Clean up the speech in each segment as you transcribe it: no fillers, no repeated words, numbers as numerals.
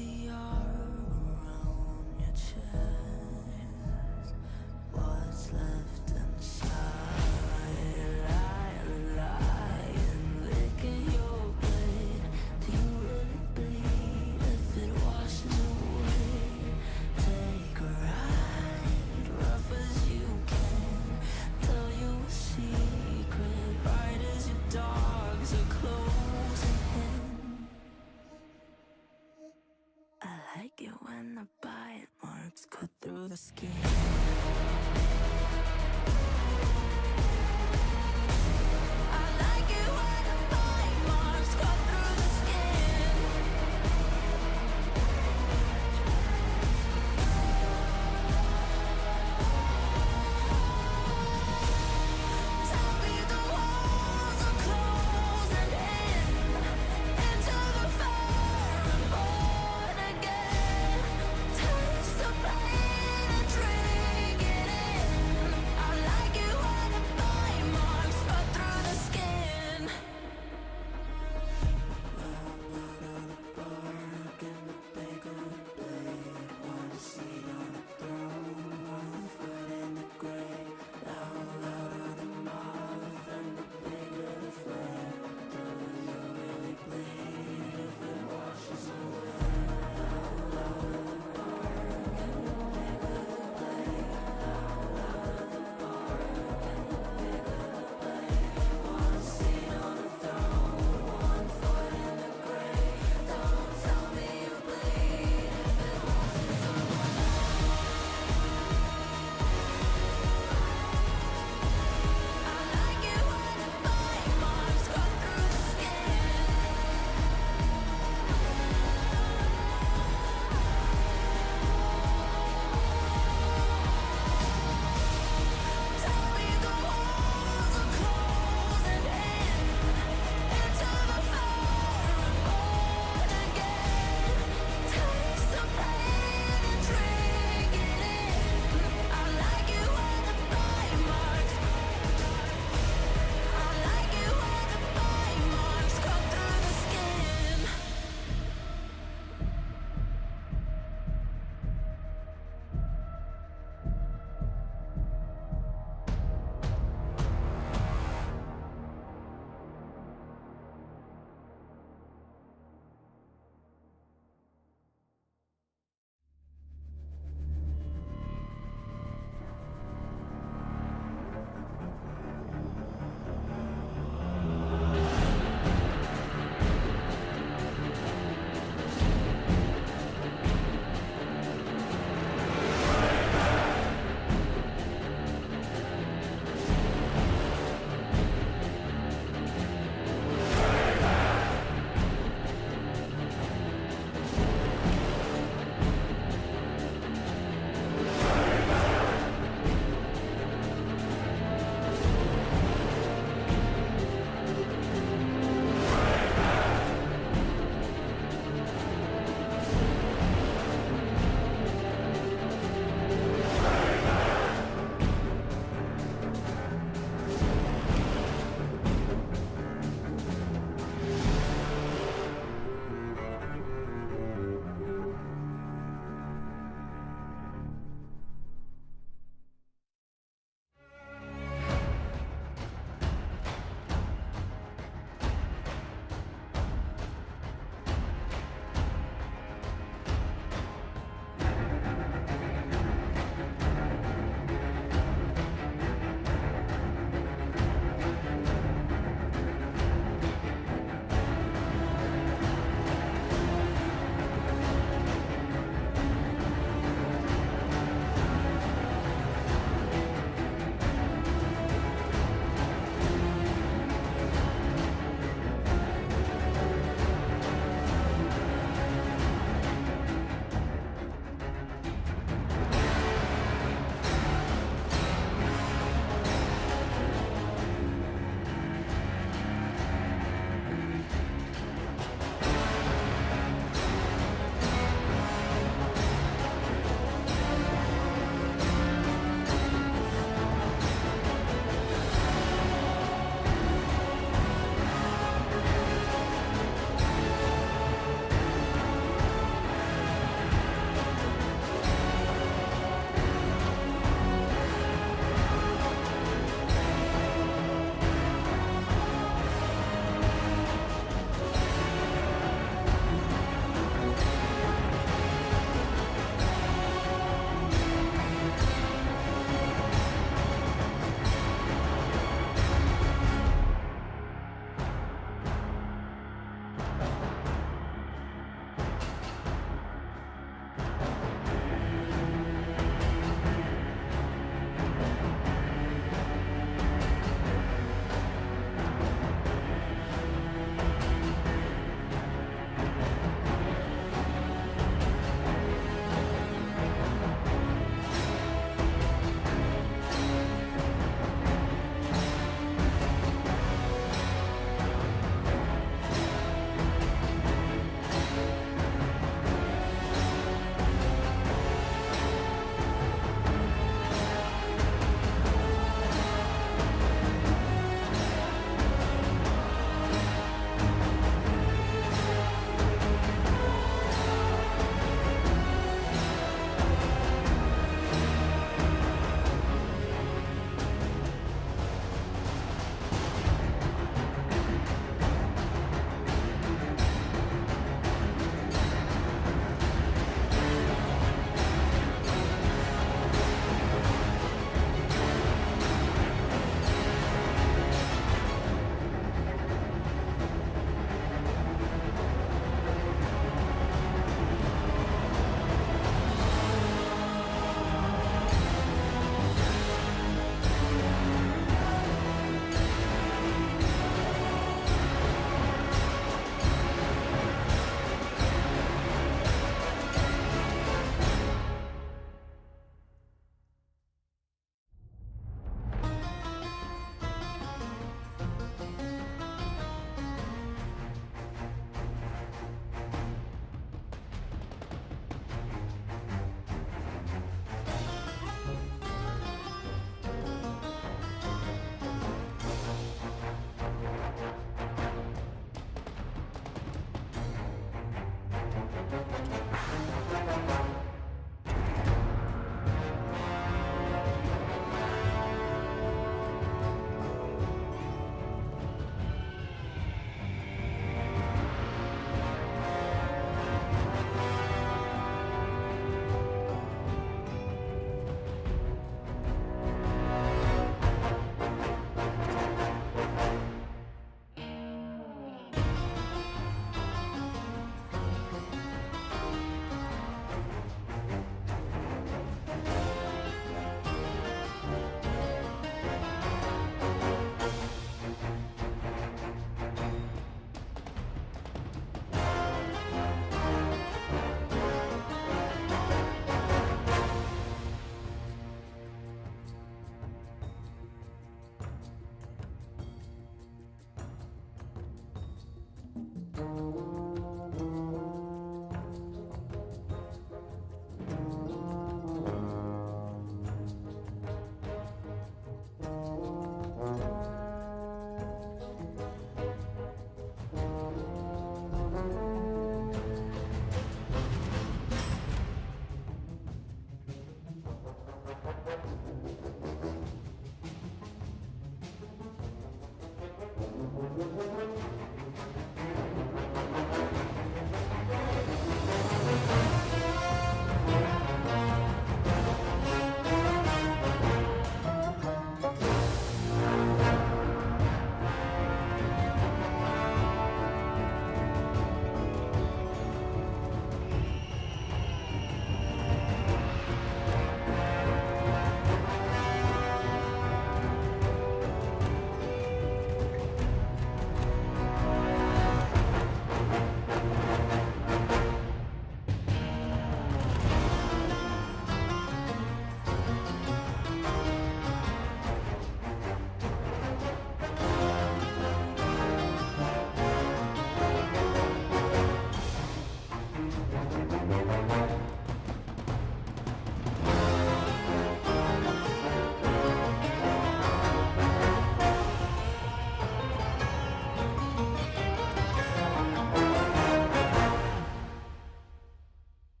the arm around your chest. What's left inside? Lying, licking your blade. Do you really bleed if it washes away? Take a ride, rough as you can. Tell you a secret, bright as your dogs are closing in. I like it when the bite marks cut through the skin. I like it when the bite marks cut through the skin. Tell me the walls are closing in, into the fire and born again. Taste the pain and drink it in.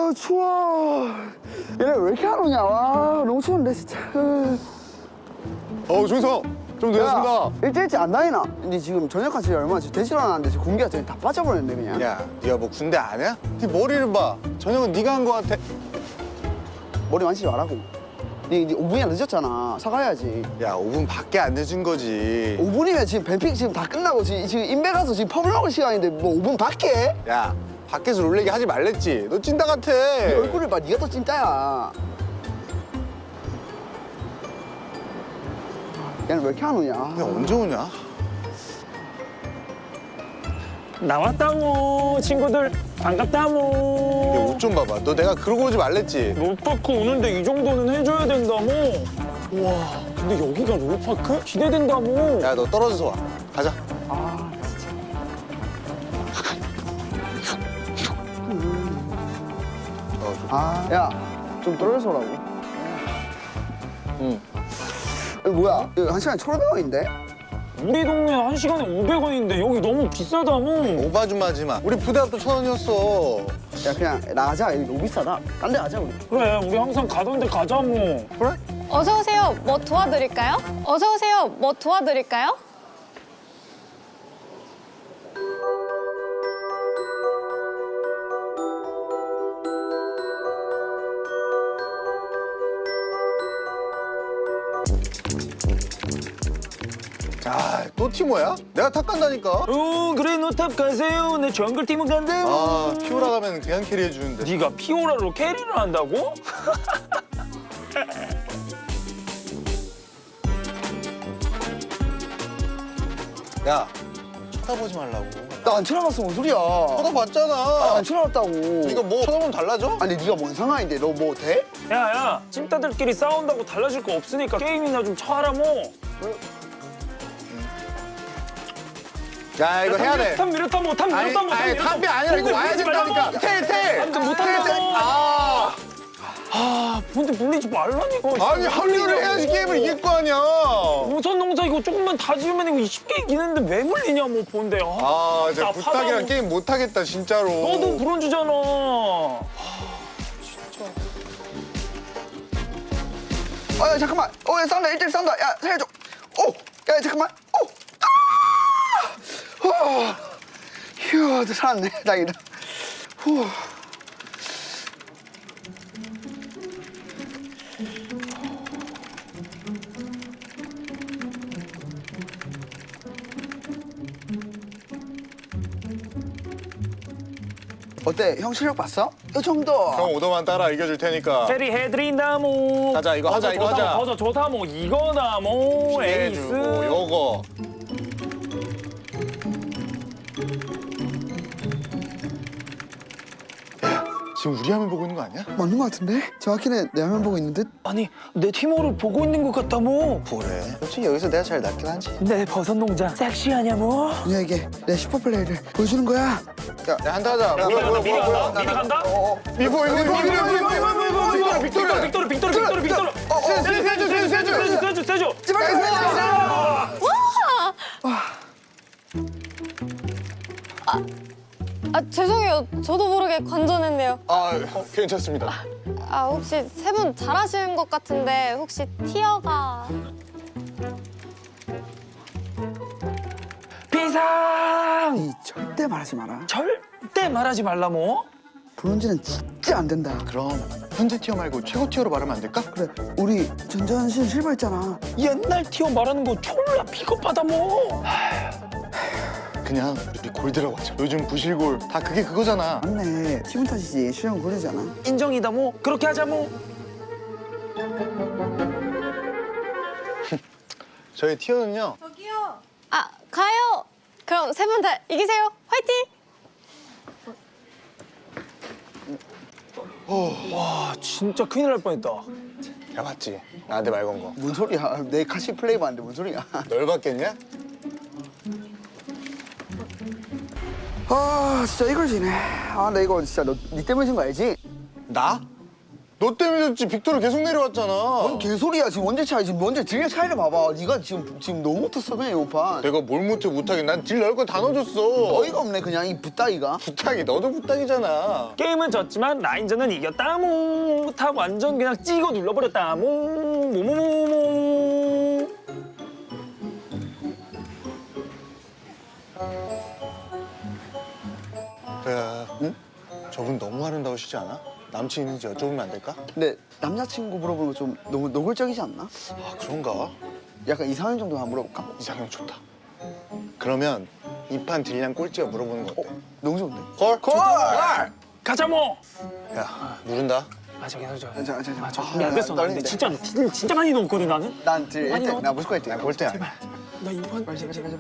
아 추워. 얘네 왜 이렇게 안 오냐? 와 너무 추운데 진짜. 중성 좀 늦었습니다. 일찍 안 다니나? 근데 지금 저녁한 지 얼마 지금 되지도 않았는데 지금 공기가 다 빠져버렸네 그냥. 야, 네가 뭐 군대 아냐? 네 머리를 봐. 저녁은 네가 한 거 같아. 머리 만지지 말라고. 네 5분이나 늦었잖아. 사과해야지. 야, 5분 밖에 안 늦은 거지. 5분이면 지금 뱀픽 지금 다 끝나고 지금 인베 가서 지금 펌 먹을 시간인데 뭐 5분 밖에? 야, 밖에서 롤레기 하지 말랬지. 너 찐따 같아. 네 얼굴을 봐. 네가 더 찐따야. 얘는 왜 이렇게 안 오냐? 야, 언제 오냐? 나왔다모 친구들 반갑다모. 야, 옷 좀 봐봐. 너 내가 그러고 오지 말랬지. 롤파크 오는데 이 정도는 해줘야 된다모. 우와 근데 여기가 롤파크? 기대된다모. 야, 너 떨어져서 와. 가자. 아 진짜. 야, 좀 떨어져서 오라고. 응. 이거 뭐야? 이거 한 시간에 1,500원인데? 우리 동네 1시간에 500원인데 여기 너무 비싸다모. 오바 좀 하지 마. 우리 부대 앞도 1,000원이었어. 야, 그냥 나가자. 여기 너무 비싸다. 딴 데 가자, 우리. 그래 우리 항상 가던 데 가자모. 그래? 어서 오세요. 뭐 도와드릴까요? 어서 오세요. 뭐 도와드릴까요? 아, 또 티모야? 내가 탑 간다니까. 그래 너 탑 가세요. 내 정글팀은 간대요. 아, 피오라 가면 그냥 캐리해 주는데. 네가 피오라로 캐리를 한다고? 야, 쳐다보지 말라고. 나 안 쳐다봤어, 뭔 소리야. 쳐다봤잖아. 안 쳐다봤다고. 이거 뭐 쳐다보면 달라져? 아니, 네가 뭔 상관인데? 너 뭐 돼? 야야 찐따들끼리 싸운다고 달라질 거 없으니까 게임이나 좀 쳐하라모. 야, 이거 해야 돼. 탑 밀었다 뭐, 탑 밀었다 뭐. 아니, 탑이 아니라 이거 와야 된다니까. 텔. 아무튼 못한다고. 본대 불리지 말라니까. 아니, 합류를 해야지 게임을 이길 거 아니야. 우선 농사 이거 조금만 다 지으면 이거 쉽게 이기는데 왜 물리냐 뭐 본대. 아, 진짜 부탁이랑 게임 못 하겠다, 진짜로. 너도 브론즈잖아. 야, 잠깐만. 야, 싸운다. 1대1 싸운다. 야, 살려줘. 야, 잠깐만. 휴, 살았네. 다행이다. 후. 어때? 형 실력 봤어? 이 정도. 형 오더만 따라 이겨줄 테니까. 페리 해드린다 뭐. 가자, 이거 하자, 이거 하자. 버섯 좋다 뭐 이거다 뭐 에이스. 해주고 요거. 야, 지금 우리 화면 보고 있는 거 아니야? 맞는 것 같은데? 정확히는 내 화면 보고 있는 듯? 아니 내 팀워를 보고 있는 것 같다 뭐. 그래. 솔직히 여기서 내가 제일 낫긴 하지. 내 버섯 농장 섹시하냐 뭐. 그냥 이게 내 슈퍼플레이를 보여주는 거야. 야, 한타 하자. 미드 간다 미드 간다 미드 간다. 이거. 빅토르. 세주. 죄송해요. 저도 모르게 관전했네요. 괜찮습니다. 혹시 세 분 잘하시는 것 같은데 혹시 티어가... 비상. 이 절대 말하지 마라. 절대 말하지 말라 뭐. 브론즈는 진짜 안 된다. 그럼 현재 티어 말고 최고 티어로 말하면 안 될까? 그래, 우리 전전신 실버 했잖아. 옛날 티어 말하는 거 졸라 비겁하다 뭐. 그냥 우리 골드라고 하자. 요즘 부실골 다 그게 그거잖아. 맞네, 기분 탓이지. 실력은 고르잖아. 인정이다 뭐. 그렇게 하자 뭐. 저희 티어는요. 가요. 그럼 세 분 다 이기세요. 화이팅! 와 진짜 큰일 날 뻔했다. 야, 맞지? 나한테 말 건 거. 뭔 소리야? 내 카시 플레이 봤는데 뭔 소리야? 널 받겠냐? 아, 진짜 이걸 지네. 나 이거 진짜 니 때문에 진 거 알지? 나? 너 때문에 졌지. 빅토르 계속 내려왔잖아. 뭔 개소리야. 지금 원제 차이. 지금 원제 딜량 차이를 봐봐. 네가 지금 너무 못했어 그냥 이번 판. 내가 뭘 못하긴 난 딜 넣을 거 다 넣어줬어. 어이가 없네 그냥 이 부따기가. 부탁이 너도 부탁이잖아. 게임은 졌지만 라인전은 이겼다몽. 탑 완전 그냥 찍어 눌러버렸다몽. 모모모모. 그래. 응? 저분 너무 아름다우시지 않아? 남친 있는지 여쭤보면 안 될까? 근데 남자친구 물어보는 거 좀 너무 노골적이지 않나? 아 그런가? 약간 이상형 정도만 물어볼까? 이상형 좋다. 그러면 이 판 딜량 꼴찌가 물어보는 거 어때? 너무 좋은데? 걸? 콜! 가자 뭐. 야 누른다. 아 저기 저. 자. 저 준비 안 됐어. 나 근데 진짜 딜 진짜 많이 넣었거든 나는. 난딜 많이 1등. 넣었다. 나 무조건 1등. 난 꼴찌야. 나 이번 나이스! 나이스!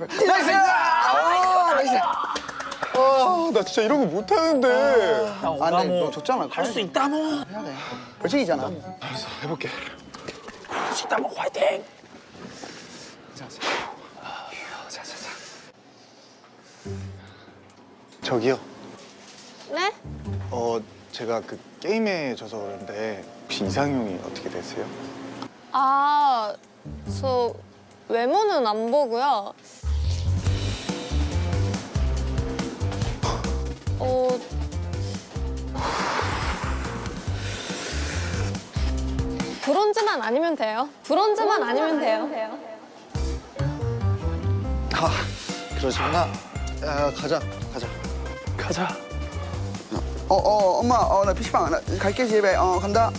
아나 진짜 이런 거 못하는데. 나 안 돼. 오다모. 너 졌잖아. 할 수 있다 뭐. 해야 돼. 벌칙이잖아. 알았어 해볼게. 할 수 있다 뭐. 화이팅. 저기요. 네? 제가 그 게임에 져서 그런데 혹시 이상형이 어떻게 되세요? 아, 저 외모는 안 보고요. 브론즈만 아니면 돼요. 브론즈만 아니면 돼요. 아 그러시구나. 야 가자. 가자. 엄마, 나 PC방 나 갈게 집에. 간다.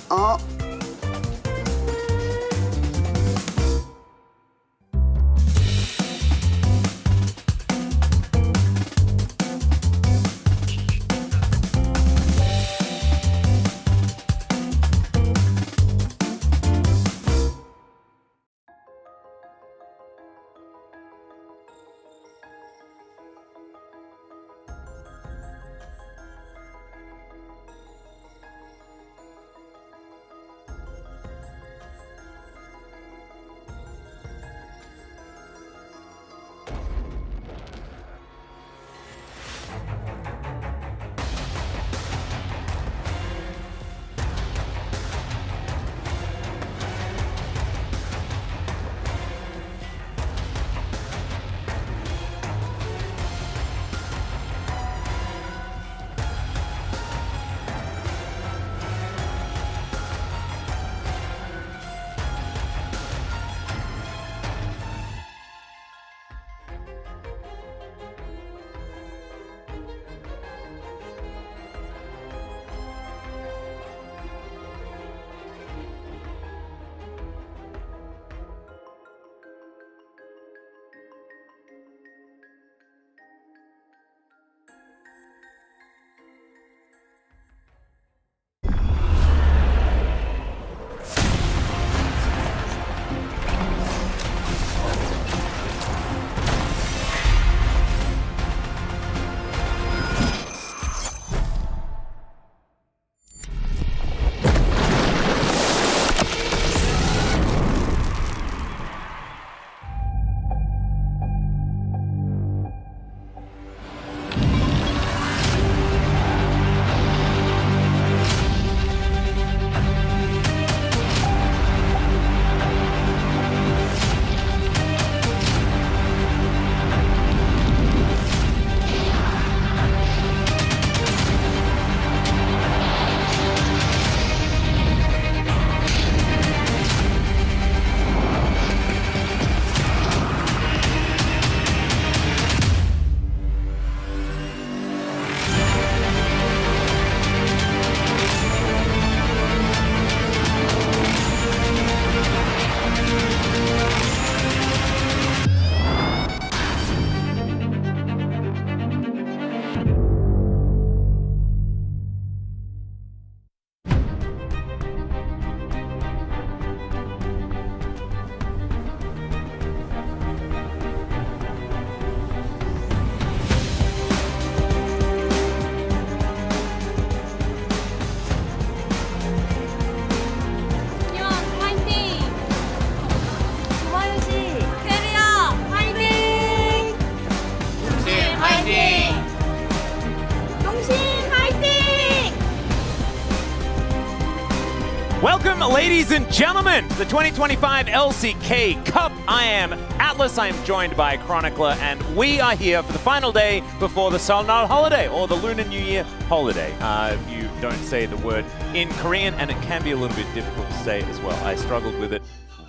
ladies and gentlemen, the 2025 LCK Cup. I am Atlas, I am joined by Chronicler, and we are here for the final day before the Seollal holiday, or the Lunar New Year holiday. If you don't say the word in Korean, and it can be a little bit difficult to say as well. I struggled with it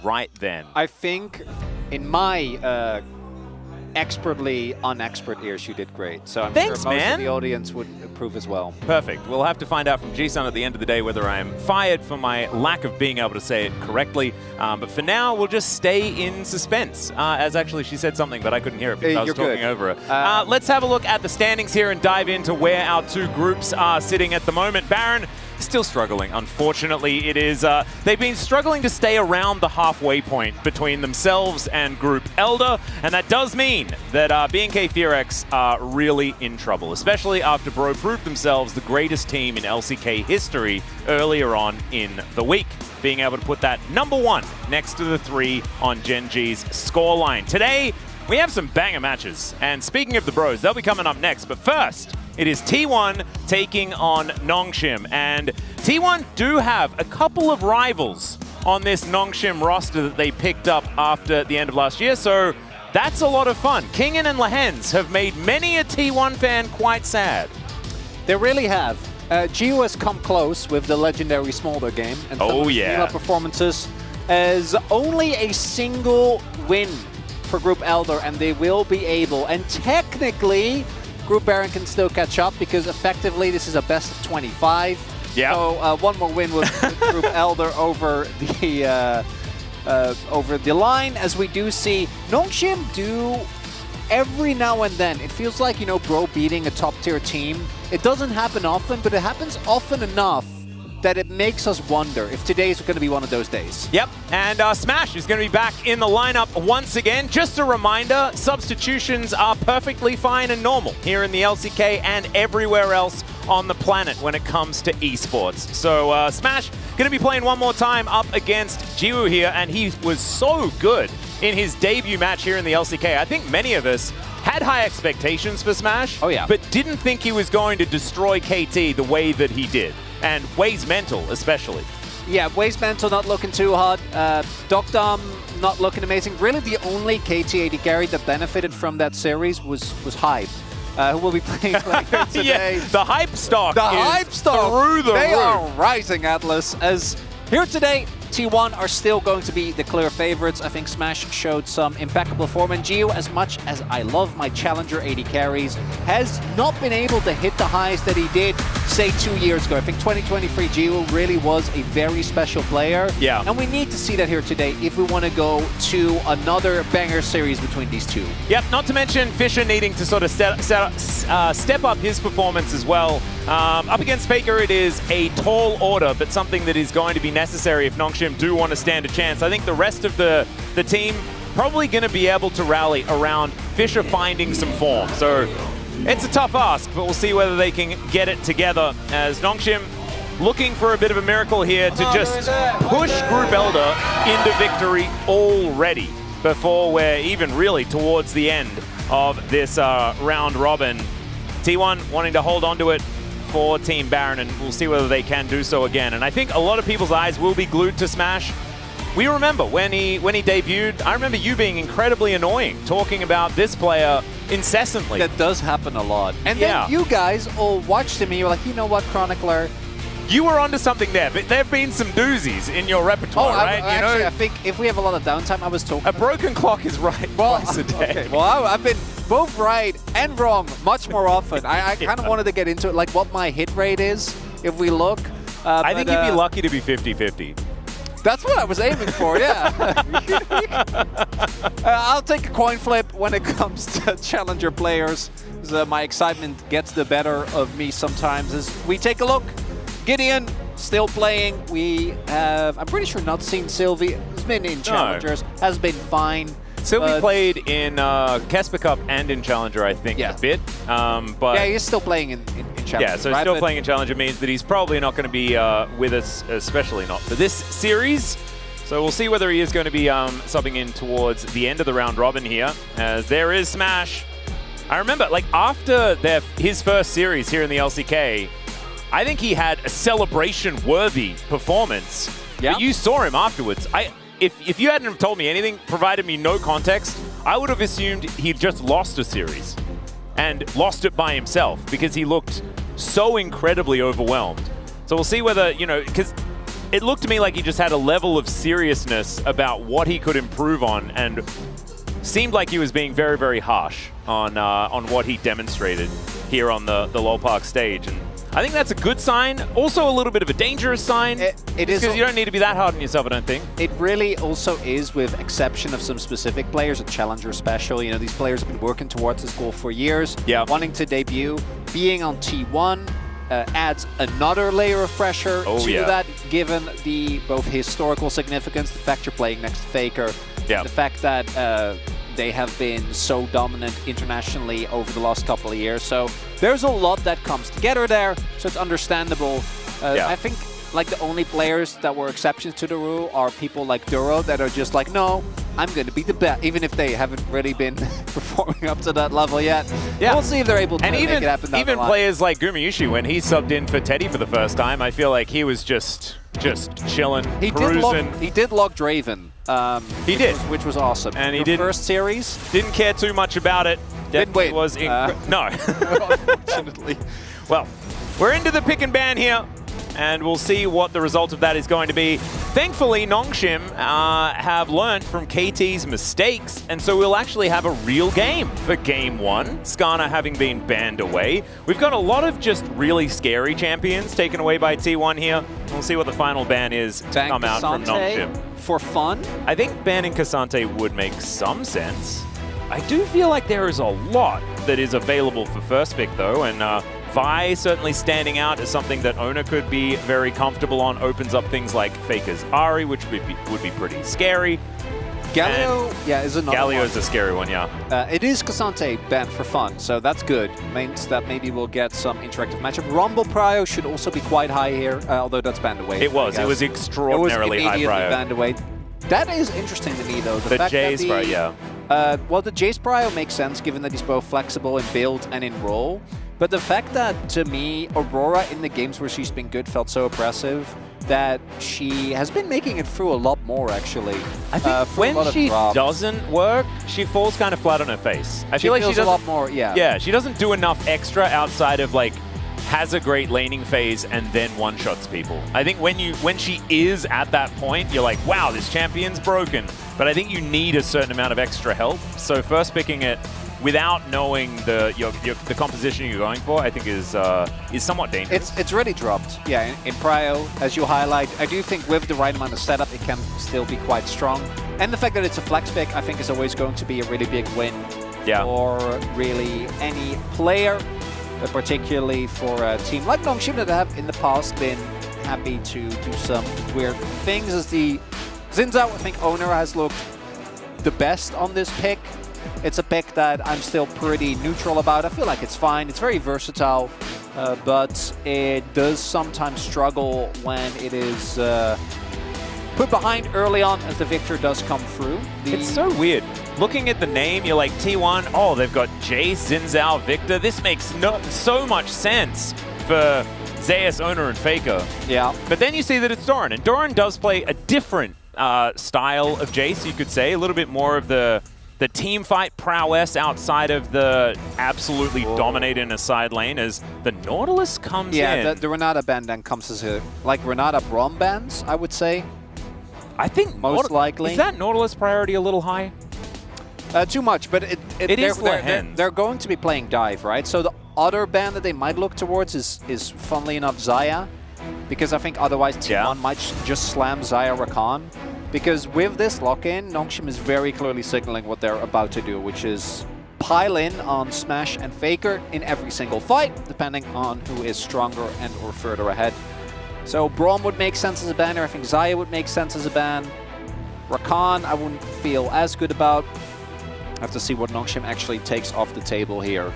right then. I think in my expertly unexpert ears, you did great. So I'm Thanks, sure most man. of the audience would approve as well. Perfect. We'll have to find out from Ji-sun at the end of the day whether I'm fired for my lack of being able to say it correctly. But for now, we'll just stay in suspense. As actually she said something, but I couldn't hear it because I was You're talking good. over her. Let's have a look at the standings here and dive into where our two groups are sitting at the moment. Baron, still struggling, unfortunately. It is, they've been struggling to stay around the halfway point between themselves and Group Elder, and that does mean that BNK Fearex are really in trouble, especially after Bro proved themselves the greatest team in LCK history earlier on in the week, being able to put that #1 next to the 3 on Gen G's scoreline. Today, we have some banger matches, and speaking of the Bros, they'll be coming up next, but first, it is T1 taking on Nongshim, and T1 do have a couple of rivals on this Nongshim roster that they picked up after the end of last year, so that's a lot of fun. Kingen and Lehens have made many a T1 fan quite sad. They really have. Geo has come close with the legendary Smolder game and some of his Mila performances as only a single win for Group Elder, and they will be able, and technically Group Baron can still catch up because effectively this is a best of 25. Yeah. So one more win with Group Elder over the line, as we do see Nongshim do every now and then. It feels like, you know, Bro beating a top tier team. It doesn't happen often, but it happens often enough that it makes us wonder if today's going to be one of those days. Yep, and Smash is going to be back in the lineup once again. Just a reminder, substitutions are perfectly fine and normal here in the LCK and everywhere else on the planet when it comes to esports. So Smash going to be playing one more time up against Jiwoo here, and he was so good in his debut match here in the LCK. I think many of us had high expectations for Smash, but didn't think he was going to destroy KT the way that he did. And Wei's mental, especially. Yeah, Wei's mental not looking too hot. Dokdom not looking amazing. Really, the only KT AD carry that benefited from that series was Hype, who will be playing later today. Yeah, the Hype stock through the they roof. are rising, Atlas. As here today, T1 are still going to be the clear favorites. I think Smash showed some impeccable form, and Geo, as much as I love my Challenger AD carries, has not been able to hit the highs that he did, say, 2 years ago. I think 2023 Geo really was a very special player. Yeah. And we need to see that here today if we want to go to another banger series between these two. Yep, not to mention Fisher needing to sort of step up his performance as well. Up against Faker, it is a tall order, but something that is going to be necessary if Nongshim do want to stand a chance. I think the rest of the team probably going to be able to rally around Fisher finding some form. So it's a tough ask, but we'll see whether they can get it together, as Nongshim looking for a bit of a miracle here to just push Group Elder into victory already before we're even really towards the end of this round robin. T1 wanting to hold on to it for Team Baron, and we'll see whether they can do so again. And I think a lot of people's eyes will be glued to Smash. We remember when he debuted, I remember you being incredibly annoying, talking about this player incessantly. That does happen a lot. And then you guys all watched him and you were like, you know what, Chronicler? You were onto something there, but there have been some doozies in your repertoire, right? Actually, I think if we have a lot of downtime, I was talking... A broken clock is right twice a day. Okay. Well, I've been both right and wrong much more often. I kind of wanted to get into it, like what my hit rate is, if we look. I think you'd be lucky to be 50-50. That's what I was aiming for, yeah. I'll take a coin flip when it comes to Challenger players. My excitement gets the better of me sometimes. As we take a look, Gideon still playing. We have, I'm pretty sure, not seen Sylvie. Has been in Challengers, has been fine. Sylvie played in Kesper Cup and in Challenger, I think, a bit. But yeah, he's still playing in Challenger. Yeah, so still playing in Challenger means that he's probably not going to be with us, especially not for this series. So we'll see whether he is going to be subbing in towards the end of the round robin here, as there is Smash. I remember, like, after his first series here in the LCK, I think he had a celebration-worthy performance Yeah. But you saw him afterwards. If you hadn't have told me anything, provided me no context, I would have assumed he'd just lost a series and lost it by himself because he looked so incredibly overwhelmed. So we'll see whether, you know, because it looked to me like he just had a level of seriousness about what he could improve on, and seemed like he was being very, very harsh on what he demonstrated here on the Lol Park stage. And I think that's a good sign. Also a little bit of a dangerous sign. It is because you don't need to be that hard on yourself, I don't think. It really also is, with exception of some specific players, a challenger special. You know, these players have been working towards this goal for years. Yeah. Wanting to debut, being on T1 adds another layer of pressure to that, given the both historical significance, the fact you're playing next to Faker, the fact that they have been so dominant internationally over the last couple of years. So there's a lot that comes together there, so it's understandable. I think like the only players that were exceptions to the rule are people like Duro that are just like, no, I'm going to be the best, even if they haven't really been performing up to that level yet. Yeah. We'll see if they're able to make it happen down the line. Players like Gumayushi, when he subbed in for Teddy for the first time, I feel like he was just chilling, cruising. He did log Draven. He did. Which was awesome. And he did. First series. Didn't care too much about it. Didn't win. Was no. Unfortunately. Well, we're into the pick and ban here, and we'll see what the result of that is going to be. Thankfully, Nongshim have learned from KT's mistakes, and so we'll actually have a real game for Game 1, Skarner having been banned away. We've got a lot of just really scary champions taken away by T1 here. We'll see what the final ban is to come out from Nongshim. For fun? I think banning Cassante would make some sense. I do feel like there is a lot that is available for first pick, though, and Vi certainly standing out as something that Owner could be very comfortable on. Opens up things like Faker's Ari, which would be pretty scary. Galio, is another Galio's a scary one, it is Cassante banned for fun, so that's good. Means that maybe we'll get some interactive matchup. Rumble Prio should also be quite high here, although that's banned away. It was extraordinarily high Prio. Banned away. That is interesting to me, though. The Jace Prio, well, the Jace Prio makes sense, given that he's both flexible in build and in role. But the fact that, to me, Aurora in the games where she's been good felt so oppressive that she has been making it through a lot more, actually. I think when she doesn't work, she falls kind of flat on her face. I feel like she does a lot more, Yeah, she doesn't do enough extra outside of, like, has a great laning phase and then one-shots people. I think when she is at that point, you're like, wow, this champion's broken. But I think you need a certain amount of extra help. So first picking it without knowing the composition you're going for, I think is somewhat dangerous. It's really dropped. Yeah, in Prio, as you highlight, I do think with the right amount of setup, it can still be quite strong. And the fact that it's a flex pick, I think, is always going to be a really big win for really any player, particularly for a team like Nongshim that have in the past been happy to do some weird things. As the Xin Zhao, I think Owner has looked the best on this pick. It's a pick that I'm still pretty neutral about. I feel like it's fine. It's very versatile, but it does sometimes struggle when it is put behind early on as the victor does come through. It's so weird. Looking at the name, you're like, T1, oh, they've got Jace, Xin Zhao, Victor. This makes so much sense for Zeus, Owner, and Faker. Yeah. But then you see that it's Doran, and Doran does play a different style of Jace, you could say. A little bit more of the team fight prowess outside of the absolutely dominate in a side lane as the Nautilus comes in. Yeah, the Renata ban then comes as a, like Renata Braum bans, I would say. I think most likely. Is that Nautilus priority a little high? Too much, but they're going to be playing dive, right? So the other ban that they might look towards is funnily enough, Xayah, because I think otherwise T1 might just slam Xayah Rakan. Because with this lock-in, Nongshim is very clearly signaling what they're about to do, which is pile in on Smash and Faker in every single fight, depending on who is stronger and or further ahead. So Braum would make sense as a banner. I think Xayah would make sense as a ban. Rakan, I wouldn't feel as good about. I have to see what Nongshim actually takes off the table here.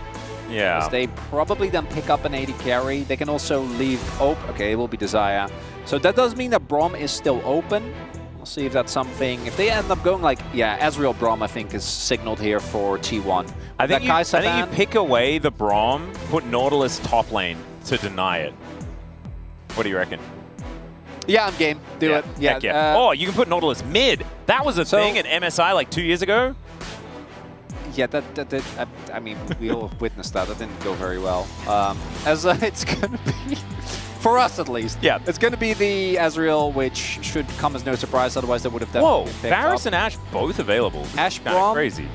Yeah. Because they probably then pick up an AD carry. They can also leave open. Okay, it will be Xayah. So that does mean that Braum is still open. We'll see if that's something. If they end up going like, Ezreal Braum, I think, is signaled here for T1. I think you pick away the Braum, put Nautilus top lane to deny it. What do you reckon? Yeah, I'm game. Do it. Yeah. Heck yeah. Oh, you can put Nautilus mid. That was a thing at MSI like 2 years ago. Yeah, I mean, we all witnessed that. That didn't go very well. It's going to be, for us at least, yeah, it's going to be the Ezreal, which should come as no surprise. Otherwise, they would have definitely picked Varus up. and Ashe both available. Ashe Kind of crazy.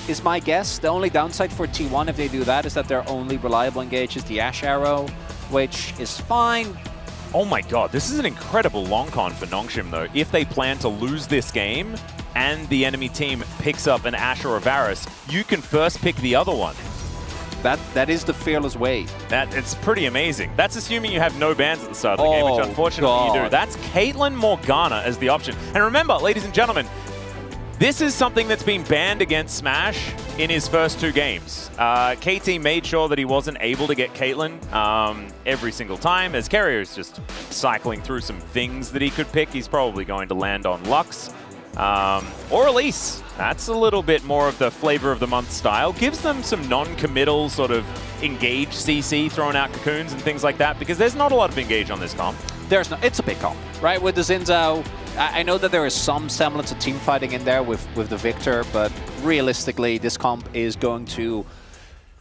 Is my guess. The only downside for T1, if they do that, is that their only reliable engage is the Ashe arrow, which is fine. Oh my god, this is an incredible long con for Nongshim though. If they plan to lose this game and the enemy team picks up an Ashe or a Varus, you can first pick the other one. That is the fearless way. It's pretty amazing. That's assuming you have no bans at the start of the game, which unfortunately you do. That's Caitlyn Morgana as the option. And remember, ladies and gentlemen, this is something that's been banned against Smash in his first 2 games. KT made sure that he wasn't able to get Caitlyn every single time, as Carrier is just cycling through some things that he could pick. He's probably going to land on Lux or Elise. That's a little bit more of the flavor of the month style. Gives them some non-committal sort of engage CC, throwing out cocoons and things like that, because there's not a lot of engage on this comp. There's no, it's a big comp, right? With the Xin Zhao, I know that there is some semblance of team fighting in there with the Victor, but realistically, this comp is going to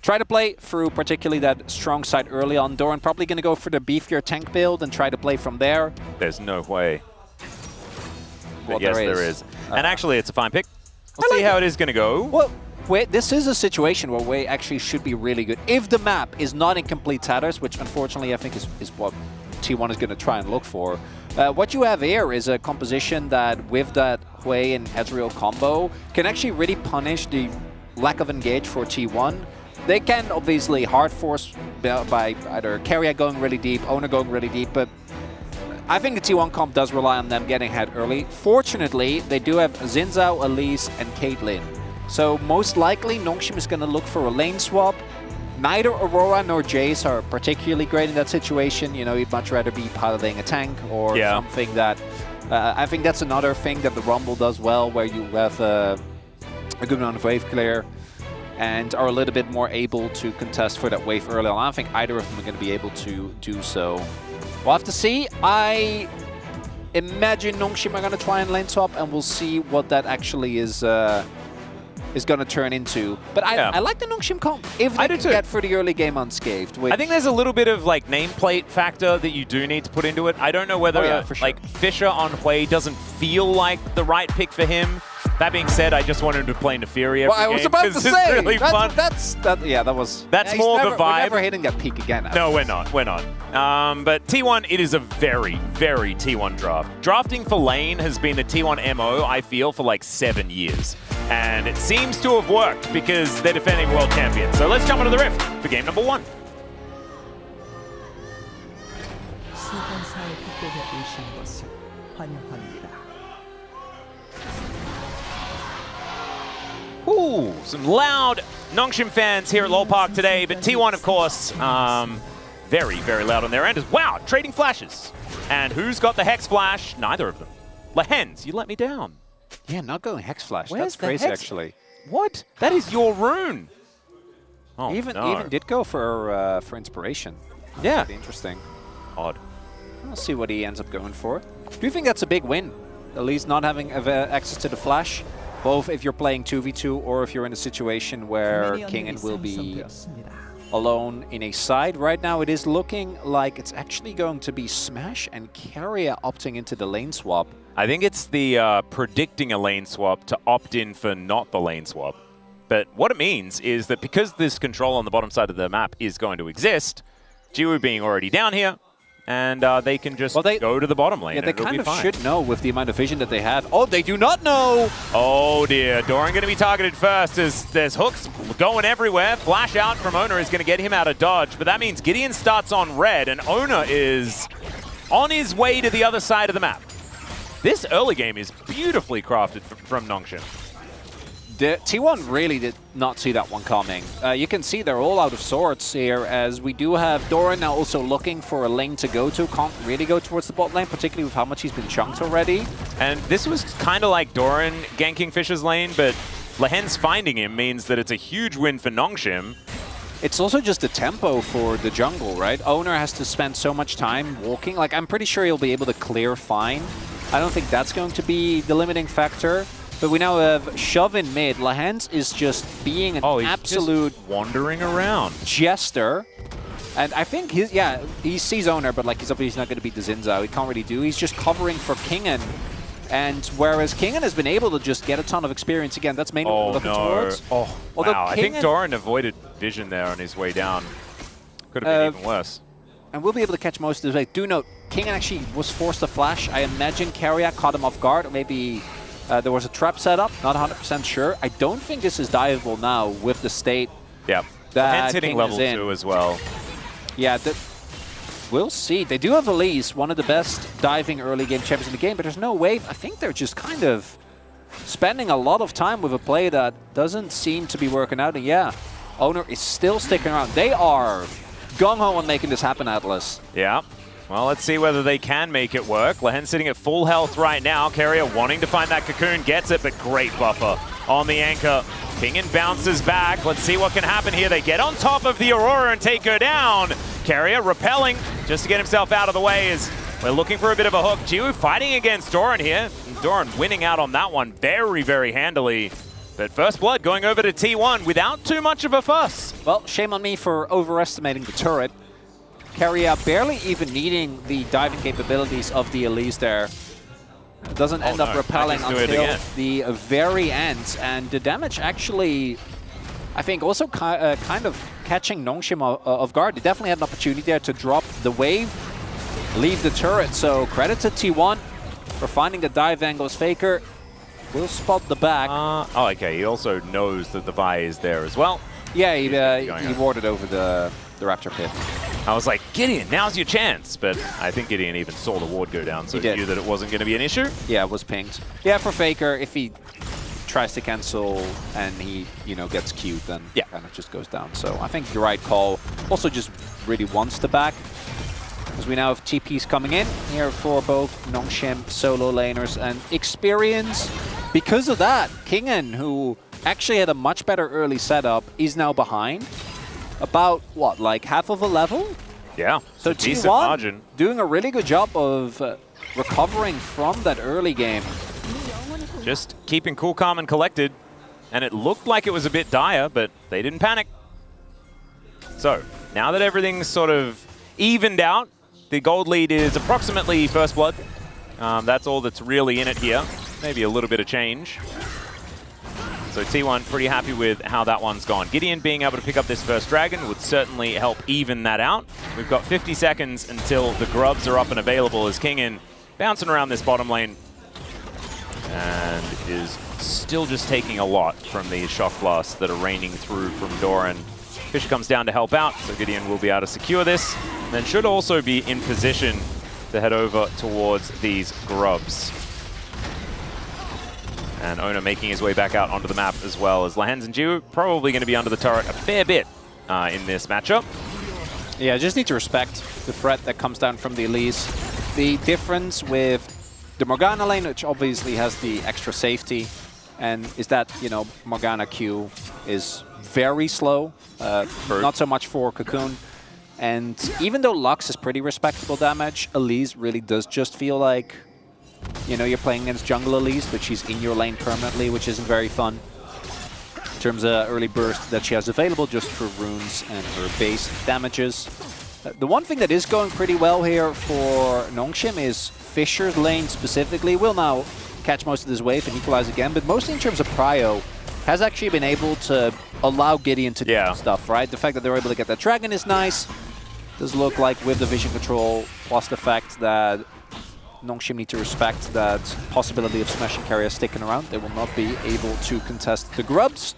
try to play through particularly that strong side early on. Doran probably going to go for the beefier tank build and try to play from there. There's no way. Well, but yes, there is. And actually, it's a fine pick. We'll see how it is going to go. Well, wait, this is a situation where Wei actually should be really good. If the map is not in complete tatters, which unfortunately I think is what T1 is going to try and look for. What you have here is a composition that, with that Hui and Ezreal combo, can actually really punish the lack of engage for T1. They can obviously hard force by either Carrier going really deep, Owner going really deep, but I think the T1 comp does rely on them getting ahead early. Fortunately, they do have Xin Zhao, Elise, and Caitlyn. So most likely, Nongshim is going to look for a lane swap. Neither Aurora nor Jace are particularly great in that situation. You know, you'd much rather be piloting a tank or something that... I think that's another thing that the Rumble does well, where you have a good amount of wave clear and are a little bit more able to contest for that wave early on. I don't think either of them are going to be able to do so. We'll have to see. I imagine Nongshim are going to try and lane swap, and we'll see what that actually is going to turn into. But I like the Nongshim comp if they can get through the early game unscathed. I think there's a little bit of like nameplate factor that you do need to put into it. I don't know whether like Fisher on Hui doesn't feel like the right pick for him. That being said, I just wanted him to play Neferi every well, I was game, about to say, really fun. That's more the vibe. We're never hitting that peak again. No, we're not. We're not. But T1, it is a very, very T1 draft. Drafting for lane has been the T1 MO, I feel, for like 7 years. And it seems to have worked because they're defending world champions. So let's jump into the Rift for game number 1. Ooh, some loud Nongshim fans here at Lowell Park today, but T1, of course, very, very loud on their end. Wow, trading flashes. And who's got the Hex Flash? Neither of them. Lehens, you let me down. Yeah, not going Hex Flash. Where's That's crazy, actually. What? That is your rune. Oh, even did go for inspiration. Yeah. Pretty interesting. Odd. We'll see what he ends up going for. Do you think that's a big win? At least not having access to the Flash? Both if you're playing 2v2 or if you're in a situation where Kingen will be alone in a side. Right now it is looking like it's actually going to be Smash and Carrier opting into the lane swap. I think it's the predicting a lane swap to opt in for not the lane swap. But what it means is that because this control on the bottom side of the map is going to exist, Jiwoo being already down here, and they can just go to the bottom lane. Yeah, they kind of fine. should know with the amount of vision that they have. Oh, they do not know! Oh dear, Doran going to be targeted first as there's hooks going everywhere. Flash out from Owner is going to get him out of dodge, but that means Gideon starts on red, and Owner is on his way to the other side of the map. This early game is beautifully crafted from Nongshim. The T1 really did not see that one coming. You can see they're all out of sorts here, as we do have Doran now also looking for a lane to go to. Can't really go towards the bot lane, particularly with how much he's been chunked already. And this was kind of like Doran ganking Fisher's lane, but Lehens finding him means that it's a huge win for Nongshim. It's also just the tempo for the jungle, right? Owner has to spend so much time walking. Like, I'm pretty sure he'll be able to clear fine. I don't think that's going to be the limiting factor. But we now have Shove in mid. Lahens is just being an absolute just wandering around jester. And I think he sees Owner, but like he's obviously not going to beat the Zinzao. He can't really do. He's just covering for Kingen. And whereas Kingen has been able to just get a ton of experience again, that's mainly what we're looking towards. Oh, although wow. I think Doran avoided vision there on his way down. Could have been even worse. And we'll be able to catch most of this. Like, do note, Kingen actually was forced to flash. I imagine Carriac caught him off guard. Or maybe there was a trap set up. Not 100% sure. I don't think this is diveable now with the state. Yeah. That hitting King level is in. 2 as well. Yeah, we'll see. They do have Elise, one of the best diving early game champions in the game, but there's no wave. I think they're just kind of spending a lot of time with a play that doesn't seem to be working out. And yeah, Owner is still sticking around. They are gung-ho on making this happen, Atlas. Yeah. Well, let's see whether they can make it work. Lehen sitting at full health right now. Carrier wanting to find that cocoon, gets it, but great buffer on the anchor. Kingen bounces back. Let's see what can happen here. They get on top of the Aurora and take her down. Carrier repelling just to get himself out of the way as we're looking for a bit of a hook. Jiwoo fighting against Doran here. Doran winning out on that one very, very handily. But first blood going over to T1 without too much of a fuss. Well, shame on me for overestimating the turret. Carrier barely even needing the diving capabilities of the Elise there. Doesn't end up repelling until the very end. And the damage actually, I think, also kind of catching Nongshim off guard. They definitely had an opportunity there to drop the wave, leave the turret. So credit to T1 for finding the dive angles. Faker will spot the back. Oh, okay. He also knows that the Vi is there as well. Yeah, he warded over the Raptor pit. I was like, Gideon, now's your chance. But I think Gideon even saw the ward go down, so he knew that it wasn't going to be an issue. Yeah, it was pinged. Yeah, for Faker, if he tries to cancel and he, gets queued, then kind of just goes down. So I think the right call. Also just really wants the back. Because we now have TPs coming in here for both Nongshim solo laners and experience. Because of that, Kingen, who actually had a much better early setup, is now behind. About, what, like half of a level? Yeah, so decent T1 margin. Doing a really good job of recovering from that early game. Just keeping cool, calm, and collected. And it looked like it was a bit dire, but they didn't panic. So, now that everything's sort of evened out, the gold lead is approximately first blood. That's all that's really in it here. Maybe a little bit of change. So T1 pretty happy with how that one's gone. Gideon being able to pick up this first dragon would certainly help even that out. We've got 50 seconds until the grubs are up and available as Kingen bouncing around this bottom lane and is still just taking a lot from these shock blasts that are raining through from Doran. Fisher comes down to help out, so Gideon will be able to secure this, and then should also be in position to head over towards these grubs. And Owner making his way back out onto the map as well as Lahens and Jiwoo probably going to be under the turret a fair bit in this matchup. Yeah, just need to respect the threat that comes down from the Elise. The difference with the Morgana lane, which obviously has the extra safety, and is that, Morgana Q is very slow, not so much for Cocoon. And even though Lux is pretty respectable damage, Elise really does just feel like, you're playing against jungle Elise, but she's in your lane permanently, which isn't very fun. In terms of early burst that she has available just for runes and her base damages. The one thing that is going pretty well here for Nongshim is Fisher's lane specifically will now catch most of this wave and equalize again, but mostly in terms of prio, has actually been able to allow Gideon to do stuff, right? The fact that they're able to get that dragon is nice. Does look like with the vision control, plus the fact that Nongshim need to respect that possibility of Smashing Carrier sticking around. They will not be able to contest the grubs.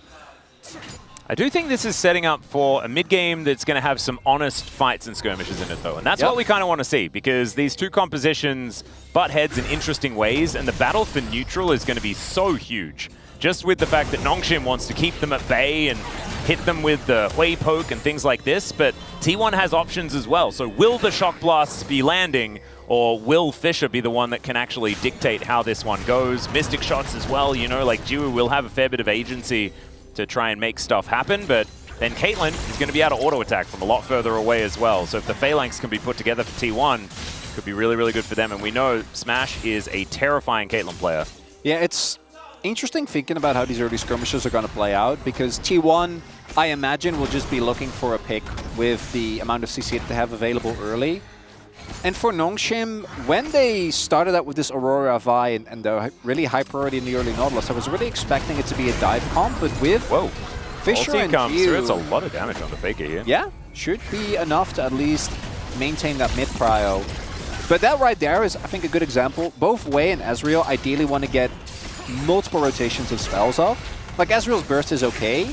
I do think this is setting up for a mid-game that's going to have some honest fights and skirmishes in it, though. And that's what we kind of want to see, because these two compositions butt heads in interesting ways, and the battle for neutral is going to be so huge. Just with the fact that Nongshim wants to keep them at bay and hit them with the Hui poke and things like this, but T1 has options as well. So will the shock blasts be landing, or will Fisher be the one that can actually dictate how this one goes? Mystic shots as well, like Jiwoo will have a fair bit of agency to try and make stuff happen, but then Caitlyn is going to be able to auto-attack from a lot further away as well. So if the Phalanx can be put together for T1, could be really, really good for them. And we know Smash is a terrifying Caitlyn player. Yeah, it's interesting thinking about how these early skirmishes are going to play out, because T1, I imagine, will just be looking for a pick with the amount of CC that they have available early. And for Nongshim, when they started out with this Aurora Vi and the really high priority in the early Nautilus, I was really expecting it to be a dive comp, but with Fisher and comes Gyu, through. It's a lot of damage on the Faker here. yeah, should be enough to at least maintain that mid prio. But that right there is, I think, a good example. Both Wei and Ezreal ideally want to get multiple rotations of spells off. Like, Ezreal's burst is okay,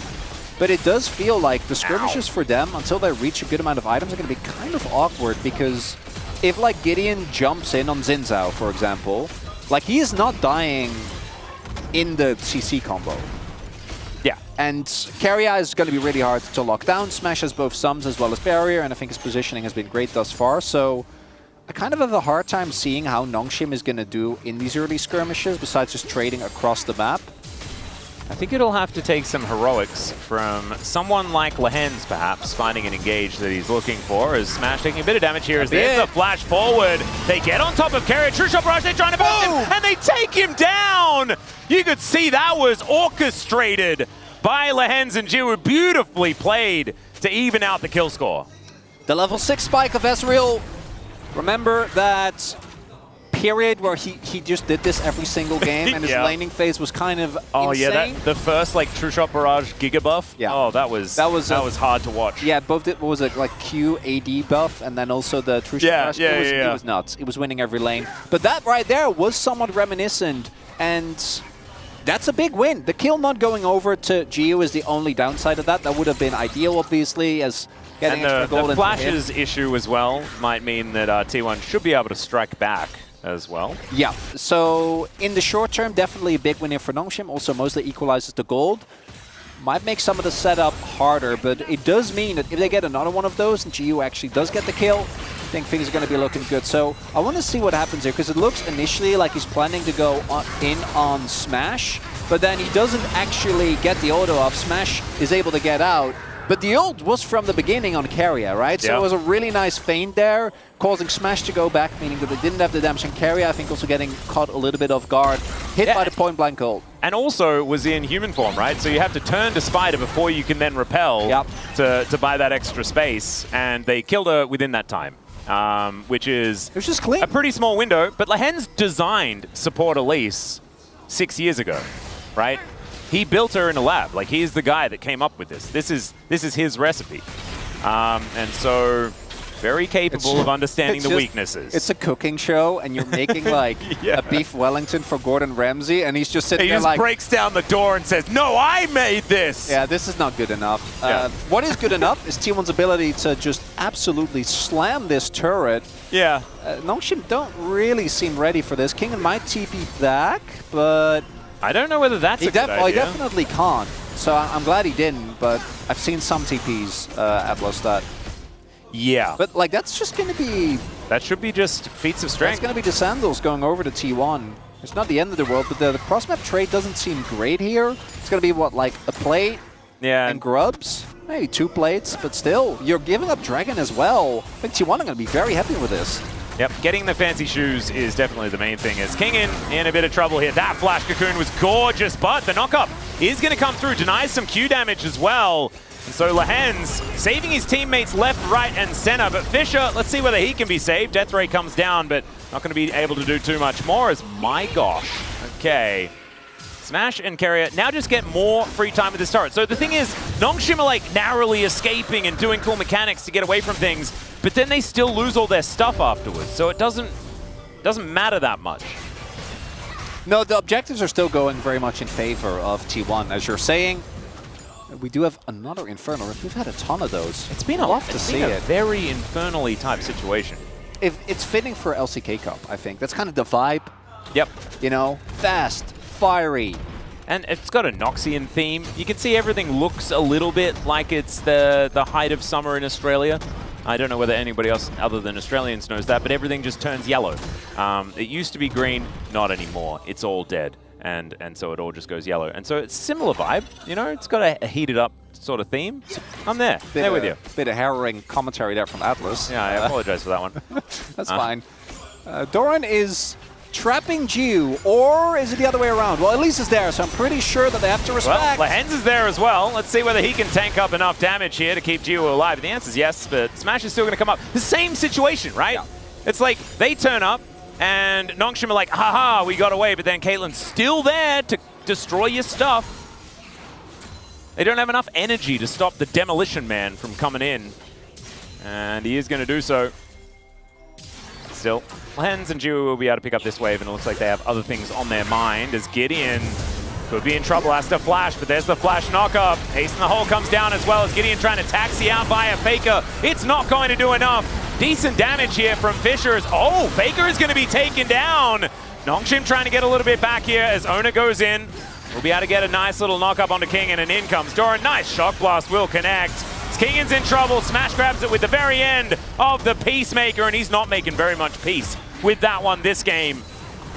but it does feel like the skirmishes for them, until they reach a good amount of items, are going to be kind of awkward, because if, like, Gideon jumps in on Xin Zhao, for example, like, he is not dying in the CC combo. Yeah. And Keria is going to be really hard to lock down. Smash has both Sums as well as Barrier, and I think his positioning has been great thus far, so I kind of have a hard time seeing how Nongshim is going to do in these early skirmishes, besides just trading across the map. I think it'll have to take some heroics from someone like Lehens, perhaps, finding an engage that he's looking for, as Smash taking a bit of damage here as they end the flash forward. They get on top of Keria. True Shot Barrage, they're trying to burst him, and they take him down! You could see that was orchestrated by Lehens and Gyu, beautifully played to even out the kill score. The level 6 spike of Ezreal. Remember that period where he just did this every single game, and his laning phase was kind of insane? Yeah, the first like True Shot Barrage Giga buff. Yeah. Oh, that was hard to watch. Yeah, both did, what was it, like Q AD buff, and then also the True Shot Barrage. It was nuts. It was winning every lane. But that right there was somewhat reminiscent, and that's a big win. The kill not going over to Gyu is the only downside of that. That would have been ideal, obviously, as getting extra gold. The flashes issue as well might mean that T1 should be able to strike back as well. Yeah, so in the short term, definitely a big win here for Nongshim. Also mostly equalizes the gold. Might make some of the setup harder, but it does mean that if they get another one of those and Gyu actually does get the kill, I think things are going to be looking good. So I want to see what happens here, because it looks initially like he's planning to go in on Smash, but then he doesn't actually get the auto off. Smash is able to get out. But the ult was from the beginning on Keria, right? So it was a really nice feint there, causing Smash to go back, meaning that they didn't have the damage. And Keria, I think, also getting caught a little bit off guard, hit by the point-blank ult. And also was in human form, right? So you have to turn to Spider before you can then repel to buy that extra space. And they killed her within that time, which is it was just clean. A pretty small window. But Lehens designed support Elise 6 years ago, right? He built her in a lab. Like, he's the guy that came up with this. This is his recipe. And so very capable of understanding the weaknesses. It's a cooking show, and you're making like a beef Wellington for Gordon Ramsay, and he's just sitting there like... He just breaks down the door and says, "No, I made this!" Yeah, this is not good enough. What is good enough is T1's ability to just absolutely slam this turret. Yeah. Nongshim don't really seem ready for this. Kingen might TP back, but... I don't know whether that's a good idea. He definitely can't. So I'm glad he didn't, but I've seen some TPs at Bloodstat. Yeah. But like, that's just going to be... That should be just feats of strength. It's going to be the Sandals going over to T1. It's not the end of the world, but the cross-map trade doesn't seem great here. It's going to be, what, like a plate and grubs? Maybe 2 plates, but still, you're giving up Dragon as well. I think T1 are going to be very happy with this. Yep, getting the fancy shoes is definitely the main thing. As Kingen in a bit of trouble here. That Flash Cocoon was gorgeous, but the knockup is going to come through. Denies some Q damage as well. And so Lehens saving his teammates left, right, and center. But Fisher, let's see whether he can be saved. Death Ray comes down, but not going to be able to do too much more as, my gosh. Okay. Smash and Keria now just get more free time with this turret. So the thing is, Nongshim are like narrowly escaping and doing cool mechanics to get away from things, but then they still lose all their stuff afterwards. So it doesn't matter that much. No, the objectives are still going very much in favor of T1. As you're saying, we do have another Infernal. We've had a ton of those. It's been a very Infernal-y type situation. It's fitting for LCK Cup, I think. That's kind of the vibe. Yep. You know, fast, fiery. And it's got a Noxian theme. You can see everything looks a little bit like it's the height of summer in Australia. I don't know whether anybody else other than Australians knows that, but everything just turns yellow. It used to be green, not anymore. It's all dead. And so it all just goes yellow. And so it's similar vibe, you know, it's got a heated up sort of theme. I'm there. There with you. Bit of harrowing commentary there from Atlas. Yeah, I apologize for that one. That's fine. Doran is trapping Jiu, or is it the other way around? Well, at least it's there, so I'm pretty sure that they have to respect. Well, Lahens is there as well. Let's see whether he can tank up enough damage here to keep Jiu alive. The answer is yes, but Smash is still going to come up. The same situation, right? Yeah. It's like they turn up, and Nongshim are like, haha, we got away, but then Caitlyn's still there to destroy your stuff. They don't have enough energy to stop the Demolition Man from coming in, and he is going to do so. Still, Lahens and Jiu will be able to pick up this wave, and it looks like they have other things on their mind as Gideon could be in trouble, has to flash, but there's the flash knock-up. Ace in the hole comes down as well as Gideon trying to taxi out via Faker. It's not going to do enough. Decent damage here from Fisher. Oh, Faker is going to be taken down. Nongshim trying to get a little bit back here as Ona goes in. We'll be able to get a nice little knock-up onto Kingen, and in comes Doran. Nice shock blast will connect. Kingen's in trouble. Smash grabs it with the very end of the Peacemaker, and he's not making very much peace with that one this game.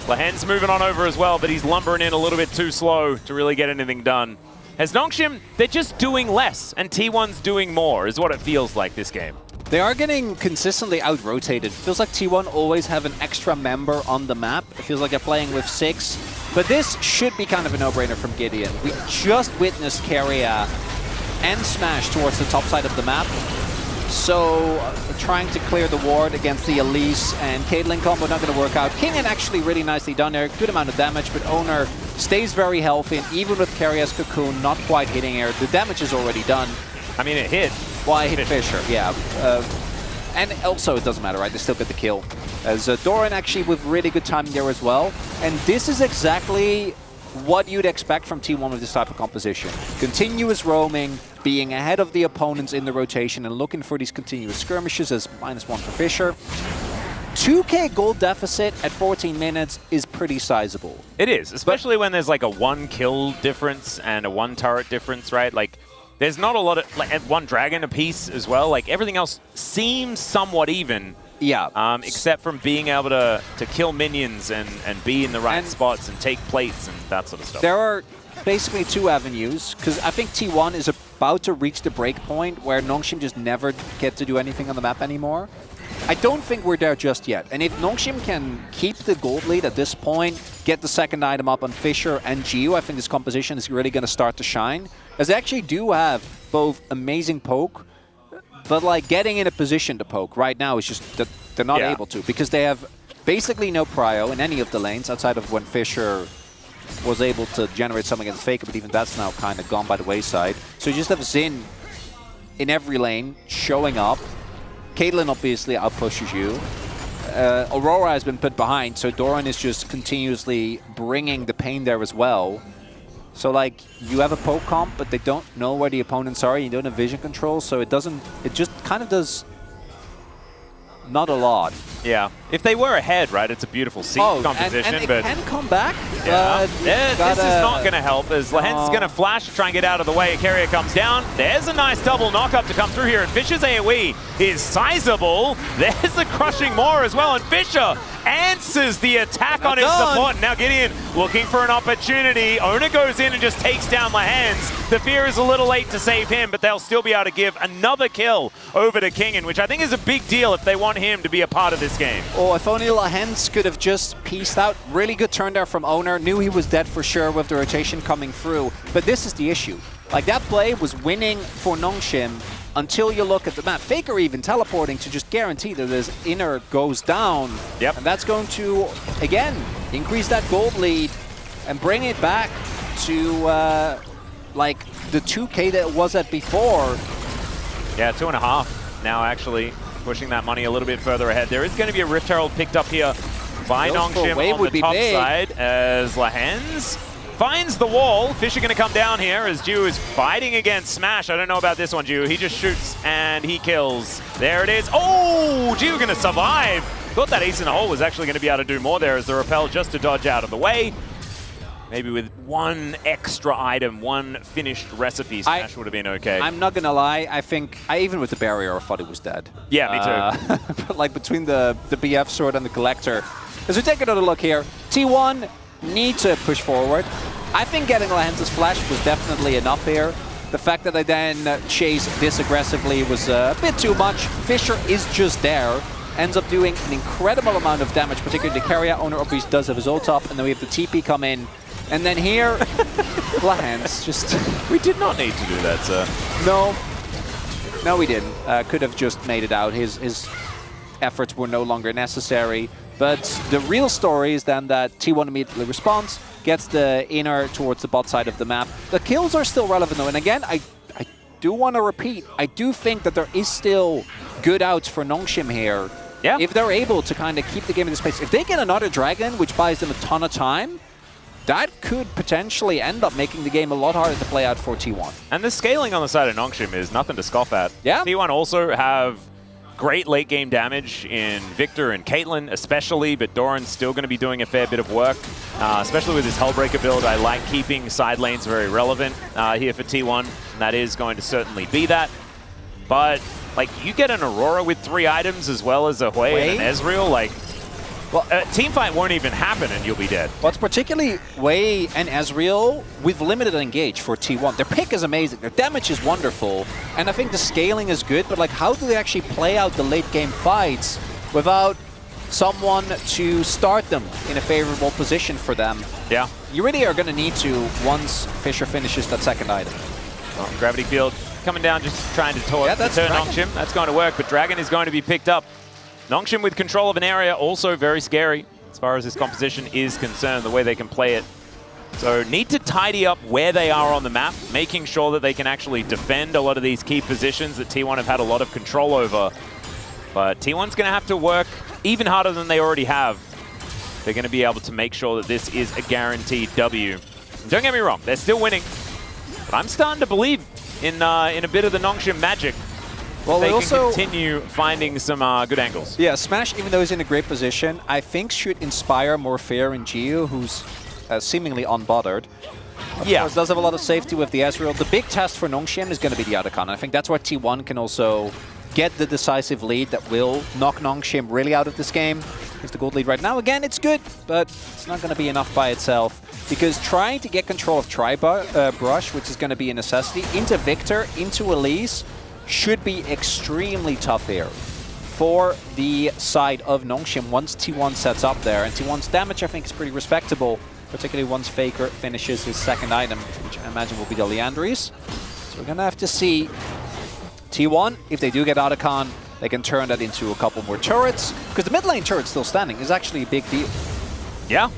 Lahens moving on over as well, but he's lumbering in a little bit too slow to really get anything done. As Nongshim, they're just doing less, and T1's doing more, is what it feels like this game. They are getting consistently out-rotated. Feels like T1 always have an extra member on the map. It feels like they're playing with 6. But this should be kind of a no-brainer from Gideon. We just witnessed Keria and Smash towards the top side of the map. So trying to clear the ward against the Elise and Caitlyn combo not going to work out. Kingen actually really nicely done there. Good amount of damage, but Owner stays very healthy. And even with Keria's Cocoon not quite hitting air, the damage is already done. I mean, it hit. Well, I hit Fisher, yeah. And also, it doesn't matter, right? They still get the kill. As Doran actually with really good timing there as well. And this is exactly what you'd expect from T1 with this type of composition. Continuous roaming, being ahead of the opponents in the rotation and looking for these continuous skirmishes as -1 for Fisher. 2K gold deficit at 14 minutes is pretty sizable. It is, especially when there's like a 1 kill difference and a 1 turret difference, right? Like, there's not a lot of, like, 1 dragon apiece as well. Like, everything else seems somewhat even. Yeah. Except from being able to kill minions and be in the right spots and take plates and that sort of stuff. There are basically 2 avenues, because I think T1 is about to reach the break point where Nongshim just never get to do anything on the map anymore. I don't think we're there just yet. And if Nongshim can keep the gold lead at this point, get the second item up on Fisher and Jiu, I think this composition is really going to start to shine. As they actually do have both amazing poke, but like getting in a position to poke right now is just that they're not able to, because they have basically no prio in any of the lanes outside of when Fisher was able to generate something against Faker, but even that's now kind of gone by the wayside. So you just have Xin in every lane showing up. Caitlyn obviously outpushes you. Aurora has been put behind, so Doran is just continuously bringing the pain there as well. So like, you have a poke comp, but they don't know where the opponents are. You don't have vision control, so it just kind of does not a lot. Yeah. If they were ahead, right, it's a beautiful seat composition. And it but can come back. Yeah. This is not going to help, as Lahens is going to flash to try and get out of the way. Keria comes down. There's a nice double knock-up to come through here, and Fisher's AoE is sizable. There's the crushing more as well, and Fisher answers the attack on his support. Now Gideon looking for an opportunity. Ona goes in and just takes down Lahens. The fear is a little late to save him, but they'll still be able to give another kill over to Kingen, which I think is a big deal if they want him to be a part of this game. Oh, if only Lahens could have just pieced out. Really good turn there from Owner. Knew he was dead for sure with the rotation coming through. But this is the issue. Like, that play was winning for Nongshim until you look at the map. Faker even teleporting to just guarantee that his inner goes down. Yep. And that's going to, again, increase that gold lead and bring it back to, like, the 2K that it was at before. Yeah, 2.5 now, actually. Pushing that money a little bit further ahead. There is going to be a Rift Herald picked up here by Nongshim on the top side as Lahens finds the wall. Fisher going to come down here as Jiu is fighting against Smash. I don't know about this one, Jiu. He just shoots and he kills. There it is. Oh, Jiu going to survive. Thought that ace in the hole was actually going to be able to do more there as the repel just to dodge out of the way. Maybe with 1 extra item, 1 finished recipe, Smash would have been okay. I'm not going to lie. I think, even with the barrier, I thought it was dead. Yeah, me too. But like between the BF sword and the collector. As we take another look here, T1 need to push forward. I think getting Lahens' flash was definitely enough here. The fact that they then chase this aggressively was a bit too much. Fisher is just there. Ends up doing an incredible amount of damage, particularly the carrier. Owner obviously does have his ult up, and then we have the TP come in. And then here, Lahans just... We did not need to do that, sir. No, we didn't. Could have just made it out. His efforts were no longer necessary. But the real story is then that T1 immediately responds, gets the inner towards the bot side of the map. The kills are still relevant though, and again, I do want to repeat, I do think that there is still good outs for Nongshim here. Yeah. If they're able to kind of keep the game in this pace. If they get another dragon, which buys them a ton of time, that could potentially end up making the game a lot harder to play out for T1. And the scaling on the side of Nongshim is nothing to scoff at. Yeah. T1 also have great late game damage in Victor and Caitlyn especially, but Doran's still going to be doing a fair bit of work, especially with his Hullbreaker build. I like keeping side lanes very relevant here for T1, and that is going to certainly be that. But like, you get an Aurora with 3 items as well as a Hui and an Ezreal, like, well, a team fight won't even happen and you'll be dead. What's particularly Hui and Ezreal with limited engage for T1. Their pick is amazing, their damage is wonderful, and I think the scaling is good, but like, how do they actually play out the late game fights without someone to start them in a favorable position for them? Yeah. You really are going to need to once Fisher finishes that second item. Gravity Field coming down, just trying to turn Nongshim. That's going to work, but Dragon is going to be picked up. Nongshim with control of an area, also very scary as far as this composition is concerned, the way they can play it. So need to tidy up where they are on the map, making sure that they can actually defend a lot of these key positions that T1 have had a lot of control over. But T1's going to have to work even harder than they already have. They're going to be able to make sure that this is a guaranteed W. Don't get me wrong, they're still winning, but I'm starting to believe in a bit of the Nongshim magic. Well, they can continue finding some good angles. Yeah, Smash, even though he's in a great position, I think should inspire more fear in Gio, who's seemingly unbothered. Of course, does have a lot of safety with the Ezreal. The big test for Nongshim is going to be the Otacon. I think that's where T1 can also get the decisive lead that will knock Nongshim really out of this game. It's the gold lead right now. Again, it's good, but it's not going to be enough by itself. Because trying to get control of Brush, which is going to be a necessity, into Victor, into Elise, should be extremely tough here for the side of Nongshim once T1 sets up there. And T1's damage, I think, is pretty respectable, particularly once Faker finishes his second item, which I imagine will be the Liandry's. So we're going to have to see T1, if they do get Otacon, they can turn that into a couple more turrets, because the mid lane turret still standing is actually a big deal. Yeah.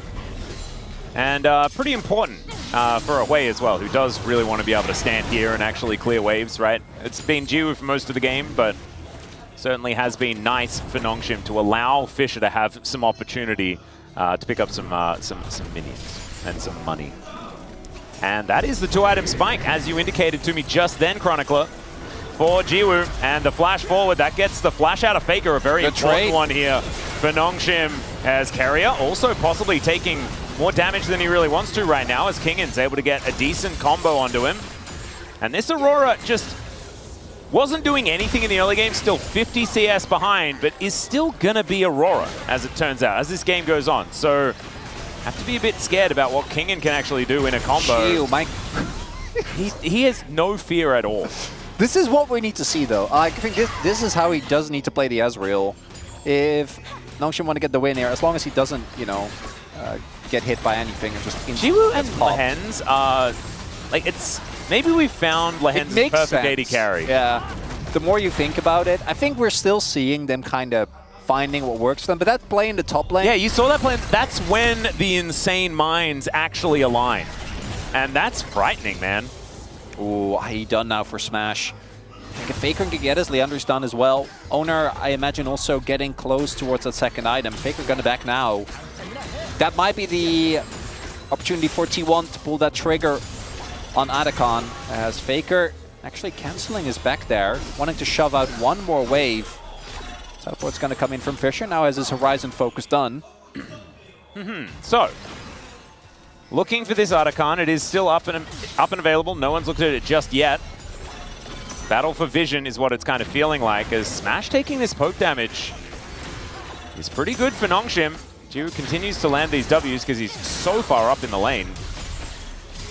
And pretty important for a Hui as well, who does really want to be able to stand here and actually clear waves, right? It's been due for most of the game, but certainly has been nice for Nongshim to allow Fisher to have some opportunity to pick up some minions and some money. And that is the 2-item spike, as you indicated to me just then, Chronicler, for Jiwoo. And the flash forward, that gets the flash out of Faker, a very important one here for Nongshim, as Carrier also possibly taking more damage than he really wants to right now, as Kingan's able to get a decent combo onto him. And this Aurora just wasn't doing anything in the early game, still 50 CS behind, but is still gonna be Aurora, as it turns out, as this game goes on. So, have to be a bit scared about what Kingan can actually do in a combo. He has no fear at all. This is what we need to see, though. I think this is how he does need to play the Ezreal. If Nongshim want to get the win here, as long as he doesn't, you know, get hit by anything and just Jiwoo and Lahens are, like, it's, maybe we found Lahens' perfect AD carry. Yeah. The more you think about it, I think we're still seeing them kind of finding what works for them, but that play in the top lane. Yeah, you saw that play. That's when the insane minds actually align. And that's frightening, man. Ooh, he done now for Smash. I think if Faker can get his, Leandro's done as well. Owner, I imagine, also getting close towards that second item. Faker gonna back now. That might be the opportunity for T1 to pull that trigger on Otacon, as Faker actually canceling his back there, wanting to shove out one more wave. Teleport's gonna come in from Fisher, now has his Horizon focus done. So, looking for this Otacon, it is still up and available. No one's looked at it just yet. Battle for vision is what it's kind of feeling like, as Smash taking this poke damage is pretty good for Nongshim. Jiwoo continues to land these Ws because he's so far up in the lane.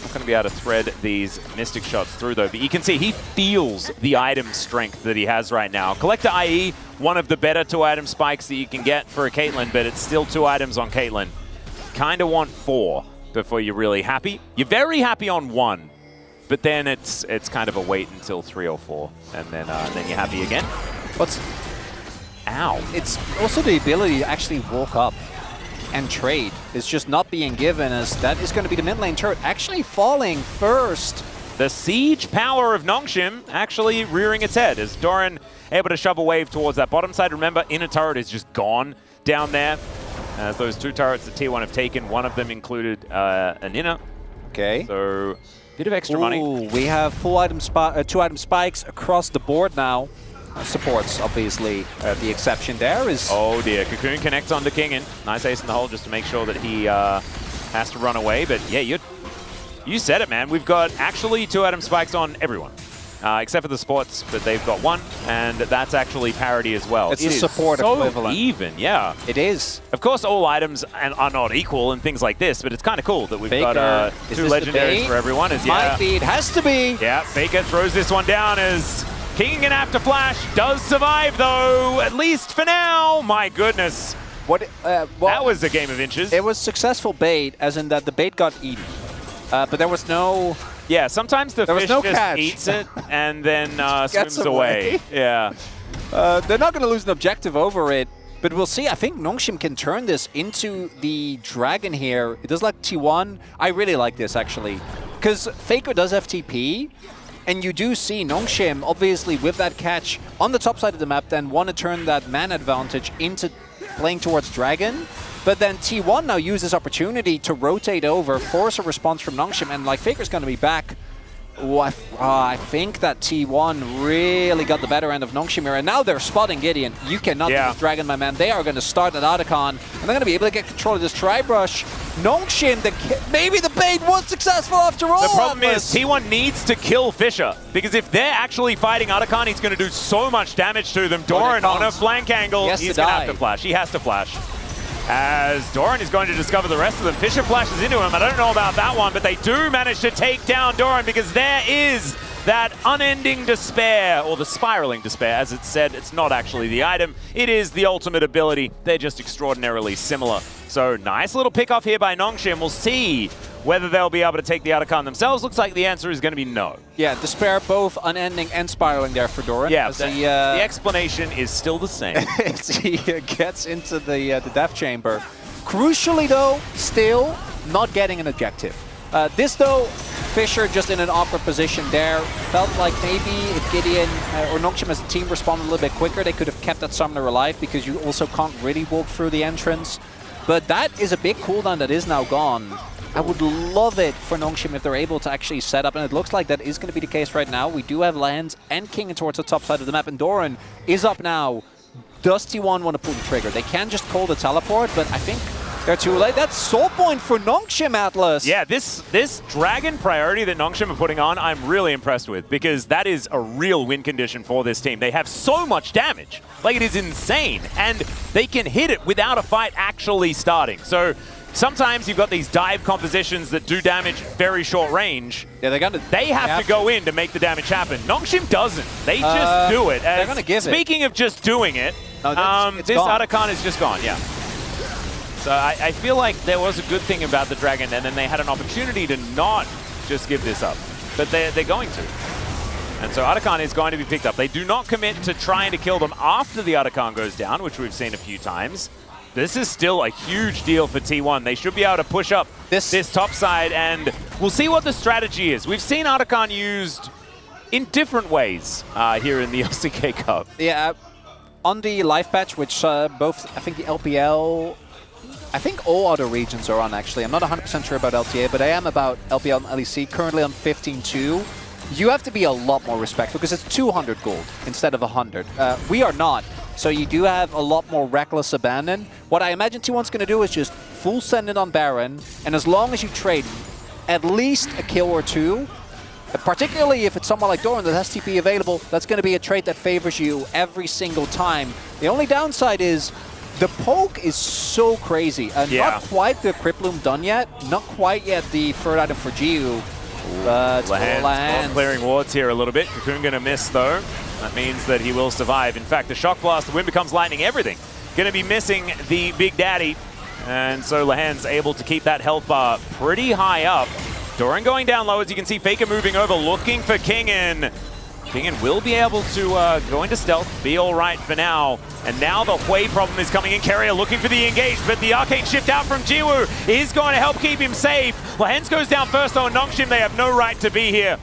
Not going to be able to thread these Mystic shots through, though. But you can see he feels the item strength that he has right now. Collector IE, one of the better 2-item spikes that you can get for a Caitlyn, but it's still 2 items on Caitlyn. Kind of want 4 before you're really happy. You're very happy on 1, but then it's kind of a wait until 3 or 4, and then you're happy again. Ow. It's also the ability to actually walk up and trade is just not being given, as that is going to be the mid lane turret actually falling first. The siege power of Nongshim actually rearing its head as Doran able to shove a wave towards that bottom side. Remember, inner turret is just gone down there. As those 2 turrets that T1 have taken, one of them included an inner. Okay. So, bit of extra money. We have 2-item spikes across the board now. Supports, obviously, the exception there is... Oh dear, Cocoon connects onto Kingin. Nice ace in the hole just to make sure that he has to run away. But yeah, you said it, man. We've got actually 2-item spikes on everyone. Except for the sports, but they've got 1, and that's actually parity as well. It's the support equivalent. Even, yeah. It is. Of course, all items are not equal and things like this, but it's kind of cool that we've Faker. got 2 legendaries bait? for everyone. Might be. It has to be. Yeah, Faker throws this one down as King gonna have to flash. Does survive, though, at least for now. My goodness. Well, that was a game of inches. It was successful bait, as in that the bait got eaten. But there was no... Yeah, sometimes the fish no just catch. eats it and then Gets swims away. Yeah. They're not going to lose an objective over it, but we'll see. I think Nongshim can turn this into the dragon here. It does like T1. I really like this, actually, because Faker does FTP, and you do see Nongshim, obviously, with that catch on the top side of the map, then want to turn that man advantage into playing towards dragon. But then T1 now uses opportunity to rotate over, force a response from Nongshim, and like Faker's going to be back. Oh, I think that T1 really got the better end of Nongshim here, and now they're spotting Gideon. You cannot do this dragon, my man. They are going to start at Otacon, and they're going to be able to get control of this Tri-Brush. Nongshim, maybe the bait was successful after all. The problem is T1 needs to kill Fisher, because if they're actually fighting Otacon, he's going to do so much damage to them. Doran on a flank angle, he's going to have to flash. He has to flash. As Doran is going to discover the rest of them. Fisher flashes into him. I don't know about that one, but they do manage to take down Doran, because there is that unending despair, or the spiraling despair, as it's said. It's not actually the item. It is the ultimate ability. They're just extraordinarily similar. So nice little pick off here by Nongshim. We'll see whether they'll be able to take the Otacon themselves. Looks like the answer is going to be no. Yeah, despair, both unending and spiraling there for Doran. Yeah, the explanation is still the same. As he gets into the death chamber. Crucially, though, still not getting an objective. This, though, Fisher just in an awkward position there. Felt like maybe if Gideon or Nongshim as a team responded a little bit quicker, they could have kept that summoner alive, because you also can't really walk through the entrance. But that is a big cooldown that is now gone. I would love it for Nongshim if they're able to actually set up, and it looks like that is going to be the case right now. We do have lands and King towards the top side of the map, and Doran is up now. Does T1 want to pull the trigger? They can just call the teleport, but I think they're too late. That's soul point for Nongshim, Atlas. Yeah, this dragon priority that Nongshim are putting on, I'm really impressed with, because that is a real win condition for this team. They have so much damage. Like, it is insane. And they can hit it without a fight actually starting. So sometimes you've got these dive compositions that do damage very short range. Yeah, they have to go in to make the damage happen. Nongshim doesn't. They just do it. They're going to give Speaking of just doing it, this Otacon is just gone, yeah. So I feel like there was a good thing about the dragon, and then they had an opportunity to not just give this up. But they're going to. And so Otacon is going to be picked up. They do not commit to trying to kill them after the Otacon goes down, which we've seen a few times. This is still a huge deal for T1. They should be able to push up this top side, and we'll see what the strategy is. We've seen Otacon used in different ways here in the LCK Cup. Yeah, on the live patch, which both, I think the LPL, I think all other regions are on, actually. I'm not 100% sure about LTA, but I am about LPL and LEC, currently on 15-2. You have to be a lot more respectful, because it's 200 gold instead of 100. We are not. So you do have a lot more reckless abandon. What I imagine T1's going to do is just full send it on Baron, and as long as you trade at least a kill or two, particularly if it's someone like Doran that has TP available, that's going to be a trade that favors you every single time. The only downside is The poke is so crazy. Yeah. Not quite the Criploom done yet. Not quite yet the third item for GU. But Lahan's clearing wards here a little bit. Cocoon going to miss, though. That means that he will survive. In fact, the Shock Blast, the Wind Becomes Lightning, everything. Going to be missing the Big Daddy. And so Lahan's able to keep that health bar pretty high up. Doran going down low, as you can see. Faker moving over, looking for Kingen. Kingen will be able to go into stealth, be all right for now. And now the Hui problem is coming in. Carrier looking for the engage, but the Arcane Shift out from Jiwoo is going to help keep him safe. Lahens goes down first, though, and Nongshim, they have no right to be here.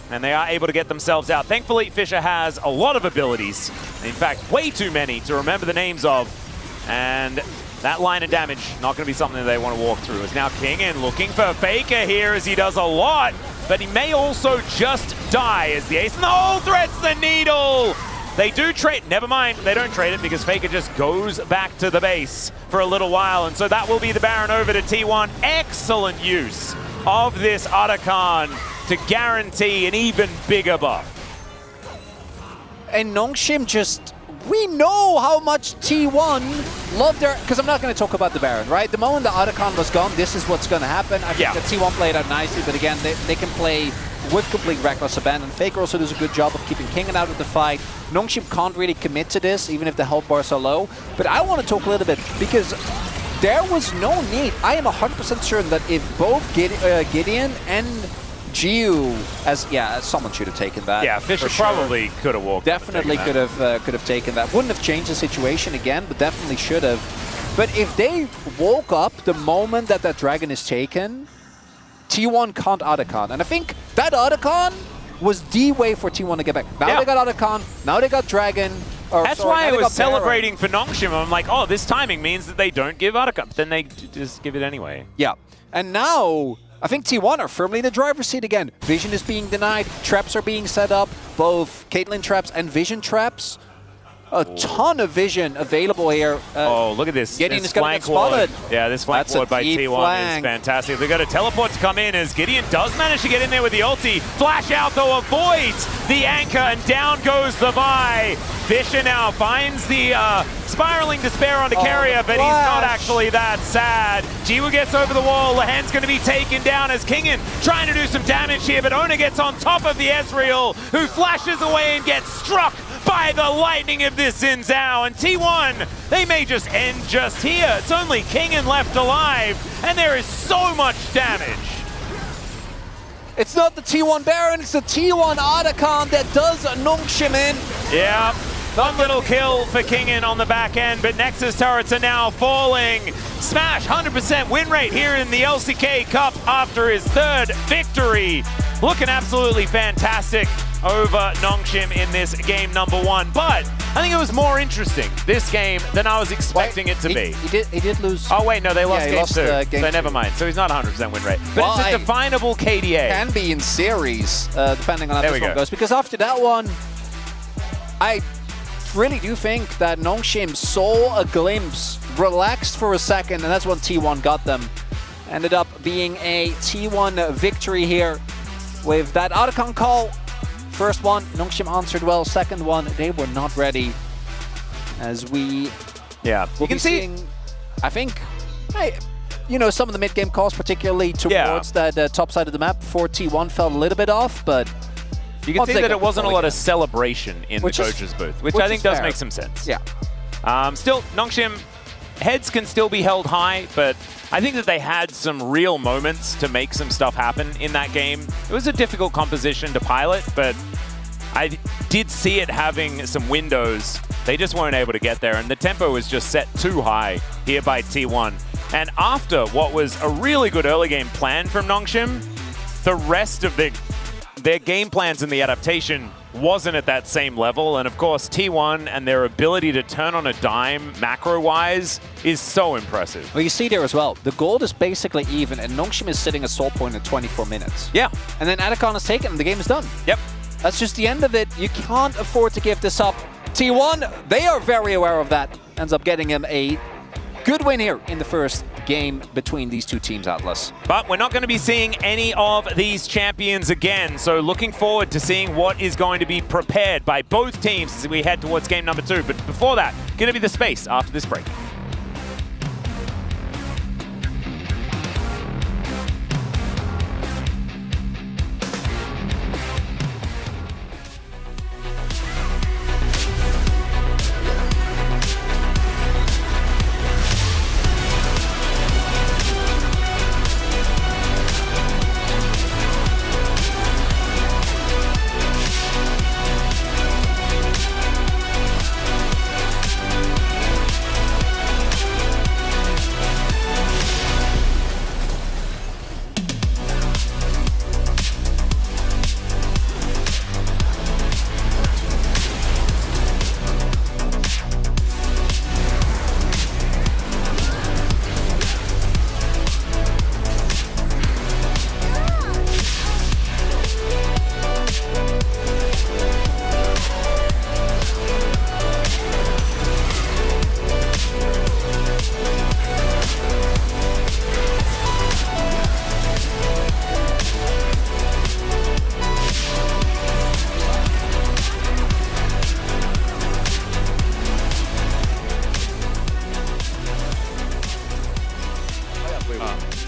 And they are able to get themselves out. Thankfully, Fisher has a lot of abilities. In fact, way too many to remember the names of. And that line of damage, not going to be something that they want to walk through. It's now Kingen looking for Faker here, as he does a lot. But he may also just die as the ace. No, threats the needle! They do trade, never mind, they don't trade it because Faker just goes back to the base for a little while. And so that will be the Baron over to T1. Excellent use of this Otacon to guarantee an even bigger buff. And Nongshim just, we know how much T1 loved their, because I'm not going to talk about the Baron, right? The moment the Otacon was gone, this is what's going to happen. I think that T1 played out nicely, but again, they can play with complete reckless abandon. Faker also does a good job of keeping Kingen out of the fight. Nongshim can't really commit to this, even if the health bars are low. But I want to talk a little bit, because there was no need. I am 100% certain that if both Gideon and GU, as someone should have taken that. Yeah, Fisher probably could have walked. Definitely could have taken that. Wouldn't have changed the situation again, but definitely should have. But if they woke up the moment that that dragon is taken, T1 can't Otacon. And I think that Otacon was the way for T1 to get back. Now they got Otacon, now they got dragon. That's why I was celebrating for Nongshim. I'm like, oh, this timing means that they don't give Otacon. But then they just give it anyway. Yeah. And now I think T1 are firmly in the driver's seat again. Vision is being denied. Traps are being set up. Both Caitlyn traps and Vision traps. A ton of Vision available here. Oh, look at this. Gideon this is going to get flank ward. spotted. Yeah, this flank ward by T1 flank. is fantastic. They've got a teleport to come in as Gideon does manage to get in there with the ulti. Flash out, though, avoids the anchor, and down goes the Vi. Fisher now finds the spiraling despair onto Carrier, but he's not actually that sad. Jiwoo gets over the wall. Lahan's going to be taken down as Kingen trying to do some damage here, but Ona gets on top of the Ezreal, who flashes away and gets struck by the lightning of this Xin Zhao. And T1, they may just end just here. It's only Kingen left alive, and there is so much damage. It's not the T1 Baron, it's the T1 Otacon that does Nongshim in. Yeah, one little kill for Kingen on the back end, but Nexus turrets are now falling. Smash 100% win rate here in the LCK Cup after his third victory. Looking absolutely fantastic over Nongshim in this game number 1. But I think it was more interesting, this game, than I was expecting it to be. He did lose. Oh, wait, no, they lost game 2. Game so 2. never mind. So he's not 100% win rate. But it's a definable KDA. Can be in series, depending on how this one goes. Because after that one, I really do think that Nongshim saw a glimpse, relaxed for a second, and that's when T1 got them. Ended up being a T1 victory here with that Otacon call. First one, Nongshim answered well. Second one, they were not ready. As we you can see, I think, you know, some of the mid-game calls, particularly towards that top side of the map before T1 felt a little bit off, but you can see that it wasn't a lot of celebration in the coach's booth, which I think does make some sense. Yeah. Still, Nongshim, heads can still be held high, but I think that they had some real moments to make some stuff happen in that game. It was a difficult composition to pilot, but I did see it having some windows. They just weren't able to get there, and the tempo was just set too high here by T1. And after what was a really good early game plan from Nongshim, the rest of their game plans and the adaptation wasn't at that same level. And of course, T1 and their ability to turn on a dime macro-wise is so impressive. Well, you see there as well, the gold is basically even, and Nongshim is sitting a salt point at 24 minutes. Yeah. And then Otacon is taken, and the game is done. Yep. That's just the end of it. You can't afford to give this up. T1, they are very aware of that. Ends up getting him a good win here in the first game between these two teams, Atlas. But we're not going to be seeing any of these champions again, so looking forward to seeing what is going to be prepared by both teams as we head towards game number 2. But before that, going to be the space after this break. 보이고.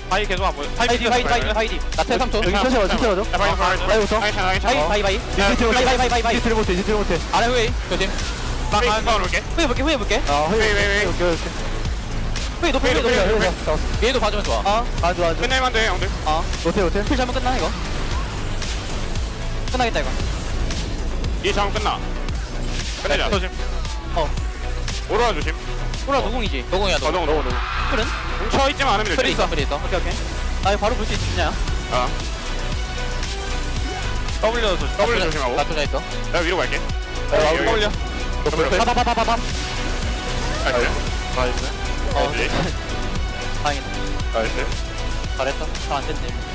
바이 계속 안 보여. 바이 뒤, 바이 뒤, 바이 뒤, 바이 뒤. 나 텔 3초. 여기 터져봐, 터져줘. 바이부터. 바이, 바이, 바이. 바이. 뒤를 못해, 뒤를 못해. 아래 후웨이, 조심. 나 가는 올게. 후웨이 볼게, 후웨이 볼게. 왜. 후웨이 높여, 후웨이 높여. 위에도 봐주면 좋아. 안 좋아. 끝내면 돼, 형들. 못해. 풀 잡으면 끝나, 이거. 끝나겠다, 이거. 이 싸움 끝나. 끝내자. 조심. 오로라 조심. 후라 노공이지. 노공이야, 노공. 풀은? 뭉쳐있지만 않으면 될 풀이 수 있어, 풀이 있어. 오케이. 나 이거 바로 볼 수 있냐? W 조심하고. 나 투자 있어. 내가 위로 갈게. W. 파파파파파팜. 나이스. 다행이다. 나이스. 잘했다. 잘안 됐네.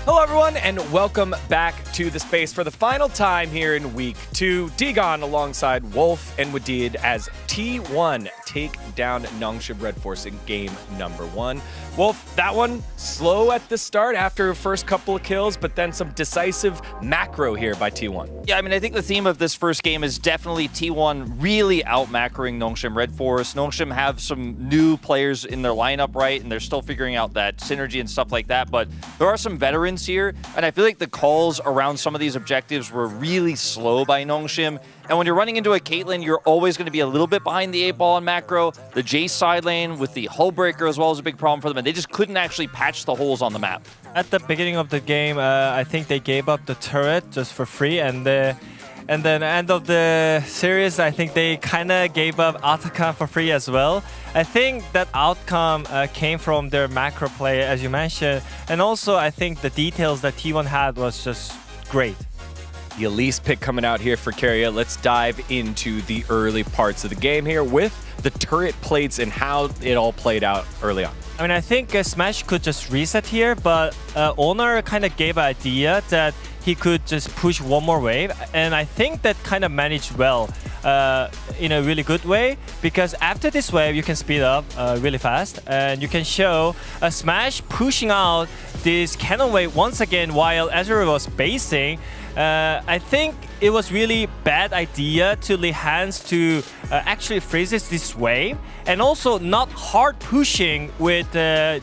Hello, everyone, and welcome back to the space for the final time here in week 2. Digon alongside Wolf and Wadid as T1 take down Nongshim Red Force in game number 1. Wolf, that one slow at the start after first couple of kills, but then some decisive macro here by T1. Yeah, I mean, I think the theme of this first game is definitely T1 really out-macroing Nongshim Red Force. Nongshim have some new players in their lineup, right? And they're still figuring out that synergy and stuff like that, but there are some veterans here, and I feel like the calls around some of these objectives were really slow by Nongshim. And when you're running into a Caitlyn, you're always going to be a little bit behind the 8-ball on macro. The Jace side lane with the hull breaker as well is a big problem for them, and they just couldn't actually patch the holes on the map. At the beginning of the game, I think they gave up the turret just for free, and then end of the series, I think they kind of gave up Atakan for free as well. I think that outcome came from their macro play, as you mentioned, and also I think the details that T1 had was just great. The Elise pick coming out here for Keria. Let's dive into the early parts of the game here with the turret plates and how it all played out early on. I mean, I think Smash could just reset here, but Owner kind of gave an idea that he could just push one more wave, and I think that kind of managed well in a really good way, because after this wave you can speed up really fast, and you can show a Smash pushing out this cannon wave once again while Azure was basing. I think it was really bad idea to lead hands to actually freezes this wave, and also not hard pushing with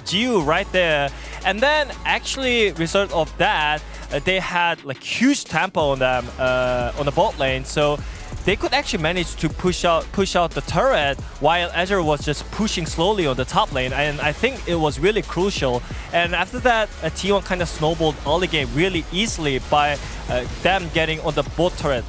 Jiu right there. And then actually result of that, they had like huge tempo on them on the bot lane, so they could actually manage to push out the turret while Azure was just pushing slowly on the top lane, and I think it was really crucial. And after that, T1 kind of snowballed early game really easily by them getting on the bot turret.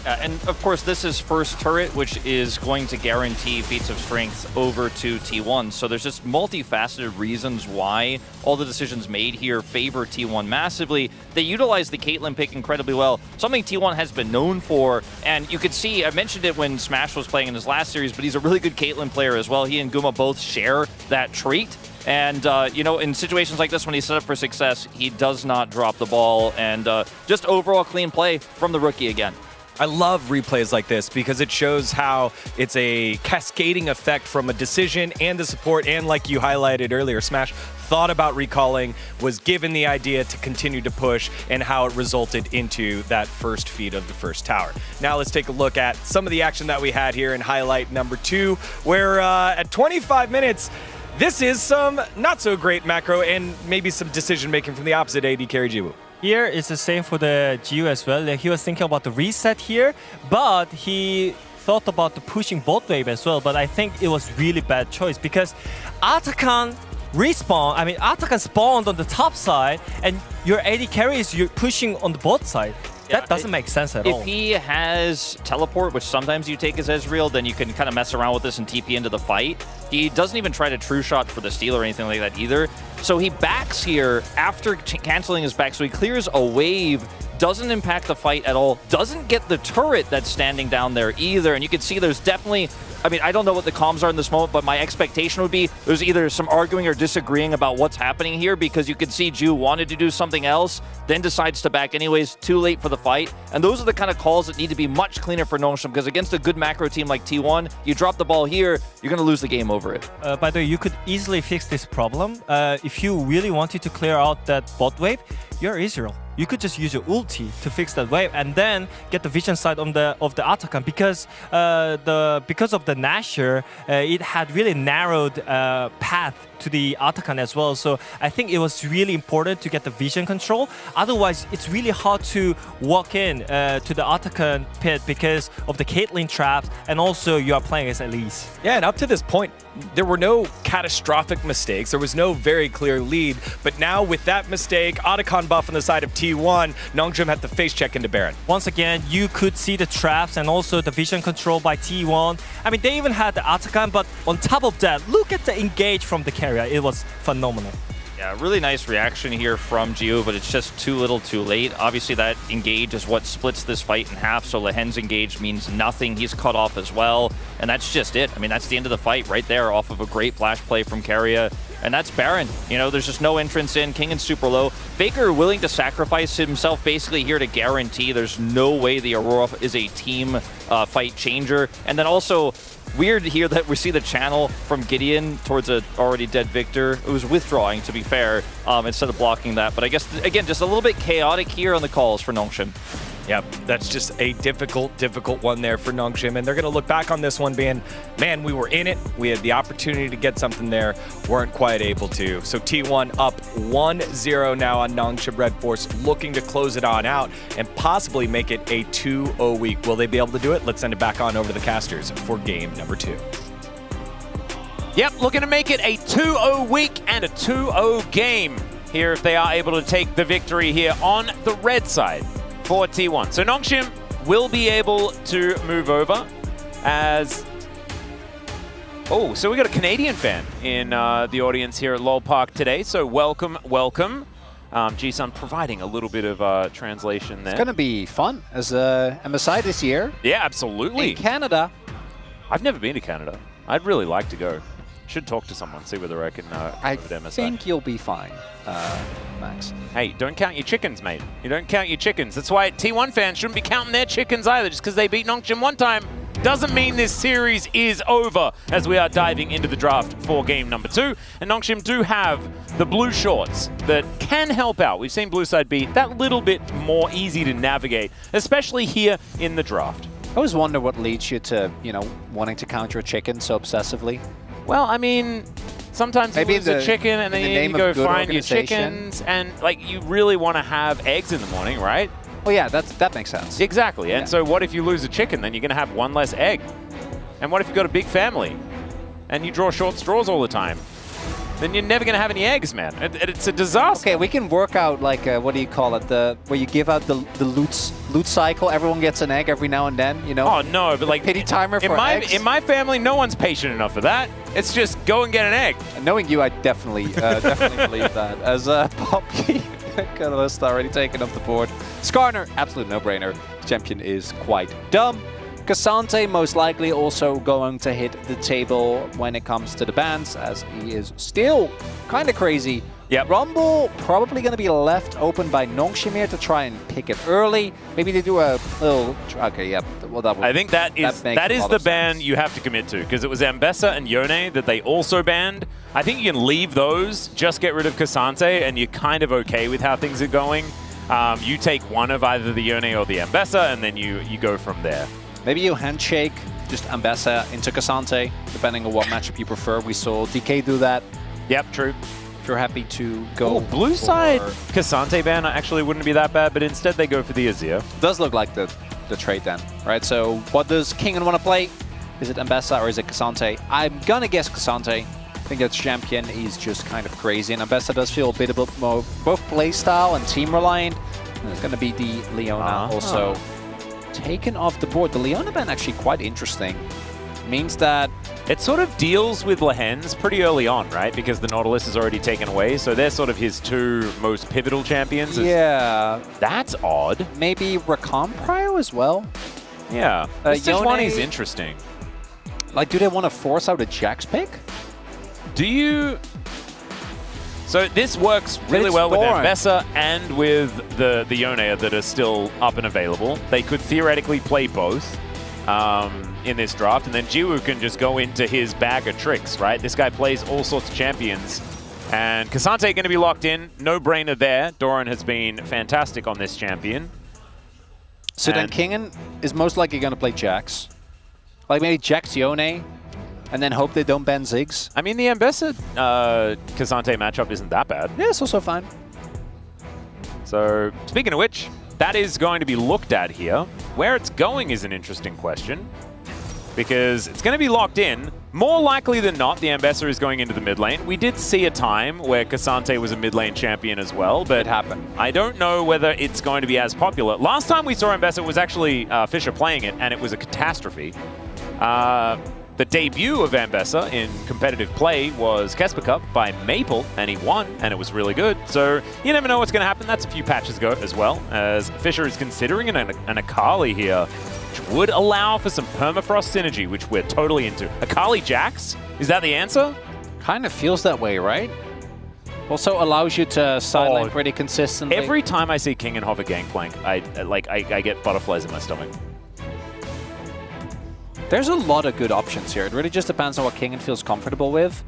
And of course, this is first turret, which is going to guarantee feats of strength over to T1. So there's just multifaceted reasons why all the decisions made here favor T1 massively. They utilize the Caitlyn pick incredibly well, something T1 has been known for. And you could see, I mentioned it when Smash was playing in his last series, but he's a really good Caitlyn player as well. He and Guma both share that trait. And, you know, in situations like this, when he's set up for success, he does not drop the ball. And just overall clean play from the rookie again. I love replays like this because it shows how it's a cascading effect from a decision and the support, and like you highlighted earlier, Smash thought about recalling, was given the idea to continue to push, and how it resulted into that first feed of the first tower. Now let's take a look at some of the action that we had here in highlight number 2, where at 25 minutes, this is some not so great macro and maybe some decision making from the opposite AD carry Jiwoo. Here is the same for the Jiu as well. He was thinking about the reset here, but he thought about the pushing bot wave as well. But I think it was really bad choice because Atakan Atakan spawned on the top side, and your AD carry is you're pushing on the bot side. That doesn't make sense at all. If he has teleport, which sometimes you take as Ezreal, then you can kind of mess around with this and TP into the fight. He doesn't even try to true shot for the steal or anything like that either. So he backs here after canceling his back. So he clears a wave, doesn't impact the fight at all, doesn't get the turret that's standing down there either. And you can see there's definitely, I mean, I don't know what the comms are in this moment, but my expectation would be there's either some arguing or disagreeing about what's happening here, because you could see Ju wanted to do something else, then decides to back anyways, too late for the fight. And those are the kind of calls that need to be much cleaner for Nongshim, because against a good macro team like T1, you drop the ball here, you're going to lose the game over it. By the way, you could easily fix this problem. If you really wanted to clear out that bot wave, you're Israel. You could just use your ulti to fix that wave and then get the vision sight of the Atakan, because of the Nashor, it had really narrowed path to the Atakan as well. So I think it was really important to get the vision control. Otherwise, it's really hard to walk in to the Atakan pit because of the Caitlyn traps, and also you are playing as Elise. Yeah, and up to this point, there were no catastrophic mistakes. There was no very clear lead. But now with that mistake, Atakan buff on the side of T1, Nongshim had to face check into Baron. Once again, you could see the traps and also the vision control by T1. I mean, they even had the Atakan, but on top of that, look at the engage from the carrier. It was phenomenal. Yeah, really nice reaction here from Jiu, but it's just too little too late. Obviously, that engage is what splits this fight in half, so Lehen's engage means nothing. He's cut off as well, and that's just it. I mean, that's the end of the fight right there off of a great flash play from Keria. and that's Baron. You know, there's just no entrance in. King and super low. Faker willing to sacrifice himself basically here to guarantee there's no way the Aurora is a team fight changer. And then also, weird here that we see the channel from Gideon towards a already dead Victor. It was withdrawing, to be fair, instead of blocking that. But I guess, again, just a little bit chaotic here on the calls for Nongshim. Yep, that's just a difficult one there for Nongshim. And they're going to look back on this one being, man, we were in it. We had the opportunity to get something there. Weren't quite able to. So T1 up 1-0 now on Nongshim Red Force, looking to close it on out and possibly make it a 2-0 week. Will they be able to do it? Let's send it back on over to the casters for game number 2. Yep, looking to make it a 2-0 week and a 2-0 game here if they are able to take the victory here on the red side for T1. So Nongshim will be able to move over as... Oh, so we got a Canadian fan in the audience here at LOL Park today. So welcome, welcome. G-Sun providing a little bit of translation there. It's going to be fun as MSI this year. Yeah, absolutely. In Canada. I've never been to Canada. I'd really like to go. Should talk to someone, see whether I can I go to MSI. think you'll be fine, Max. Hey, don't count your chickens, mate. You don't count your chickens. That's why T1 fans shouldn't be counting their chickens either. Just because they beat Nongshim one time doesn't mean this series is over as we are diving into the draft for game number 2. And Nongshim do have the blue shorts that can help out. We've seen blue side be that little bit more easy to navigate, especially here in the draft. I always wonder what leads you to, you know, wanting to count your chicken so obsessively. Well, I mean, sometimes Maybe you lose a chicken and then you go find your chickens, and like you really want to have eggs in the morning, right? Well, yeah, that makes sense. Exactly. Yeah. And so what if you lose a chicken? Then you're going to have one less egg. And what if you've got a big family and you draw short straws all the time? Then you're never going to have any eggs, man. It's a disaster. Okay, we can work out, like, what do you call it? Where you give out the loot cycle. Everyone gets an egg every now and then, you know? Oh, no, but like... Pity timer for eggs. In my family, no one's patient enough for that. It's just go and get an egg. Knowing you, I definitely believe that. As Poppy, Catalyst already taken off the board. Skarner, absolute no-brainer. Champion is quite dumb. Cassante most likely also going to hit the table when it comes to the bans, as he is still kind of crazy. Yep. Rumble probably going to be left open by Nongshim here to try and pick it early. Maybe they do a little... Okay, yep. Well, that would, I think that is the ban you have to commit to, because it was Ambessa and Yone that they also banned. I think you can leave those, just get rid of Cassante, and you're kind of okay with how things are going. You take one of either the Yone or the Ambessa, and then you go from there. Maybe you handshake just Ambessa into Cassante, depending on what matchup you prefer. We saw DK do that. Yep, true. If you're happy to go blue side Cassante ban actually wouldn't be that bad, but instead they go for the Azir. Does look like the trade then, right? So what does Kingen want to play? Is it Ambessa or is it Cassante? I'm gonna guess Cassante. I think that champion is just kind of crazy, and Ambessa does feel a bit more both playstyle and team reliant. And it's gonna be the Leona also taken off the board. The Leona ban actually quite interesting. Means that it sort of deals with Lehens pretty early on, right? Because the Nautilus is already taken away, so they're sort of his 2 most pivotal champions. Yeah. That's odd. Maybe Rakan Prio as well? Yeah. This Sejuani is interesting. Like, do they want to force out a Jax pick? Do you... So this works really well with Ambessa and with the Yone that are still up and available. They could theoretically play both in this draft, and then Jiwoo can just go into his bag of tricks, right? This guy plays all sorts of champions. And Cassante going to be locked in. No brainer there. Doran has been fantastic on this champion. So then Kingen is most likely going to play Jax. Like maybe Jax Yone, and then hope they don't ban Ziggs. I mean, the Ambessa Cassante matchup isn't that bad. Yeah, it's also fine. So, speaking of which, that is going to be looked at here. Where it's going is an interesting question, because it's going to be locked in. More likely than not, the Ambessa is going into the mid lane. We did see a time where Cassante was a mid lane champion as well, but it happened. I don't know whether it's going to be as popular. Last time we saw Ambessa was actually Fisher playing it, and it was a catastrophe. The debut of Ambessa in competitive play was Kesper Cup by Maple, and he won, and it was really good. So you never know what's going to happen. That's a few patches ago as well, as Fisher is considering an Akali here, which would allow for some permafrost synergy, which we're totally into. Akali Jax? Is that the answer? Kind of feels that way, right? Also allows you to sideline Oh, pretty consistently. Every time I see King and Hover Gangplank, I get butterflies in my stomach. There's a lot of good options here. It really just depends on what Kingen feels comfortable with.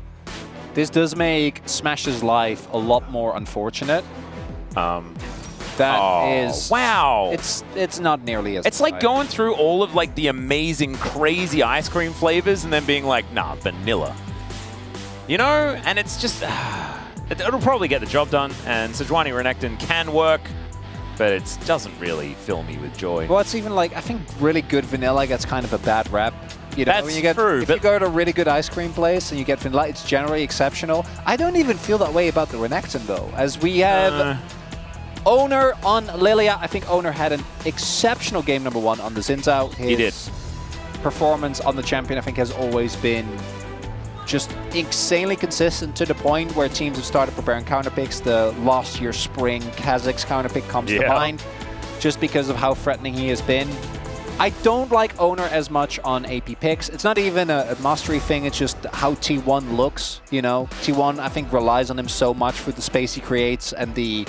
This does make Smash's life a lot more unfortunate. Wow. It's not nearly as It's like going through all of like the amazing, crazy ice cream flavors and then being like, nah, vanilla. You know? And it's just, it'll probably get the job done. And Sejuani Renekton can work, but it doesn't really fill me with joy. Well, it's even like, I think really good vanilla gets kind of a bad rep. You know, That's when you get, true. If you go to a really good ice cream place and you get vanilla, it's generally exceptional. I don't even feel that way about the Renekton though, as we have Owner on Lilia. I think Owner had an exceptional game number 1 on the Xin. He did. Performance on the champion, I think, has always been just insanely consistent to the point where teams have started preparing counter picks. The last year spring Kazakh's counter pick comes to mind, just because of how threatening he has been. I don't like Owner as much on AP picks. It's not even a mastery thing, it's just how T1 looks, you know? T1, I think, relies on him so much for the space he creates and the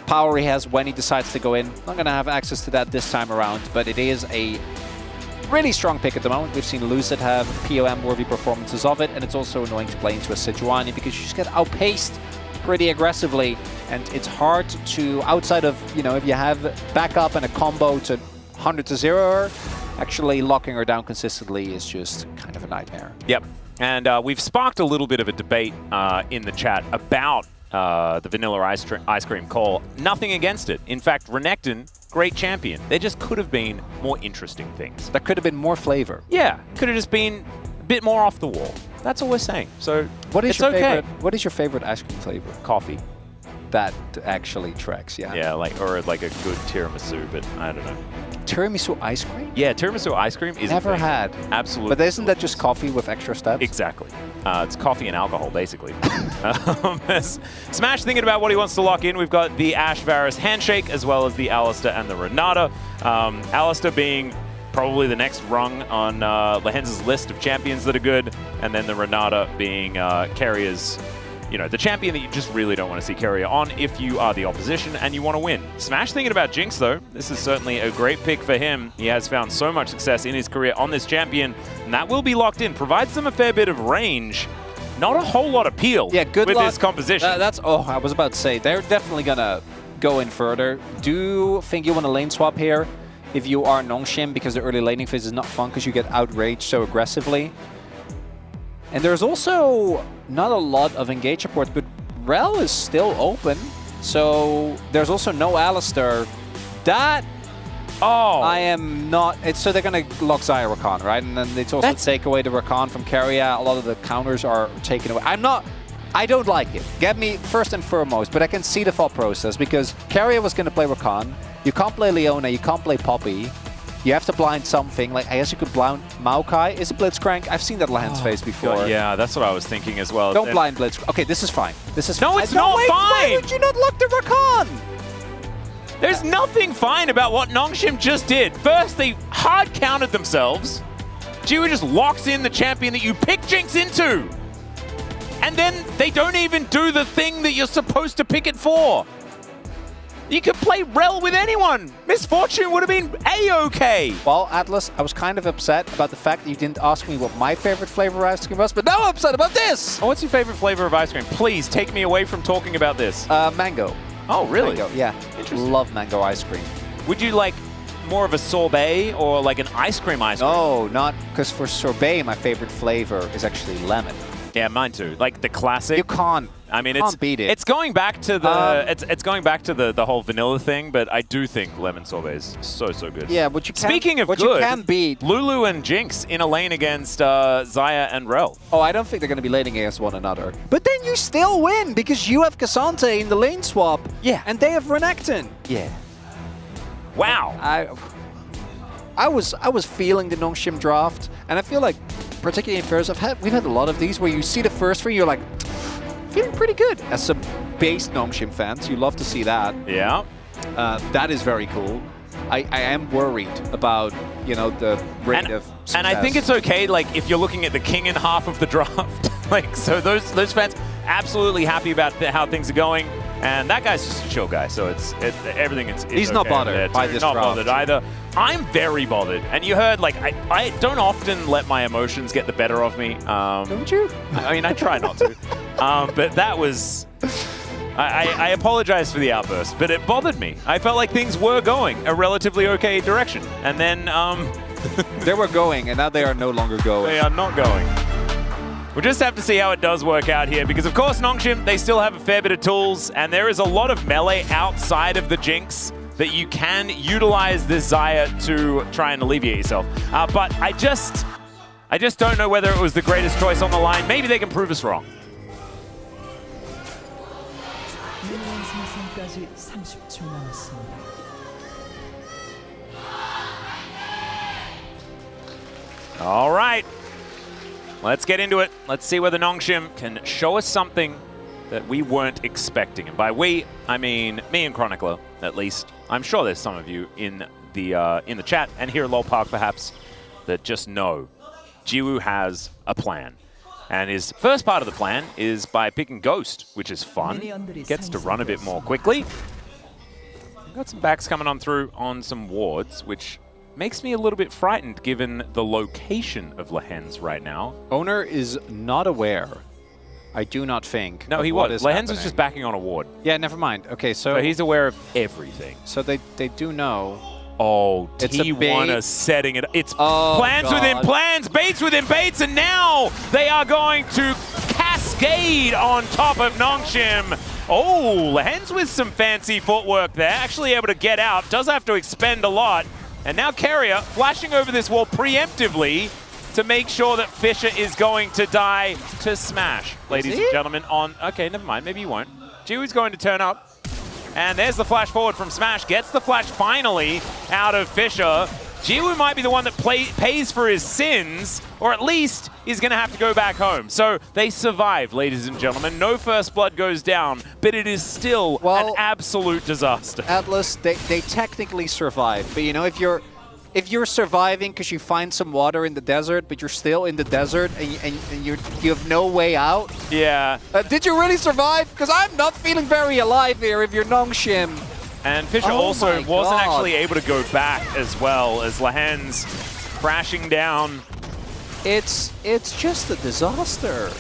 power he has when he decides to go in. Not going to have access to that this time around, but it is a really strong pick at the moment. We've seen Lucid have POM-worthy performances of it, and it's also annoying to play into a Sejuani because you just get outpaced pretty aggressively, and it's hard to, outside of, you know, if you have backup and a combo to 100 to 0, actually locking her down consistently is just kind of a nightmare. Yep. And we've sparked a little bit of a debate in the chat about the vanilla ice cream call. Nothing against it. In fact, Renekton, great champion. There just could have been more interesting things. There could have been more flavor. Yeah, could have just been a bit more off the wall. That's all we're saying. So what is it's your okay. favorite? What is your favorite ice cream flavor? Coffee. That actually tracks, yeah. Yeah, like or like a good tiramisu, but I don't know. Tiramisu ice cream? Yeah, tiramisu ice cream is never had. Absolutely. But isn't that just coffee with extra steps? Exactly. It's coffee and alcohol, basically. Smash thinking about what he wants to lock in. We've got the Ashe Varus handshake, as well as the Alistar and the Renata. Alistar being probably the next rung on Lehenz's list of champions that are good, and then the Renata being Carrier's, you know, the champion that you just really don't want to see Carrier on if you are the opposition and you want to win. Smash thinking about Jinx, though. This is certainly a great pick for him. He has found so much success in his career on this champion, and that will be locked in. Provides them a fair bit of range. Not a whole lot of peel with this composition. I was about to say, they're definitely going to go in further. Do you think you want to lane swap here if you are Nongshim, because the early laning phase is not fun because you get outraged so aggressively? And there's also not a lot of engage support, but Rel is still open. So there's also no Alistar. That, I am not... so they're going to lock Xayah Rakan, right? And then they also take away the Rakan from Carrier. A lot of the counters are taken away. I don't like it. Get me first and foremost, but I can see the thought process because Carrier was going to play Rakan. You can't play Leona, you can't play Poppy. You have to blind something. Like, I guess you could blind Maokai. Is it Blitzcrank? I've seen that Lance face before. God, yeah, that's what I was thinking as well. Don't blind Blitzcrank. Okay, this is fine. This is No, it's not fine! Why would you not lock the Rakan? There's nothing fine about what Nongshim just did. First, they hard countered themselves. Jiwa just locks in the champion that you pick Jinx into. And then they don't even do the thing that you're supposed to pick it for. You could play Rel with anyone. Misfortune would have been A-okay. Well, Atlas, I was kind of upset about the fact that you didn't ask me what my favorite flavor of ice cream was, but now I'm upset about this. Oh, what's your favorite flavor of ice cream? Please take me away from talking about this. Mango. Oh, really? Mango, yeah. Interesting. Love mango ice cream. Would you like more of a sorbet or like an ice cream ice cream? No, not because for sorbet, my favorite flavor is actually lemon. Yeah, mine too. Like the classic. You can't. I mean, can't beat it. It's going back to the it's going back to the whole vanilla thing, but I do think lemon sorbet is so good. Yeah, Speaking of good, you can beat Lulu and Jinx in a lane against Xayah and Rel. Oh, I don't think they're going to be laning against one another. But then you still win because you have Cassante in the lane swap. Yeah, and they have Renekton. Yeah. Wow. I was feeling the Nongshim draft, and I feel like, particularly in first, we've had a lot of these where you see the first three, you're like, feeling pretty good. As some base Nongshim fans, you love to see that. Yeah. That is very cool. I am worried about, you know, the rate of success. And I think it's okay, like, if you're looking at the king in half of the draft. Like, so those fans absolutely happy about how things are going. And that guy's just a chill guy, so everything is He's okay not over bothered there by too. this Not draft. bothered either. I'm very bothered. And you heard, like, I don't often let my emotions get the better of me. Don't you? I mean, I try not to. But that was... I apologize for the outburst, but it bothered me. I felt like things were going a relatively okay direction. And then... They were going, and now they are no longer going. They are not going. We'll just have to see how it does work out here, because of course Nongshim, they still have a fair bit of tools, and there is a lot of melee outside of the Jinx that you can utilize this Xayah to try and alleviate yourself. But I just don't know whether it was the greatest choice on the line. Maybe they can prove us wrong. All right. Let's get into it. Let's see whether Nongshim can show us something that we weren't expecting. And by we, I mean me and Chronicler, at least. I'm sure there's some of you in the chat and here at LoL Park, perhaps, that just know Jiwoo has a plan. And his first part of the plan is by picking Ghost, which is fun. Gets to run a bit more quickly. Got some backs coming on through on some wards, which makes me a little bit frightened given the location of Lehens right now. Owner is not aware, I do not think. No, he was. Lehens was just backing on a ward. Yeah, never mind. Okay, so he's aware of everything. So they do know. Oh, It's T1 is setting it. It's Oh, plans God. within plans, baits within baits, and now they are going to cascade on top of Nongshim. Oh, Lehens with some fancy footwork there. Actually able to get out. Does have to expend a lot. And now Carrier flashing over this wall preemptively to make sure that Fisher is going to die to Smash. Ladies and gentlemen, on... Okay, never mind. Maybe you won't. Jiwoo's going to turn up. And there's the flash forward from Smash. Gets the flash finally out of Fisher. Jiwoo might be the one that pays for his sins, or at least is going to have to go back home. So they survive, ladies and gentlemen. No first blood goes down, but it is still an absolute disaster. Atlas, they technically survive, but you know, if you're surviving because you find some water in the desert, but you're still in the desert and you have no way out. Yeah. Did you really survive? Because I'm not feeling very alive here if you're Nongshim. And Fisher also wasn't actually able to go back as well as Lehens crashing down. It's just a disaster.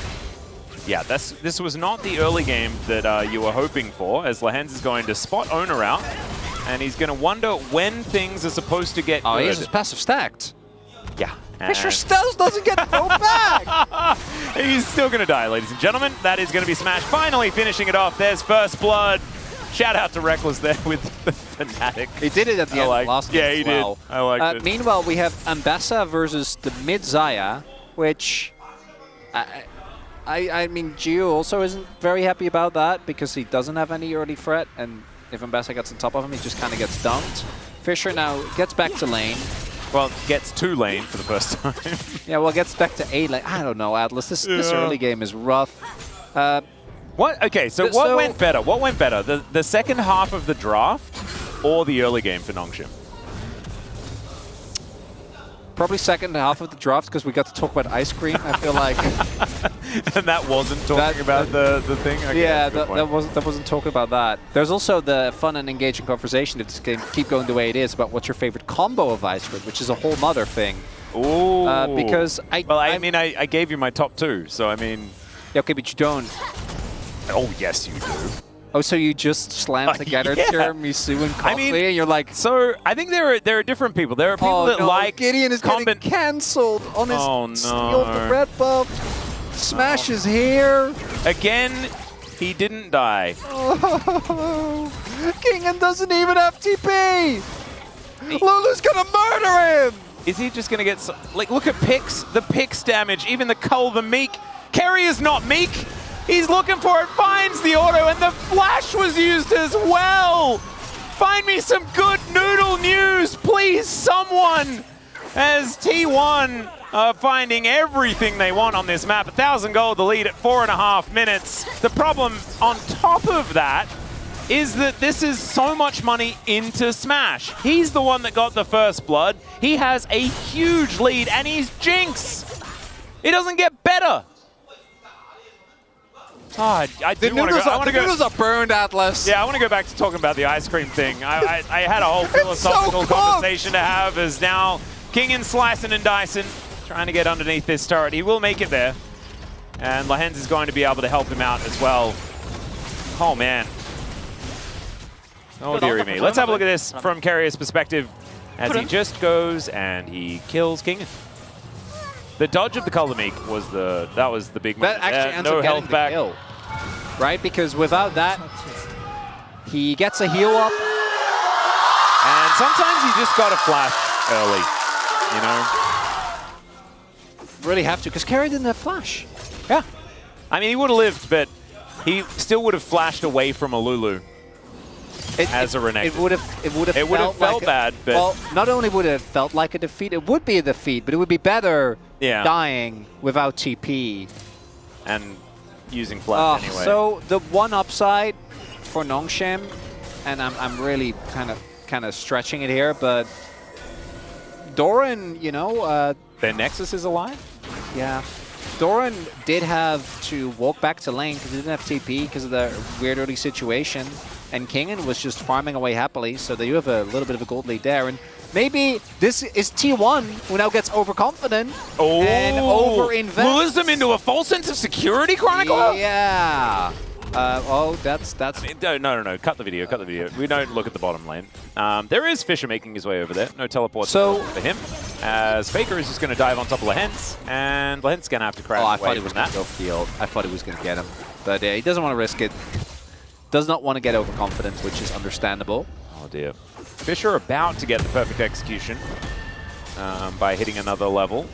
Yeah, this was not the early game that you were hoping for, as Lehens is going to spot Owner out, and he's going to wonder when things are supposed to get good. He has his passive stacked. Yeah. Fisher still doesn't get to go back. He's still going to die, ladies and gentlemen. That is going to be Smash finally finishing it off. There's first blood. Shout out to Reckless there with the Fnatic. He did it at the end of last game he as well. did. I liked it. Meanwhile, we have Ambassa versus the mid Xayah, which I mean, Gio also isn't very happy about that because he doesn't have any early threat, and if Ambassa gets on top of him, he just kind of gets dunked. Fisher now gets back to lane. Well, gets to lane for the first time. Yeah, well, gets back to A lane. I don't know, Atlas. This early game is rough. What? Okay, so what went better? What went better? The second half of the draft or the early game for Nongshim? Probably second half of the draft because we got to talk about ice cream, I feel like. And that wasn't talking about the thing? Okay, yeah, that wasn't talking about that. There's also the fun and engaging conversation if this game keep going the way it is about what's your favorite combo of ice cream, which is a whole nother thing. Ooh. Because I gave you my top two, so I mean... Yeah, okay, but you don't. Oh, yes, you do. Oh, so you just slam together tiramisu and coffee, and you're like... So, I think there are different people. There are people that like... Gideon is getting cancelled on his steal the red buff. Smash is here. Again, he didn't die. Oh, Kingen doesn't even have TP. Lulu's gonna murder him. Is he just gonna get... Like, look at Pix. The Pix damage. Even the Cull, the Meek. Carrier's not Meek. He's looking for it, finds the auto, and the flash was used as well. Find me some good noodle news, please, someone. As T1 are finding everything they want on this map. 1,000 gold, the lead at 4.5 minutes. The problem on top of that is that this is so much money into Smash. He's the one that got the first blood. He has a huge lead, and he's Jinx. It doesn't get better. I The do want to go. noodles are burned, Atlas. Yeah, I want to go back to talking about the ice cream thing. I had a whole philosophical conversation to have as now Kingen slicing and dicing, trying to get underneath this turret. He will make it there. And Lahens is going to be able to help him out as well. Oh, man. Oh, dearie me. Let's have a look at this from Carrier's perspective as he just goes and he kills Kingen. The dodge of the Color Meek was the big moment. That actually ends no up getting health the back. kill, right? Because without that, he gets a heal up. And sometimes you just got to flash early, you know? Really have to, because Carrier didn't have flash. Yeah. I mean, he would have lived, but he still would have flashed away from a Lulu as a Renekton. It would have felt like bad, but... Well, not only would it have felt like a defeat, it would be a defeat, but it would be better dying without TP. And using flash anyway. So the one upside for Nongshim, and I'm really kind of stretching it here, but Doran, you know... Their Nexus is alive? Yeah. Doran did have to walk back to lane because he didn't have TP because of the weird early situation. And Kingen was just farming away happily, so they do have a little bit of a gold lead there. And maybe this is T1 who now gets overconfident and overinvest. Lures them into a false sense of security, Chronicler? Yeah. That's... No. Cut the video. We don't look at the bottom lane. There is Fisher making his way over there. No teleport for him. As Faker is just going to dive on top of Lahens, and Lahens going to have to crash I away thought he was from going that. to go for the ult. I thought he was going to get him. But he doesn't want to risk it. Does not want to get overconfident, which is understandable. Oh, dear. Fisher about to get the perfect execution by hitting another level.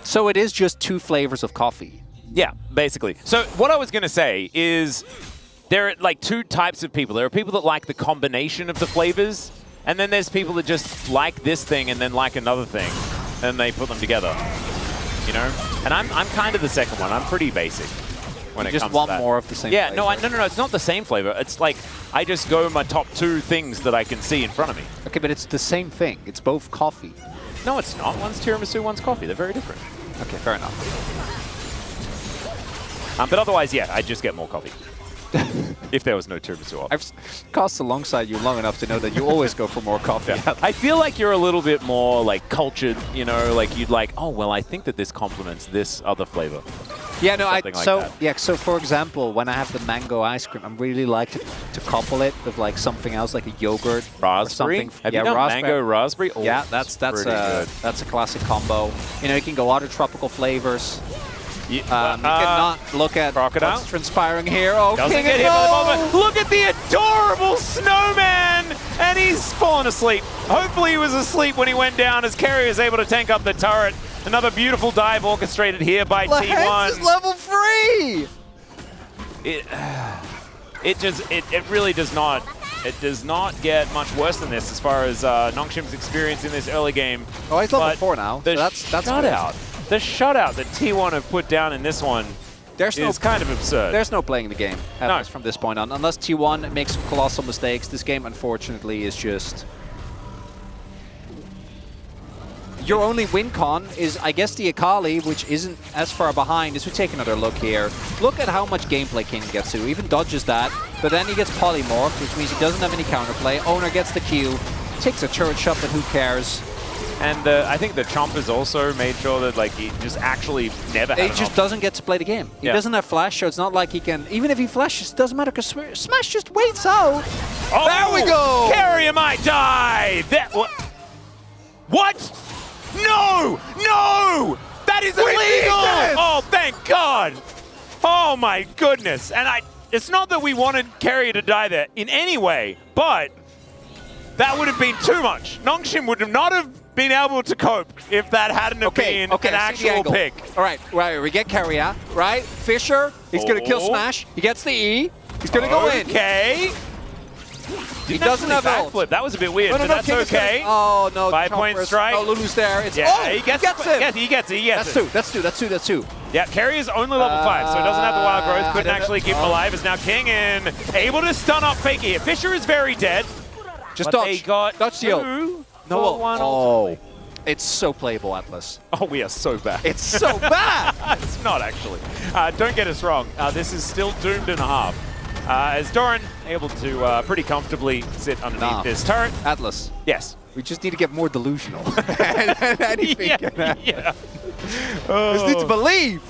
So it is just two flavors of coffee. Yeah, basically. So what I was going to say is there are like two types of people. There are people that like the combination of the flavors, and then there's people that just like this thing and then like another thing, and they put them together, you know? And I'm kind of the second one. I'm pretty basic when it comes to that. Just want more of the same flavor. No, it's not the same flavor. It's like I just go my top two things that I can see in front of me. Okay, but it's the same thing. It's both coffee. No, it's not. One's tiramisu, one's coffee. They're very different. Okay, fair enough. But otherwise, yeah, I'd just get more coffee. If there was no tiramisu option. I've cast alongside you long enough to know that you always go for more coffee. Yeah. I feel like you're a little bit more like cultured, you know, like you'd like, oh, well, I think that this complements this other flavor. Yeah, no, that. so for example, when I have the mango ice cream, I really like to couple it with like something else, like a yogurt raspberry. or something. Have you done mango raspberry? Oh, yeah, that's a classic combo. You know, you can go other tropical flavors. You cannot look at Crocodile? what's transpiring here. Oh, doesn't get hit by the ball. Look at the adorable snowman! And he's fallen asleep. Hopefully he was asleep when he went down as Carrier is able to tank up the turret. Another beautiful dive orchestrated here by T1. Is level 3! It really does not. It does not get much worse than this as far as Nongshim's experience in this early game. Oh, he's level 4 now. The so that's shutout. The shutout that T1 have put down in this one is kind of absurd. There's no playing the game from this point on. Unless T1 makes some colossal mistakes, this game, unfortunately, is just... Your only win con is, I guess, the Akali, which isn't as far behind. As we take another look here, look at how much gameplay King gets to. He even dodges that, but then he gets polymorphed, which means he doesn't have any counterplay. Owner gets the Q, takes a turret shot, but who cares? And I think the Chompers also made sure that like he just actually never had He just doesn't get to play the game. He doesn't have flash, so it's not like he can... Even if he flashes, it doesn't matter because Smash just waits out. Oh, there we go! Carrier might die! What? No! No! That is illegal! Oh, thank God! Oh my goodness! And it's not that we wanted Carrier to die there in any way, but that would have been too much. Nongshim would not have been able to cope if that hadn't have been an actual pick. All right, we get Carrier, right? Fisher, he's going to kill Smash. He gets the E. He's going to go in. Okay. He doesn't have backflip. That was a bit weird, but that's okay. Oh, no. 5-point strike. Oh, Lulu's there. It's, he gets him. He gets it. That's two. Yeah, Carrier's only level 5, so it doesn't have the wild growth. Couldn't actually keep him alive. Is now King in. Able to stun up Faker here. Fisher is very dead. Just dodge. They got dodge the ult. No, one. Oh. It's so playable, Atlas. Oh, we are so bad. It's so bad! It's not actually. Don't get us wrong. This is still doomed in a half. As Doran able to pretty comfortably sit underneath this turret. Atlas. Yes. We just need to get more delusional. Anything can happen. Yeah. Just need to believe.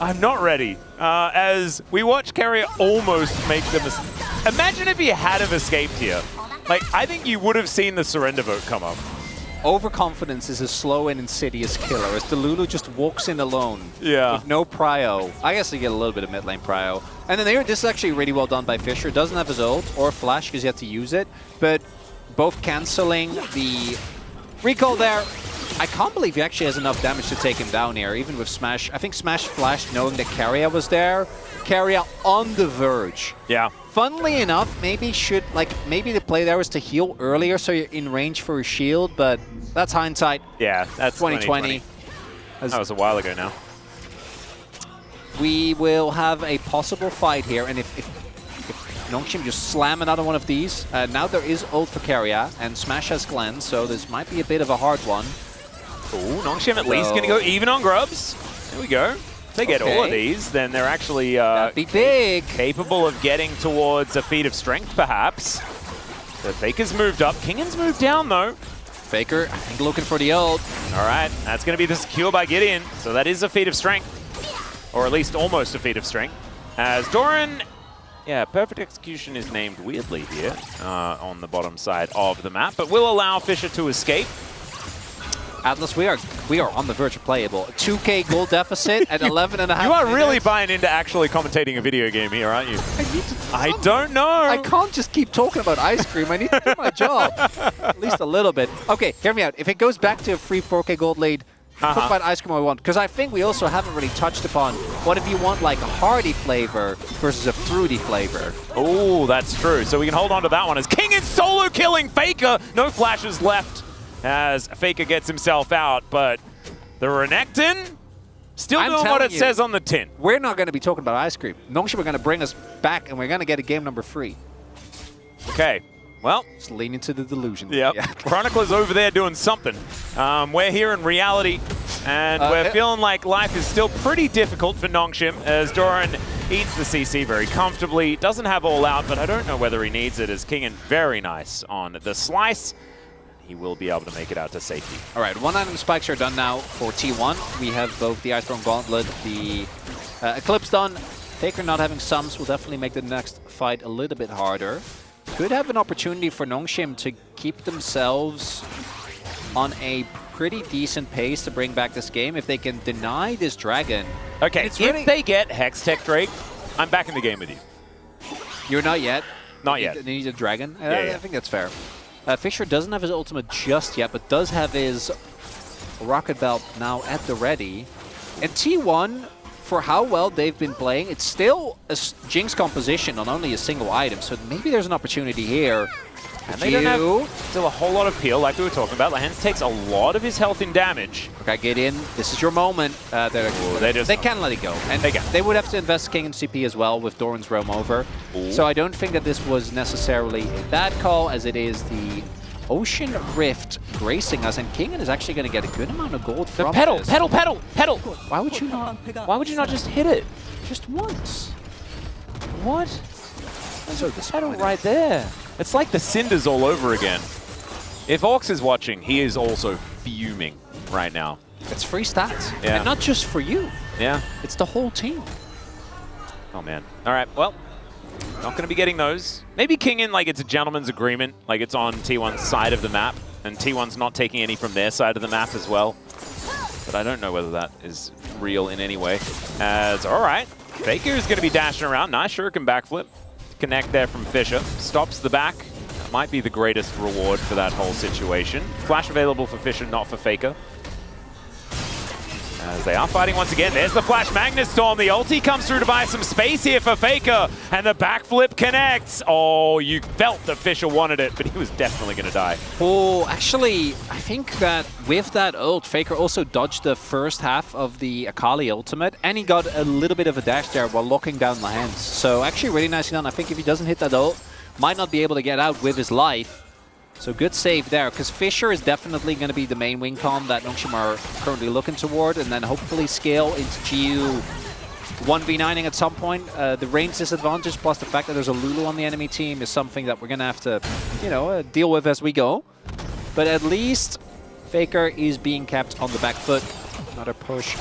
I'm not ready. As we watch Carrier almost make the mistake. Imagine if he had have escaped here. Like, I think you would have seen the surrender vote come up. Overconfidence is a slow and insidious killer, as Delulu just walks in alone Yeah. with no prio. I guess they get a little bit of mid lane prio. And then there, this is actually really well done by Fisher. Doesn't have his ult or flash because he had to use it, but both canceling the recall there. I can't believe he actually has enough damage to take him down here, even with Smash. I think Smash flashed knowing that Carrier was there. Carrier on the verge. Yeah. Funnily enough, maybe the play there was to heal earlier so you're in range for a shield, but that's hindsight. Yeah, that's 2020. That was a while ago now. We will have a possible fight here, and if Nongshim just slam another one of these, now there is ult for Carrier, and Smash has Glenn, so this might be a bit of a hard one. Ooh, Nongshim at least going to go even on Grubs. There we go. If they get all of these, then they're actually be big. Capable of getting towards a feat of strength, perhaps. The Faker's moved up. Kingan's moved down, though. Faker, I think, looking for the ult. All right, that's going to be the secure by Gideon. So that is a feat of strength, or at least almost a feat of strength. As Doran, yeah, Perfect Execution is named weirdly here on the bottom side of the map, but will allow Fisher to escape. Atlas, we are on the verge of playable. 2K goal deficit at 11 and a half You are minutes. really buying into actually commentating a video game here, aren't you? I don't know. I can't just keep talking about ice cream. I need to do my job. At least a little bit. Okay, hear me out. If it goes back to a free 4K gold lead, talk about ice cream I want. Because I think we also haven't really touched upon what if you want like a hearty flavor versus a fruity flavor. Oh, that's true. So we can hold on to that one as King is solo killing Faker. No flashes left as Faker gets himself out, but the Renekton still doing what it says on the tin. We're not going to be talking about ice cream. Nongshim are going to bring us back, and we're going to get a game number 3. Okay, well. Just lean into the delusion. Yep. Yeah. Chronicler's over there doing something. We're here in reality, and we're feeling like life is still pretty difficult for Nongshim as Doran eats the CC very comfortably. Doesn't have all out, but I don't know whether he needs it as Kingan very nice on the slice. He will be able to make it out to safety. All right, 1 item spikes are done now for T1. We have both the Ice-Thrown Gauntlet, the Eclipse done. Faker not having sums will definitely make the next fight a little bit harder. Could have an opportunity for Nongshim to keep themselves on a pretty decent pace to bring back this game if they can deny this dragon. Okay, if they get Hextech Drake, I'm back in the game with you. You're not yet? Not yet. They need a dragon? Yeah. I think that's fair. Fisher doesn't have his ultimate just yet, but does have his Rocket Belt now at the ready. And T1, for how well they've been playing, it's still a Jinx composition on only a single item, so maybe there's an opportunity here. And they don't have still a whole lot of peel, like we were talking about. Lehens takes a lot of his health in damage. Okay, get in. This is your moment. They can let it go. And they would have to invest King and CP as well with Doran's Roam over. Ooh. So I don't think that this was necessarily a bad call, as it is the Ocean Rift gracing us, and Kingan is actually going to get a good amount of gold from this. Pedal! Why would you not just hit it? Just once. What? So the pedal right there. It's like the cinders all over again. If Orcs is watching, he is also fuming right now. It's free stats. Yeah. And not just for you. Yeah. It's the whole team. Oh, man. All right, well, not going to be getting those. Maybe Kingan, like, it's a gentleman's agreement. Like, it's on T1's side of the map, and T1's not taking any from their side of the map as well. But I don't know whether that is real in any way. As, all right, Faker is going to be dashing around. Nice shuriken backflip. Connect there from Fisher. Stops the back. That might be the greatest reward for that whole situation. Flash available for Fisher, not for Faker. As they are fighting once again. There's the Flash Magnus Storm. The ulti comes through to buy some space here for Faker. And the backflip connects. Oh, you felt that Fisher wanted it, but he was definitely going to die. Oh, actually, I think that with that ult, Faker also dodged the first half of the Akali ultimate, and he got a little bit of a dash there while locking down Lehens. So actually really nicely done. I think if he doesn't hit that ult, might not be able to get out with his life. So good save there, because Fisher is definitely going to be the main win con that Nongshim are currently looking toward, and then hopefully scale into GU 1v9ing at some point. The range disadvantage plus the fact that there's a Lulu on the enemy team is something that we're going to have to, you know, deal with as we go. But at least Faker is being kept on the back foot. Another push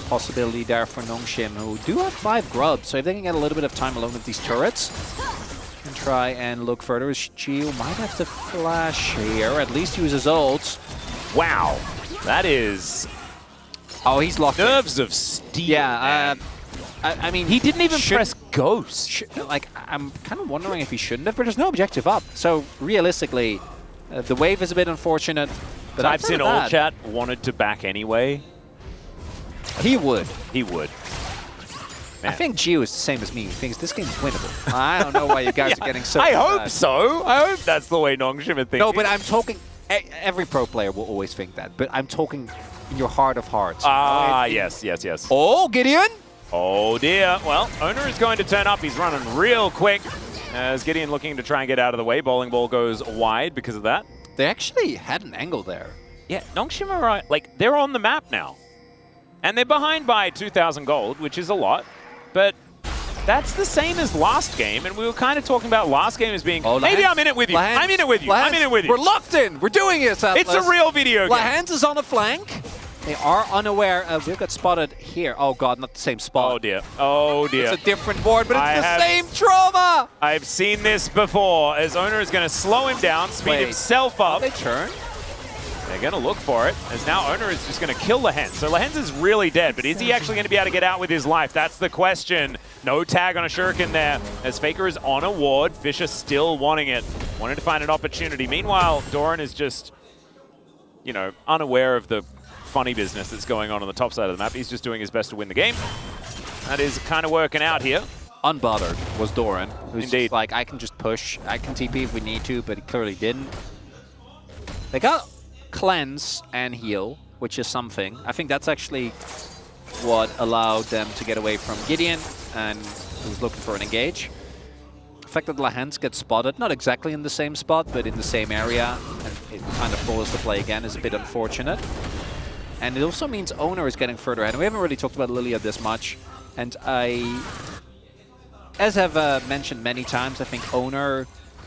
possibility there for Nongshim, who do have 5 grubs, so if they can get a little bit of time alone with these turrets, and try and look further. GU might have to flash here, at least use his ult. Wow, that is... Oh, he's locked nerves of steel. Yeah, I mean... He didn't even press Ghost. Like, I'm kind of wondering if he shouldn't have, but there's no objective up. So, realistically, the wave is a bit unfortunate. But Types in all chat, wanted to back anyway. He would. He would. Man. I think GU is the same as me. He thinks this game's winnable. I don't know why you guys are getting so I hope so. I hope that's the way Nongshim are thinking. No, but I'm talking... Every pro player will always think that, but I'm talking in your heart of hearts. Yes. Oh, Gideon! Oh, dear. Well, Owner is going to turn up. He's running real quick. As Gideon looking to try and get out of the way. Bowling ball goes wide because of that. They actually had an angle there. Yeah, Nongshim are, like, they're on the map now. And they're behind by 2,000 gold, which is a lot. But that's the same as last game, and we were kind of talking about last game as being, maybe I'm in it with you. I'm in it with you. I'm in it with you. We're locked in. We're doing it, Atlas. It's a real video game. Lahans is on a flank. They are unaware. We've got spotted here. Oh, God, not the same spot. Oh, dear. Oh, dear. It's a different board, but it's the same trauma. I've seen this before, as Owner is going to slow him down, speed himself up. They turn. They're going to look for it, as now Owner is just going to kill Lahens. So Lahens is really dead, but is he actually going to be able to get out with his life? That's the question. No tag on a shuriken there, as Faker is on a ward. Fisher still wanting it, wanting to find an opportunity. Meanwhile, Doran is just, you know, unaware of the funny business that's going on the top side of the map. He's just doing his best to win the game. That is kind of working out here. Unbothered was Doran, who's Indeed. just like, I can just push, I can TP if we need to, but he clearly didn't. They got cleanse and heal, which is something. I think that's actually what allowed them to get away from Gideon, and who was looking for an engage. The fact that Lahans gets spotted, not exactly in the same spot, but in the same area, and it kind of forces the play again, is a bit unfortunate. And it also means Owner is getting further ahead. And we haven't really talked about Lilia this much. And as I've mentioned many times, I think Owner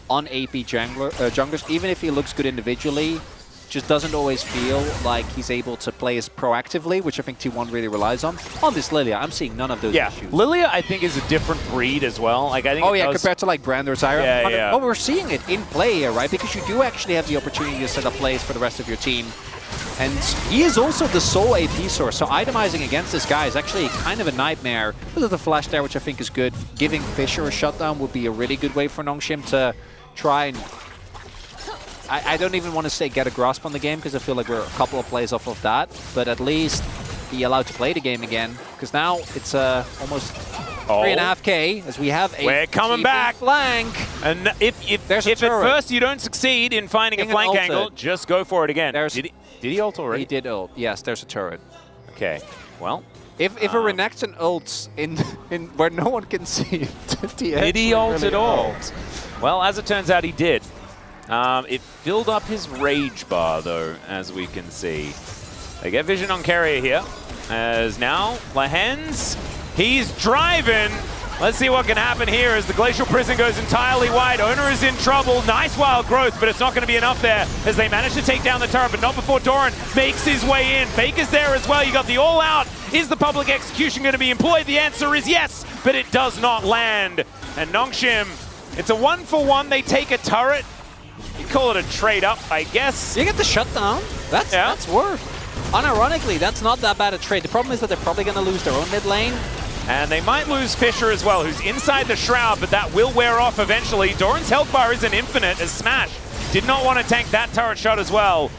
on AP junglers, even if he looks good individually, just doesn't always feel like he's able to play as proactively, which I think T1 really relies on. On this Lilia, I'm seeing none of those issues. Lilia, I think, is a different breed as well. Like, I think compared to like Brand or Zyra. Yeah. Well, we're seeing it in play here, right? Because you do actually have the opportunity to set up plays for the rest of your team. And he is also the sole AP source, so itemizing against this guy is actually kind of a nightmare. There's the flash there, which I think is good. Giving Fisher a shutdown would be a really good way for Nongshim to try and... I don't even want to say get a grasp on the game, because I feel like we're a couple of plays off of that, but at least be allowed to play the game again, because now it's almost 3.5k, as we have a We're coming back. flank. And if at first you don't succeed in finding a flank angle, just go for it again. Did he ult already? He did ult. Yes, there's a turret. Okay, well. If a Renekton ults in where no one can see, did he ult at all? Well, as it turns out, he did. It filled up his rage bar, though, as we can see. They get vision on Carrier here, as now Lahens, he's driving. Let's see what can happen here as the Glacial Prison goes entirely wide. Owner is in trouble. Nice wild growth, but it's not going to be enough there as they manage to take down the turret, but not before Doran makes his way in. Faker's there as well. You got the all-out. Is the public execution going to be employed? The answer is yes, but it does not land. And Nongshim, it's a 1-for-1. They take a turret. You call it a trade-up, I guess. You get the shutdown. That's worth. Unironically, that's not that bad a trade. The problem is that they're probably going to lose their own mid lane. And they might lose Fisher as well, who's inside the Shroud, but that will wear off eventually. Doran's health bar isn't infinite, as Smash did not want to tank that turret shot as well.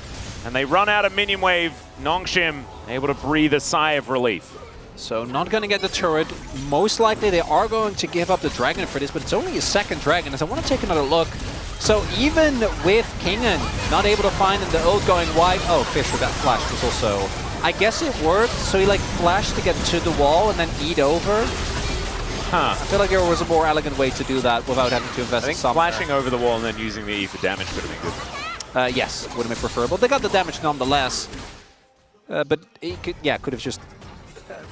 And they run out of minion wave. Nongshim able to breathe a sigh of relief. So not going to get the turret. Most likely they are going to give up the dragon for this, but it's only a second dragon, as I want to take another look. So even with Kingen not able to find the ult going wide, oh, Fisher, that flash was also... I guess it worked, so he like flashed to get to the wall and then eat over. I feel like there was a more elegant way to do that without having to invest in something. Flashing over the wall and then using the E for damage could have been good. Yes, would have been preferable. They got the damage nonetheless. But he could have just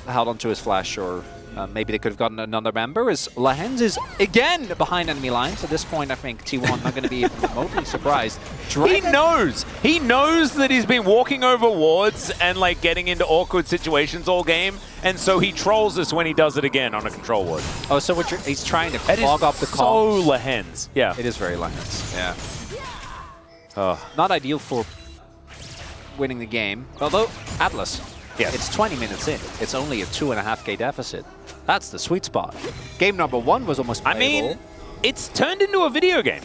held onto his flash, or maybe they could have gotten another member. As Lahens is again behind enemy lines. At this point, I think T1 not going to be remotely surprised. He knows. He knows that he's been walking over wards and like getting into awkward situations all game, and so he trolls us when he does it again on a control ward. Oh, so he's trying to clog up the comms. So Lahens. Yeah. It is very Lahens. Yeah. Not ideal for winning the game. Although, Atlas, it's 20 minutes in. It's only a 2.5k deficit. That's the sweet spot. Game number 1 was almost playable. I mean, it's turned into a video game.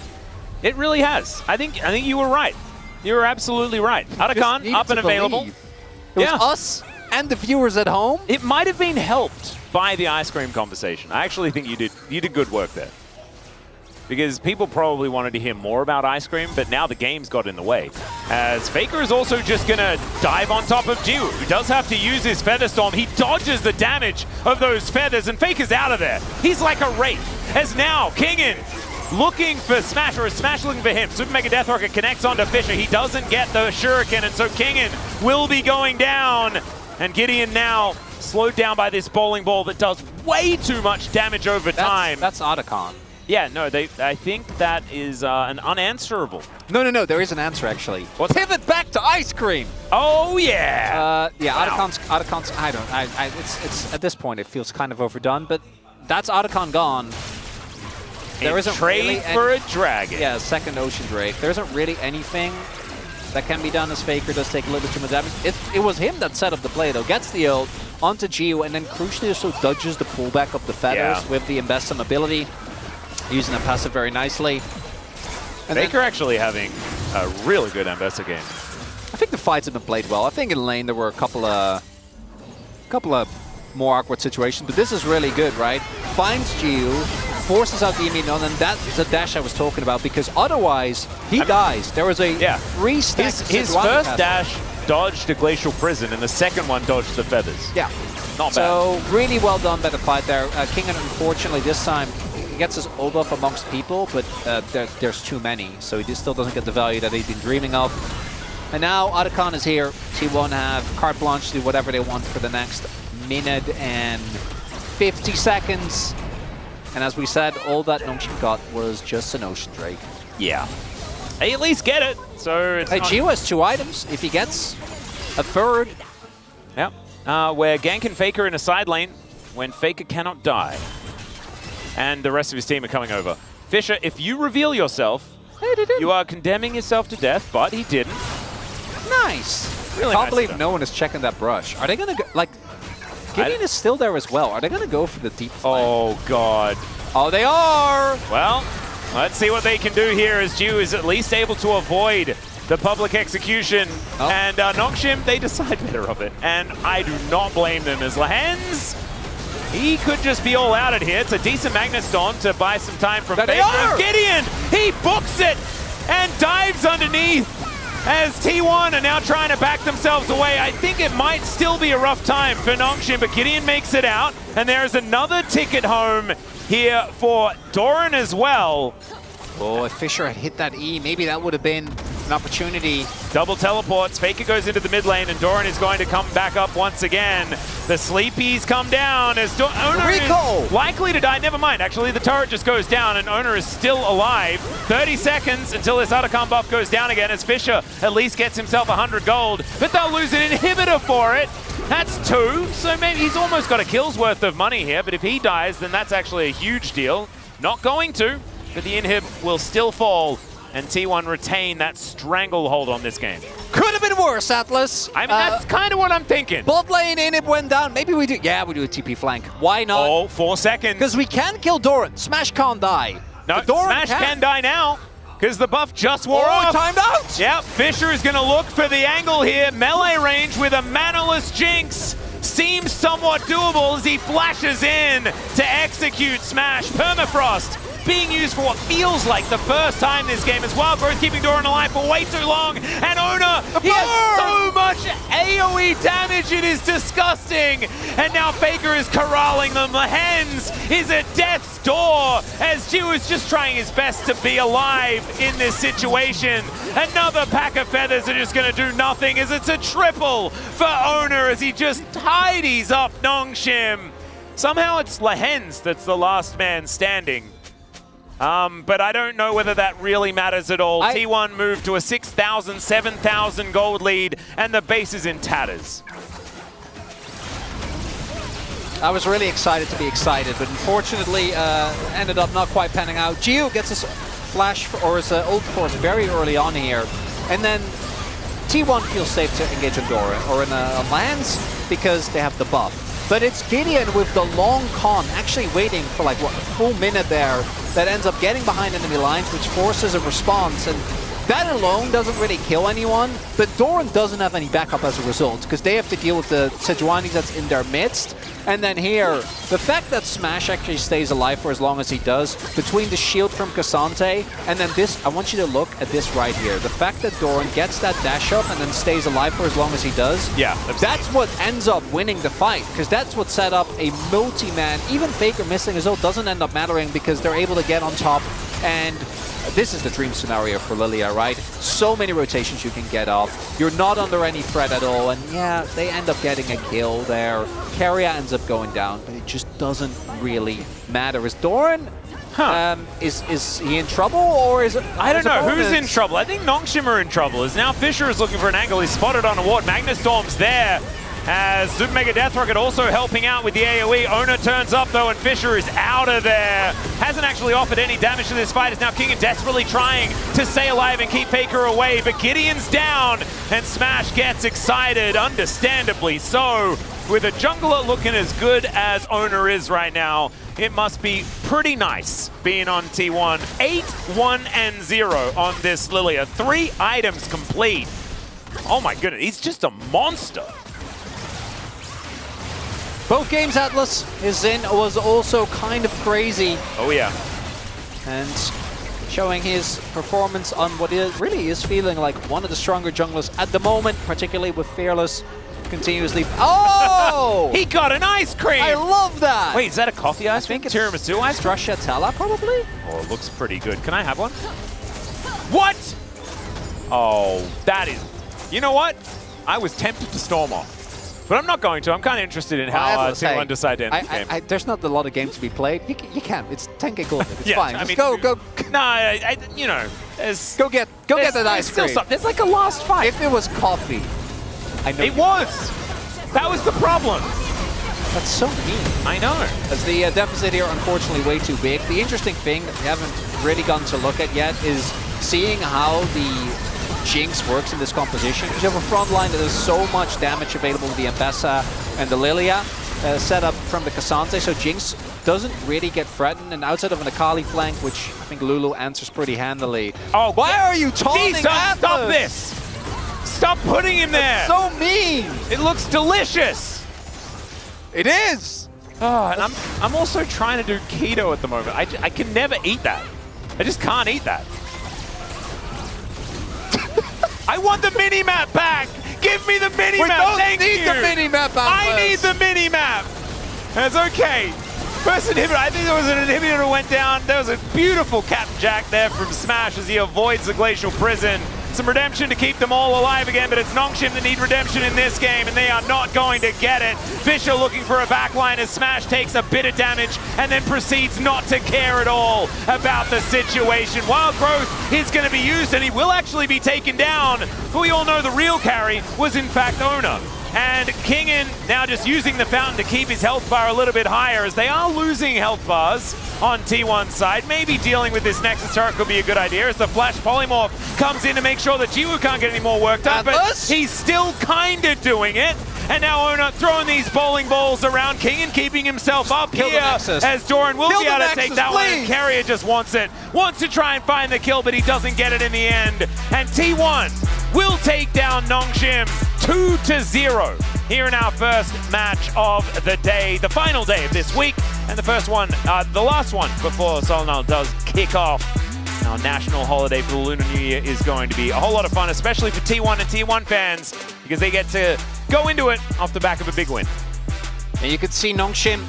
It really has. I think you were right. You were absolutely right. Arakan up and available. It was us and the viewers at home. It might have been helped by the ice cream conversation. I actually think you did good work there. Because people probably wanted to hear more about ice cream, but now the game's got in the way. As Faker is also just going to dive on top of Jiwoo, who does have to use his Feather Storm. He dodges the damage of those feathers, and Faker's out of there. He's like a wraith. As now, Kingin looking for Smash, or is Smash looking for him? Super Mega Death Rocket connects onto Fisher. He doesn't get the Shuriken, and so Kingin will be going down. And Gideon now slowed down by this bowling ball that does way too much damage over time. That's Otacon. Yeah, no, I think that is an unanswerable. No, there is an answer actually. Pivot back to ice cream. Oh yeah. Yeah, wow. Otacon's. It's at this point it feels kind of overdone, but that's Otacon gone. There isn't trade for a dragon. Yeah, second Ocean Drake. There isn't really anything that can be done as Faker does take a little bit too much damage. It was him that set up the play though. Gets the ult onto Jiwoo, and then crucially also dodges the pullback of the feathers with the Investum ability. Using the passive very nicely. And Faker actually having a really good Ambessa game. I think the fights have been played well. I think in lane there were a couple of more awkward situations, but this is really good, right? Finds Jiwoo, forces out the immune, and that's the dash I was talking about, because otherwise he dies. There was a 3-stack. His first dash dodged a Glacial Prison, and the second one dodged the feathers. Yeah. Not bad. So really well done by the fight there. Kingin, unfortunately, this time he gets his ult off amongst people, but there's too many, so he still doesn't get the value that he's been dreaming of. And now Otacon is here. T1 have carte blanche to do whatever they want for the next minute and 50 seconds. And as we said, all that Nongshim got was just an Ocean Drake. Yeah. They at least get it, so it's Jiwoo has 2 items. If he gets a third. Yep. We're ganking Faker in a side lane when Faker cannot die. And the rest of his team are coming over. Fisher, if you reveal yourself, you are condemning yourself to death, but he didn't. Nice. Really Can't nice believe no one is checking that brush. Are they going to go, like, Gideon is still there as well. Are they going to go for the deep flame? Oh, God. Oh, they are. Well, let's see what they can do here, as Jiwoo is at least able to avoid the public execution. And Nongshim, they decide better of it. And I do not blame them, as Lahens, he could just be all out at here. It's a decent Magnet Storm to buy some time from Faker. Gideon, he books it and dives underneath, as T1 are now trying to back themselves away. I think it might still be a rough time for Nongshim, but Gideon makes it out, and there's another ticket home here for Doran as well. Oh, if Fisher had hit that E, maybe that would have been an opportunity. Double teleports. Faker goes into the mid lane, and Doran is going to come back up once again. The Sleepies come down as Owner is likely to die. Never mind, actually, the turret just goes down, and Owner is still alive. 30 seconds until this Otacon buff goes down again, as Fisher at least gets himself 100 gold, but they'll lose an inhibitor for it. That's 2, so maybe he's almost got a kill's worth of money here, but if he dies, then that's actually a huge deal. Not going to, but the inhib will still fall, and T1 retain that stranglehold on this game. Could have been worse, Atlas. I mean, that's kind of what I'm thinking. Bot lane inhib went down. Maybe we do. Yeah, we do a TP flank. Why not? Oh, 4 seconds. Because we can kill Doran. Smash can't die. No, Smash can die now, because the buff just wore off. Timed out. Yep, Fisher is going to look for the angle here. Melee range with a manaless Jinx seems somewhat doable as he flashes in to execute Smash. Permafrost being used for what feels like the first time this game as well. Growth keeping Doran alive for way too long. And Ona, he has so much AoE damage, it is disgusting. And now Faker is corralling them. The Hens is at death's door as Jiwoo is just trying his best to be alive in this situation. Another pack of feathers are just going to do nothing as it's a triple for Ona as he just tidies up Nongshim. Somehow it's Lehens that's the last man standing. But I don't know whether that really matters at all. T1 moved to a 6,000, 7,000 gold lead, and the base is in tatters. I was really excited to be excited, but unfortunately ended up not quite panning out. Jiwoo gets his flash or his ult force very early on here, and then T1 feels safe to engage on Doran or in on Lance because they have the buff. But it's Gideon with the long con actually waiting for like, what, a full minute there that ends up getting behind enemy lines, which forces a response. And that alone doesn't really kill anyone, but Doran doesn't have any backup as a result because they have to deal with the Sejuani that's in their midst. And then here, the fact that Smash actually stays alive for as long as he does, between the shield from Cassante and then this, I want you to look at this right here. The fact that Doran gets that dash up and then stays alive for as long as he does, yeah, that's what ends up winning the fight, because that's what set up a multi-man. Even Faker missing his ult doesn't end up mattering because they're able to get on top, and this is the dream scenario for Lilia, right? So many rotations you can get off. You're not under any threat at all, and yeah, they end up getting a kill there. Keria ends up going down, but it just doesn't really matter. Is Doran, is he in trouble, or is it? I don't know who's in trouble. I think Nongshim are in trouble, as now Fisher is looking for an angle. He's spotted on a ward. Magnustorm's there. As Super Mega Death Rocket also helping out with the AoE. Ona turns up though, and Fisher is out of there. Hasn't actually offered any damage to this fight, as now King is desperately trying to stay alive and keep Faker away. But Gideon's down, and Smash gets excited, understandably so. With a jungler looking as good as Ona is right now, it must be pretty nice being on T1. 8-1-0 on this Lilia. 3 items complete. Oh my goodness, he's just a monster. Both games Atlas is in was also kind of crazy. Oh yeah. And showing his performance on what is really is feeling like one of the stronger junglers at the moment, particularly with Fearless continuously. Oh! He got an ice cream! I love that! Wait, is that a coffee ice cream? I think it's tiramisu ice cream? Stracciatella, probably? Oh, it looks pretty good. Can I have one? What? Oh, that is... You know what? I was tempted to storm off. But I'm not going to. I'm kind of interested in how T1 decide to end this game. There's not a lot of games to be played. You can. It's 10k gold. It's yeah, fine. I mean, go. No, you know, go get that ice cream. There's like a last fight. If it was coffee, I know. It was. That was the problem. That's so mean. I know. As the deficit here, unfortunately, way too big. The interesting thing that we haven't really gotten to look at yet is seeing how the Jinx works in this composition. You have a front line that has so much damage available with the M-Pesa and the Lilia set up from the Cassante, so Jinx doesn't really get threatened, and outside of an Akali flank, which I think Lulu answers pretty handily. Oh, why are you taunting Atlas? Stop this! Stop putting him there! That's so mean! It looks delicious! It is! Oh, and I'm also trying to do keto at the moment. I can never eat that. I just can't eat that. I want the mini-map back! Give me the mini-map, thank you! We don't need the mini-map, I need the mini-map! That's okay. First inhibitor, I think there was an inhibitor that went down. There was a beautiful Captain Jack there from Smash as he avoids the Glacial Prison. Some redemption to keep them all alive again, but it's Nongshim that need redemption in this game, and they are not going to get it. Fisher looking for a backline as Smash takes a bit of damage and then proceeds not to care at all about the situation. Wild Growth is going to be used, and he will actually be taken down. But we all know the real carry was in fact Ona. And Kingen now just using the fountain to keep his health bar a little bit higher, as they are losing health bars on T1's side. Maybe dealing with this Nexus turret could be a good idea, as the Flash Polymorph comes in to make sure that Jiwoo can't get any more work done, but he's still kind of doing it. And now Ona throwing these bowling balls around. Kingen keeping himself up here, as Doran will be able to take that one, and Carrier just wants to try and find the kill, but he doesn't get it in the end. And T1 will take down Nongshim 2-0 here in our first match of the day, the final day of this week. And the first one, the last one before Solnal does kick off. Our national holiday for the Lunar New Year is going to be a whole lot of fun, especially for T1 and T1 fans, because they get to go into it off the back of a big win. And you could see Nongshim,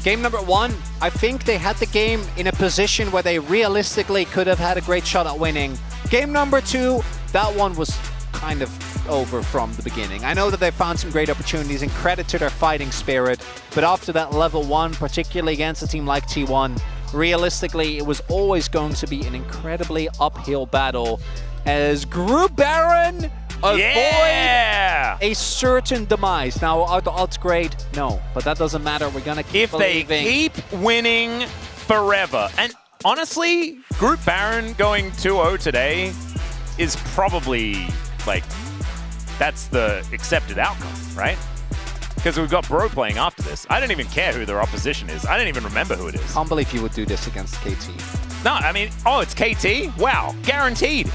game number 1, I think they had the game in a position where they realistically could have had a great shot at winning. Game number 2, that one was kind of over from the beginning. I know that they found some great opportunities and credit to their fighting spirit, but after that level 1, particularly against a team like T1, realistically, it was always going to be an incredibly uphill battle as Group Baron avoid a certain demise. Now, are the odds great? No, but that doesn't matter. We're going to keep believing. If they keep winning forever. And honestly, Group Baron going 2-0 today is probably, like, that's the accepted outcome, right? Because we've got Bro playing after this. I don't even care who their opposition is. I don't even remember who it is. Can't believe you would do this against KT. No, I mean, oh, it's KT? Wow, guaranteed.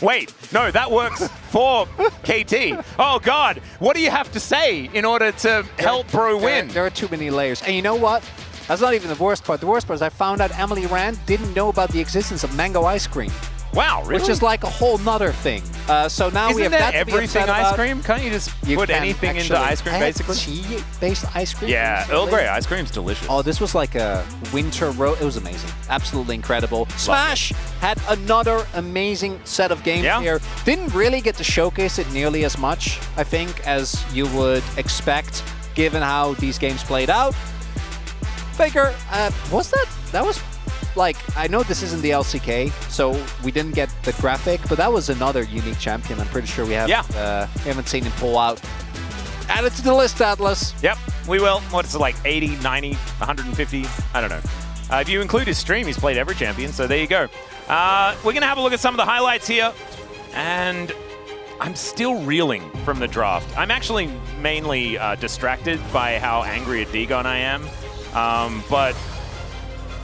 Wait, no, that works for KT. Oh, God, what do you have to say in order to help Bro win? There are too many layers. And you know what? That's not even the worst part. The worst part is I found out Emily Rand didn't know about the existence of mango ice cream. Wow, really? Which is like a whole nother thing. So now we have that to be everything upset ice about. cream? Can't you just put anything into ice cream, basically? Tea-based ice cream? Yeah, Earl Grey ice cream's delicious. Oh, this was like a winter road. It was amazing. Absolutely incredible. Smash had another amazing set of games here. Didn't really get to showcase it nearly as much, I think, as you would expect, given how these games played out. Faker, that was like, I know this isn't the LCK, so we didn't get the graphic, but that was another unique champion. I'm pretty sure we haven't seen him pull out. Add it to the list, Atlas. Yep, we will. What's it, like 80, 90, 150? I don't know. If you include his stream, he's played every champion, so there you go. We're going to have a look at some of the highlights here, and I'm still reeling from the draft. I'm actually mainly distracted by how angry at Dagon I am, but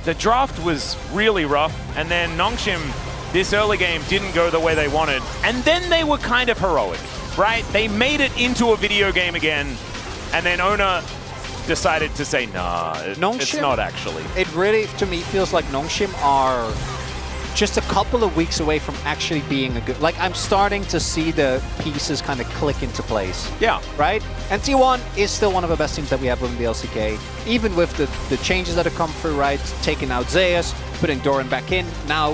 the draft was really rough, and then Nongshim, this early game, didn't go the way they wanted, and then they were kind of heroic, right? They made it into a video game again, and then Ona decided to say, nah, it's not actually. It really, to me, feels like Nongshim are just a couple of weeks away from actually being a good... Like, I'm starting to see the pieces kind of click into place. Yeah. Right? And T1 is still one of the best teams that we have within the LCK. Even with the changes that have come through, right? Taking out Zeus, putting Doran back in. Now,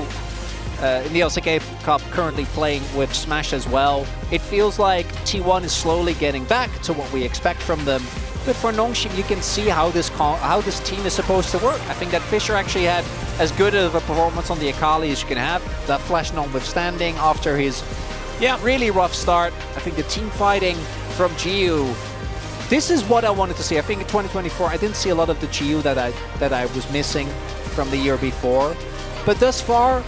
in the LCK Cup, currently playing with Smash as well. It feels like T1 is slowly getting back to what we expect from them. But for Nongshim, you can see how this team is supposed to work. I think that Fisher actually had as good of a performance on the Akali as you can have. That Flash notwithstanding after his really rough start. I think the team fighting from GU, this is what I wanted to see. I think in 2024, I didn't see a lot of the GU that I was missing from the year before. But thus far,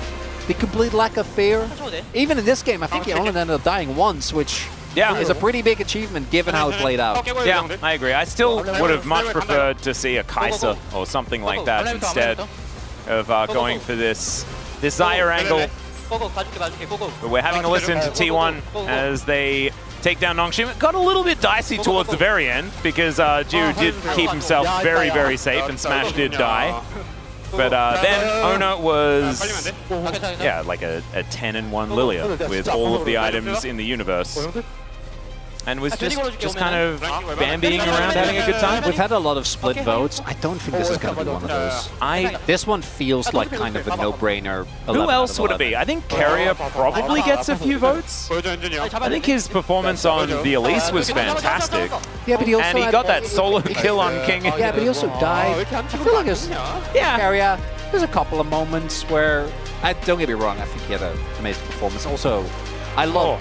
the complete lack of fear. Even in this game, I think he only ended up dying once, which is a pretty big achievement given how it played out. Yeah, I agree. I still would have much preferred to see a Kai'Sa or something like that instead of going for this Zyre angle. But we're having a listen to T1 as they take down Nongshim. It got a little bit dicey towards the very end because Jiu did keep himself very, very safe and Smash did die. But then Ona was, like a 10-1 Lilia with all of the items in the universe. And was just kind of bambying around, having a good time. We've had a lot of split votes. I don't think this is going to be one of those. This one feels like kind of a no-brainer. Who else would it be? I think Carrier probably gets a few votes. I think his performance on the Elise was fantastic. Yeah, but he also he got that solo kill on King. Yeah, but he also died. I feel like there's Carrier. There's a couple of moments where, don't get me wrong, I think he had an amazing performance. Also, I love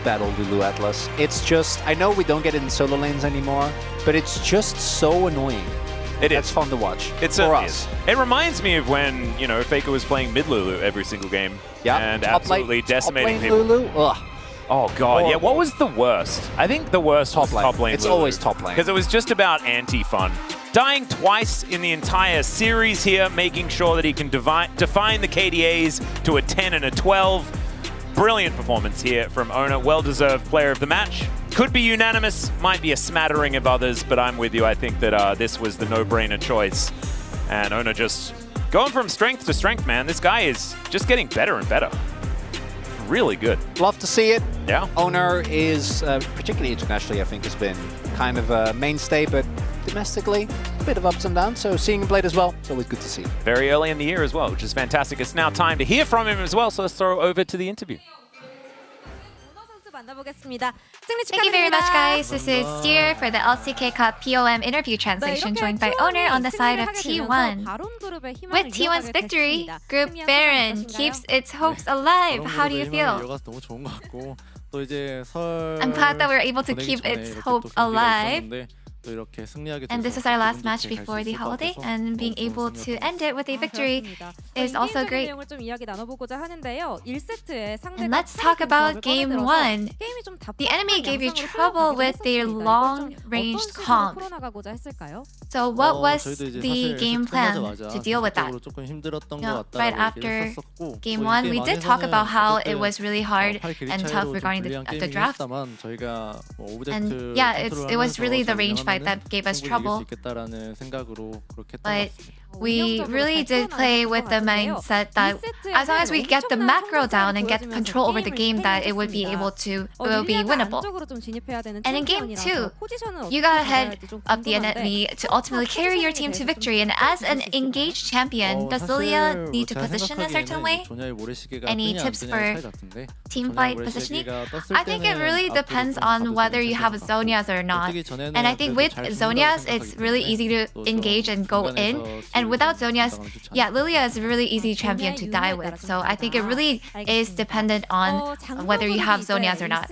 Battle Lulu Atlas. It's just, I know we don't get it in solo lanes anymore, but it's just so annoying. It's fun to watch. It's for us. It reminds me of when, Faker was playing mid Lulu every single game and absolutely decimating people. Lulu? Ugh. Oh god, yeah, what was the worst? I think the worst was top lane. It's always top lane. Because it was just about anti-fun. Dying twice in the entire series here, making sure that he can define the KDAs to a 10 and a 12. Brilliant performance here from Ona, well-deserved player of the match. Could be unanimous, might be a smattering of others, but I'm with you. I think that this was the no-brainer choice. And Owner just going from strength to strength, man. This guy is just getting better and better. Really good. Love to see it. Yeah. Owner is, particularly internationally, I think has been kind of a mainstay, but domestically, a bit of ups and downs. So seeing him played as well, it's always good to see. Very early in the year as well, which is fantastic. It's now time to hear from him as well, so let's throw over to the interview. Thank you very much, guys. This is Steer for the LCK Cup POM interview translation, joined by Owner on the side of T1. With T1's victory, Group Baron keeps its hopes alive. How do you feel? I'm glad that we're able to keep its hope alive. And this is our last match before the holiday, and being able to end it with a victory is also great. And let's talk about Game 1. The enemy gave you trouble with their long-ranged comp. So what was the game plan to deal with that? Right after Game 1, we did talk about how it was really hard and tough regarding the draft. And yeah, it was really the range fight that gave us trouble. But we really did play with the mindset that as long as we get the macro down and get control over the game, that it will be winnable. And in Game 2, you got ahead of the enemy to ultimately carry your team to victory. And as an engaged champion, does Lilia need to position a certain way? Any tips for team fight positioning? I think it really depends on whether you have Zonias or not. And I think with Zonias, it's really easy to engage and go in. And without Zonias, yeah, Lilia is a really easy champion to die with. So I think it really is dependent on whether you have Zonias or not.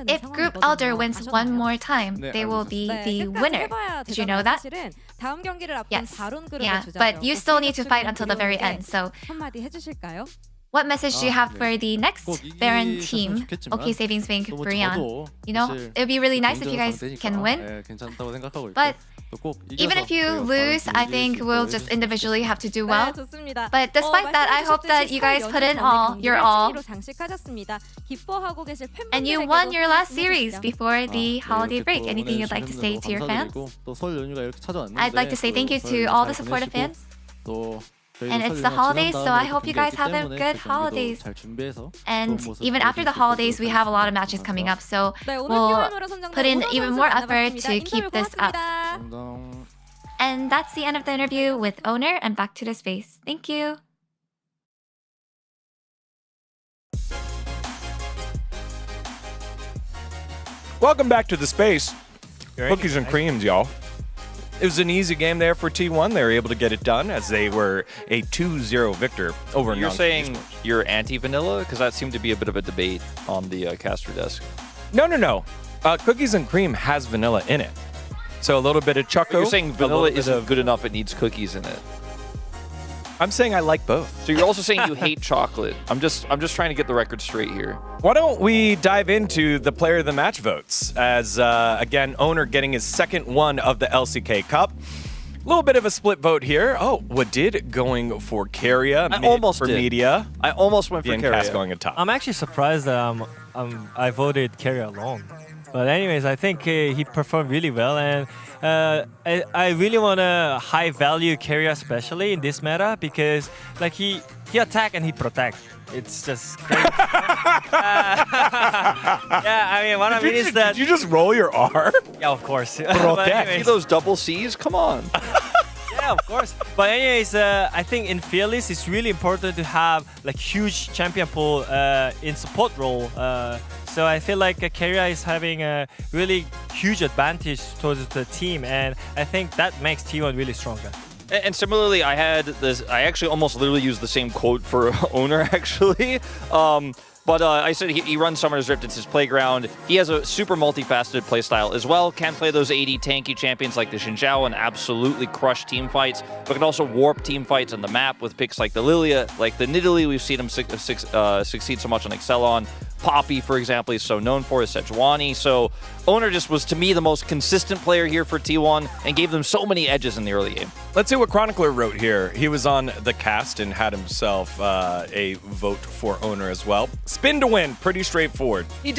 If Group Elder wins one more time, they will be the winner. Did you know that? Yes. Yeah, but you still need to fight until the very end. So what message do you have for the next Baron team? OK Savings Bank, Brian. You know, it would be really nice if you guys can win. But even if you lose, I think we'll just individually have to do well. But despite that, I hope that you guys put in your all. And you won your last series before the holiday break. Anything you'd like to say to your fans? I'd like to say thank you to all the supportive fans. And it's the holidays, so I hope you guys have a good holidays. And even after the holidays, we have a lot of matches coming up, so we'll put in even more effort to keep this up. And that's the end of the interview with Owner, and back to the space. Thank you. Welcome back to the space. Cookies and creams, y'all. It was an easy game there for T1. They were able to get it done as they were a 2-0 victor over. You're saying you're anti-vanilla? Because that seemed to be a bit of a debate on the caster desk. No. Cookies and cream has vanilla in it. So a little bit of choco. You're saying vanilla isn't good enough, it needs cookies in it. I'm saying I like both. So you're also saying you hate chocolate. I'm just trying to get the record straight here. Why don't we dive into the player of the match votes as, again, Owner getting his second one of the LCK Cup. A little bit of a split vote here. Oh, Wadid going for Keria. I almost for did. Media. I almost went for Keria. Going atop. I'm actually surprised that I voted Keria alone. But anyways, I think he performed really well, and I really want to high value Keria especially in this meta because like he attack and he protect. It's just crazy. Yeah, I mean, what I mean is that Did you just roll your R? Yeah, of course. See those double C's? Come on. Yeah, of course. But anyways, I think in Fearless, it's really important to have like huge champion pool in support role. So I feel like Keria is having a really huge advantage towards the team, and I think that makes T1 really stronger. And similarly, I actually almost literally used the same quote for Owner, actually. But I said he runs Summoner's Rift, it's his playground. He has a super multifaceted playstyle as well. Can play those AD tanky champions like the Xin Zhao and absolutely crush team fights, but can also warp team fights on the map with picks like the Lilia, like the Nidalee we've seen him succeed so much on Excelon. Poppy, for example, he's so known for, is Sejuani. So Owner just was, to me, the most consistent player here for T1 and gave them so many edges in the early game. Let's see what Chronicler wrote here. He was on the cast and had himself a vote for Owner as well. Spin to win, pretty straightforward. He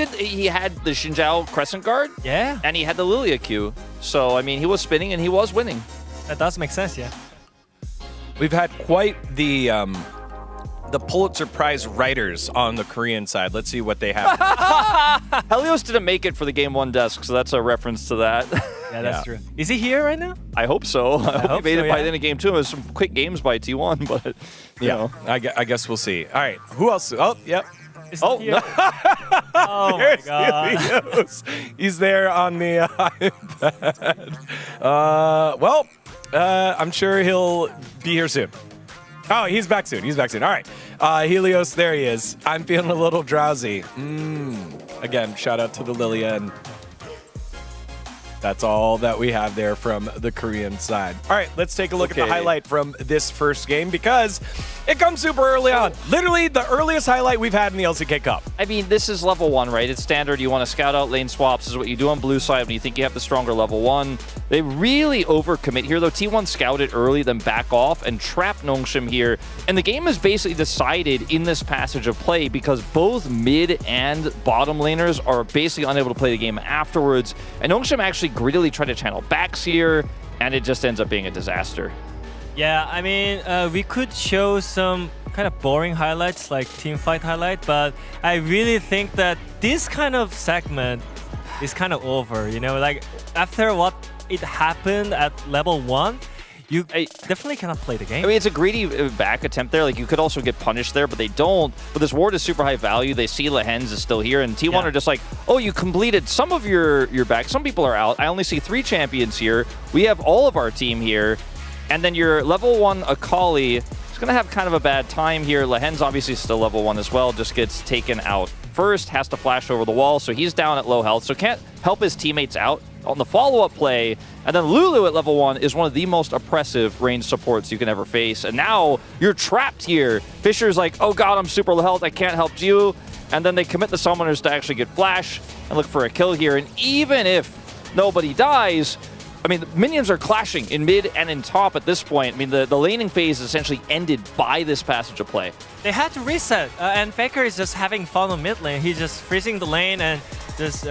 had the Xinjiao Crescent Guard. Yeah. And he had the Lilia Q. So, I mean, he was spinning and he was winning. That does make sense, yeah. We've had quite the Pulitzer Prize writers on the Korean side. Let's see what they have. Helios didn't make it for the Game 1 desk, so that's a reference to that. Yeah, that's true. Is he here right now? I hope so. I hope he made so, it by yeah. the end of Game 2. It was some quick games by T1, but, you know. I guess we'll see. All right, who else? Oh, yep. Oh, no. Oh my god. Helios. He's there on the iPad. I'm sure he'll be here soon. Oh, he's back soon. He's back soon. All right. Helios, there he is. I'm feeling a little drowsy. Again, shout out to the Lilia, and that's all that we have there from the Korean side. All right, let's take a look at the highlight from this first game because it comes super early on. Literally the earliest highlight we've had in the LCK Cup. I mean, this is level 1, right? It's standard. You want to scout out lane swaps. This is what you do on blue side when you think you have the stronger level 1. They really overcommit here, though. T1 scouted early, then back off and trap Nongshim here. And the game is basically decided in this passage of play because both mid and bottom laners are basically unable to play the game afterwards. And Nongshim actually greedily tried to channel backs here, and it just ends up being a disaster. Yeah, I mean, we could show some kind of boring highlights like team fight highlight, but I really think that this kind of segment is kind of over, you know, like after what it happened at level 1, you definitely cannot play the game. I mean, it's a greedy back attempt there. Like, you could also get punished there, but they don't. But this ward is super high value. They see Lehens is still here, and T1 are just like, oh, you completed some of your back. Some people are out. I only see 3 champions here. We have all of our team here. And then your level 1 Akali is going to have kind of a bad time here. Lehens obviously still level 1 as well, just gets taken out first, has to flash over the wall, so he's down at low health, so can't help his teammates out on the follow-up play. And then Lulu at level 1 is one of the most oppressive range supports you can ever face. And now you're trapped here. Fisher's like, oh god, I'm super low health, I can't help you. And then they commit the summoners to actually get flash and look for a kill here. And even if nobody dies, I mean, the minions are clashing in mid and in top at this point. I mean, the laning phase is essentially ended by this passage of play. They had to reset, and Faker is just having fun on mid lane. He's just freezing the lane and just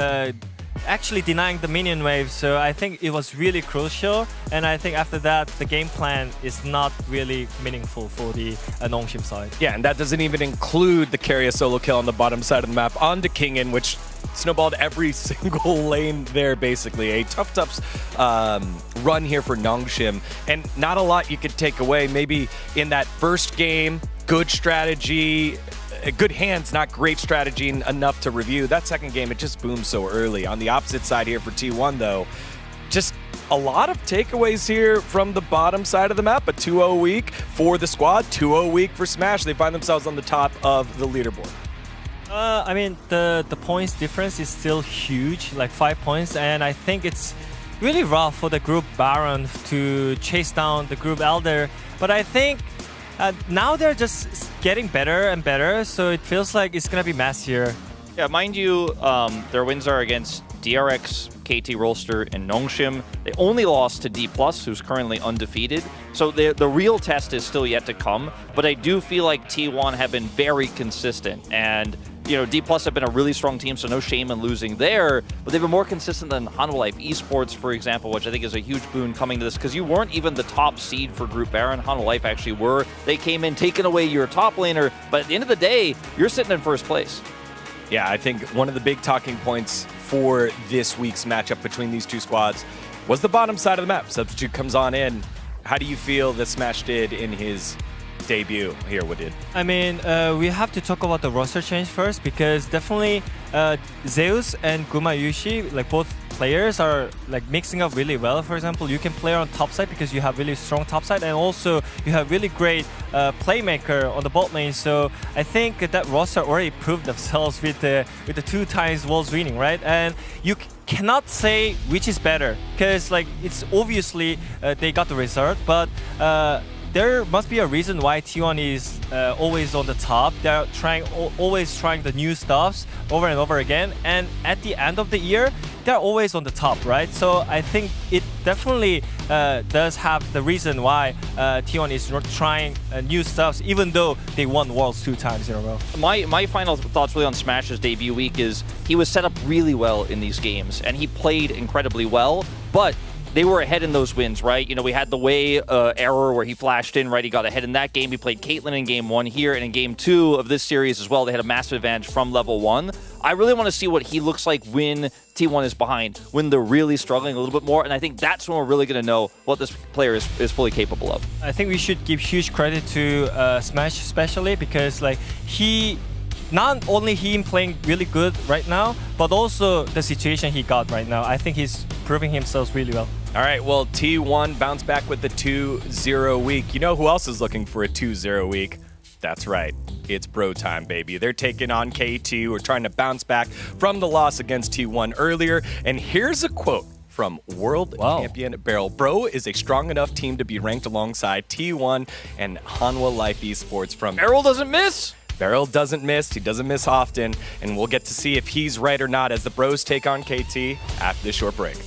actually denying the minion wave. So I think it was really crucial. And I think after that, the game plan is not really meaningful for the Nongshim side. Yeah, and that doesn't even include the carry a solo kill on the bottom side of the map onto Kingin, which snowballed every single lane there, basically. A tough run here for Nongshim, and not a lot you could take away. Maybe in that first game, good strategy, good hands, not great strategy enough to review. That second game, it just boomed so early. On the opposite side here for T1, though, just a lot of takeaways here from the bottom side of the map. A 2-0 week for the squad, 2-0 week for Smash. They find themselves on the top of the leaderboard. I mean, the points difference is still huge, like 5 points, and I think it's really rough for the group Baron to chase down the group Elder. But I think now they're just getting better and better, so it feels like it's gonna be messier. Yeah, mind you, their wins are against DRX, KT Rolster, and Nongshim. They only lost to D+, who's currently undefeated. So the real test is still yet to come, but I do feel like T1 have been very consistent. And, you know, D+ have been a really strong team, so no shame in losing there, but they've been more consistent than Hanwha Life Esports, for example, which I think is a huge boon coming to this, because you weren't even the top seed for Group Baron. Hanwha Life actually were. They came in, taking away your top laner, but at the end of the day, you're sitting in first place. Yeah, I think one of the big talking points for this week's matchup between these two squads was the bottom side of the map. Substitute comes on in. How do you feel that Smash did in his debut here, Wadid? I mean, we have to talk about the roster change first, because definitely Zeus and Guma Yushi, like both players are like mixing up really well. For example, you can play on top side because you have really strong top side, and also you have really great playmaker on the bot lane. So I think that roster already proved themselves with the 2 times Worlds winning, right? And you cannot say which is better, because like it's obviously they got the result, but there must be a reason why T1 is always on the top. They're always trying the new stuffs over and over again, and at the end of the year, they're always on the top, right? So I think it definitely does have the reason why T1 is trying new stuffs, even though they won Worlds 2 times in a row. My final thoughts really on Smash's debut week is he was set up really well in these games, and he played incredibly well, but they were ahead in those wins, right? You know, we had the Wei error where he flashed in, right? He got ahead in that game. He played Caitlyn in game 1 here, and in game 2 of this series as well, they had a massive advantage from level 1. I really want to see what he looks like when T1 is behind, when they're really struggling a little bit more, and I think that's when we're really going to know what this player is fully capable of. I think we should give huge credit to Smash especially, because like not only him playing really good right now, but also the situation he got right now. I think he's proving himself really well. All right, well, T1 bounced back with the 2-0 week. You know who else is looking for a 2-0 week? That's right. It's bro time, baby. They're taking on K2. We're trying to bounce back from the loss against T1 earlier. And here's a quote from world champion Beryl. Bro is a strong enough team to be ranked alongside T1 and Hanwha Life Esports from... Beryl doesn't miss! Beryl doesn't miss. He doesn't miss often. And we'll get to see if he's right or not as the bros take on KT after this short break.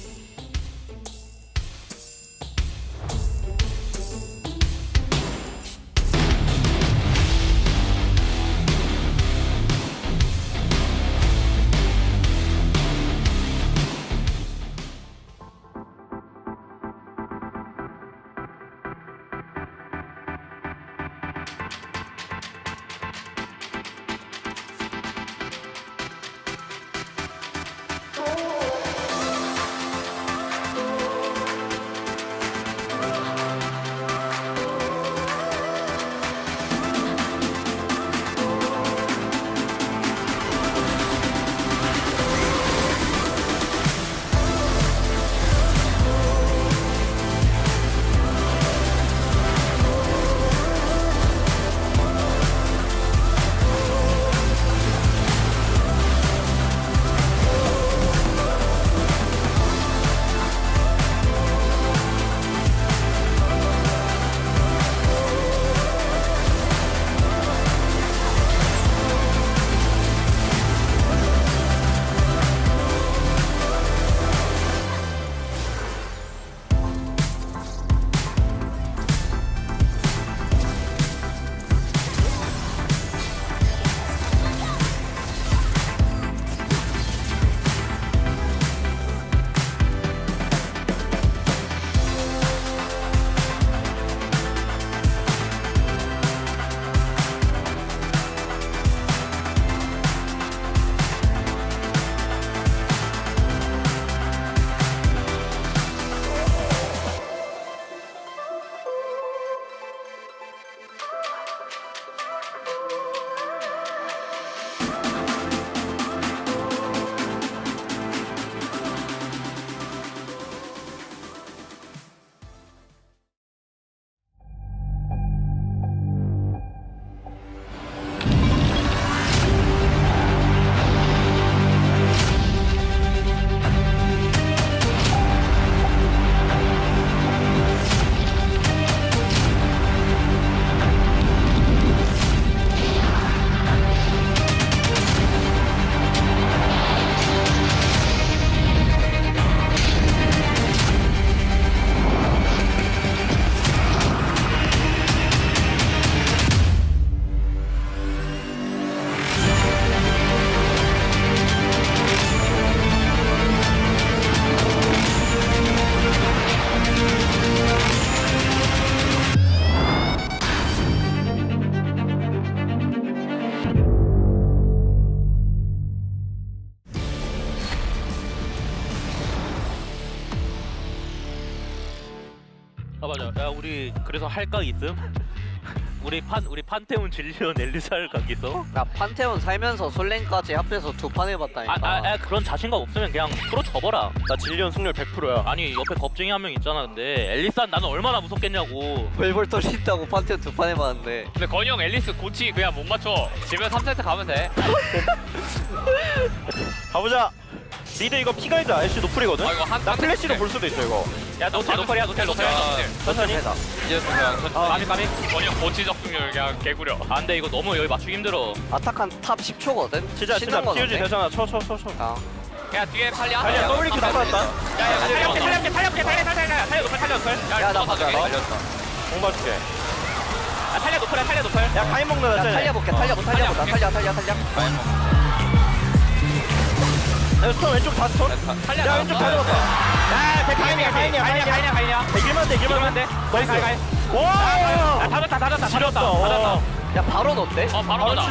아 맞아. 야 우리 그래서 할까 있음? 우리 판테온 질리언 엘리사를 가겠어? 야 판테온 살면서 솔랭까지 합해서 2판 해봤다니까. 그런 자신감 없으면 그냥 프로 접어라. 나 질리언 승률 100%야. 아니 옆에 겁쟁이 한 명 있잖아. 근데 엘리사 나는 얼마나 무섭겠냐고. 벌벌 떨린다고 판테온 2판 해봤는데. 근데 건이 형 엘리스 고치 그냥 못 맞춰. 지면 3세트 가면 돼. 가보자. 미드 이거 피가 있다. 애쉬 노플이거든. 나 플래시로 볼 수도 있어 이거. 야 노텔이야 노텔. 천천히. 이제 까비. 전혀 고치 적중률 그냥 개구려. 아 근데 이거 너무 여기 맞추기 힘들어. 아타칸 탑 10초거든. 진짜 피우지 되잖아. 쳐. 야 뒤에 탈리야. 달려 더블리큐 나갔다. 야야 탈려볼게. 탈려 노플. 야, 나 맞아. 공 봐줄게. 야 탈려 노플. 야 가인 먹는다. 탈려 볼게. 탈려. 야 스톤 왼쪽 다 스톤. 야 왼쪽 다 잡았다. 야 가인이야. 이길만 돼. 가이. 와. 다 졌다. 야, 바로 넣었대? 바로 가자.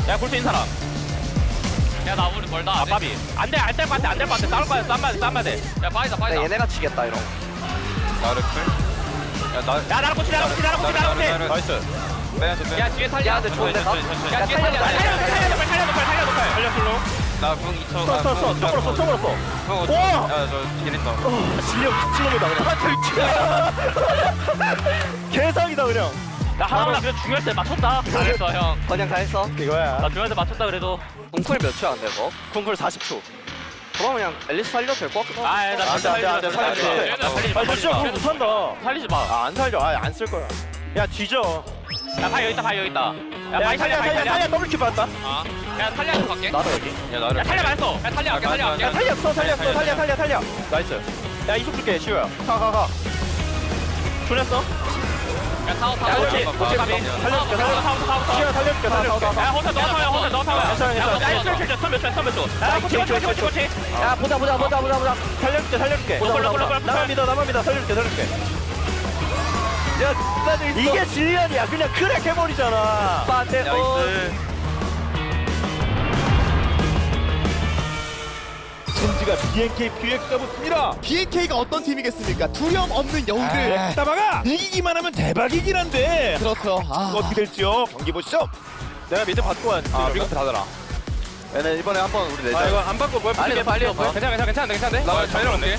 야 볼 수 있는 사람. 야 나 우리 멀다. 아 빠비. 안돼 안될 것 같아. 싸움만 돼. 야 빠이다. 야, 얘네가 치겠다, 이런 거. 야 나랑 고치. 나이스. 야 뒤에 탈려. 야, 근데 좋은데, 가? 야 뒤에 탈려. 달려 슬로우. 나궁 2초. 쳐. 와. 야저 기린다. 실력 미친놈이다 그냥. 개사기다 그냥. 나 하나만 그냥 중요할 때 맞췄다. 잘했어 형. 그냥 다 했어. 이거야. 나 중요할 때 맞췄다 그래도. 쿵쿨 몇 초야, 안 돼, 뭐? 쿵쿨 40초. 그럼 그냥 앨리스 살려도 될 것 같기도 하고. 나 안돼 살릴게. 살리지 마. 그걸 못한다. 살리지 마. 안 살려. 안 쓸 거야. 야 뒤져. 야 바위 여기 있다. 야 바위 탈려 더블 큐 받았다. 야 탈리아도 갈게. 나도 여기. 야 탈리아 맞았어. 야 탈리아 갈게. 야 탈려. 나이스. 야 이속 줄게 시우야. 가. 줄였어? 야 타워. 고치 가비. 살려줄게. 시우야 살려줄게. 야 호텔 너 타워. 괜찮아. 턴몇 초. 고치. 야, 보자. 살려줄게. 나만 믿어. 살려줄게. 야, 이게 질리언이야. 그냥 크랙 해버리잖아. 나이스. 젠지가 BNK PX 붙습니다. BNK가 어떤 팀이겠습니까? 두려움 없는 영웅들. 따바가 이기기만 하면 대박이긴 한데. 그렇죠. 어떻게 될지요? 경기 보시죠. 내가 미드 받고 왔지. 미국 닫아라. 얘네 이번에 한번 우리 내자. 이거 안 받고 뭘 빨리. 괜찮은데? 나 자이로 볼게.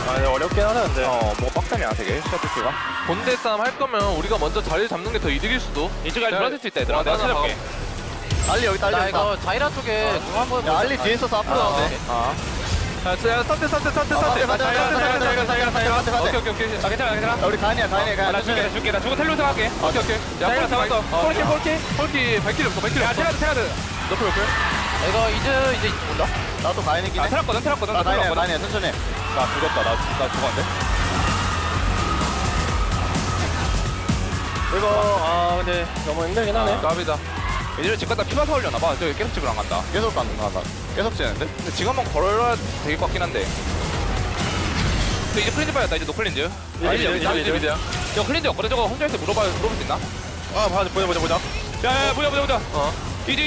자이로 어렵긴 하는데. 뭐 빡세냐 되게 셔틀키가. 본대 싸움 할 거면 우리가 먼저 자리를 잡는 게 더 이득일 수도. 이쪽까지 돌아줄 수 있다 얘들아. 내가 찾아볼게. 알리 여기 딸려 나 있다. 이거 자이라 쪽에 공 한번. 야, 알리 뒤에 있어서 앞으로 나오네. 야, 스타트. 오케이. 아 괜찮아. 야, 우리 가인이야. 나 줄게. 나 주고 텔로스 갈게. 오케이. 야, 자이라 잡았어. 폴키 발키리 없어. 야 테라드. 너플. 이거 이제 몰라? 나도 가인이긴 해. 테라거든. 나 가인이야. 천천히. 나 죽었다. 나 죽었는데. 이거 근데 너무 힘들긴 하네. 나비다. 얘들 집 갔다 피가 서울려나 봐. 저기 계속 집을 안 간다. 계속 간다. 계속 찌는데? 근데 지금 한번 걸어야 될 것 같긴 한데. 근데 이제 클린즈 빠졌다. 이제 노 클린즈. 이제. 저 클린즈 없거든. 저거 혼자 있을 때 물어볼 수 있나? 보자. 야, 보자. 이제.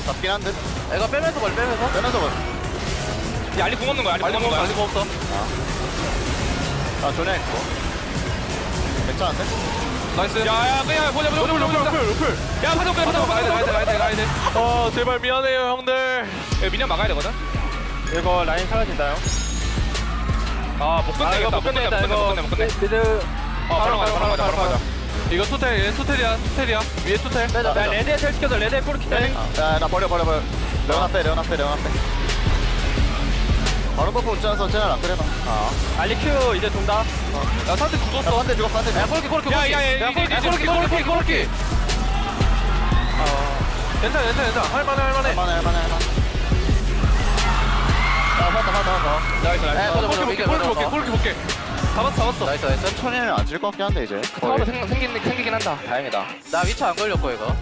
잡긴 한데. 이거 빼면서 걸. 빼면서 걸. 야, 알리 궁 없는 거야. 알리고 없어. 아, 조냐 있고. 괜찮은데? 나이스. 야, 그냥 보자. 루플. 야, 가야 돼. 제발 미안해요, 형들. 미녀 막아야 되거든. 이거 라인 사라진다 형. 못 끝내겠다. 못 끝내. 미드. 바로 가자. 이거 투텔이야. 위에 투텔. 야, 레드에 텔 시켜줘. 레드에 코르키 텔. 야, 나 버려. 레오나 빼. 바로 버프 웃자서 쟤는 안 그래봐. 알리 큐 이제 돈다. 나 산테 죽었어. 한대 죽었어. 야, 코르키. 코르키. 괜찮아. 할만해. 맞다. 코르키 볼게. 잡았어. 나이스. 천천히는 안 질 것 같긴 한데, 이제. 타워도 생기긴 한다. 다행이다. 나 위치 안 걸렸고, 이거.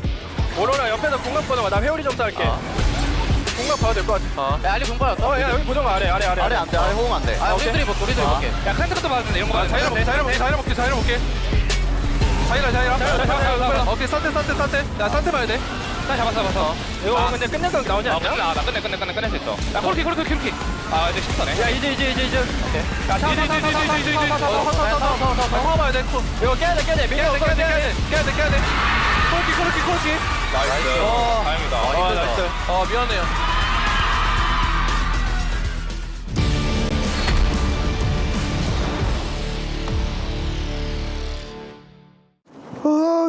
오로라 옆에서 공각 보는 나 회오리 점수할게. 공각 봐도 될 것 같아. 야, 알리 공 받았다. 야, 여기 보정 아래. 아래 안 돼. 아래 호응 안 돼. 우리들이 볼게. 야, 칸트 것도 봐주는데 이런 거 봐야 자이라 볼게. 자이라. 오케이, 산테. 나 산테 봐야 돼. 나 잡았어. 이거 근데 끝낼 거 나오지 않냐? 나 끝낼 수 있어. 나 코르키. 이제 10터네. 야, 이제. 오케이. 야, 화 봐야 돼. 이거 깨야 돼. 깨야 돼. 코르키. 나이스. 다행이다. 나이스. 미안해요.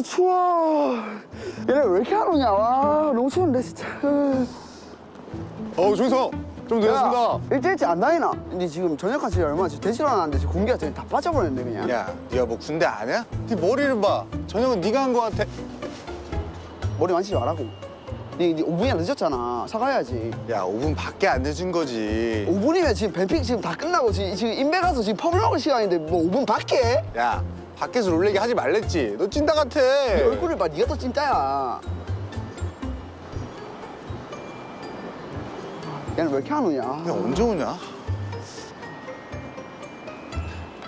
추워. 얘네 왜 이렇게 안 오냐? 와, 너무 추운데 진짜. 준성 좀 늦었습니다. 일찍 안 다니나? 근데 지금 저녁까지 얼마 되질 않았는데 지금 공기가 다 빠져버렸네 그냥. 야, 네가 뭐 군대 안 해? 네 머리를 봐. 저녁은 네가 한 거 같아. 머리 만지지 말라고. 네 5분이나 늦었잖아. 사과해야지. 야, 5분 밖에 안 늦은 거지. 5분이면 지금 뱀픽 지금 다 끝나고 지금 인베 가서 지금 펌 먹을 시간인데 뭐 5분 밖에? 야, 밖에서 롤레기 하지 말랬지. 너 찐따 같아. 네 얼굴을 봐. 네가 더 찐따야. 얘는 왜 이렇게 안 오냐? 야, 언제 오냐?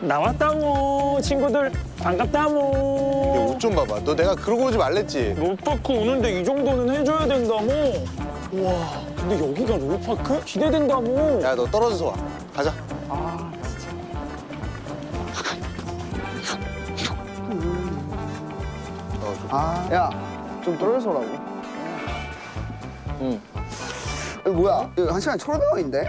나왔다모 친구들 반갑다모. 옷 좀 봐봐. 너 내가 그러고 오지 말랬지. 롤파크 오는데 이 정도는 해줘야 된다모. 우와 근데 여기가 롤파크? 기대된다모. 야, 너 떨어져서 와. 가자. 아 진짜. 야, 좀 떨어져서 오라고. 응. 이거 뭐야? 이거 1시간에 1,500원인데?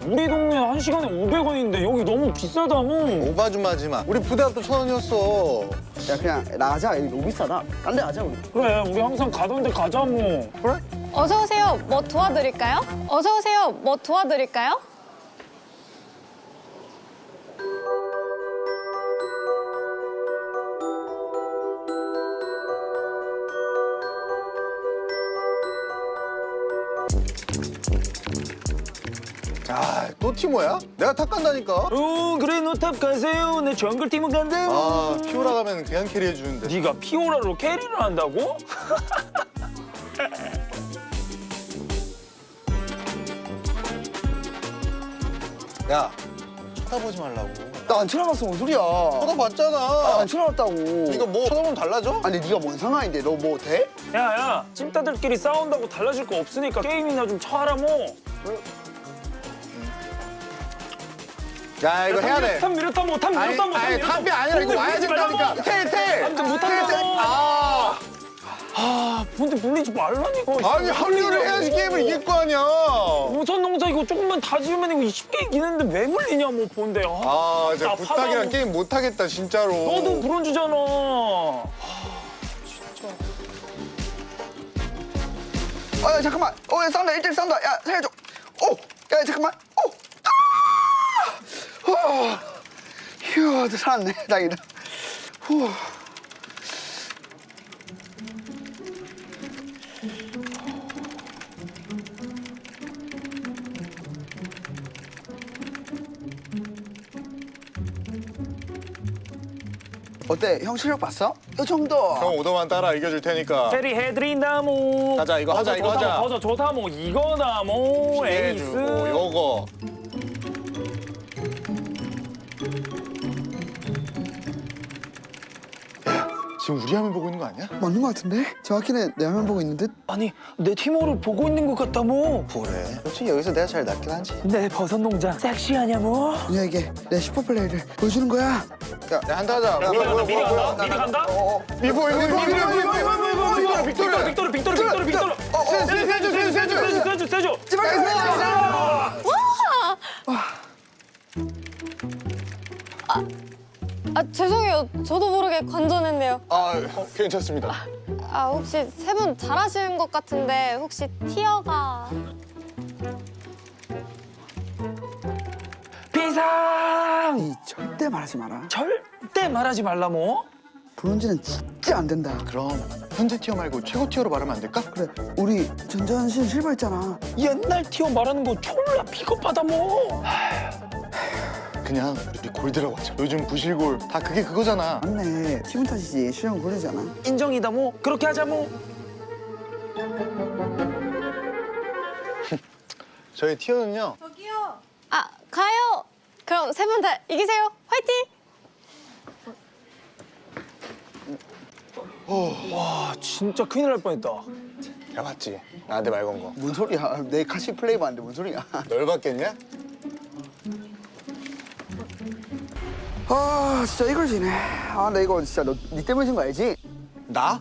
우리 동네 1시간에 500원인데 여기 너무 비싸다모. 오바 좀 하지 마. 우리 부대 앞도 1,000원이었어. 야, 그냥 나가자. 여기 너무 비싸다. 딴 데 가자, 우리. 그래 우리 항상 가던 데 가자모. 그래? 어서 오세요. 뭐 도와드릴까요? 어서 오세요. 뭐 도와드릴까요? 아, 또 티모야? 내가 탑 간다니까. 그래 너 탑 가세요. 내 정글팀은 간대요. 아, 피오라 가면 그냥 캐리해주는데. 네가 피오라로 캐리를 한다고? 야, 쳐다보지 말라고. 나 안 쳐다봤어, 뭔 소리야? 쳐다봤잖아. 안 쳐다봤다고. 네가 뭐 쳐다보면 달라져? 아니, 네가 뭔 상관인데? 너 뭐 돼? 야야 찐따들끼리 싸운다고 달라질 거 없으니까 게임이나 좀 쳐하라모. 야, 이거 해야 돼. 탑 밀었다모 탑 아니, 밀었다모 아니, 탑이 아니라 이거 와야 된다니까. 텔! 못한다고. 본대 불리지 말라니까. 아니, 합류를 해야지 게임을 이길 거 아니야. 우선 농사 이거 조금만 다 지으면 이거 쉽게 이기는데 왜 물리냐 뭐 본대. 아, 진짜 부탁이랑 게임 못 하겠다, 진짜로. 너도 브론즈잖아. 야, 잠깐만. 야, 싸운다. 1대1 싸운다. 야, 살려줘. 야, 잠깐만. 휴, 살았네. 다행이다. 후. 어때? 형 실력 봤어? 이 정도. 형 오더만 따라 이겨줄 테니까. 캐리 해드린다모. 가자, 이거 하자, 이거 하자. 버섯 좋다모 이거다모 에이스. 해주고 요거. 지금 우리 화면 보고 있는 거 아니야? 맞는 거 같은데? 정확히는 내 화면 보고 있는 듯? 아니 내 팀워를 보고 있는 것 같다모. 그래. 솔직히 여기서 내가 제일 낫긴 하지. 내 버섯 농장 섹시하냐모. 야, 이게 내 슈퍼플레이를 보여주는 거야. 야, 한타 하자. 미리 간다 미리 간다 미리 간다. 미포. 빅토르. 세주. 죄송해요. 저도 모르게 관전했네요. 괜찮습니다. 혹시 세 분 잘하시는 것 같은데 혹시 티어가... 비상. 절대 말하지 마라. 절대 말하지 말라모. 브론즈는 진짜 안 된다. 그럼 현재 티어 말고 최고 티어로 말하면 안 될까? 그래, 우리 전전신 실버했잖아. 옛날 티어 말하는 거 졸라 비겁하다모. 그냥 우리 골드라고 하자. 요즘 부실골 다 그게 그거잖아. 맞네. 팀은 탓이지. 실력은 고르잖아. 인정이다모. 그렇게 하자모. 저희 티어는요. 가요. 그럼 세 분 다 이기세요. 화이팅! 와 진짜 큰일 날 뻔했다. 야, 맞지? 나한테 말 건 거. 뭔 소리야? 내 카시 플레이 봤는데 뭔 소리야? 널 받겠냐? 진짜 이걸 지네. 나 이거 진짜 네 때문에 진 거 알지? 나?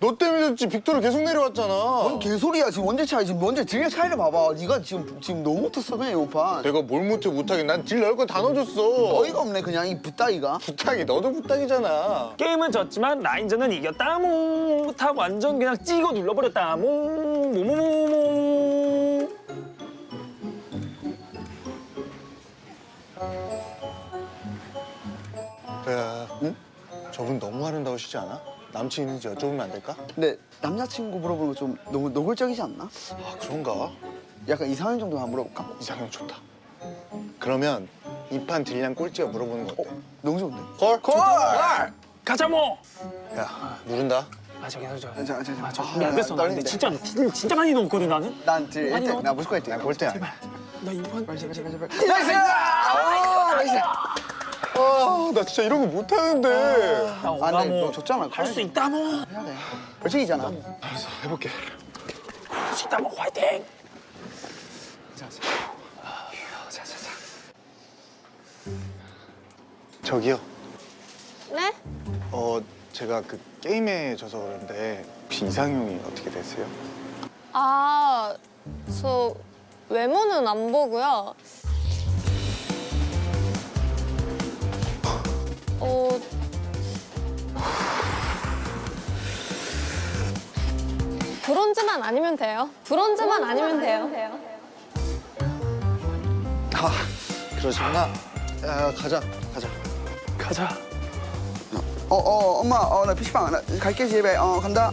너 때문에 졌지. 빅토르 계속 내려왔잖아. 뭔 개소리야. 지금 원제 차이. 지금 원제 딜의 차이를 봐봐. 네가 지금 너무 못했어 그냥 이번 판. 내가 뭘 못하긴 난 딜 넣을 거 다 넣어줬어. 어이가 없네 그냥 이 부따기가. 부탁이 너도 부탁이잖아. 게임은 졌지만 라인전은 이겼다. 다 완전 그냥 찍어 눌러버렸다. 모모모모. 야, 응? 저분 너무 아름다우시지 않아? 남친 있는지 여쭤보면 안 될까? 근데 남자친구 물어보는 거 좀 너무 노골적이지 않나? 아, 그런가? 약간 이상형 정도만 물어볼까? 이상형 좋다. 그러면 이 판 딜량 꼴찌가 물어보는 거 어때? 너무 좋은데? 걸? 가자 뭐. 야, 누른다. 아 저기 저. 자. 준비 안 됐어. 나 근데 진짜 많이 넣었거든 나는. 난딜 많이 1등. 넣었다. 나 무조건 1등. 나 볼 때야. 나 이번 나이스! 나 진짜 이런 거 못하는데. 아, 근데 너 졌잖아. 할 수 있다 뭐. 해야 돼. 벌칙이잖아. 알았어, 해볼게. 할 수 있다 뭐 화이팅. 저기요. 네? 제가 그 게임에 져서 그런데 혹시 이상형이 어떻게 되세요? 아, 저 외모는 안 보고요. 브론즈만 아니면 돼요. 브론즈만 아니면 돼요. 아, 그러시구나. 야, 가자. 가자. 엄마, 나 PC방 나 갈게 집에. 간다.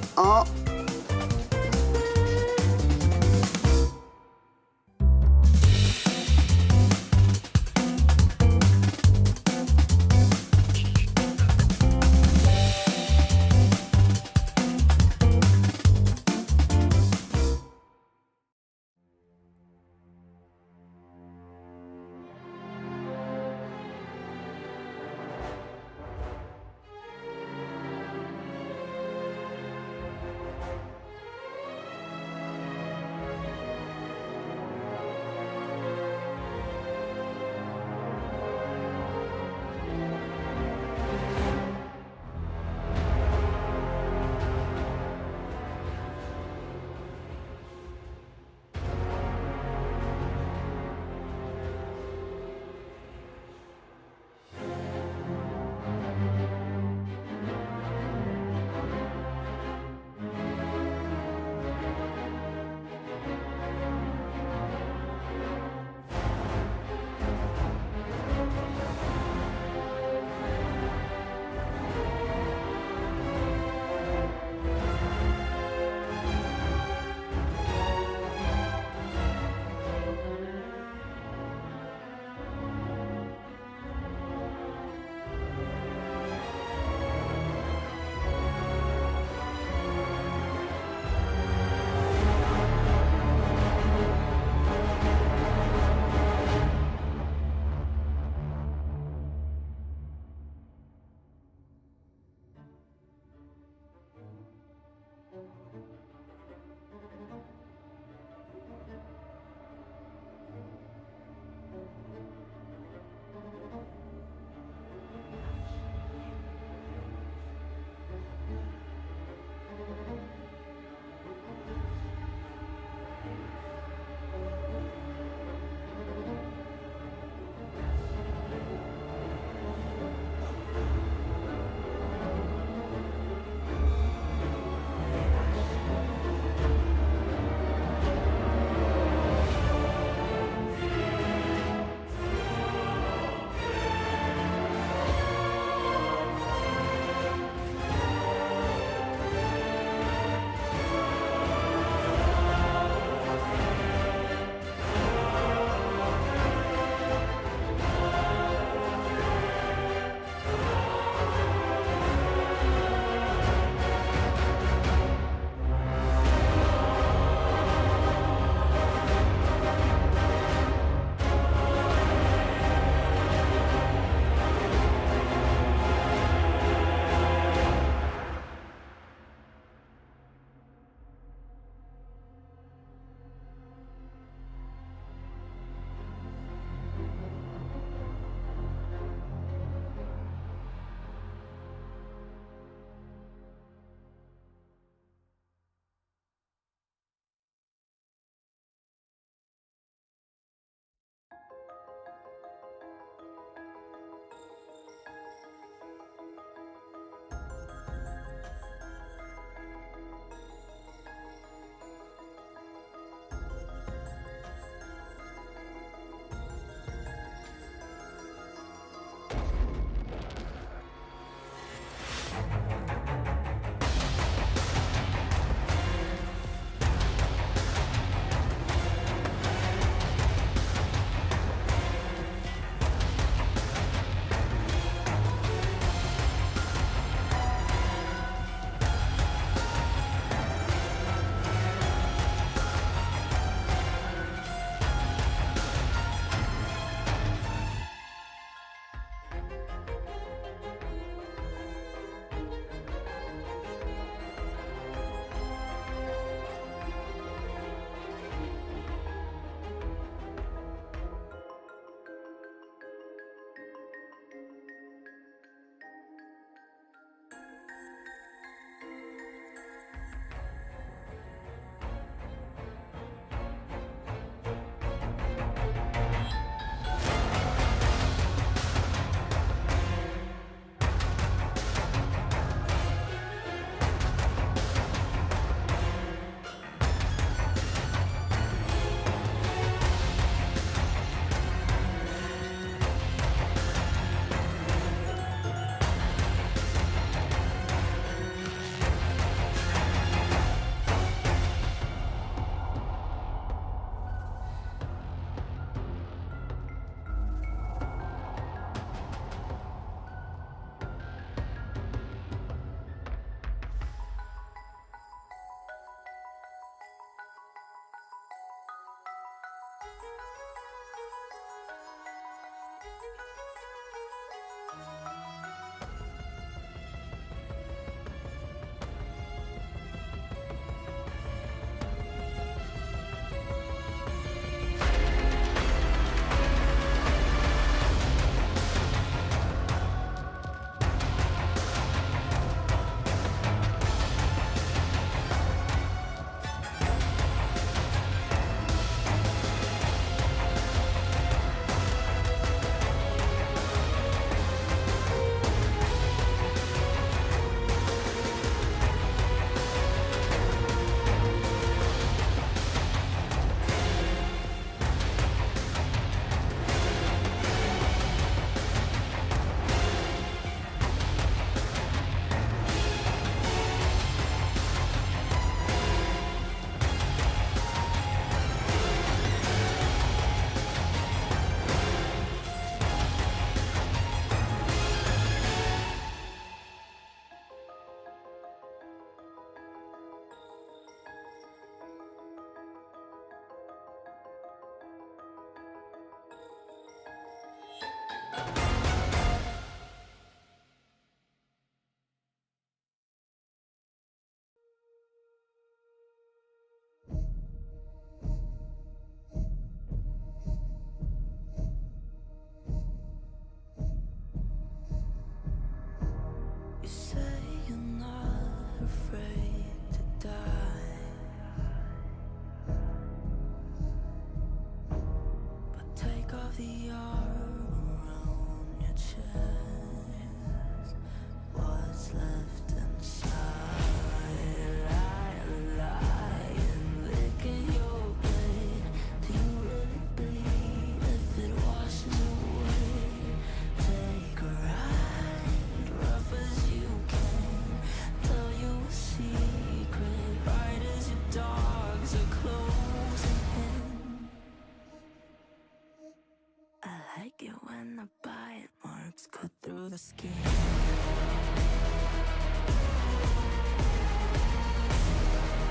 the skin.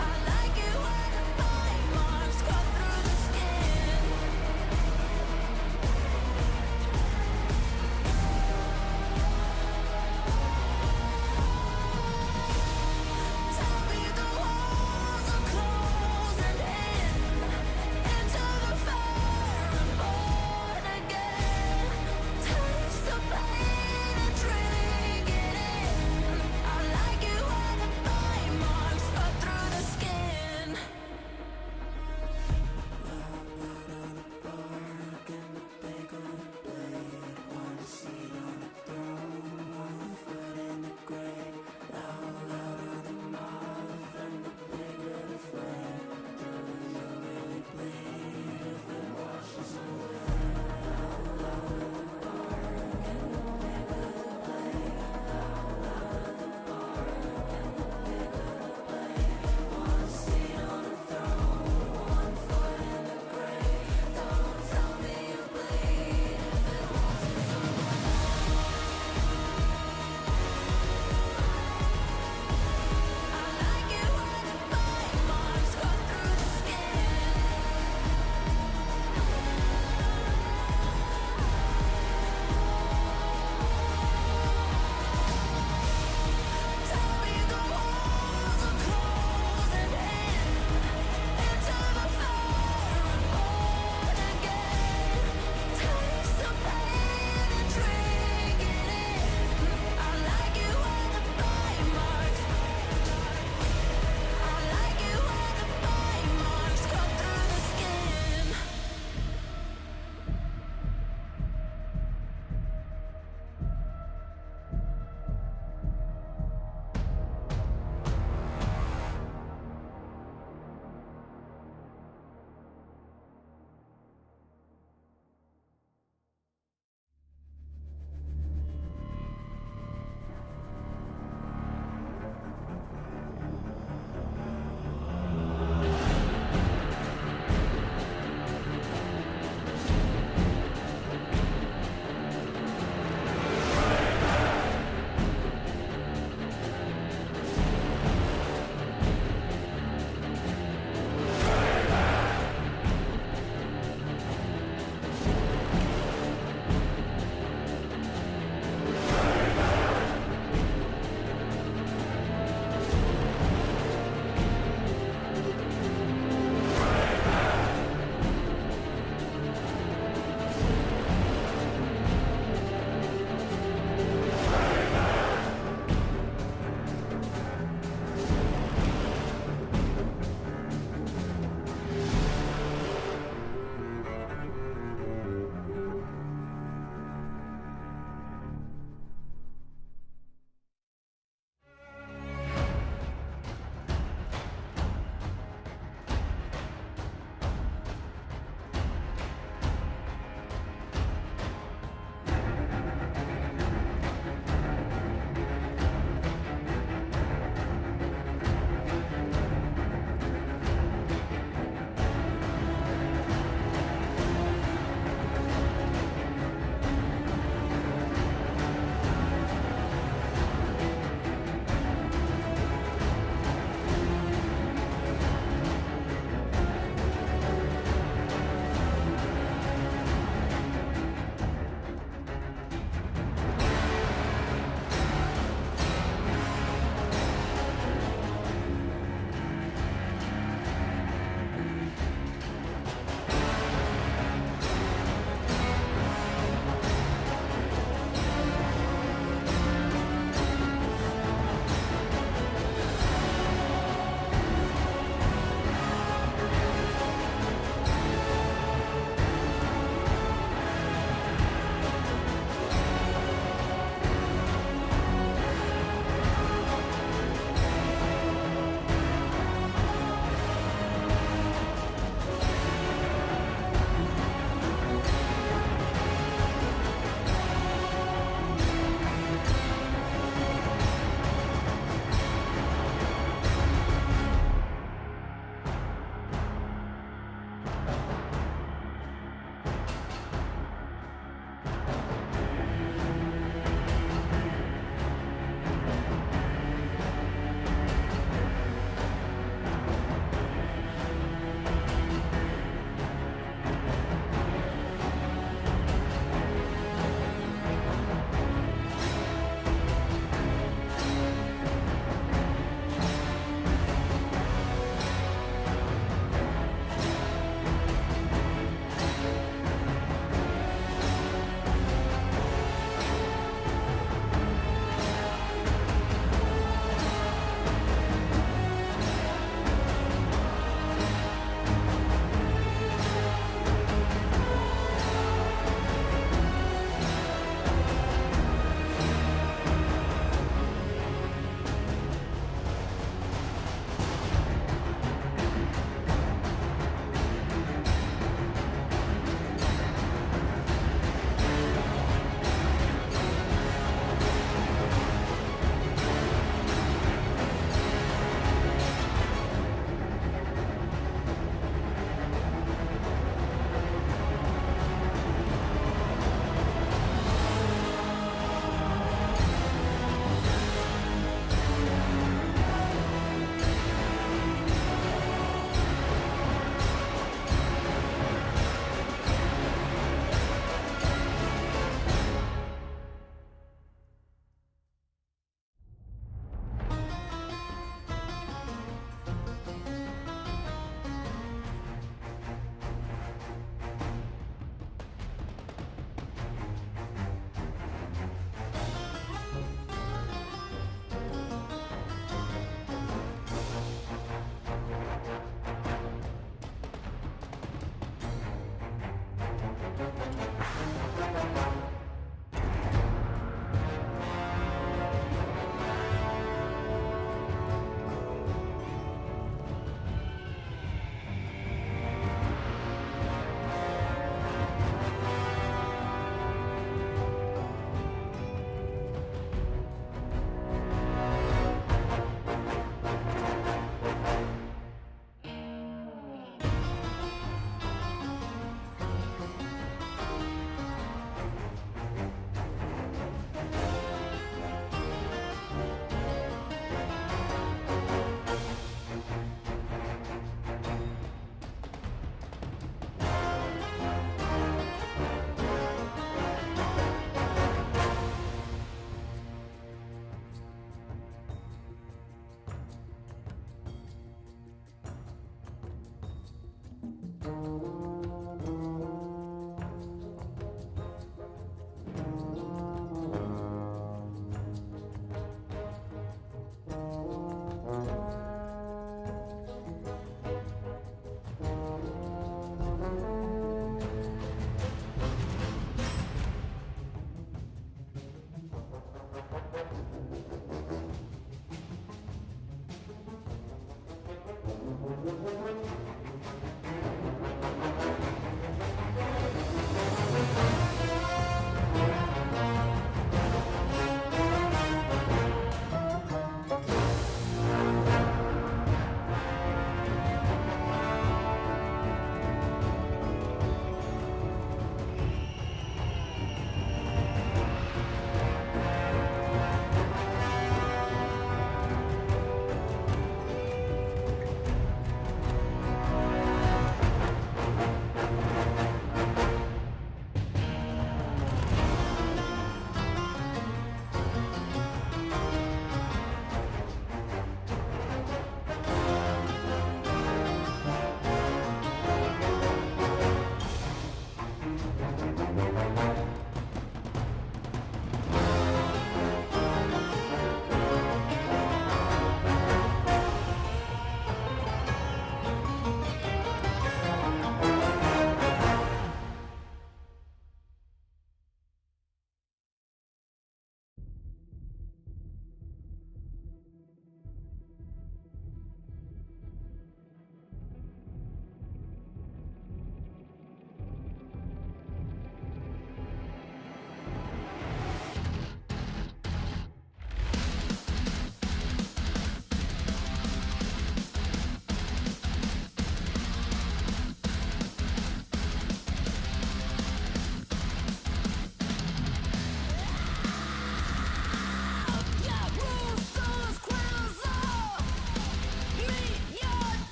I like it when the bite marks cut through the skin. Tell me the walls are closing in into the fire and born again. Taste the pain and drink it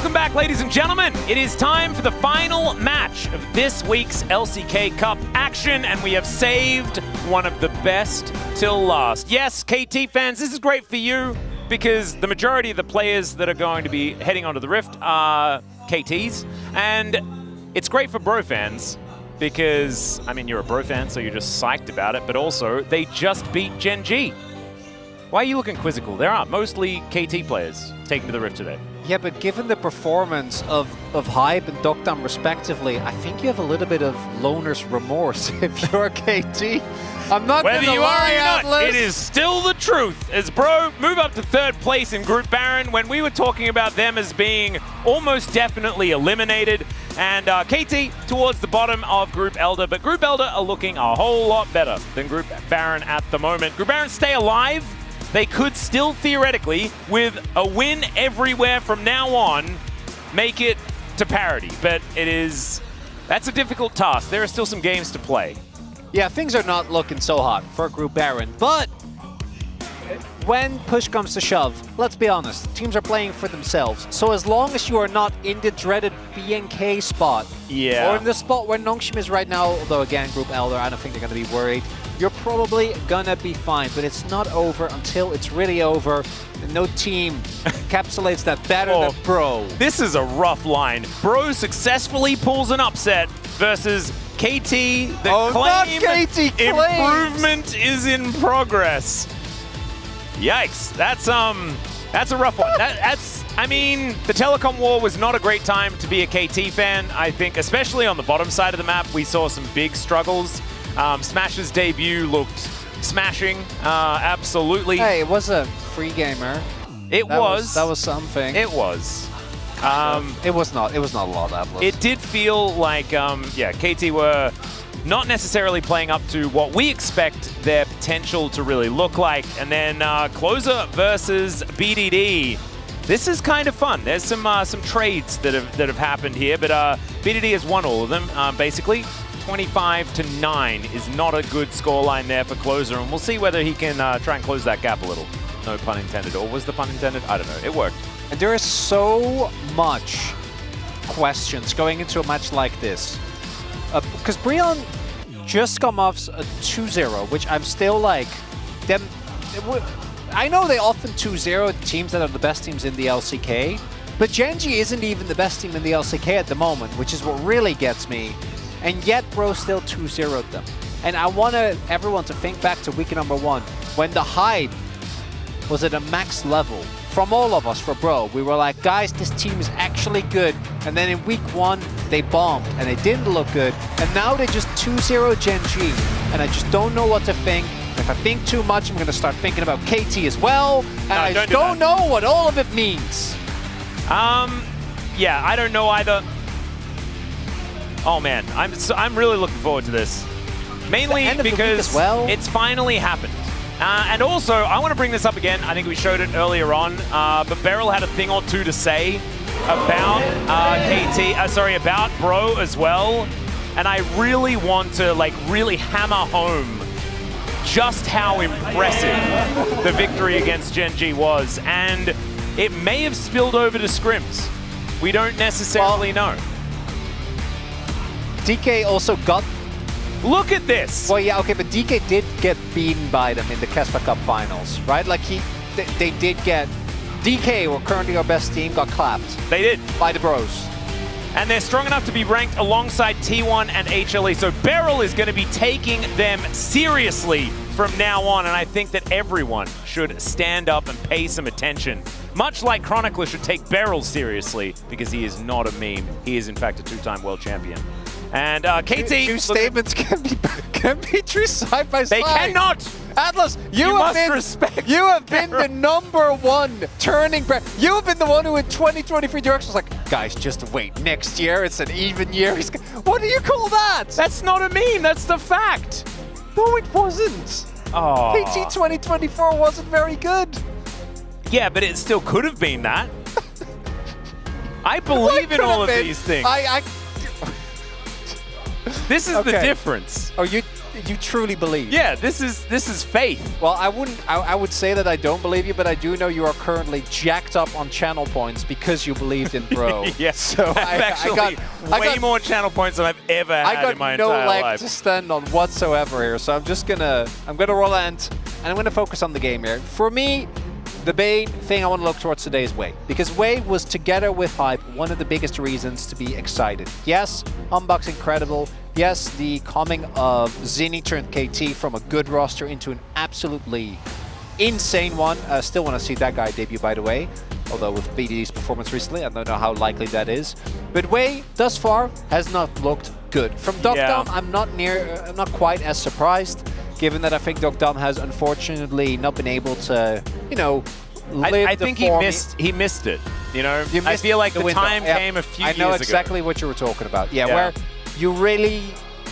Welcome back, ladies and gentlemen. It is time for the final match of this week's LCK Cup action, and we have saved one of the best till last. Yes, KT fans, this is great for you because the majority of the players that are going to be heading onto the Rift are KTs, and it's great for Bro fans because, I mean, you're a Bro fan, so you're just psyched about it, but also they just beat Gen G. Why are you looking quizzical? There are mostly KT players taken to the Rift today. Yeah, but given the performance of Hype and Dokdam respectively, I think you have a little bit of loner's remorse if you're a KT. I'm not Whether gonna you lie, are or not, Atlas. it is still the truth. As Bro move up to third place in Group Baron, when we were talking about them as being almost definitely eliminated, and KT towards the bottom of Group Elder, but Group Elder are looking a whole lot better than Group Baron at the moment. Group Baron stay alive. They could still theoretically, with a win everywhere from now on, make it to parity. But that's a difficult task. There are still some games to play. Yeah, things are not looking so hot for Group Baron, but when push comes to shove, let's be honest, teams are playing for themselves. So as long as you are not in the dreaded BNK spot, or in the spot where Nongshim is right now, although again, Group Elder, I don't think they're going to be worried, you're probably gonna be fine, but it's not over until it's really over. No team encapsulates that better than Bro. This is a rough line. Bro successfully pulls an upset versus KT. The KT improvement is in progress. Yikes! That's a rough one. I mean, the Telecom War was not a great time to be a KT fan. I think, especially on the bottom side of the map, we saw some big struggles. Smash's debut looked smashing, absolutely. Hey, it was a free gamer. That was something. It was. It was not a lot, Atlas. It did feel like, KT were not necessarily playing up to what we expect their potential to really look like. And then Closer versus BDD. This is kind of fun. There's some trades that have happened here, but BDD has won all of them, basically. 25-9 is not a good scoreline there for Closer, and we'll see whether he can try and close that gap a little. No pun intended. Or was the pun intended? I don't know. It worked. And there is so much questions going into a match like this. Because Brion just come off a 2-0, which I'm still like, I know they often 2-0 the teams that are the best teams in the LCK, but Gen G isn't even the best team in the LCK at the moment, which is what really gets me. And yet, Bro still 2-0'd them. And I want everyone to think back to week number 1, when the hype was at a max level from all of us for Bro. We were like, guys, this team is actually good. And then in week 1, they bombed, and they didn't look good. And now they just 2-0 Gen G. And I just don't know what to think. If I think too much, I'm going to start thinking about KT as well. And I don't know what all of it means. Yeah, I don't know either. Oh man, I'm really looking forward to this. Mainly because it's finally happened. And also, I want to bring this up again. I think we showed it earlier on, but Beryl had a thing or two to say about about Bro as well. And I really want to really hammer home just how impressive the victory against Gen G was. And it may have spilled over to scrims. We don't necessarily know. DK also got... Look at this! Well, yeah, okay, but DK did get beaten by them in the Casper Cup finals, right? Like, they did get... DK, who are currently our best team, got clapped. They did. By the Bros. And they're strong enough to be ranked alongside T1 and HLE, so Beryl is going to be taking them seriously from now on, and I think that everyone should stand up and pay some attention. Much like Chronicler should take Beryl seriously, because he is not a meme. He is, in fact, a 2-time world champion. And KT... Two statements can be true side by side. They cannot! Atlas, you have been the #1 turning back. You have been the one who in 2023 direction was like, guys, just wait. Next year, it's an even year. What do you call that? That's not a meme. That's the fact. No, it wasn't. Oh. PT 2024 wasn't very good. Yeah, but it still could have been that. I believe in all of these things. This is the difference. Oh, you truly believe? Yeah, this is faith. Well, I would say that I don't believe you, but I do know you are currently jacked up on channel points because you believed in Bro. Yes. So I got way more channel points than I've ever had in my entire life. I got no leg to stand on whatsoever here, so I'm gonna relent and I'm gonna focus on the game here. For me, the main thing I want to look towards today is Wei, because Wei was, together with Hype, one of the biggest reasons to be excited. Yes, Humbug's incredible. Yes, the coming of Zinni turned KT from a good roster into an absolutely insane one. I still want to see that guy debut, by the way. Although with BDD's performance recently, I don't know how likely that is. But Wei, thus far, has not looked good. From Dokdam, I'm not quite as surprised, given that I think Dokdam has unfortunately not been able to, you know, I think he missed it. You know, I feel like the time came a few years ago. I know exactly what you were talking about. Yeah, where you really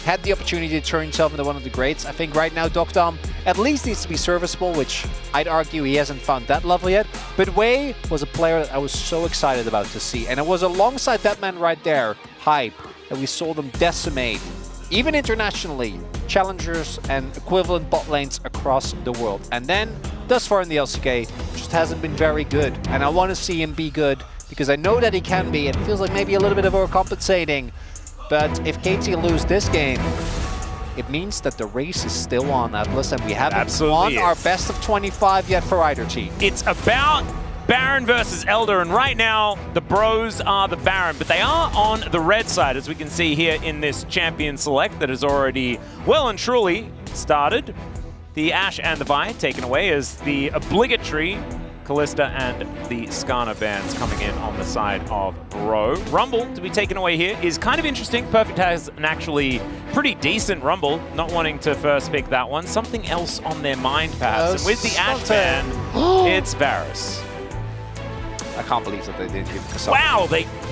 had the opportunity to turn himself into one of the greats. I think right now Dokdam at least needs to be serviceable, which I'd argue he hasn't found that level yet. But Wei was a player that I was so excited about to see. And it was alongside that man right there, Hype, that we saw them decimate, even internationally, challengers and equivalent bot lanes across the world. And then, thus far in the LCK, just hasn't been very good. And I want to see him be good, because I know that he can be. It feels like maybe a little bit of overcompensating. But if KT lose this game, it means that the race is still on, Atlas, and we haven't won our best of 25 yet for either team. It's about Baron versus Elder, and right now the Bros are the Baron, but they are on the red side, as we can see here in this champion select that has already well and truly started. The Ashe and the Vi taken away as the obligatory Kalista and the Skarner bands coming in on the side of Bro. Rumble to be taken away here is kind of interesting. Perfect has an actually pretty decent Rumble, not wanting to first pick that one. Something else on their mind, perhaps. And with the Ashe band, it's Varus. I can't believe that they did give Kassadin. Wow,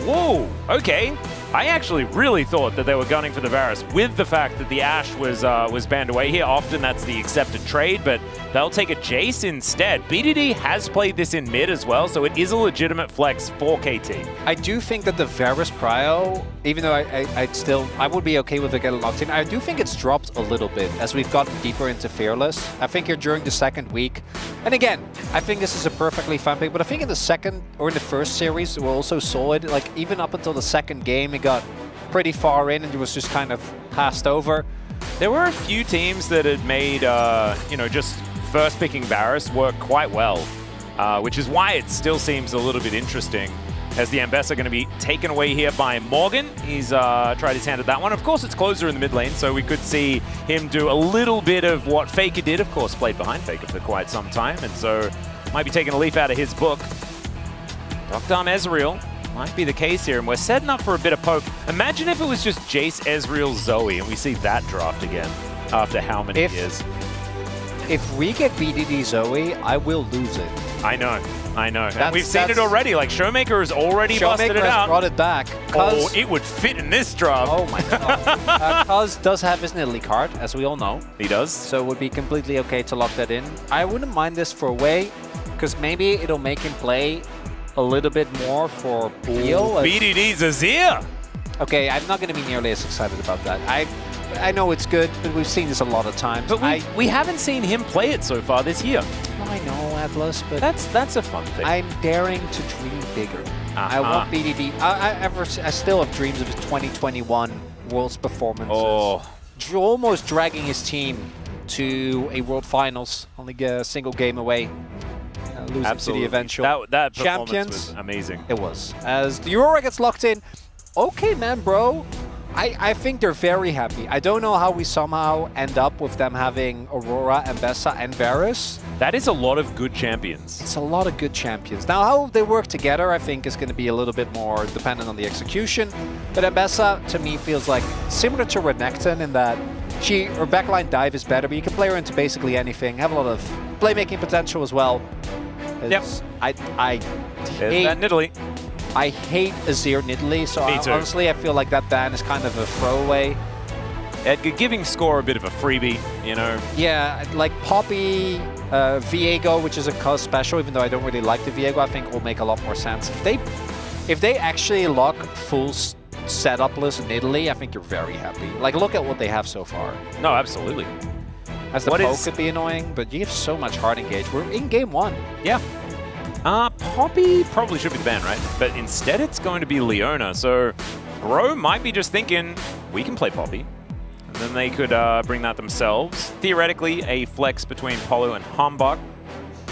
whoa, okay. I actually really thought that they were gunning for the Varus with the fact that the Ashe was banned away here. Often that's the accepted trade, but they'll take a Jace instead. BDD has played this in mid as well, so it is a legitimate flex for KT. I do think that the Varus prio, even though I would be okay with it getting locked in, I do think it's dropped a little bit as we've gotten deeper into Fearless. I think here during the second week, and again, I think this is a perfectly fine pick, but I think in the second or in the first series, we also saw it, like even up until the second game, it got pretty far in and it was just kind of passed over. There were a few teams that had made, you know, just first picking Varus work quite well, which is why it still seems a little bit interesting, as the Ambessa are going to be taken away here by Morgan. He's tried his hand at that one. Of course, it's closer in the mid lane, so we could see him do a little bit of what Faker did. Of course, played behind Faker for quite some time, and so might be taking a leaf out of his book. Dokdam Ezreal might be the case here, and we're setting up for a bit of poke. Imagine if it was just Jace, Ezreal, Zoe, and we see that draft again after how many years? If we get BDD Zoe, I will lose it. I know. And we've seen it already. Like, Showmaker has already busted it out. Brought it back. Oh, it would fit in this draft. Oh my god. Cuz does have his Italy card, as we all know. He does. So it would be completely okay to lock that in. I wouldn't mind this for Wei, because maybe it'll make him play a little bit more for Peel. BDD's Azir! Okay, I'm not going to be nearly as excited about that. I know it's good, but we've seen this a lot of times. But we haven't seen him play it so far this year. I know, Atlas, but that's a fun thing. I'm daring to dream bigger. I want BDD. I still have dreams of his 2021 Worlds performances. Oh. Almost dragging his team to a World Finals, only a single game away. Losing to the eventual that champions. Was amazing. It was. As the Aurora gets locked in, okay, man, bro. I think they're very happy. I don't know how we somehow end up with them having Aurora, Ambessa, and Varus. That is a lot of good champions. It's a lot of good champions. Now, how they work together, I think, is going to be a little bit more dependent on the execution. But Ambessa, to me, feels like similar to Renekton in that her backline dive is better, but you can play her into basically anything. Have a lot of playmaking potential as well. Yep. I hate that Nidalee. I hate Azir Nidalee, so honestly I feel like that ban is kind of a throwaway. Edgar giving Score a bit of a freebie, you know. Yeah, like Poppy, Viego, which is a cuz special, even though I don't really like the Viego, I think will make a lot more sense. If they actually lock full setup-less in Italy, I think you're very happy. Like, look at what they have so far. No, absolutely. As the poke could be annoying, but you have so much hard engage. We're in game 1. Yeah. Poppy probably should be the ban, right? But instead it's going to be Leona. So Bro might be just thinking, we can play Poppy. And then they could bring that themselves. Theoretically, a flex between Polo and Humbug,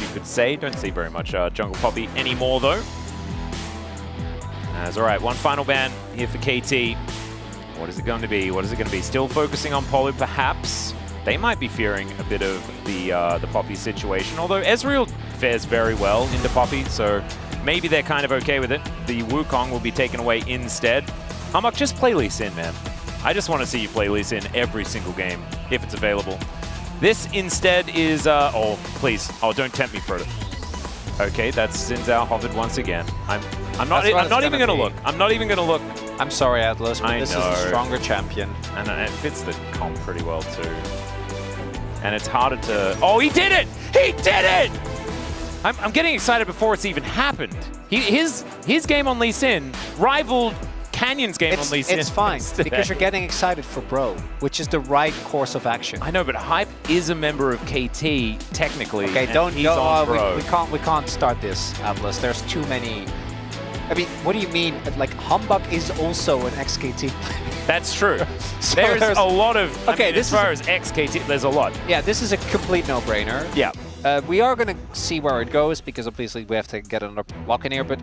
you could say. Don't see very much Jungle Poppy anymore, though. All right, one final ban here for KT. What is it going to be? What is it going to be? Still focusing on Polo, perhaps. They might be fearing a bit of the Poppy situation, although Ezreal fares very well into Poppy, so maybe they're kind of okay with it. The Wukong will be taken away instead. Humbug, just play Lee Sin, man. I just want to see you play Lee Sin every single game, if it's available. This instead is, oh, please. Oh, don't tempt me, Frodo. Okay, that's Xin Zhao hovered once again. I'm not even going to look. I'm not even going to look. I'm sorry, Atlas, but this is a stronger champion. And it fits the comp pretty well, too. And it's harder to... Oh, he did it! He did it! I'm getting excited before it's even happened. His game on Lee Sin rivaled Canyon's game on Lee Sin. It's fine, because you're getting excited for Bro, which is the right course of action. I know, but Hype is a member of KT, technically. Okay, don't go. We can't start this, Atlas. There's too many... I mean, what do you mean? Like, Humbug is also an XKT player. That's true. So there's a lot of... Okay, I mean, as far as XKT, there's a lot. Yeah, this is a complete no-brainer. Yeah. We are going to see where it goes, because obviously we have to get another lock in here, but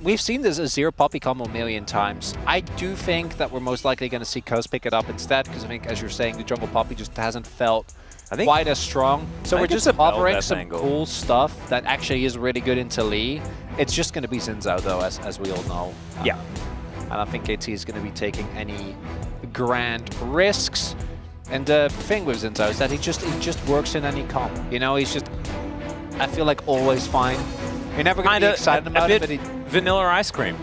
we've seen this Azir Poppy combo a million times. I do think that we're most likely going to see Coast pick it up instead, because I think, as you're saying, the Jungle Poppy just hasn't felt quite as strong. So we're just hovering some cool stuff that actually is really good into Lee. It's just going to be Xin Zhao, though, as we all know. Yeah. And I think KT is going to be taking any grand risks. And the thing with Xin Zhao is that he just works in any comp. You know, he's just, I feel like, always fine. You're never going to be excited about it, but he... vanilla ice cream,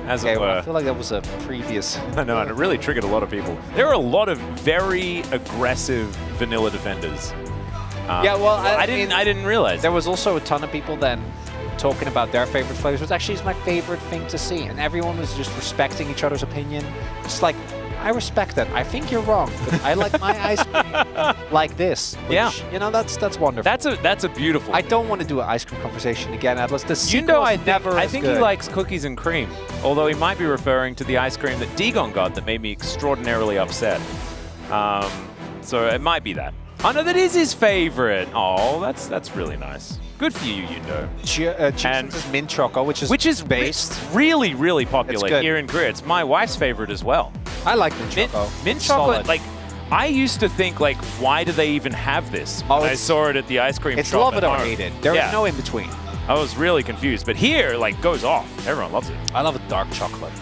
as it were. Well, I feel like that was a previous... I know, and it really triggered a lot of people. There are a lot of very aggressive vanilla defenders. Yeah, well, I didn't realize. There was also a ton of people then talking about their favorite flavors, which actually is my favorite thing to see. And everyone was just respecting each other's opinion. It's like, I respect that. I think you're wrong, but I like my ice cream like this. Which, yeah, you know, that's wonderful. That's a beautiful. I don't want to do an ice cream conversation again, Atlas. The I think he likes cookies and cream, although he might be referring to the ice cream that Dagon got that made me extraordinarily upset. So it might be that. Oh no, that is his favorite. Oh, that's really nice. Good for you, Yundo. And mint choco, which is based really, really popular here in Korea. It's my wife's favorite as well. I like mint choco. Mint chocolate, like, I used to think, like, why do they even have this? When I saw it at the ice cream shop. It's love it or hate it. There is no in between. I was really confused, but here, like, goes off. Everyone loves it. I love a dark chocolate.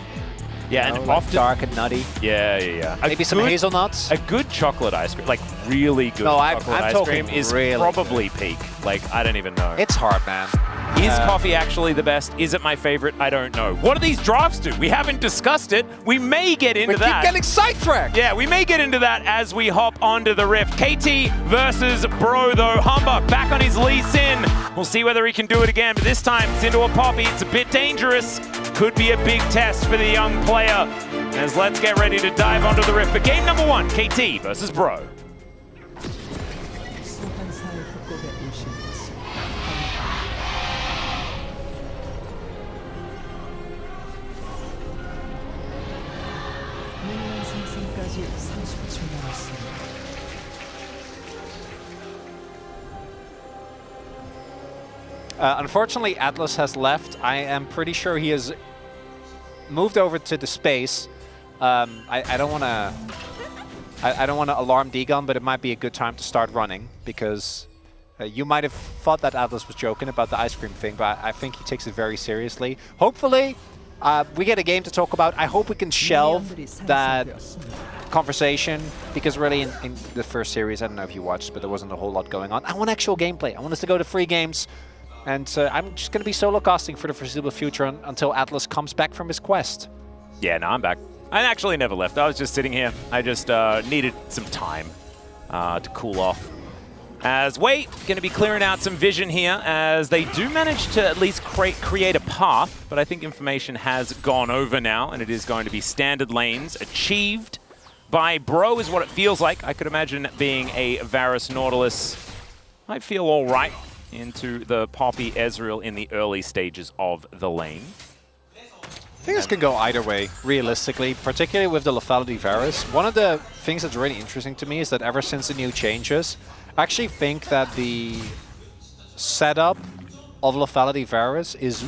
Yeah, you know, and like often dark and nutty. Yeah. Maybe some hazelnuts. A good chocolate ice cream, like really good chocolate ice cream, is probably peak. Like, I don't even know. It's hard, man. Is coffee actually the best? Is it my favorite? I don't know. What do these drafts do? We haven't discussed it. We may get into that. We keep getting sidetracked. Yeah, we may get into that as we hop onto the Rift. KT versus Bro, though. Humbug back on his Lee Sin. We'll see whether he can do it again, but this time it's into a Poppy. It's a bit dangerous. Could be a big test for the young player. As let's get ready to dive onto the Rift for game number 1, KT versus Bro. Unfortunately, Atlas has left. I am pretty sure he has moved over to the space. I don't want to. I don't want to alarm Dagon, but it might be a good time to start running, because you might have thought that Atlas was joking about the ice cream thing, but I think he takes it very seriously. Hopefully, we get a game to talk about. I hope we can shelve that conversation, because really in the first series, I don't know if you watched, but there wasn't a whole lot going on. I want actual gameplay. I want us to go to free games. And I'm just going to be solo casting for the foreseeable future until Atlas comes back from his quest. Yeah, no, I'm back. I actually never left. I was just sitting here. I just needed some time to cool off. As Wei going to be clearing out some vision here, as they do manage to at least create a path, but I think information has gone over now, and it is going to be standard lanes achieved by Bro is what it feels like. I could imagine it being a Varus Nautilus. Might feel all right into the Poppy Ezreal in the early stages of the lane. I think this can go either way, realistically, particularly with the lethality Varus. One of the things that's really interesting to me is that ever since the new changes, I actually think that the setup of lethality Varus is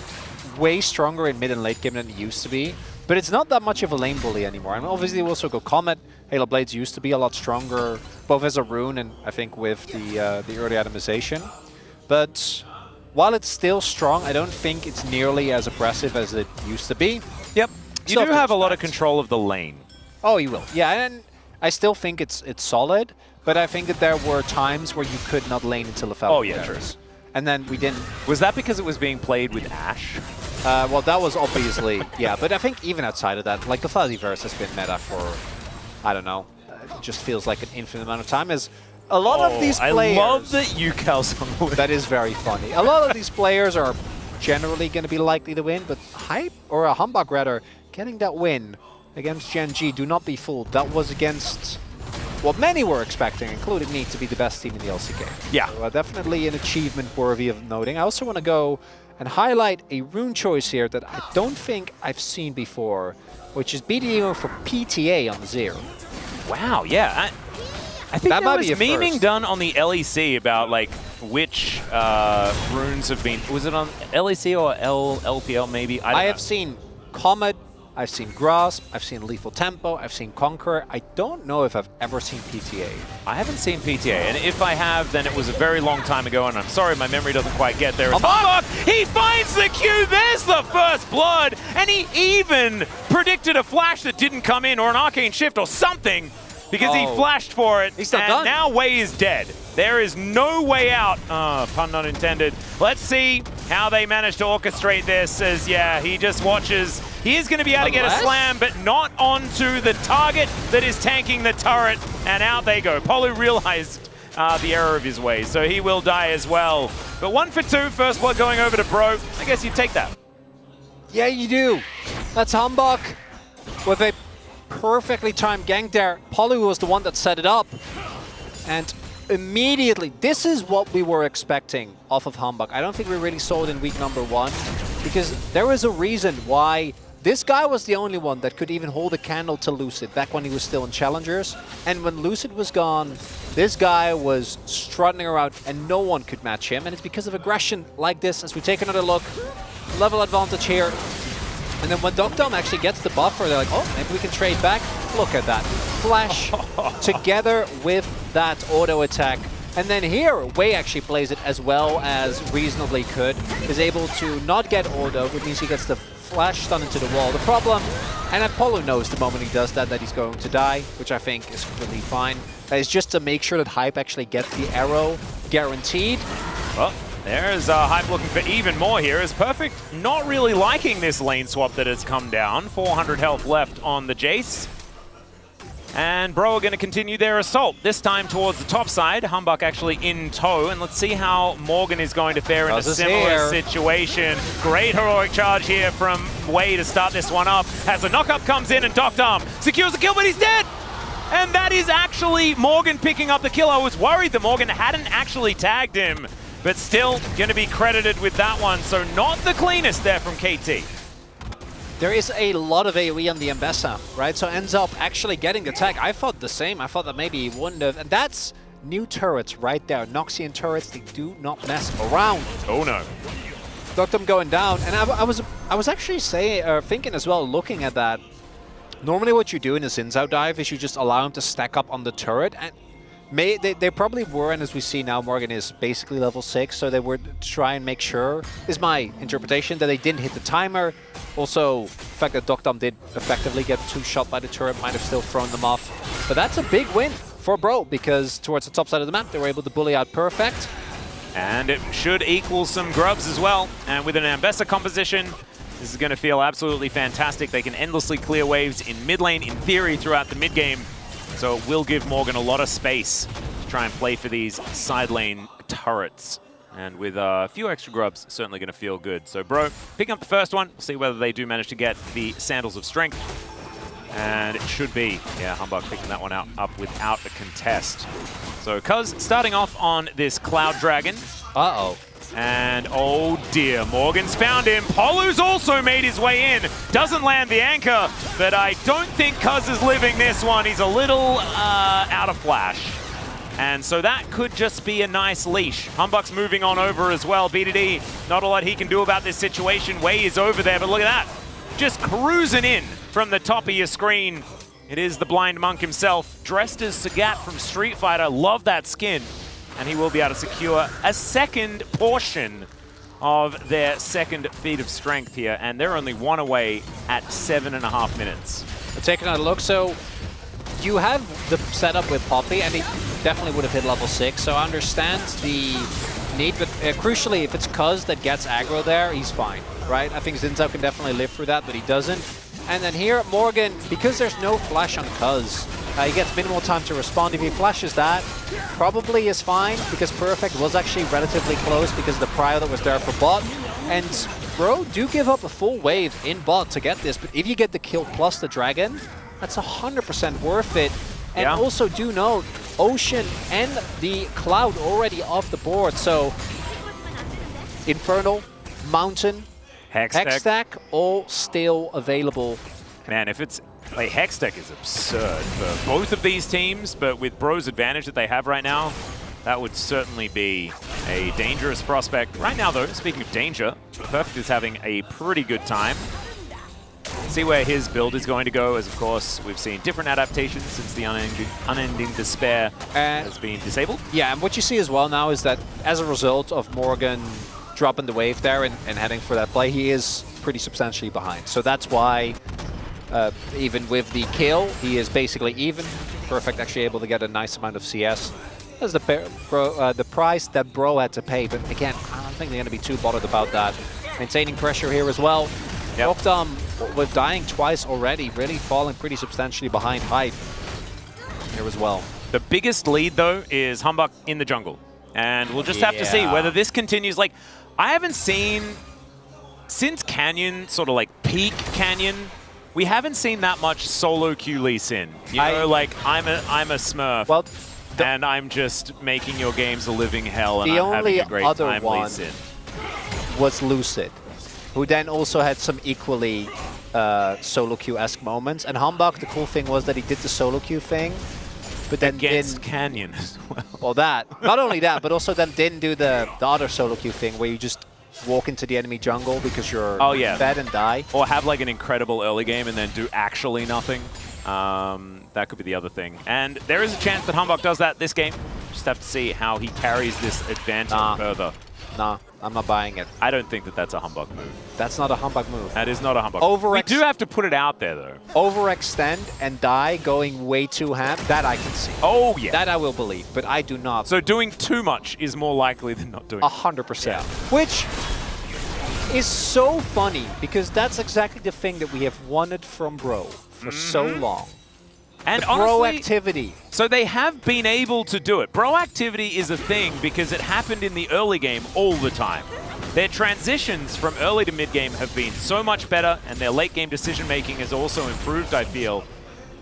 way stronger in mid and late game than it used to be. But it's not that much of a lane bully anymore. I mean, obviously, we also go Comet. Halo Blades used to be a lot stronger, both as a rune and I think with the early atomization. But while it's still strong, I don't think it's nearly as aggressive as it used to be. Yep. You do have a lot of control of the lane. Oh, you will. Yeah, and I still think it's solid, but I think that there were times where you could not lane into lethality. Oh, yeah, true. And then we didn't. Was that because it was being played with Ashe? Well, that was obviously, yeah. But I think even outside of that, like lethality Varus has been meta for, I don't know, it just feels like an infinite amount of time. As a lot of these players... I love that you Cal That is very funny. A lot of these players are generally going to be likely to win, but Hype, or a Humbug rather, getting that win against Gen G, do not be fooled. That was against what many were expecting, including me, to be the best team in the LCK. Yeah. So, definitely an achievement worthy of noting. I also want to go and highlight a rune choice here that I don't think I've seen before, which is BDO for PTA on the Zero. Wow, yeah. I think that there might was be a memeing first. done on the LEC about like which runes have been. Was it on LEC or LPL maybe? I don't know. have seen Comet, I've seen Grasp, I've seen Lethal Tempo, I've seen Conqueror. I don't know if I've ever seen PTA. I haven't seen PTA, and if I have, then it was a very long time ago, and I'm sorry my memory doesn't quite get there. Humbug! He finds the Q, there's the first blood, and he even predicted a flash that didn't come in, or an arcane shift, or something, because he flashed for it, He's not and done. now Wei is dead. There is no way out. Pun not intended. Let's see how they manage to orchestrate this, as, yeah, he just watches. He is going to be able to get a slam, but not onto the target that is tanking the turret, and out they go. Polu realized the error of his ways, so he will die as well. But 1 for 2, first blood going over to Bro. I guess you take that. Yeah, you do. That's Humbug with a perfectly timed gank there. Polu was the one that set it up. And immediately, this is what we were expecting off of Humbug. I don't think we really saw it in week number 1, because there was a reason why this guy was the only one that could even hold a candle to Lucid back when he was still in Challengers. And when Lucid was gone, this guy was strutting around and no one could match him. And it's because of aggression like this. As we take another look, level advantage here. And then when Dogdom actually gets the buffer, they're like, oh, maybe we can trade back. Look at that. Flash together with that auto attack. And then here, Wei actually plays it as well as reasonably could. Is able to not get auto, which means he gets the flash stun into the wall. The problem, and Apollo knows the moment he does that he's going to die, which I think is completely fine, is just to make sure that Hype actually gets the arrow guaranteed. Well, there's Hype looking for even more here. Is Perfect not really liking this lane swap that has come down. 400 health left on the Jace. And Bro are going to continue their assault, this time towards the top side. Humbug actually in tow, and let's see how Morgan is going to fare in a similar situation. Great heroic charge here from Wei to start this one up. As the knockup comes in and Dogdom secures the kill, but he's dead! And that is actually Morgan picking up the kill. I was worried that Morgan hadn't actually tagged him, but still going to be credited with that one. So not the cleanest there from KT. There is a lot of AoE on the Ambessa, right? So ends up actually getting the tag. I thought the same. I thought that maybe he wouldn't have. And that's new turrets right there. Noxian turrets, they do not mess around. Oh no. Dogdom going down. And I was actually thinking as well, looking at that. Normally what you do in a Xin dive is you just allow him to stack up on the turret. And they probably were, and as we see now, Morgan is basically level 6, so they were to try and make sure, is my interpretation, that they didn't hit the timer. Also, the fact that Dogdom did effectively get 2 shot by the turret might have still thrown them off. But that's a big win for Bro, because towards the top side of the map, they were able to bully out Perfect. And it should equal some grubs as well. And with an Ambessa composition, this is going to feel absolutely fantastic. They can endlessly clear waves in mid lane, in theory, throughout the mid game. So it will give Morgan a lot of space to try and play for these side lane turrets. And with a few extra grubs, certainly going to feel good. So Bro, picking up the first one. We'll see whether they do manage to get the Sandals of Strength. And it should be, yeah, Humbug picking that one up without a contest. So Cuz starting off on this Cloud Dragon. Uh-oh. And oh dear, Morgan's found him. Polu's also made his way in. Doesn't land the anchor, but I don't think Cuz is living this one. He's a little out of flash. And so that could just be a nice leash. Humbug's moving on over as well. BDD, not a lot he can do about this situation. Wei is over there, but look at that. Just cruising in from the top of your screen. It is the Blind Monk himself, dressed as Sagat from Street Fighter. Love that skin. And he will be able to secure a second portion of their second feat of strength here. And they're only one away at 7.5 minutes. We're taking a look. So you have the setup with Poppy, and he definitely would have hit level 6. So I understand the need, but crucially, if it's Cuz that gets aggro there, he's fine, right? I think Zinzao can definitely live through that, but he doesn't. And then here, Morgan, because there's no flash on Cuz, he gets minimal time to respond. If he flashes that, probably is fine, because Perfect was actually relatively close because of the prio that was there for bot. And Bro do give up a full wave in bot to get this, but if you get the kill plus the dragon, that's 100% worth it. And also do note, Ocean and the Cloud already off the board, so Infernal, Mountain, Hextech, all still available. Man, if it's like Hextech is absurd for both of these teams, but with Bro's advantage that they have right now, that would certainly be a dangerous prospect. Right now, though, speaking of danger, Perfect is having a pretty good time. See where his build is going to go, as of course we've seen different adaptations since the Unending Despair has been disabled. Yeah, and what you see as well now is that as a result of Morgan dropping the wave there and heading for that play, he is pretty substantially behind. So that's why even with the kill, he is basically even. Perfect actually able to get a nice amount of CS. That's the price that Bro had to pay, but again, I don't think they're going to be too bothered about that. Maintaining pressure here as well. Octom with dying twice already, really falling pretty substantially behind Hype here as well. The biggest lead, though, is Humbug in the jungle. And we'll just have to see whether this continues. Like, I haven't seen, since Canyon, sort of like peak Canyon, we haven't seen that much solo Q Lee Sin. You know, like, I'm a Smurf. Well, and I'm just making your games a living hell, and the I'm having a great other time, one Lee Sin. Was Lucid, who then also had some equally solo queue-esque moments. And Humbug, the cool thing was that he did the solo queue thing, but then against Canyon as well. Well, that. Not only that, but also then didn't do the other solo queue thing where you just walk into the enemy jungle because you're fed and die. Or have like an incredible early game and then do actually nothing. That could be the other thing. And there is a chance that Humbug does that this game. Just have to see how he carries this advantage further. Nah, I'm not buying it. I don't think that that's a Humbug move. That's not a Humbug move. That is not a Humbug move. We do have to put it out there, though. Overextend and die going way too ham, that I can see. Oh, yeah. That I will believe, but I do not. So doing too much is more likely than not doing 100%. Yeah. Which is so funny, because that's exactly the thing that we have wanted from Bro for so long. And the honestly, proactivity. So they have been able to do it. Proactivity is a thing because it happened in the early game all the time. Their transitions from early to mid game have been so much better, and their late game decision making has also improved, I feel.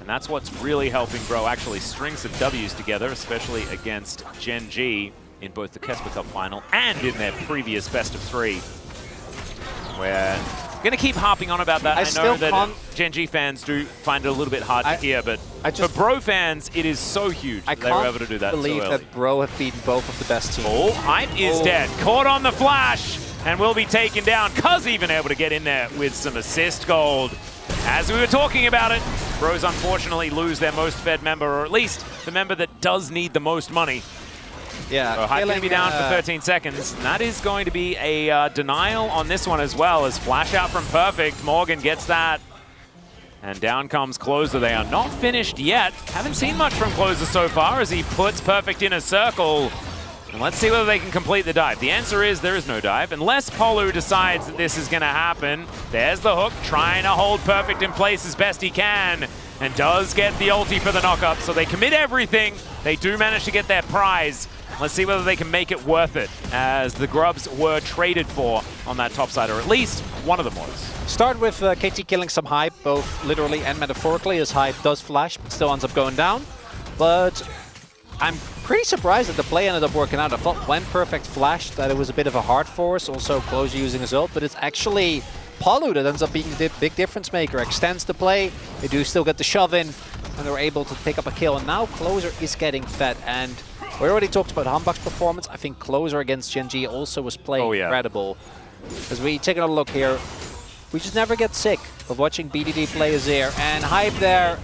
And that's what's really helping Bro actually string some W's together, especially against Gen G in both the Kesper Cup final and in their previous best of 3. Where I'm going to keep harping on about that. I know that Gen G fans do find it a little bit hard to hear, but for Bro fans, it is so huge that they were able to do that so early. I can't believe that Bro have beaten both of the best teams. Oh, Hype is dead. Caught on the flash and will be taken down. Cuz even able to get in there with some assist gold. As we were talking about it, Bros unfortunately lose their most fed member, or at least the member that does need the most money. Yeah, so Hype going to be down for 13 seconds. And that is going to be a denial on this one as well, as flash out from Perfect. Morgan gets that. And down comes Closer. They are not finished yet. Haven't seen much from Closer so far as he puts Perfect in a circle. And let's see whether they can complete the dive. The answer is there is no dive, unless Polu decides that this is going to happen. There's the hook, trying to hold Perfect in place as best he can. and does get the ulti for the knock-up, so they commit everything. They do manage to get their prize. Let's see whether they can make it worth it, as the grubs were traded for on that top side, or at least one of them was. Start with KT killing some Hype, both literally and metaphorically, as Hype does flash, but still ends up going down. But I'm pretty surprised that the play ended up working out. I thought when Perfect flashed that it was a bit of a hard force, also Closer using his ult, but it's actually Palu that ends up being the big difference maker. Extends the play, they do still get the shove in, and they're able to pick up a kill. And now Closer is getting fed, and we already talked about Hambak's performance. I think Closer against Gen.G also was playing incredible. As we take another look here, we just never get sick of watching BDD play Azir. And Hype there,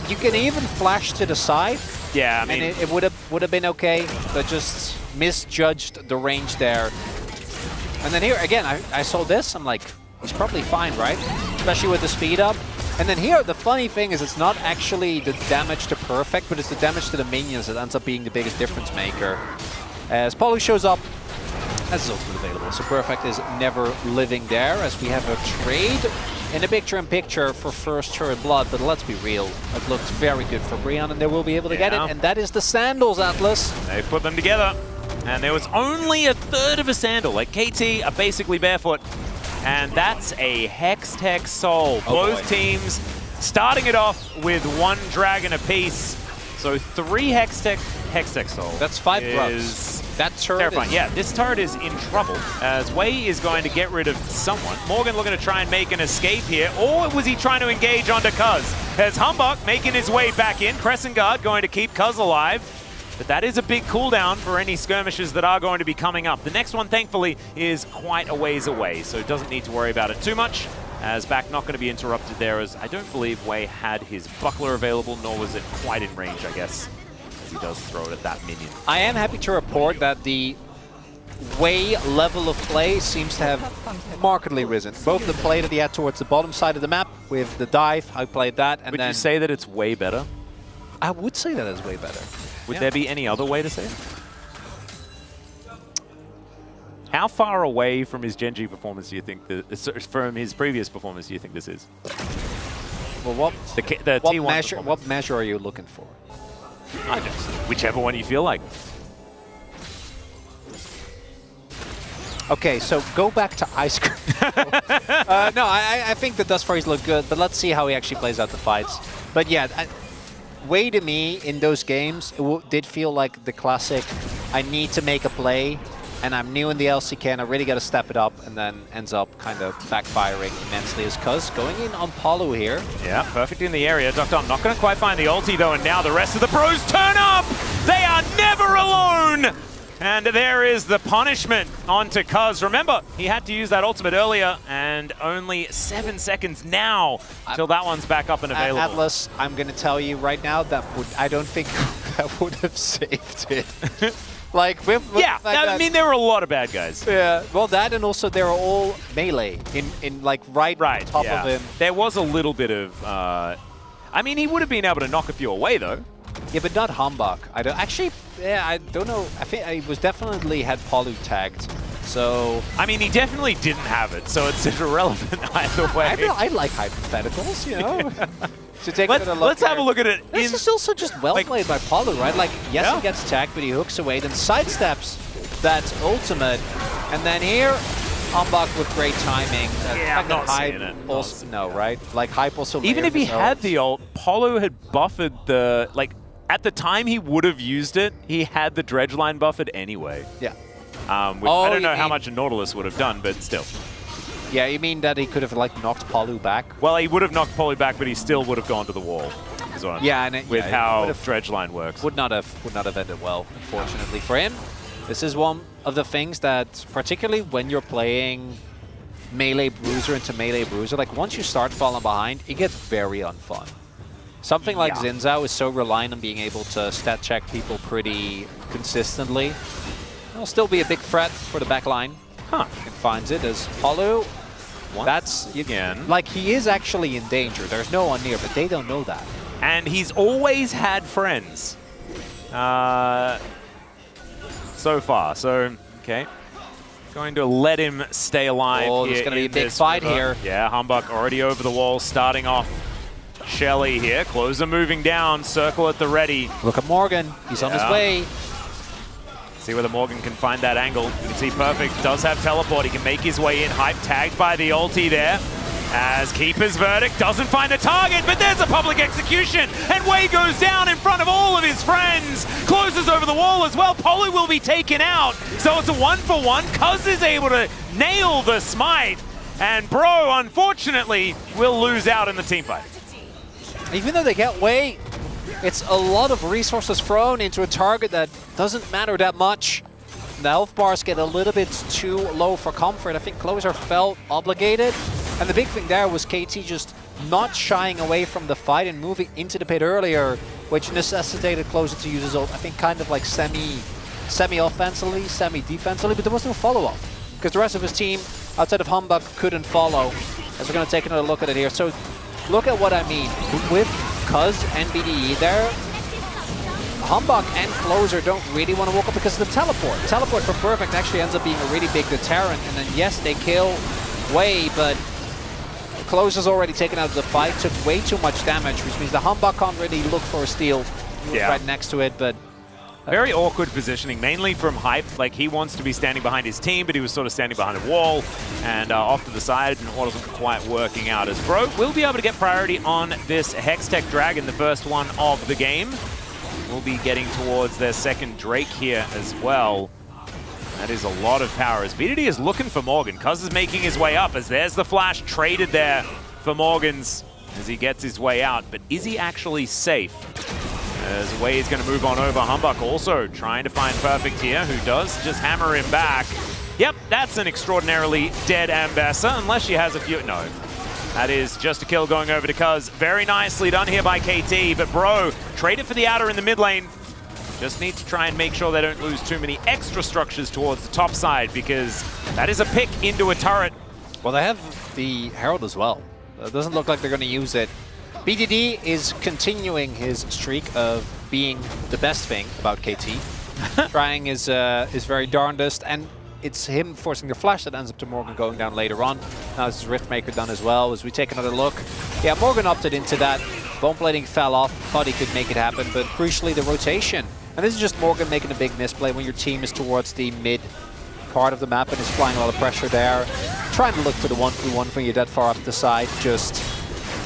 you can even flash to the side. Yeah, I mean, and it would have been okay, but just misjudged the range there. And then here again, I saw this. I'm like, he's probably fine, right? Especially with the speed up. And then here, the funny thing is, it's not actually the damage to Perfect, but it's the damage to the minions that ends up being the biggest difference maker. As Palu shows up, as his ultimate available, so Perfect is never living there. As we have a trade in the picture-in-picture for first turret blood, but let's be real, it looks very good for Brion, and they will be able to get it, and that is the sandals, Atlas. They put them together, and there was only a third of a sandal. Like, KT are basically barefoot, and that's a Hextech Soul. Both teams starting it off with one dragon apiece, so 3 Hextech Soul. That's 5 grubs. That turret terrifying. Yeah, this turret is in trouble, as Wei is going to get rid of someone. Morgan looking to try and make an escape here, or was he trying to engage onto Cuz? As Humbug making his way back in, Crescent Guard going to keep Cuz alive. But that is a big cooldown for any skirmishes that are going to be coming up. The next one, thankfully, is quite a ways away, so doesn't need to worry about it too much. As back not going to be interrupted there, as I don't believe Wei had his buckler available, nor was it quite in range, I guess. He does throw it at that minion. I am happy to report that the Wei level of play seems to have markedly risen. Both the play that he had towards the bottom side of the map with the dive, I played that, and would then... you say that it's way better? I would say that it's way better. Would there be any other way to say it? How far away from his Gen.G performance do you think, from his previous performance do you think this is? Well, what T1 what measure are you looking for? I guess whichever one you feel like. Okay, so go back to Ice Cream. No, I think that thus far he's looked good, but let's see how he actually plays out the fights. But yeah, Wei to me in those games, it did feel like the classic, I need to make a play, and I'm new in the LCK and I really got to step it up, and then ends up kind of backfiring immensely as Cuz going in on Palu here. Yeah, perfect in the area. Dr. I'm not going to quite find the ulti though, and now the rest of the pros turn up! They are never alone! And there is the punishment onto Cuz. Remember, he had to use that ultimate earlier, and only 7 seconds now till that one's back up and available. Atlas, I'm going to tell you right now that I don't think that would have saved it. Like, yeah, I mean, there were a lot of bad guys. Yeah, well, that and also they were all melee in like right top of him. There was a little bit of, I mean, he would have been able to knock a few away though. Yeah, but not Hambak. I don't know. I think he was definitely had Palu tagged. So I mean, he definitely didn't have it, so it's irrelevant either way. I like hypotheticals, you know. So take let's have a look at it. This is also just well played by Palu, right? Like, yes, he gets tagged, but he hooks away, then sidesteps that ultimate, and then here, Hambak with great timing. Yeah, I'm not seeing it. Also, no, right? Like, Hype also even if he had the ult, Palu had buffered the, like, at the time he would have used it, he had the dredge line buffered anyway. Yeah. Which I don't know how much a Nautilus would have done, but still. Yeah, you mean that he could have like knocked Palu back? Well, he would have knocked Palu back, but he still would have gone to the wall. Is what with how dredge line works. Would not have ended well, unfortunately for him. This is one of the things that, particularly when you're playing melee bruiser into melee bruiser, like once you start falling behind, it gets very unfun. Something like Xin Zhao is so reliant on being able to stat check people pretty consistently. It'll still be a big threat for the back line. He finds it as Palu. That's again. Like, he is actually in danger. There's no one near, but they don't know that. And he's always had friends. So far. So, okay. Going to let him stay alive. Oh, there's going to be a big fight here. Yeah, Hambak already over the wall, starting off Shelly here. Closer moving down. Circle at the ready. Look at Morgan. He's on his way. See whether Morgan can find that angle. You can see Perfect does have teleport. He can make his way in. Hype tagged by the ulti there. As Keeper's Verdict doesn't find a target, but there's a public execution. And Wei goes down in front of all of his friends. Closes over the wall as well. Poly will be taken out. So it's a 1-for-1. Cuz is able to nail the smite. And Bro, unfortunately, will lose out in the team fight. Even though they get Wei, it's a lot of resources thrown into a target that doesn't matter that much. The health bars get a little bit too low for comfort. I think Closer felt obligated. And the big thing there was KT just not shying away from the fight and moving into the pit earlier, which necessitated Closer to use his ult, I think kind of like semi-offensively, semi-defensively, but there was no follow-up. Because the rest of his team, outside of Humbug, couldn't follow. As we're going to take another look at it here. So look at what I mean. With Cuz and BDE there, Humbug and Closer don't really want to walk up because of the teleport. Teleport for Perfect actually ends up being a really big deterrent. And then yes, they kill Wei, but Closer's already taken out of the fight, took way too much damage, which means the Humbug can't really look for a steal right next to it, but... Very awkward positioning, mainly from Hype. Like, he wants to be standing behind his team, but he was sort of standing behind a wall and off to the side, and it wasn't quite working out. As Bro will be able to get priority on this Hextech Dragon, the first one of the game. We'll be getting towards their second Drake here as well. That is a lot of power as BDD is looking for Morgan. Cuz is making his way up as there's the flash traded there for Morgan's as he gets his way out. But is he actually safe? As Wei is going to move on over. Humbug also trying to find Perfect here, who does just hammer him back. Yep, that's an extraordinarily dead Ambassador, unless she has a few... No. That is just a kill going over to Cuz. Very nicely done here by KT, but Bro, trade it for the outer in the mid lane. Just need to try and make sure they don't lose too many extra structures towards the top side, because that is a pick into a turret. Well, they have the Herald as well. It doesn't look like they're going to use it. BDD is continuing his streak of being the best thing about KT. Trying his very darndest, and it's him forcing the flash that ends up to Morgan going down later on. Now this is Riftmaker done as well. As we take another look, yeah, Morgan opted into that. Bone plating fell off, thought he could make it happen, but crucially the rotation. And this is just Morgan making a big misplay when your team is towards the mid part of the map and is applying a lot of pressure there. Trying to look for the 1v1 when you're that far up the side. Just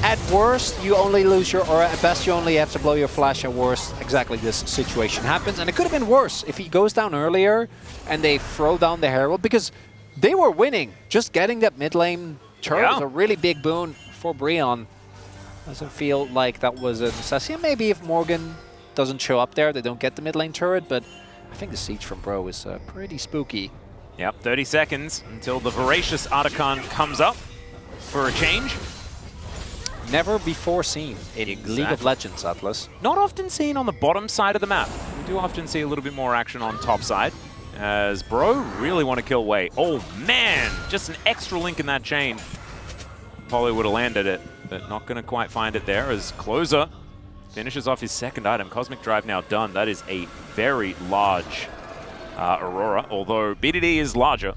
at worst, you only lose your, or at best you only have to blow your flash. At worst, exactly this situation happens. And it could have been worse if he goes down earlier and they throw down the Herald, because they were winning. Just getting that mid lane turret was a really big boon for Breon. Doesn't feel like that was a necessity. Maybe if Morgan doesn't show up there, they don't get the mid lane turret, but I think the siege from Bro is pretty spooky. Yep, 30 seconds until the voracious Otacon comes up for a change. Never before seen in League of Legends, Atlas. Not often seen on the bottom side of the map. We do often see a little bit more action on top side, as Bro really want to kill Wei. Oh man, just an extra link in that chain. Poly would have landed it, but not going to quite find it there as Closer finishes off his second item. Cosmic Drive now done. That is a very large Aurora, although BDD is larger.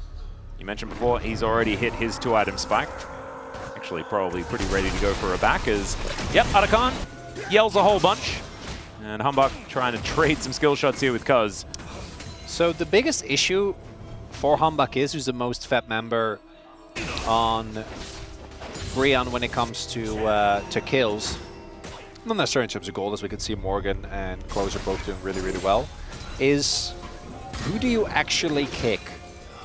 You mentioned before, he's already hit his 2-item spike. Actually, probably pretty ready to go for a back as, yep, Otacon yells a whole bunch. And Humbug trying to trade some skill shots here with Cuz. So the biggest issue for Humbug is who's the most fed member on Breon when it comes to kills. Not necessarily in terms of gold, as we can see Morgan and Closer both doing really, really well, is who do you actually kick?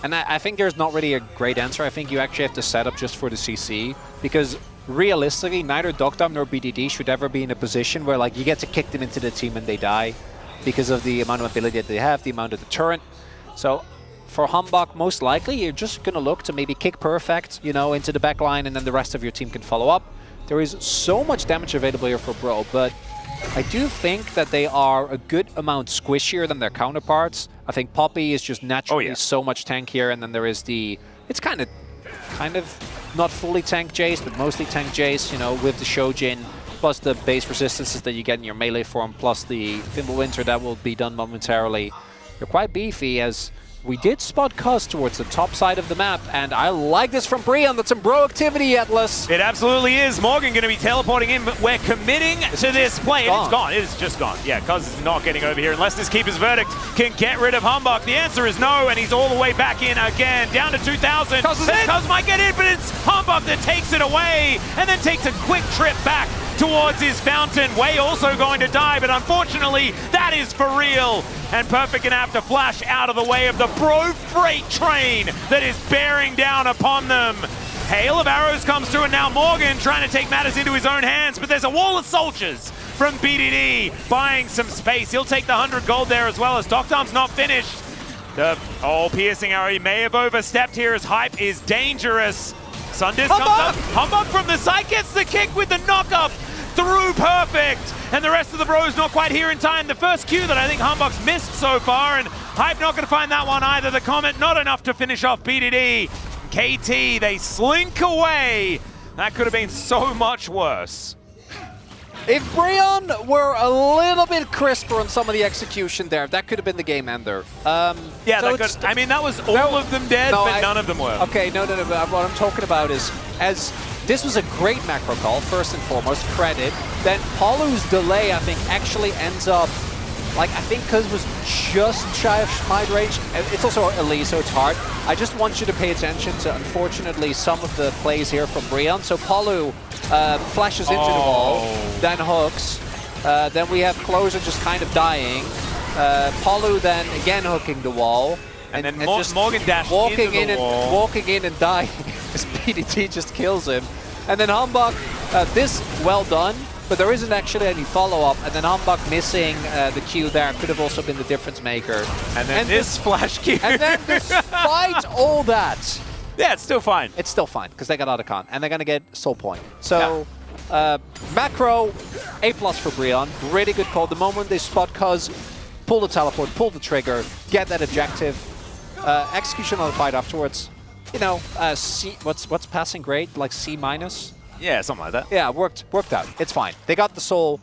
And I think there's not really a great answer. I think you actually have to set up just for the CC, because realistically, neither Dogdom nor BDD should ever be in a position where like you get to kick them into the team and they die because of the amount of ability that they have, the amount of deterrent. So for Humbug, most likely, you're just going to look to maybe kick Perfect, you know, into the back line, and then the rest of your team can follow up. There is so much damage available here for Bro, but I do think that they are a good amount squishier than their counterparts. I think Poppy is just naturally so much tankier, and then there is the... It's kind of not fully tank Jace, but mostly tank Jace, you know, with the Shojin, plus the base resistances that you get in your melee form, plus the Fimbulwinter that will be done momentarily. You're quite beefy, as We did spot Cuz towards the top side of the map, and I like this from Brion. That's some bro activity, Atlas. It absolutely is. Morgan going to be teleporting in, but we're committing to this play. And it's gone. It is just gone. Yeah, Cuz is not getting over here unless this Keeper's Verdict can get rid of Humbug. The answer is no, and he's all the way back in again, down to 2,000. Cuz might get in, but it's Humbug that takes it away, and then takes a quick trip back towards his fountain. Way also going to die, but unfortunately, that is for real. And Perfect gonna have to flash out of the way of the bro freight train that is bearing down upon them. Hail of arrows comes through, and now Morgan trying to take matters into his own hands, but there's a wall of soldiers from BDD buying some space. He'll take the 100 gold there as well, as Doctom's not finished. The piercing arrow, he may have overstepped here as Hype is dangerous. Sundis comes up. Humbug from the side gets the kick with the knock-up through Perfect. And the rest of the bros not quite here in time. The first Q that I think Humbug's missed so far, and Hype not going to find that one either. The Comet not enough to finish off BDD. KT, they slink away. That could have been so much worse. If Brion were a little bit crisper on some of the execution there, that could have been the game ender. Yeah, so that could, I mean, that was all of them dead, but none of them were. Okay, no. What I'm talking about is, as this was a great macro call, first and foremost, credit. Then Palu's delay, I think, actually ends up, like, I think Cuz was just shy of Smite range. It's also Elise, so it's hard. I just want you to pay attention to, unfortunately, some of the plays here from Brion. So Palu flashes into the wall, then hooks. Then we have Closer just kind of dying. Palu then again hooking the wall. And then just Morgan dashed walking into the wall. Walking in and dying. As PDT just kills him. And then Humbug, this well done, but there isn't actually any follow-up. And then Humbug missing the Q there could have also been the difference maker. And then this flash Q. And then despite all that, yeah, it's still fine. It's still fine, because they got out of con, and they're going to get Soul Point. So, macro, A+ for Brion. Really good call. The moment they spot Cuz, pull the teleport, pull the trigger, get that objective. Execution on the fight afterwards. You know, C, what's passing grade? Like C-? Yeah, something like that. Yeah, worked out. It's fine. They got the soul.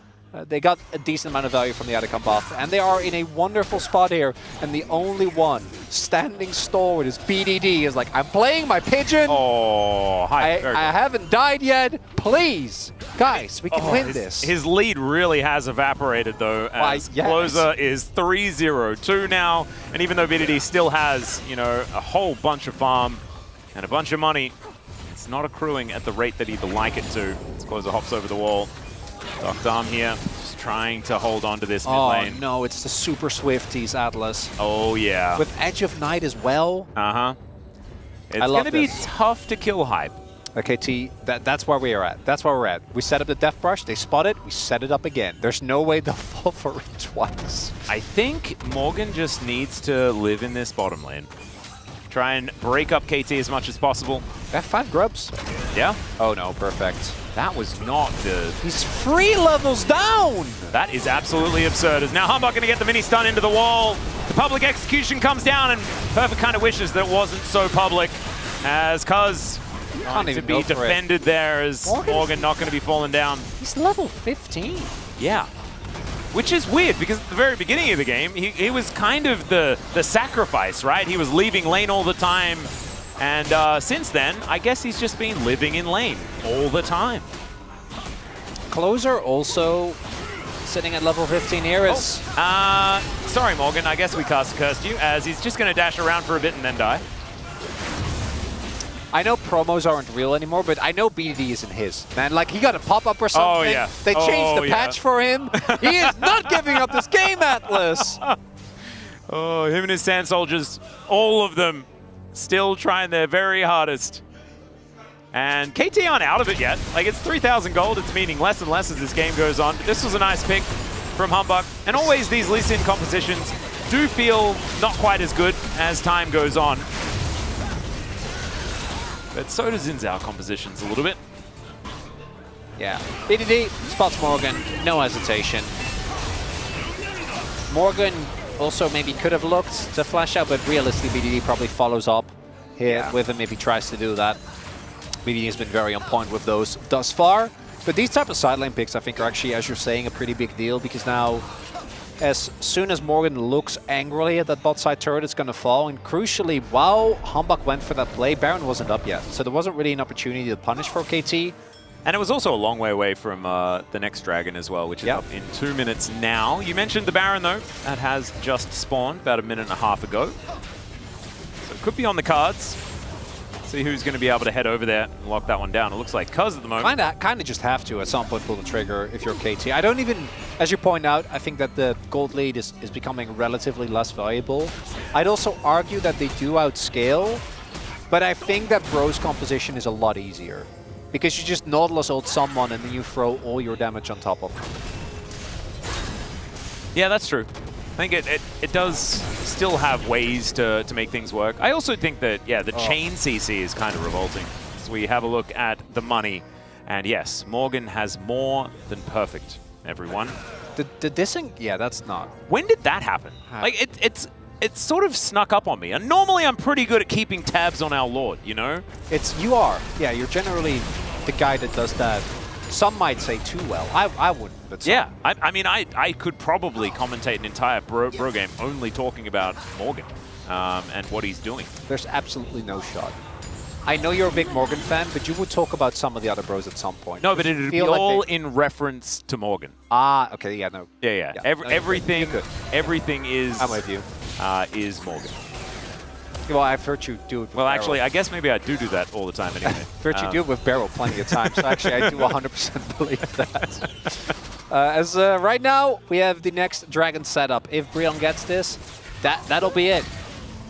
They got a decent amount of value from the Atacom buff, and they are in a wonderful spot here. And the only one standing stalwart is BDD. Is like, I'm playing my pigeon. Oh, hi. I haven't died yet. Please, guys, we can win this. His lead really has evaporated, though, as Closer is 3-0-2 now. And even though BDD still has, you know, a whole bunch of farm and a bunch of money, it's not accruing at the rate that he'd like it to. As Closer hops over the wall. Doctom here, just trying to hold on to this mid lane. Oh no, it's the super Swifties, Atlas. Oh yeah. With Edge of Night as well. Uh-huh. It's going to be tough to kill Hype. Okay, T, that's where we are at. That's where we're at. We set up the Death Brush, they spot it, we set it up again. There's no way they'll fall for it twice. I think Morgan just needs to live in this bottom lane. Try and break up KT as much as possible. They have 5 grubs. Yeah? Oh no, perfect. That was not the... He's 3 levels down! That is absolutely absurd. As now Humbug going to get the mini stun into the wall. The public execution comes down, and Perfect kind of wishes that it wasn't so public. As Cuz trying to be defended there, as Morgan not going to be falling down. He's level 15. Yeah. Which is weird, because at the very beginning of the game, he was kind of the sacrifice, right? He was leaving lane all the time. And since then, I guess he's just been living in lane all the time. Closer also sitting at level 15 here is... Sorry, Morgan, I guess we cursed you, as he's just going to dash around for a bit and then die. I know promos aren't real anymore, but I know BDD isn't his. Man, like, he got a pop-up or something. Oh, yeah. They changed the patch for him. He is not giving up this game, Atlas. Oh, him and his Sand Soldiers, all of them, still trying their very hardest. And KT aren't out of it yet. Like, it's 3,000 gold. It's meaning less and less as this game goes on. But this was a nice pick from Humbug. And always these Lee Sin compositions do feel not quite as good as time goes on. But so does Xin Zhao compositions a little bit. Yeah. BDD spots Morgan. No hesitation. Morgan also maybe could have looked to flash out, but realistically BDD probably follows up here with him if he tries to do that. BDD has been very on point with those thus far. But these type of side lane picks, I think, are actually, as you're saying, a pretty big deal, because now as soon as Morgan looks angrily at that bot side turret, it's going to fall. And crucially, while Humbug went for that play, Baron wasn't up yet. So there wasn't really an opportunity to punish for KT. And it was also a long way away from the next dragon as well, which is up in 2 minutes now. You mentioned the Baron, though. That has just spawned about a minute and a half ago. So it could be on the cards. See who's going to be able to head over there and lock that one down. It looks like Cuz at the moment. Kind of just have to at some point pull the trigger if you're KT. I don't even, as you point out, I think that the gold lead is becoming relatively less valuable. I'd also argue that they do outscale, but I think that Bro's composition is a lot easier. Because you just Nautilus ult someone and then you throw all your damage on top of them. Yeah, that's true. I think it does still have ways to make things work. I also think that, yeah, the chain CC is kind of revolting. So we have a look at the money. And yes, Morgan has more than perfect, everyone. The dissing? Yeah, that's not. When did that happen? Like, it's sort of snuck up on me. And normally I'm pretty good at keeping tabs on our Lord, you know? You are. Yeah, you're generally the guy that does that. Some might say too well. I wouldn't, but some. Yeah, I mean, I could probably commentate an entire bro game only talking about Morgan and what he's doing. There's absolutely no shot. I know you're a big Morgan fan, but you would talk about some of the other bros at some point. No, but it would be all in reference to Morgan. Ah, okay, yeah, no. Yeah. Everything is... I'm with you. Is Morgan. Well, I've heard you do it with Well, actually, I guess maybe I do that all the time anyway. I've heard you do it with Barrel plenty of times, so actually I do 100% believe that. Right now, we have the next Dragon setup. If Brion gets this, that'll be it.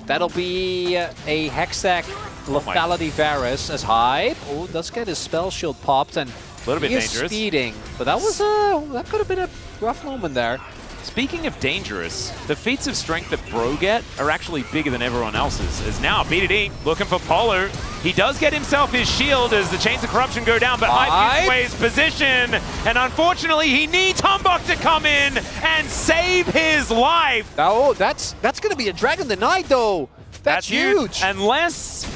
That'll be a Hextech Lethality Varus as Hype. Oh, does get his spell shield popped and a little bit he is dangerous. Speeding, but that was that could have been a rough moment there. Speaking of dangerous, the feats of strength that Bro get are actually bigger than everyone else's. As now, BDD looking for Polo. He does get himself his shield as the Chains of Corruption go down, but Hype gives away his position. And unfortunately, he needs Humbug to come in and save his life. Oh, that's going to be a Dragon denied, though. That's huge. Unless...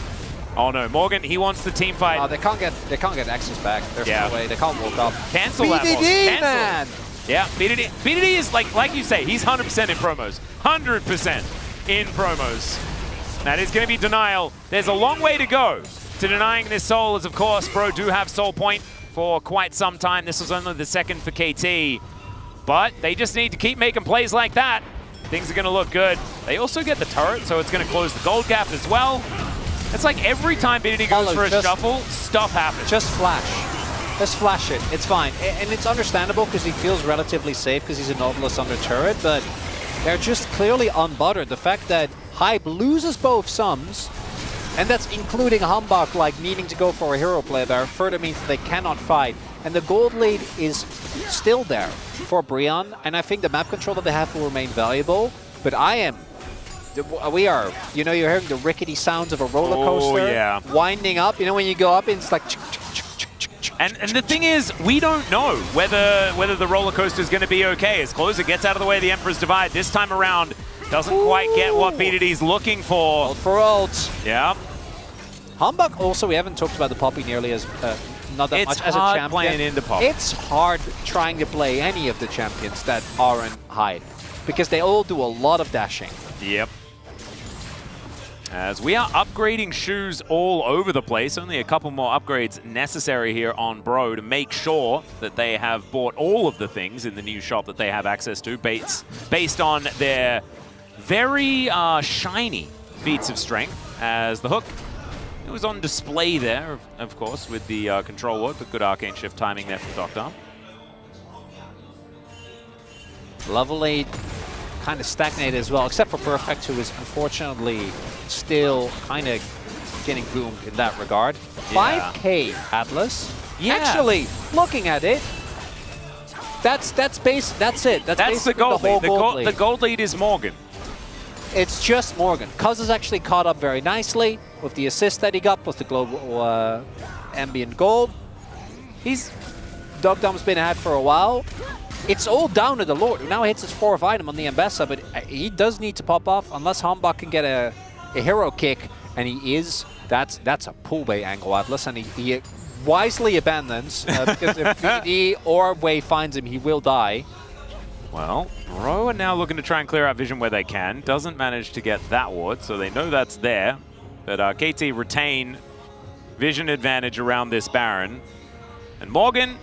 Oh no, Morgan, he wants the team fight. Oh, they can't get access back. There's no way. They can't walk up. Cancel that, Morgan. BDD, man! Yeah, BDD is like you say, he's 100% in promos. 100% in promos. That is going to be denial. There's a long way to go to denying this soul, as of course, Bro do have soul point for quite some time. This was only the second for KT. But they just need to keep making plays like that. Things are going to look good. They also get the turret, so it's going to close the gold gap as well. It's like every time BDD goes for a shuffle, stuff happens. Just flash. Just flash it. It's fine. And it's understandable because he feels relatively safe because he's a Nautilus under turret, but they're just clearly unbuttered. The fact that Hype loses both sums, and that's including Humbug like needing to go for a hero play there, further means that they cannot fight. And the gold lead is still there for Brion, and I think the map control that they have will remain valuable, but we are, you know, you're hearing the rickety sounds of a roller coaster winding up. You know, when you go up, it's like... And the thing is, we don't know whether the roller coaster is going to be okay. As Closer gets out of the way of the Emperor's Divide this time around, doesn't quite get what BDD's looking for. Ult for ult. Yeah. Humbug also, we haven't talked about the Poppy nearly as not that much as a champion. It's hard playing into Poppy. It's hard trying to play any of the champions that aren't Hype because they all do a lot of dashing. Yep. As we are upgrading shoes all over the place, only a couple more upgrades necessary here on Bro to make sure that they have bought all of the things in the new shop that they have access to, based on their very shiny feats of strength. As the hook, it was on display there, of course, with the control ward, but good arcane shift timing there from Doctor. Level 8 kind of stagnated as well, except for Perfect, who is unfortunately still kind of getting boomed in that regard. 5K Atlas. Yeah. Actually, looking at it, that's it. That's the gold lead. The gold lead is Morgan. It's just Morgan. Cuz has actually caught up very nicely with the assist that he got, plus the global ambient gold. Dogdom's been ahead for a while. It's all down to the Lord, who now hits his 4th item on the Ambessa, but he does need to pop off unless Humbug can get a hero kick, and he is. That's a pull bay angle, Atlas, and he wisely abandons because if BD or Wei finds him, he will die. Well, Bro are now looking to try and clear out vision where they can. Doesn't manage to get that ward, so they know that's there. But KT retain vision advantage around this Baron. And Morgan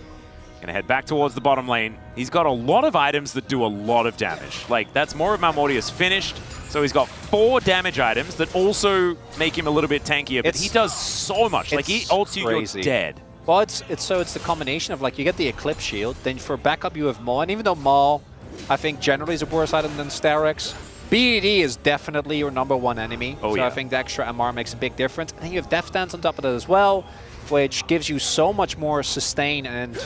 gonna head back towards the bottom lane. He's got a lot of items that do a lot of damage. Like, that's more of Malmortius finished. So he's got 4 damage items that also make him a little bit tankier, but he does so much. Like, he ults you, you're dead. Well, it's the combination of, like, you get the Eclipse Shield, then for backup you have Maul, and even though Maul, I think generally is a worse item than Sterex, BDD is definitely your #1 enemy. Oh, so yeah. I think the extra MR makes a big difference. I think you have Death Dance on top of that as well, which gives you so much more sustain and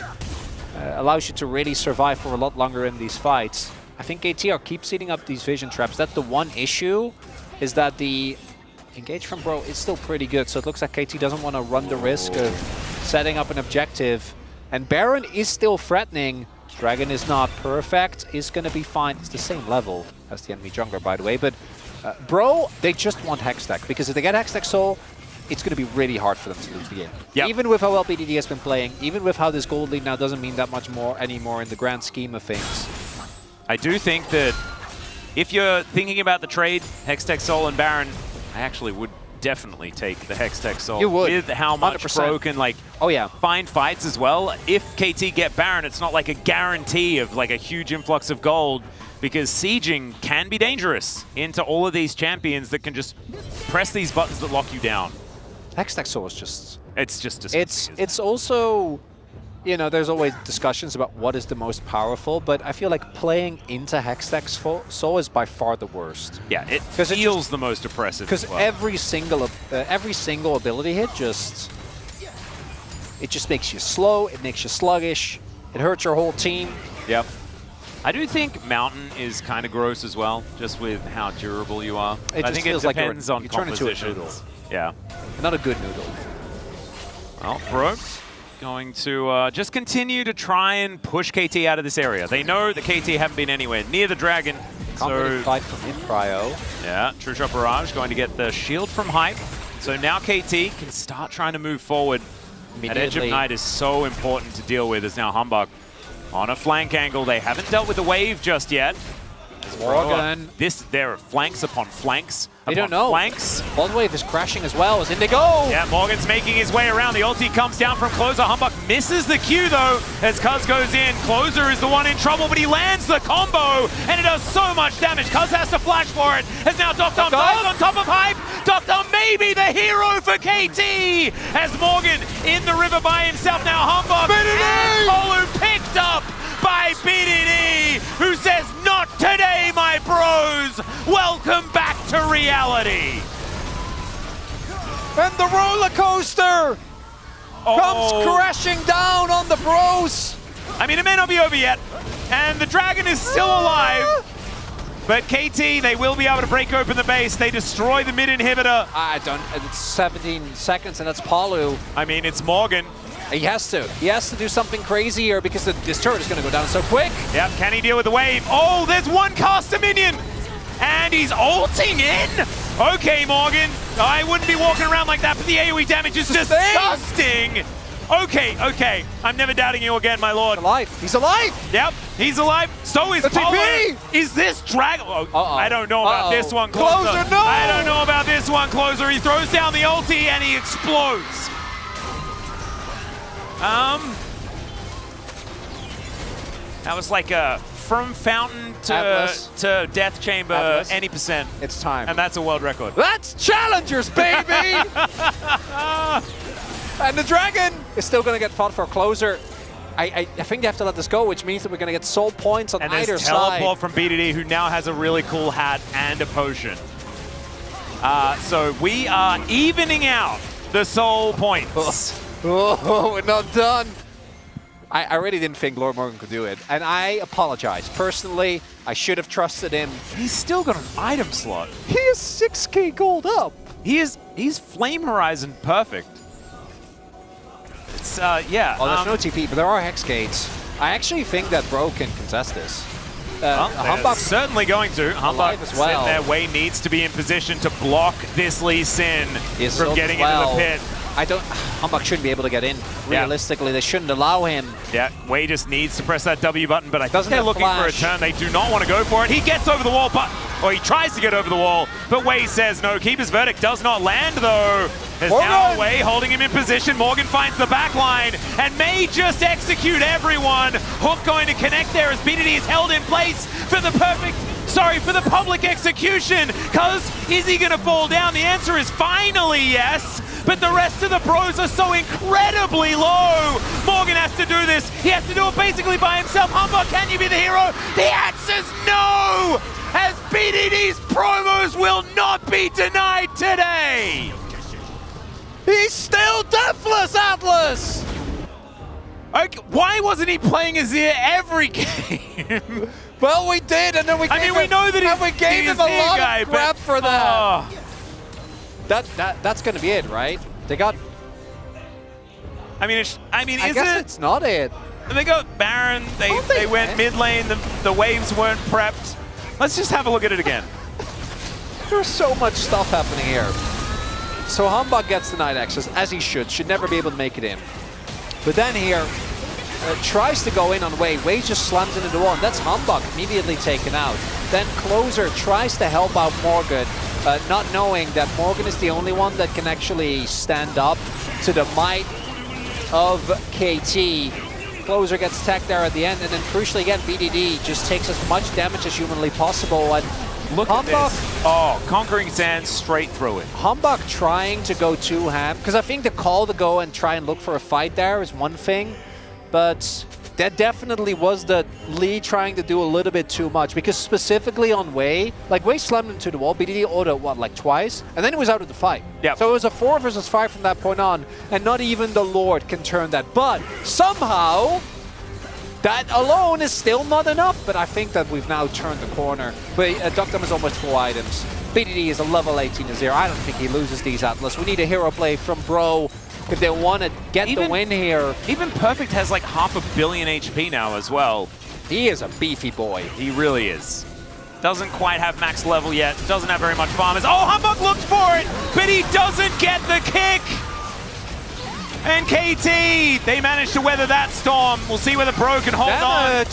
allows you to really survive for a lot longer in these fights. I think KT keep setting up these vision traps. That's the one issue, is that the engage from Bro is still pretty good. So it looks like KT doesn't want to run the risk of setting up an objective. And Baron is still threatening. Dragon is not perfect, is going to be fine. It's the same level as the enemy jungler, by the way. But Bro, they just want Hextech, because if they get Hextech Soul, it's going to be really hard for them to lose the game. Yep. Even with how well BDD has been playing, even with how this gold lead now doesn't mean that much more anymore in the grand scheme of things. I do think that if you're thinking about the trade, Hextech Soul and Baron, I actually would definitely take the Hextech Soul. You would. With how much 100%. Bro can, like, find fights as well. If KT get Baron, it's not like a guarantee of like a huge influx of gold, because sieging can be dangerous into all of these champions that can just press these buttons that lock you down. Hextech Soul is just... It's just It's also... You know, there's always discussions about what is the most powerful, but I feel like playing into Hextech Soul is by far the worst. Yeah, it feels the most oppressive. Because as well. every single ability hit just makes you slow, it makes you sluggish, it hurts your whole team. Yep. I do think Mountain is kind of gross as well, just with how durable you are. It I just think feels it like depends on you turn into a compositions. noodle. Yeah. Not a good noodle. Well, Bro going to just continue to try and push KT out of this area. They know that KT haven't been anywhere near the Dragon. Can't really fight from in Cryo. Yeah, True Shot Barrage going to get the shield from Hype. So now KT can start trying to move forward. That Edge of Night is so important to deal with, as now Humbug on a flank angle. They haven't dealt with the wave just yet. Morgan. There are flanks upon flanks. They don't know. Flanks. Bald Wave is crashing as well as in they go. Yeah, Morgan's making his way around. The ulti comes down from Closer. Humbug misses the Q though as Cuz goes in. Closer is the one in trouble, but he lands the combo and it does so much damage. Cuz has to flash for it. As now Doctor dies on top of Hype. Doctor may be the hero for KT as Morgan in the river by himself. Now Humbug and Polu picked up by BDD, who says, "Not today, my bros. Welcome back to reality." And the roller coaster comes crashing down on the bros. I mean, it may not be over yet, and the Dragon is still alive. But KT, they will be able to break open the base. They destroy the mid inhibitor. It's 17 seconds, and that's Palu. I mean, it's Morgan. He has to do something crazy here because this turret is going to go down so quick. Yep, can he deal with the wave? Oh, there's one caster minion! And he's ulting in! Okay, Morgan, I wouldn't be walking around like that, but the AoE damage is disgusting! Okay, I'm never doubting you again, my lord. He's alive! Yep, he's alive. So is Polo. Is this Dragon? I don't know about this one, Closer. No! I don't know about this one, Closer. He throws down the ulti and he explodes. That was like a from fountain to death chamber, any percent. It's time. And that's a world record. That's challengers, baby! And the Dragon is still going to get fought for Closer. I think they have to let this go, which means that we're going to get soul points on either side. Teleport from BDD, who now has a really cool hat and a potion. So we are evening out the soul points. Oh, we're not done. I really didn't think Lord Morgan could do it. And I apologize. Personally, I should have trusted him. He's still got an item slot. He is 6k gold up. He's Flame Horizon perfect. It's, yeah. Oh, there's no TP, but there are Hex Gates. I actually think that Bro can contest this. Humbug's certainly going to. Humbug as well. in their way needs to be in position to block this Lee Sin from so getting into the pit. Humbug shouldn't be able to get in. Realistically, they shouldn't allow him. Yeah, Wei just needs to press that W button, but I think Doesn't they're have looking for a flash. turn. They do not want to go for it. He gets over the wall, or he tries to get over the wall, but Wei says no. Keeper's verdict does not land, though. There's now Wei holding him in position. Morgan finds the back line and may just execute everyone. Hook going to connect there as BDD is held in place for the for the public execution. Because is he going to fall down? The answer is finally yes. But the rest of the pros are so incredibly low. Morgan has to do this. He has to do it basically by himself. Humbug, can you be the hero? The answer's no! As BDD's promos will not be denied today. He's still deathless, Atlas! Okay, why wasn't he playing Azir every game? Well, we did, and then we gave we know that we gave him a lot of crap for that. That's gonna be it, right? They got. I mean, I guess it's not it. They got Baron. They went mid lane. The waves weren't prepped. Let's just have a look at it again. There's so much stuff happening here. So Humbug gets the Night Access, as he should never be able to make it in. But then here, tries to go in on Wei. Wei just slams into the wall, and that's Humbug immediately taken out. Then Closer tries to help out Morgan, not knowing that Morgan is the only one that can actually stand up to the might of KT. Closer gets tagged there at the end, and then crucially again, BDD just takes as much damage as humanly possible. And look at this. Oh, Conquering Sands straight through it. Humbug trying to go too ham, because I think the call to go and try and look for a fight there is one thing, but that definitely was the Lee trying to do a little bit too much, because specifically on Wei, like Wei slammed into the wall, BDD autoed what, like twice, and then he was out of the fight. Yeah. So it was a 4 versus 5 from that point on, and not even the Lord can turn that. But somehow, that alone is still not enough, but I think that we've now turned the corner. But Duckdom is almost full items. BDD is a level 18-0. I don't think he loses these, Atlas. We need a hero play from Bro if they want to get the win here. Even Perfect has like 500 million HP now as well. He is a beefy boy. He really is. Doesn't quite have max level yet. Doesn't have very much farmers. Oh, Humbug looked for it, but he doesn't get the kick. And KT, they managed to weather that storm. We'll see whether Bro can hold on.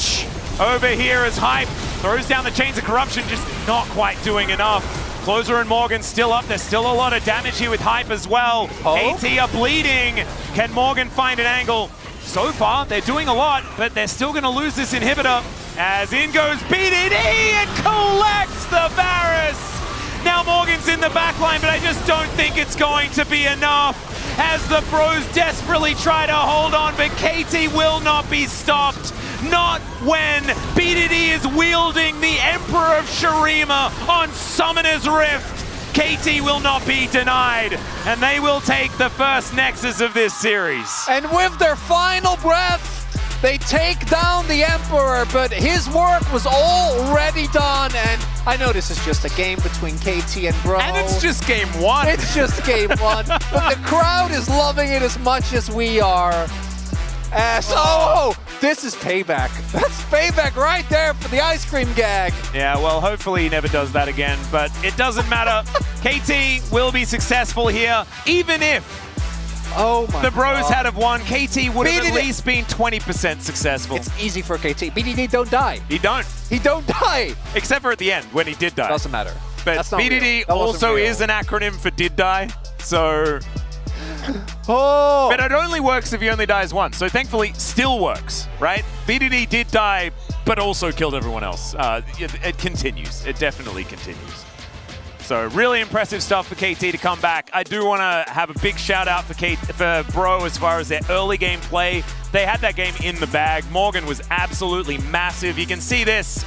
Over here as Hype throws down the chains of corruption, just not quite doing enough. Closer and Morgan still up. There's still a lot of damage here with Hype as well. KT are bleeding. Can Morgan find an angle? So far, they're doing a lot, but they're still going to lose this inhibitor. As in goes BDD and collects the Varus. Now Morgan's in the backline, but I just don't think it's going to be enough. As the Bros desperately try to hold on, but KT will not be stopped. Not when BDD is wielding the Emperor of Shurima on Summoner's Rift. KT will not be denied, and they will take the first Nexus of this series. And with their final breath, they take down the Emperor, but his work was already done, and I know this is just a game between KT and Bro. And it's just game one. It's just game one, but the crowd is loving it as much as we are. This is payback. That's payback right there for the ice cream gag. Yeah, well, hopefully he never does that again, but it doesn't matter. KT will be successful here, even if the Bros had have won. KT would have at least been 20% successful. It's easy for KT. BDD don't die. He don't. He don't die. Except for at the end, when he did die. Doesn't matter. But That's not BDD real. also is an acronym for did die, so... But it only works if he only dies once, so thankfully still works, right? BDD did die, but also killed everyone else. It continues. It definitely continues. So really impressive stuff for KT to come back. I do want to have a big shout out for Bro as far as their early game play. They had that game in the bag. Morgan was absolutely massive. You can see this.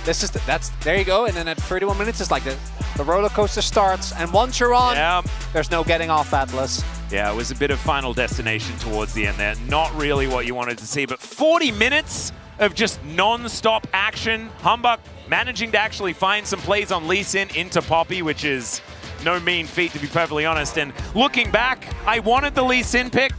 There you go. And then at 31 minutes, it's like the roller coaster starts. And once you're on, there's no getting off, Atlas. Yeah, it was a bit of Final Destination towards the end there. Not really what you wanted to see, but 40 minutes of just non-stop action. Humbug managing to actually find some plays on Lee Sin into Poppy, which is no mean feat, to be perfectly honest. And looking back, I wanted the Lee Sin pick,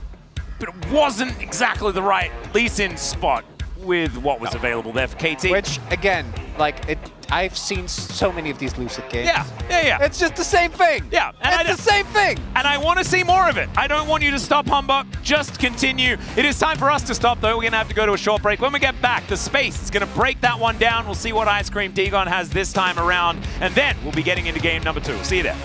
but it wasn't exactly the right Lee Sin spot with what was available there for KT. Which, again, like, I've seen so many of these Lucid games. Yeah. It's just the same thing. Yeah, and it's the same thing. And I want to see more of it. I don't want you to stop, Humbug. Just continue. It is time for us to stop, though. We're going to have to go to a short break. When we get back, the Space is going to break that one down. We'll see what Ice Cream Dagon has this time around. And then we'll be getting into game number 2. See you there.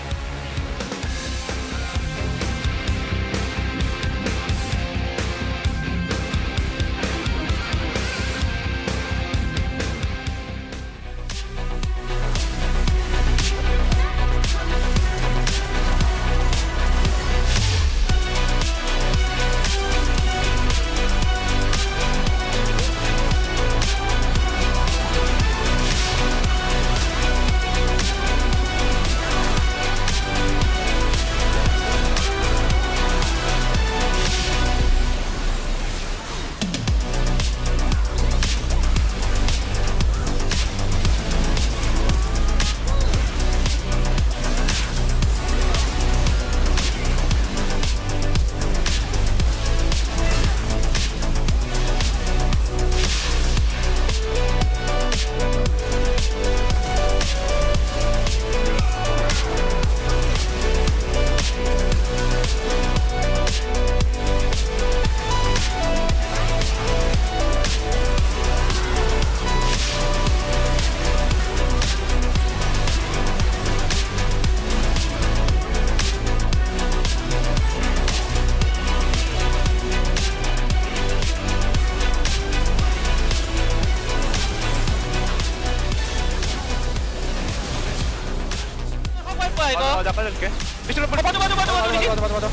나 빠져줄게. 미션 볼. 맞아.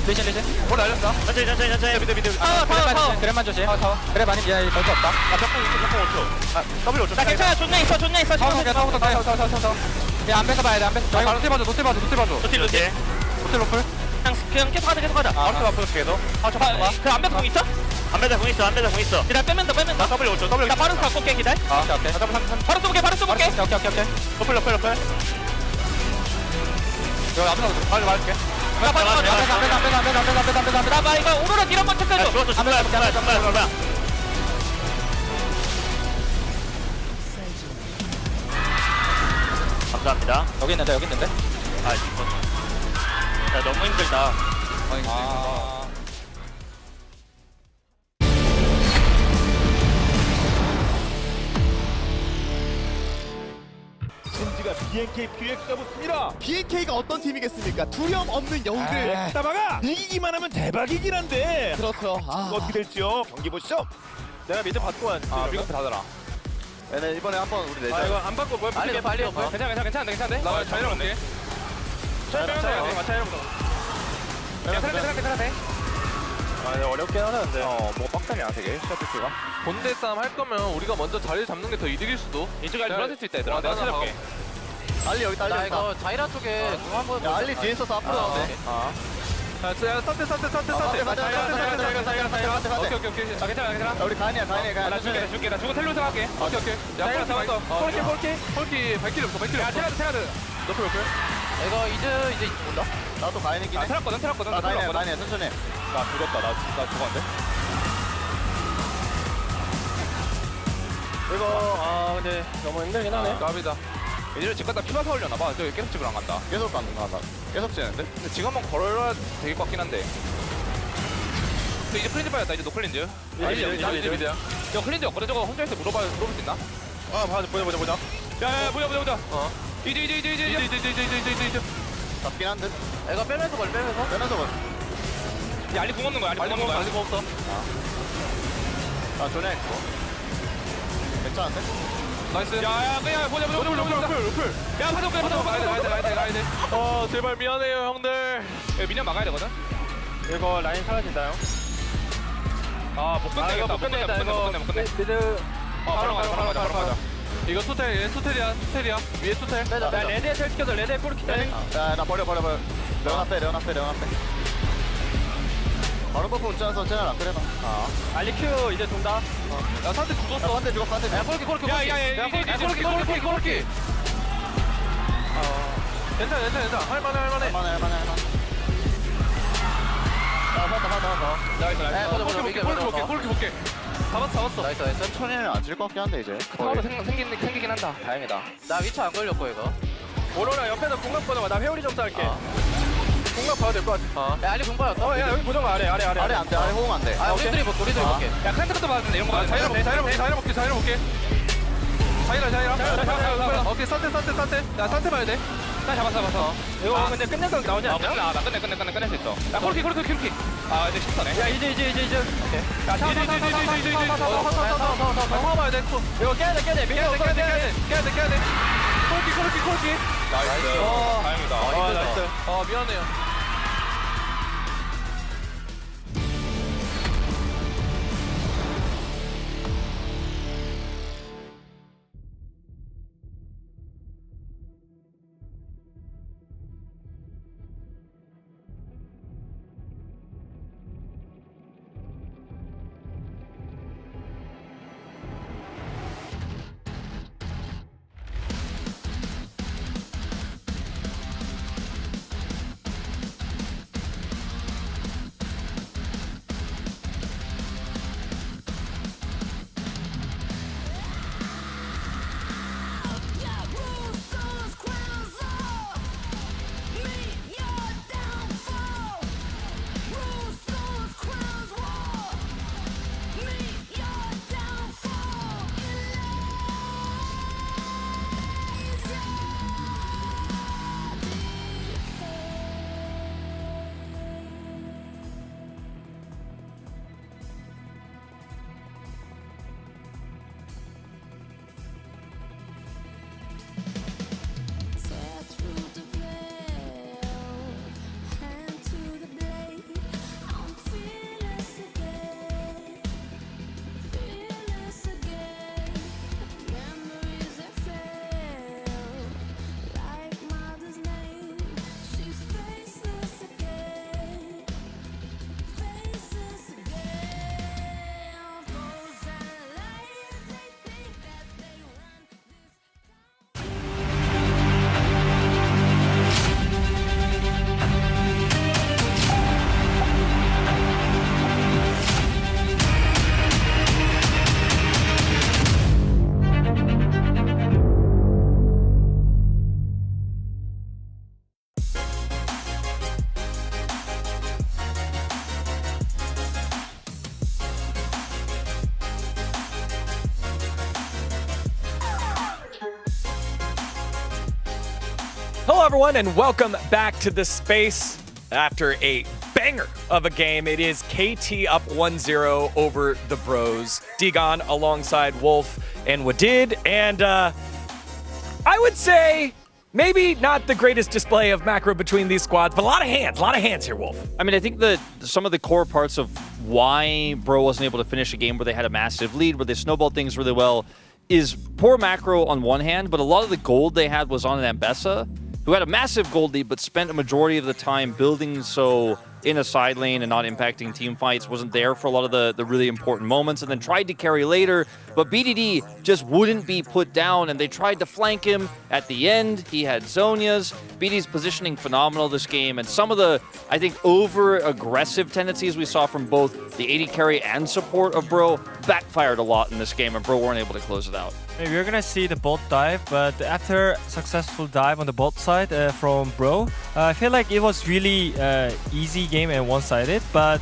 리신. 볼 날렸어. 천천히. 미드. 그래만 조심. 그래 많이 미야 별거 없다. 나 벽공 5초. W 5초. 나 괜찮아. 존내 있어. 야, 안 뺏어 봐야 돼. 안 뺏어. 노틸 봐줘. 노틸. 노플. 그냥 계속 하자. 아무튼 앞으로 계속. 저 봐. 그안 뺏어 공 있어? 안 뺏어 공 있어. 기다려 빼면 돼. 나 W 5초. 나 바로 갖고 올게 기다려. 오케이. 바로 쏘볼게. 오케이. 노플. 이거 앞에서 빨리 말할게. 나 이거 오로라 딜 한번 체크해줘. 죽었어. 정말. 감사합니다. 여기 있는데. 아, 야, 너무 힘들다. 젠지가 BNK PX 붙습니다. BNK가 어떤 팀이겠습니까? 두려움 없는 영웅들 따바가 이기기만 하면 대박이긴 한데. 그렇죠. 어떻게 될지요? 경기 보시죠. 내가 미드 받고 와. 미국 닫아라. 얘네 이번에 한번 우리 내자. 이거 안 받고 뭘 빨리. 괜찮은데? 나 자이로 볼게. 자이로 돼. 어렵긴 하는데. 뭐 빡세냐 되게 샤트가. 본대 싸움 할 거면 우리가 먼저 자리 잡는 게 더 이득일 수도. 이쪽에 알리 돌아설 수 있다 얘들아. 내가 찾아볼게. 알리 여기 딸려 있다. 이거 자이라 쪽에 한번 야, 알리 뒤에 있어서 앞으로 나오네. 자, 산테. 오케이. 괜찮아. 우리 가인이야. 나 줄게. 나 주고 텔로스 갈게. 오케이. 야, 잡았어. 폴키 발키리 없어. 야, 테라드. 높을. 이거 이제 몰라? 나도 가인이긴 해. 테라거든. 나 가인이야. 천천히. 나 죽었다. 나 죽었는데. 이거 근데 너무 힘들긴 하네. 까비다. 얘들 집 갔다 피바사 올려나봐. 저기 계속 집을 안 간다. 계속 간다. 계속 찌는데? 근데 지금 한번 걸어야 될 것 같긴 한데. 근데 이제 클린즈 빠졌다. 이제 노 클린즈. 미드야. 저 클린즈 없거든. 저거 혼자 있을 때 물어볼 수 있나? 보자. 야, 보자. 이제. 잡긴 한데. 이거 빼면서 걸. 야, 알리 궁 없는 거야. 알리 궁 없어. 조냐 있고. 괜찮은데? 나이스. 야, 그냥 보자. 루플. 야, 가야 돼. 제발 미안해요, 형들. 미니언 막아야 되거든. 이거 라인 사라진다, 형. 못 끝내겠다. 못 끝내. 미드. 바로 가자. 이거 투텔이야. 위에 투텔. 야, 레드에 텔 시켜줘. 레드에 코르키 텔. 나 버려. 레온 앞에. 바로 버프 웃자서 쟤는 안 그래봐. 알리 큐 이제 돈다. 야, 산테 죽었어. 한대 죽었어. 야, 코르키. 이제 코르키. 괜찮아. 할만해. 맞다. 나이스. 콜키 볼게. 잡았어. 나이스 나이스. 천천히는 안 질 것 같긴 한데 이제. 타워도 생기긴 한다. 다행이다. 나 위치 안 걸렸고 이거. 오로라 옆에서 공각 보는 거나 회오리 점수 할게. 공각 봐도 될 것 같아. 야 알리 공파였다. 야 여기 보정가 아래. 아래 안 돼. 아래 호응 안 돼. 아 우리들이 볼게. 야 칸트도 봐야 되는데 이런 거. 자이라 볼게. 자이라 오케이 선택. 야 선택 봐야 돼. 나 잡았어. 이거 근데 끝낼 거 나오지 않냐? 나 끝낼 수 있어. 야 코르키. 아 이제 10터네. 야 이제. 오케이. 야 샤워 봐야 돼. 이거 깨야 돼. 깨야 돼. 코르키. 나이스. 다행이다. 나이스. 미안해요. Hello, everyone, and welcome back to the space. After a banger of a game, it is KT up 1-0 over the Bros. Digon alongside Wolf and Wadid, and I would say maybe not the greatest display of macro between these squads, but a lot of hands here, Wolf. I mean, I think that some of the core parts of why Bro wasn't able to finish a game where they had a massive lead, where they snowballed things really well, is poor macro on one hand, but a lot of the gold they had was on an Ambessa, who had a massive gold lead, but spent a majority of the time building so in a side lane and not impacting team fights, wasn't there for a lot of the really important moments, and then tried to carry later, but BDD just wouldn't be put down, and they tried to flank him at the end. He had Zonia's. BD's positioning phenomenal this game, and some of the, I think, over-aggressive tendencies we saw from both the AD carry and support of Bro backfired a lot in this game, and Bro weren't able to close it out. Maybe we're gonna see the bot dive, but after successful dive on the bot side from Bro, I feel like it was really easy game and one-sided. But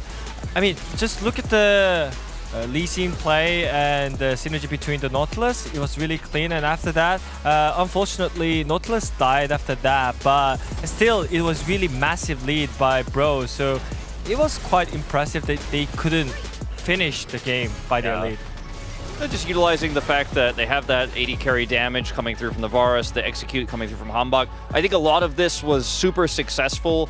I mean, just look at the Lee Sin play and the synergy between the Nautilus. It was really clean, and after that, unfortunately, Nautilus died after that. But still, it was really massive lead by Bro. So it was quite impressive that they couldn't finish the game by their lead. Just utilizing the fact that they have that 80 carry damage coming through from the Varus, the execute coming through from Hambach. I think a lot of this was super successful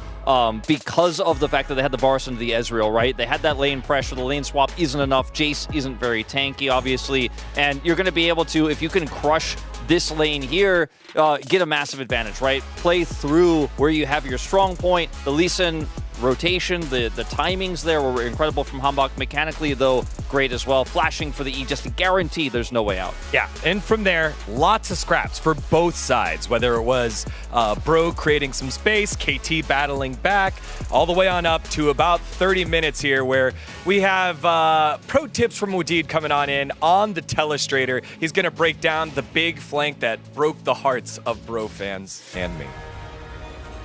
because of the fact that they had the Varus into the Ezreal, right? They had that lane pressure, the lane swap isn't enough, Jace isn't very tanky, obviously, and you're going to be able to, if you can crush this lane here, get a massive advantage, right? Play through where you have your strong point. The Lee Sin rotation, the timings there were incredible from Hambach. Mechanically, though, great as well. Flashing for the E, just to guarantee there's no way out. Yeah, and from there, lots of scraps for both sides, whether it was Bro creating some space, KT battling back, all the way on up to about 30 minutes here where we have pro tips from Wadid coming on in on the telestrator. He's going to break down the big flank that broke the hearts of Bro fans and me.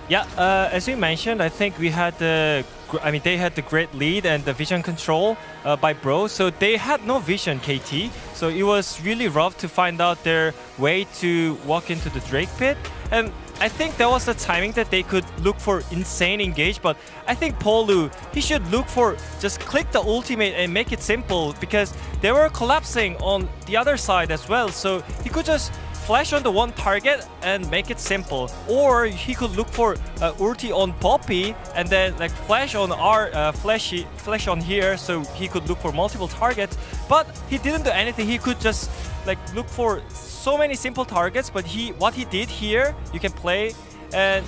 Yeah, as you mentioned, I think we had they had the great lead and the vision control by Bro, so they had no vision, KT. So it was really rough to find out their way to walk into the Drake pit. And I think that was the timing that they could look for insane engage, but I think Polu, he should look for just click the ultimate and make it simple, because they were collapsing on the other side as well. So he could just flash on the one target and make it simple, or he could look for ulti on Poppy and then like flash on our flash on here, so he could look for multiple targets. But he didn't do anything. He could just like look for so many simple targets. But what he did here, you can play and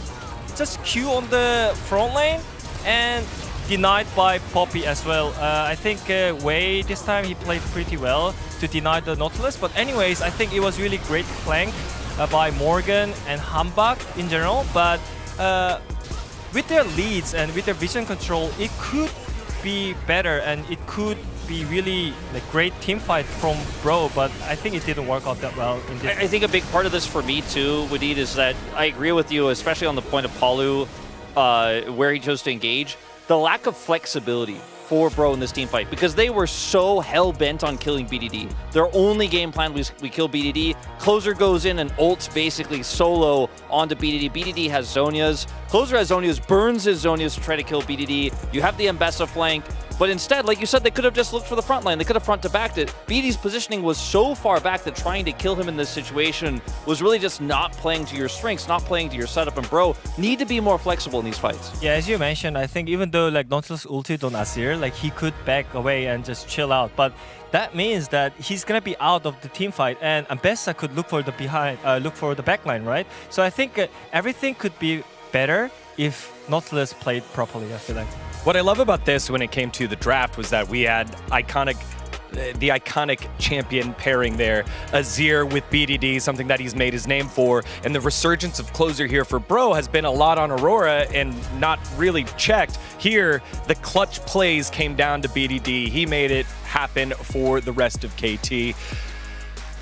just Q on the front lane and denied by Poppy as well. I think Wei this time he played pretty well to deny the Nautilus. But anyways, I think it was really great flank by Morgan and Hambach in general. But with their leads and with their vision control, it could be better and it could be really like great team fight from Bro. But I think it didn't work out that well in this. I think a big part of this for me too, Wadid, is that I agree with you, especially on the point of Palu, where he chose to engage. The lack of flexibility for Bro in this team fight, because they were so hell-bent on killing BDD. Their only game plan was we kill BDD. Closer goes in and ults basically solo onto BDD. BDD has Zhonya's. Closer has Zhonya's, burns his Zhonya's to try to kill BDD. You have the Mbessa flank. But instead, like you said, they could have just looked for the front line. They could have front to backed it. BD's positioning was so far back that trying to kill him in this situation was really just not playing to your strengths, not playing to your setup. And Bro need to be more flexible in these fights. Yeah, as you mentioned, I think even though like Nautilus ulted on Azir, like he could back away and just chill out. But that means that he's gonna be out of the team fight, and Mbessa could look for the look for the backline, right? So I think everything could be better if Nautilus played properly, I feel like. What I love about this when it came to the draft was that we had the iconic champion pairing there, Azir with BDD, something that he's made his name for, and the resurgence of Closer here for Bro has been a lot on Aurora and not really checked. Here, the clutch plays came down to BDD. He made it happen for the rest of KT.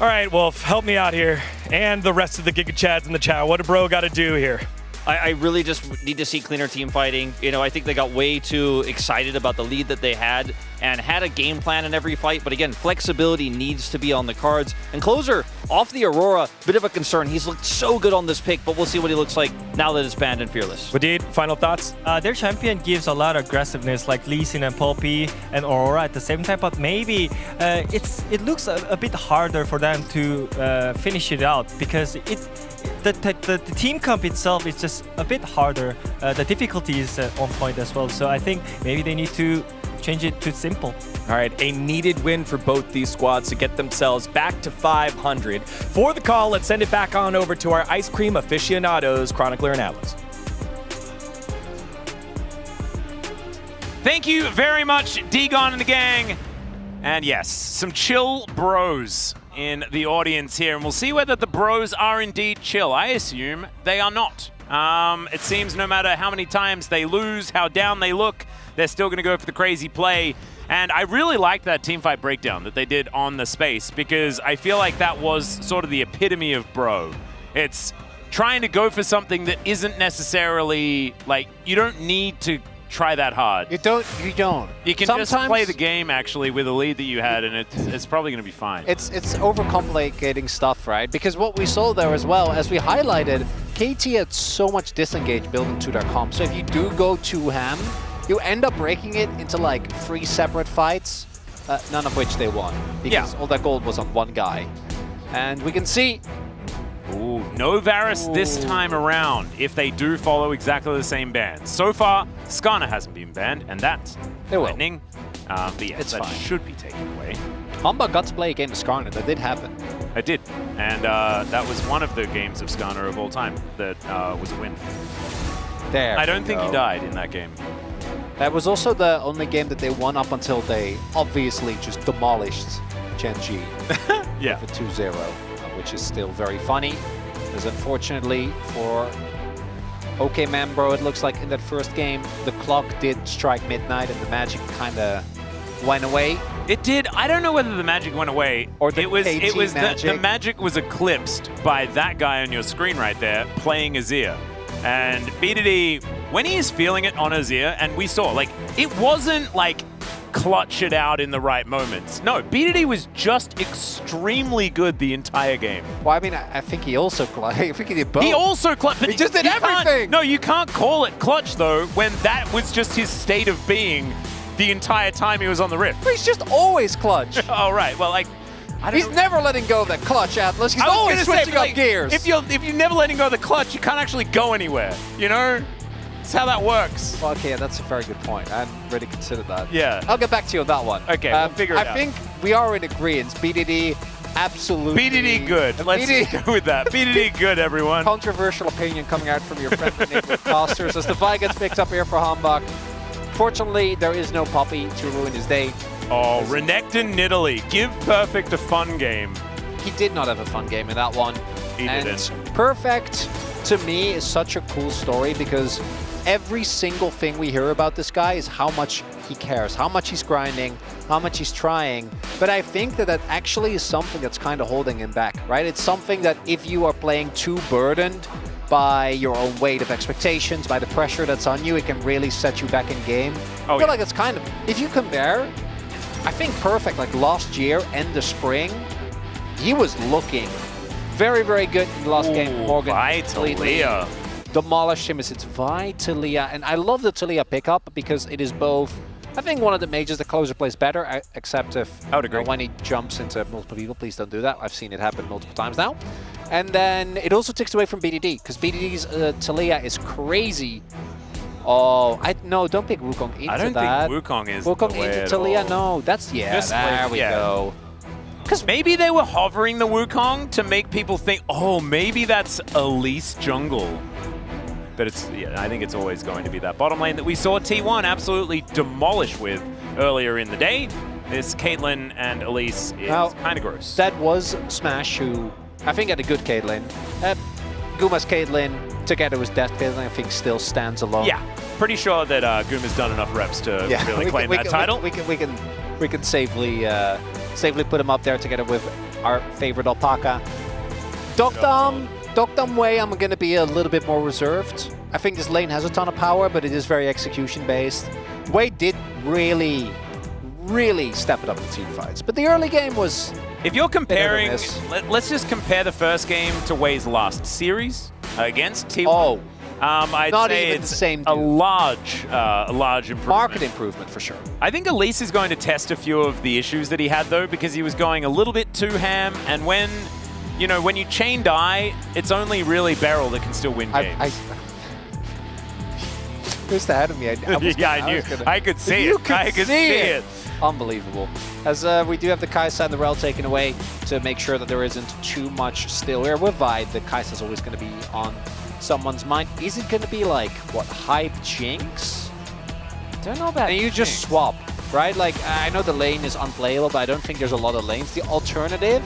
All right, Wolf, help me out here, and the rest of the Giga Chads in the chat. What do Bro got to do here? I really just need to see cleaner team fighting. You know, I think they got way too excited about the lead that they had and had a game plan in every fight. But again, flexibility needs to be on the cards. And Closer, off the Aurora, bit of a concern. He's looked so good on this pick, but we'll see what he looks like now that it's banned and Fearless. Wadid, final thoughts? Their champion gives a lot of aggressiveness, like Lee Sin and Poppy and Aurora at the same time, but maybe it looks a bit harder for them to finish it out, because the team comp itself is just a bit harder. The difficulty is on point as well. So I think maybe they need to change it to simple. All right, a needed win for both these squads to get themselves back to 500. For the call, let's send it back on over to our ice cream aficionados, Chronicler and Atlas. Thank you very much, Degon and the gang. And yes, some chill bros in the audience here, and we'll see whether the bros are indeed chill. I assume they are not. It seems no matter how many times they lose, how down they look, they're still going to go for the crazy play. And I really liked that teamfight breakdown that they did on the space, because I feel like that was sort of the epitome of Bro. It's trying to go for something that isn't necessarily, like, you don't need to try that hard. You don't. You can Sometimes, just play the game, actually, with a lead that you had, and it's probably going to be fine. It's overcomplicating stuff, right? Because what we saw there as well, as we highlighted, KT had so much disengage built into their comp. So if you do go too ham, you end up breaking it into like 3 separate fights, none of which they won, because all that gold was on one guy. And we can see... Ooh, no Varus this time around, if they do follow exactly the same ban. So far, Skarner hasn't been banned, and that's lightning. But yes, it's that fine. should be taken away. Hamba got to play a game of Skarner. That did happen. It did, and that was one of the games of Skarner of all time that was a win. There I don't think he died in that game. That was also the only game that they won up until they obviously just demolished Gen.G Yeah. for 2-0, which is still very funny. Because unfortunately for OK Man Bro, it looks like in that first game, the clock did strike midnight and the magic kind of went away. It did. I don't know whether the magic went away or the the magic was eclipsed by that guy on your screen right there playing Azir. And BDD, when he is feeling it on Azir, and we saw, like, it wasn't like clutch it out in the right moments. No, BDD was just extremely good the entire game. Well, I mean, I think he also clutched. I think he did both. He also clutched. He just did everything. No, you can't call it clutch, though, when that was just his state of being the entire time he was on the Rift. He's just always clutch. Oh, right. Well, like, He's never letting go of that clutch, Atlas. He's always switching up gears. If you're never letting go of the clutch, you can't actually go anywhere. You know? That's how that works. Well, okay, that's a very good point. I hadn't really considered that. Yeah. I'll get back to you on that one. Okay, we'll figure it out. I think we are in agreement. BDD, absolutely. BDD good. Let's go with that. BDD good, everyone. Controversial opinion coming out from your friend Nick Costers as the fight gets picked up here for Hambach. Fortunately, there is no Poppy to ruin his day. Oh, Renekton Nidalee. Give Perfect a fun game. He did not have a fun game in that one. He didn't. Perfect, to me, is such a cool story because every single thing we hear about this guy is how much he cares, how much he's grinding, how much he's trying. But I think that that actually is something that's kind of holding him back, right? It's something that if you are playing too burdened by your own weight of expectations, by the pressure that's on you, it can really set you back in game. I feel like it's kind of, if you compare, I think Perfect, like last year and the spring, he was looking very, very good in the last game. Morgan Talia demolished him as it's Talia. And I love the Talia pickup because it is both, I think one of the majors the closer plays better, except if when he jumps into multiple people. Please don't do that. I've seen it happen multiple times now. And then it also takes away from BDD because BDD's Talia is crazy. Oh, no, don't pick Wukong into that. I don't think Wukong is Wukong the way into at Talia, all. no. That's, there we go. Because maybe they were hovering the Wukong to make people think, oh, maybe that's Elise jungle. But it's, I think it's always going to be that bottom lane that we saw T1 absolutely demolish with earlier in the day. This Caitlyn and Elise is kind of gross. That was Smash, who I think had a good Caitlyn. Guma's Caitlyn, together with Death Caitlyn, I think still stands alone. Yeah, pretty sure that Guma's done enough reps to really claim that title. We can safely put him up there together with our favorite alpaca. Dokdam Wei, I'm going to be a little bit more reserved. I think this lane has a ton of power, but it is very execution-based. Wei did really step it up in team fights, but the early game was... If you're comparing, let's just compare the first game to Wei's last series against T1. Oh, I'd not say even it's the same a large improvement. Market improvement for sure. I think Elise is going to test a few of the issues that he had though, because he was going a little bit too ham, and when you chain die, it's only really Beryl that can still win games. Who's ahead of me? I could see it. I could see it. Unbelievable. As we do have the Kai'Sa and the Rel taken away to make sure that there isn't too much still here. With Vide, the Kai'Sa is always going to be on someone's mind. Is it going to be like, what, Hype Jinx? Don't know about And you just swap, right? Like, I know the lane is unplayable, but I don't think there's a lot of lanes. The alternative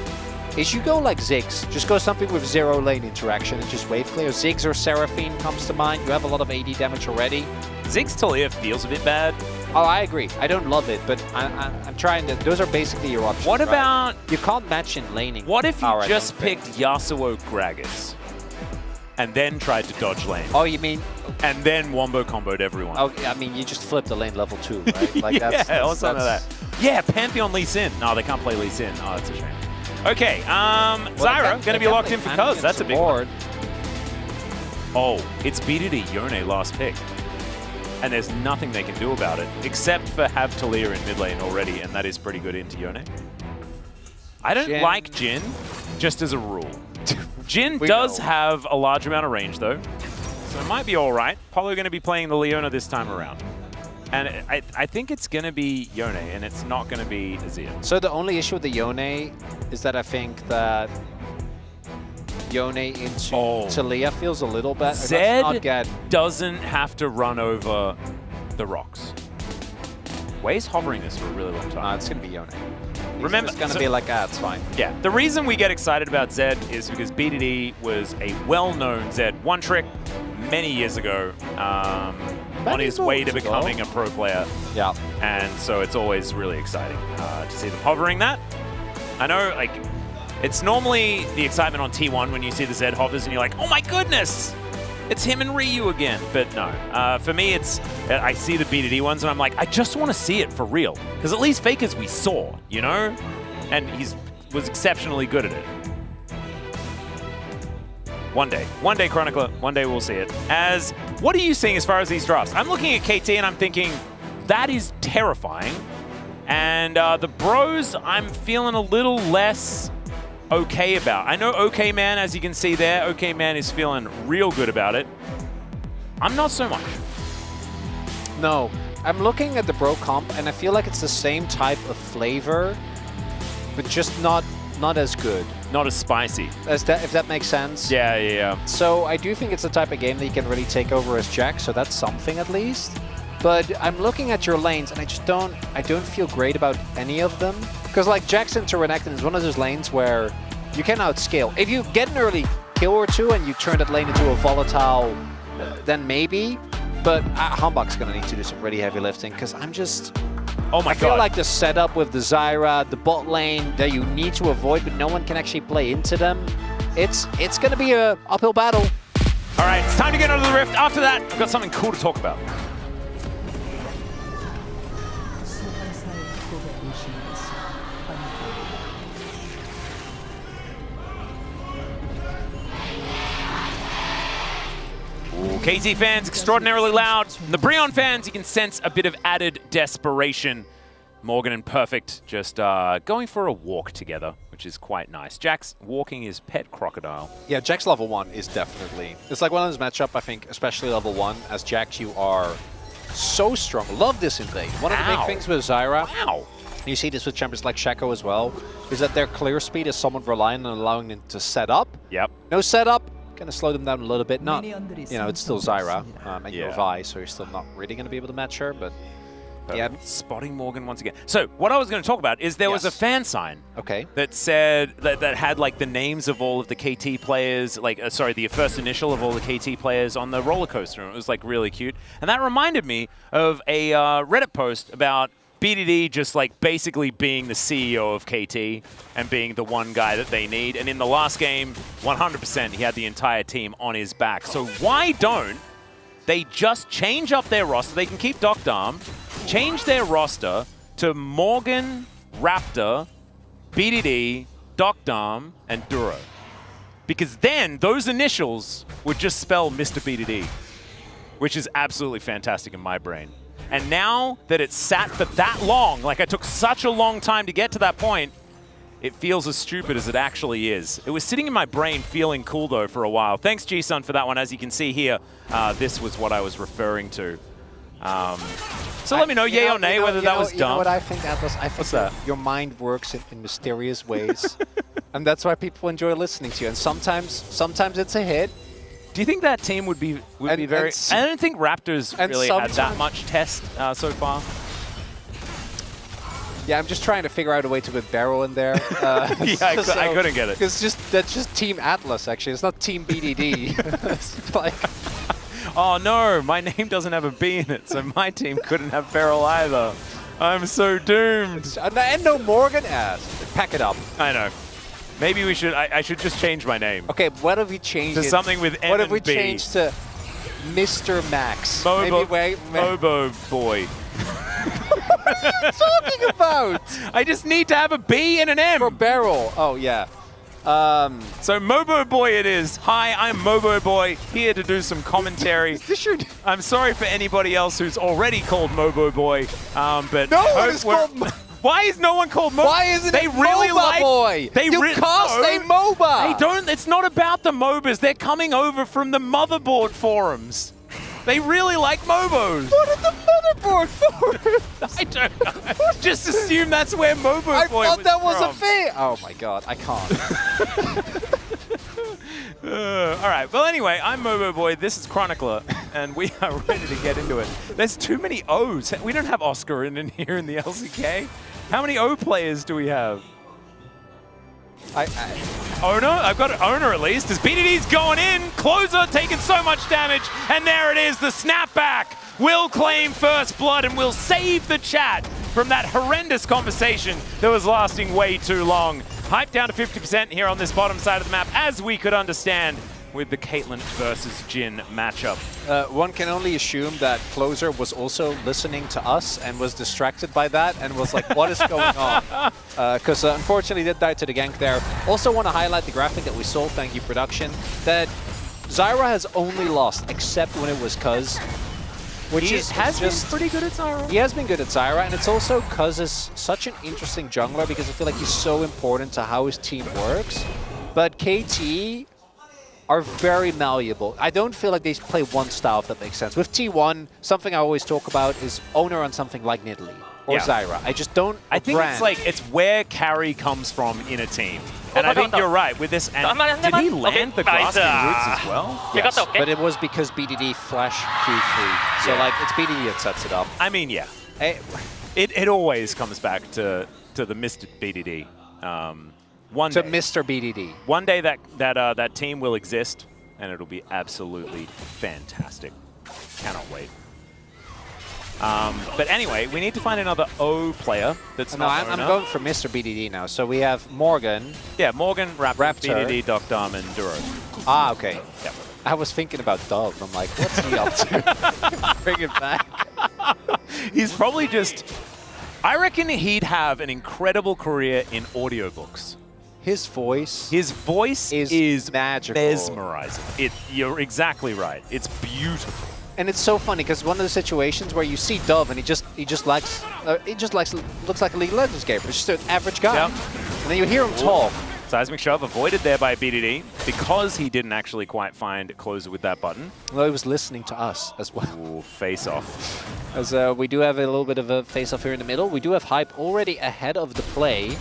is you go like Ziggs. Just go something with 0 lane interaction and just wave clear. Ziggs or Seraphine comes to mind. You have a lot of AD damage already. Ziggs Talia feels a bit bad. Oh, I agree. I don't love it, but I'm trying to... Those are basically your options. What about... You can't match in laning. What if you just picked Yasuo Gragas and then tried to dodge lane? Oh, you mean... And then wombo comboed everyone. Oh, I mean, you just flip the lane level 2, right? Like that's something like that. Yeah, Pantheon Lee Sin. No, they can't play Lee Sin. Oh, that's a shame. Okay, Zyra, going to be locked in for Cuz. That's a big one. Oh, it's BDD Yone last pick. And there's nothing they can do about it, except for have Talia in mid lane already, and that is pretty good into Yone. I don't like Jhin, just as a rule. Jhin does have a large amount of range, though, so it might be all right. Probably going to be playing the Leona this time around. And I think it's going to be Yone, and it's not going to be Azir. So the only issue with the Yone is that I think that Yone into Talia feels a little bit. Zed doesn't have to run over the rocks. Wei's hovering this for a really long time. It's going to be Yone. Remember, It's going to be like, it's fine. Yeah, the reason we get excited about Zed is because BDD was a well-known Zed one trick many years ago on his way to becoming a pro player. Yeah. And so it's always really exciting to see them hovering that. I know, like, it's normally the excitement on T1 when you see the Zed hovers and you're like, oh my goodness, it's him and Ryu again. But no, for me, it's, I see the BDD ones and I'm like, I just want to see it for real. Because at least Fakers we saw, you know? And he was exceptionally good at it. One day, Chronicler, one day we'll see it. What are you seeing as far as these drafts? I'm looking at KT and I'm thinking, that is terrifying. And the bros, I'm feeling a little less okay about. I know OK Man, as you can see there, OK Man is feeling real good about it. I'm not so much. No, I'm looking at the bro comp and I feel like it's the same type of flavor, but just not as good. Not as spicy. If that makes sense. Yeah. So I do think it's the type of game that you can really take over as Jack, so that's something at least. But I'm looking at your lanes and I don't feel great about any of them. Because like Jax into Renekton is one of those lanes where you can outscale. If you get an early kill or two and you turn that lane into a volatile, then maybe. But Humbug's going to need to do some really heavy lifting because I'm just... Oh my I feel God. like the setup with the Zyra, the bot lane that you need to avoid, but no one can actually play into them. It's going to be a uphill battle. All right, it's time to get out of the rift. After that, we've got something cool to talk about. KT fans, extraordinarily loud. The Breon fans, you can sense a bit of added desperation. Morgan and Perfect just going for a walk together, which is quite nice. Jack's walking his pet crocodile. Yeah, Jack's level 1 is definitely... It's like one of those matchup, I think, especially level 1. As Jack, you are so strong. Love this invade. One of the big things with Zyra, you see this with champions like Shaco as well, is that their clear speed is somewhat reliant on allowing them to set up. Yep. No setup. Going to slow them down a little bit. Not, you know, it's still Zyra and you're Vi, so you're still not really going to be able to match her, but yeah. Spotting Morgan once again. So what I was going to talk about is there was a fan sign that said, that had like the names of all of the KT players, like, sorry, the first initial of all the KT players on the roller coaster. And it was like really cute. And that reminded me of a Reddit post about BDD just like basically being the CEO of KT and being the one guy that they need. And in the last game, 100% he had the entire team on his back. So why don't they just change up their roster? They can keep Doc Darm, change their roster to Morgan, Raptor, BDD, Doc Darm, and Duro. Because then those initials would just spell Mr. BDD, which is absolutely fantastic in my brain. And now that it's sat for that long, like I took such a long time to get to that point, it feels as stupid as it actually is. It was sitting in my brain feeling cool though for a while. Thanks G-Sun for that one. As you can see here, this was what I was referring to. So let me know, yay or nay, whether that was dumb. You know what I think, Atlas? I think that your mind works in mysterious ways. And that's why people enjoy listening to you. And sometimes it's a hit. Do you think that team would be very... I don't think Raptors really had that much test so far. Yeah, I'm just trying to figure out a way to put Barrel in there. Yeah, I couldn't get it. Because that's just Team Atlas, actually. It's not Team BDD. It's like... Oh no, my name doesn't have a B in it, so my team couldn't have Barrel either. I'm so doomed. And no Morgan ass. Pack it up. I know. Maybe we should. I should just change my name. Okay, what if we change to something with M What if and we B? change to Mr. Max? Mobo Boy. What are you talking about? I just need to have a B and an M. For Barrel. Oh, yeah. So Mobo Boy it is. Hi, I'm Mobo Boy, here to do some commentary. I'm sorry for anybody else who's already called Mobo Boy, but no one is called. Why is no one called MOBA? Why isn't they it really MOBA like, Boy? You cast a MOBA. They don't. It's not about the MOBAs. They're coming over from the motherboard forums. They really like MOBOs. What are the motherboard forums? I don't know. Just assume that's where Mobo Boy I thought that was from. a thing. Oh my god, I can't. All right. Well, anyway, I'm Mobo Boy. This is Chronicler, and we are ready to get into it. There's too many O's. We don't have Oscar in here in the LCK. How many O players do we have? Owner? I've got an owner at least. As BDD's going in, Closer taking so much damage, and there it is, the snapback. Will claim first blood and will save the chat from that horrendous conversation that was lasting way too long. Hype down to 50% here on this bottom side of the map, as we could understand with the Caitlyn versus Jhin matchup. One can only assume that Closer was also listening to us and was distracted by that and was like, what is going on? Because unfortunately did die to the gank there. Also want to highlight the graphic that we saw, thank you production, that Zyra has only lost except when it was Cuz. Which has been pretty good at Zyra. He has been good at Zyra, and it's also Cuz is such an interesting jungler because I feel like he's so important to how his team works. But KT are very malleable. I don't feel like they play one style, if that makes sense. With T1, something I always talk about is owner on something like Nidalee or Zyra. I just don't. I think it's where carry comes from in a team. And I think you're right with this. And did he land the grasping roots as well? Yes, but it was because BDD flash Q3. So like it's BDD that sets it up. I mean, yeah. It always comes back to the Mr. BDD. Mr. BDD. One day that team will exist, and it'll be absolutely fantastic. Cannot wait. But anyway, we need to find another O player that's not I'm going for Mr. BDD now. So we have Morgan. Yeah, Morgan, Raptor, BDD, Docdom, and Duro. Ah, okay. Yep. I was thinking about Dove. I'm like, what's he up to? Bring it back. He's probably just... I reckon he'd have an incredible career in audiobooks. His voice is magical. Mesmerizing. You're exactly right. It's beautiful. And it's so funny because one of the situations where you see Dove and he just looks like a League of Legends gamer. He's just an average guy. Yep. And then you hear him talk. Seismic Shove avoided there by BDD because he didn't actually quite find Closer with that button. Well, he was listening to us as well. Ooh, face off. As we do have a little bit of a face off here in the middle. We do have Hype already ahead of the play.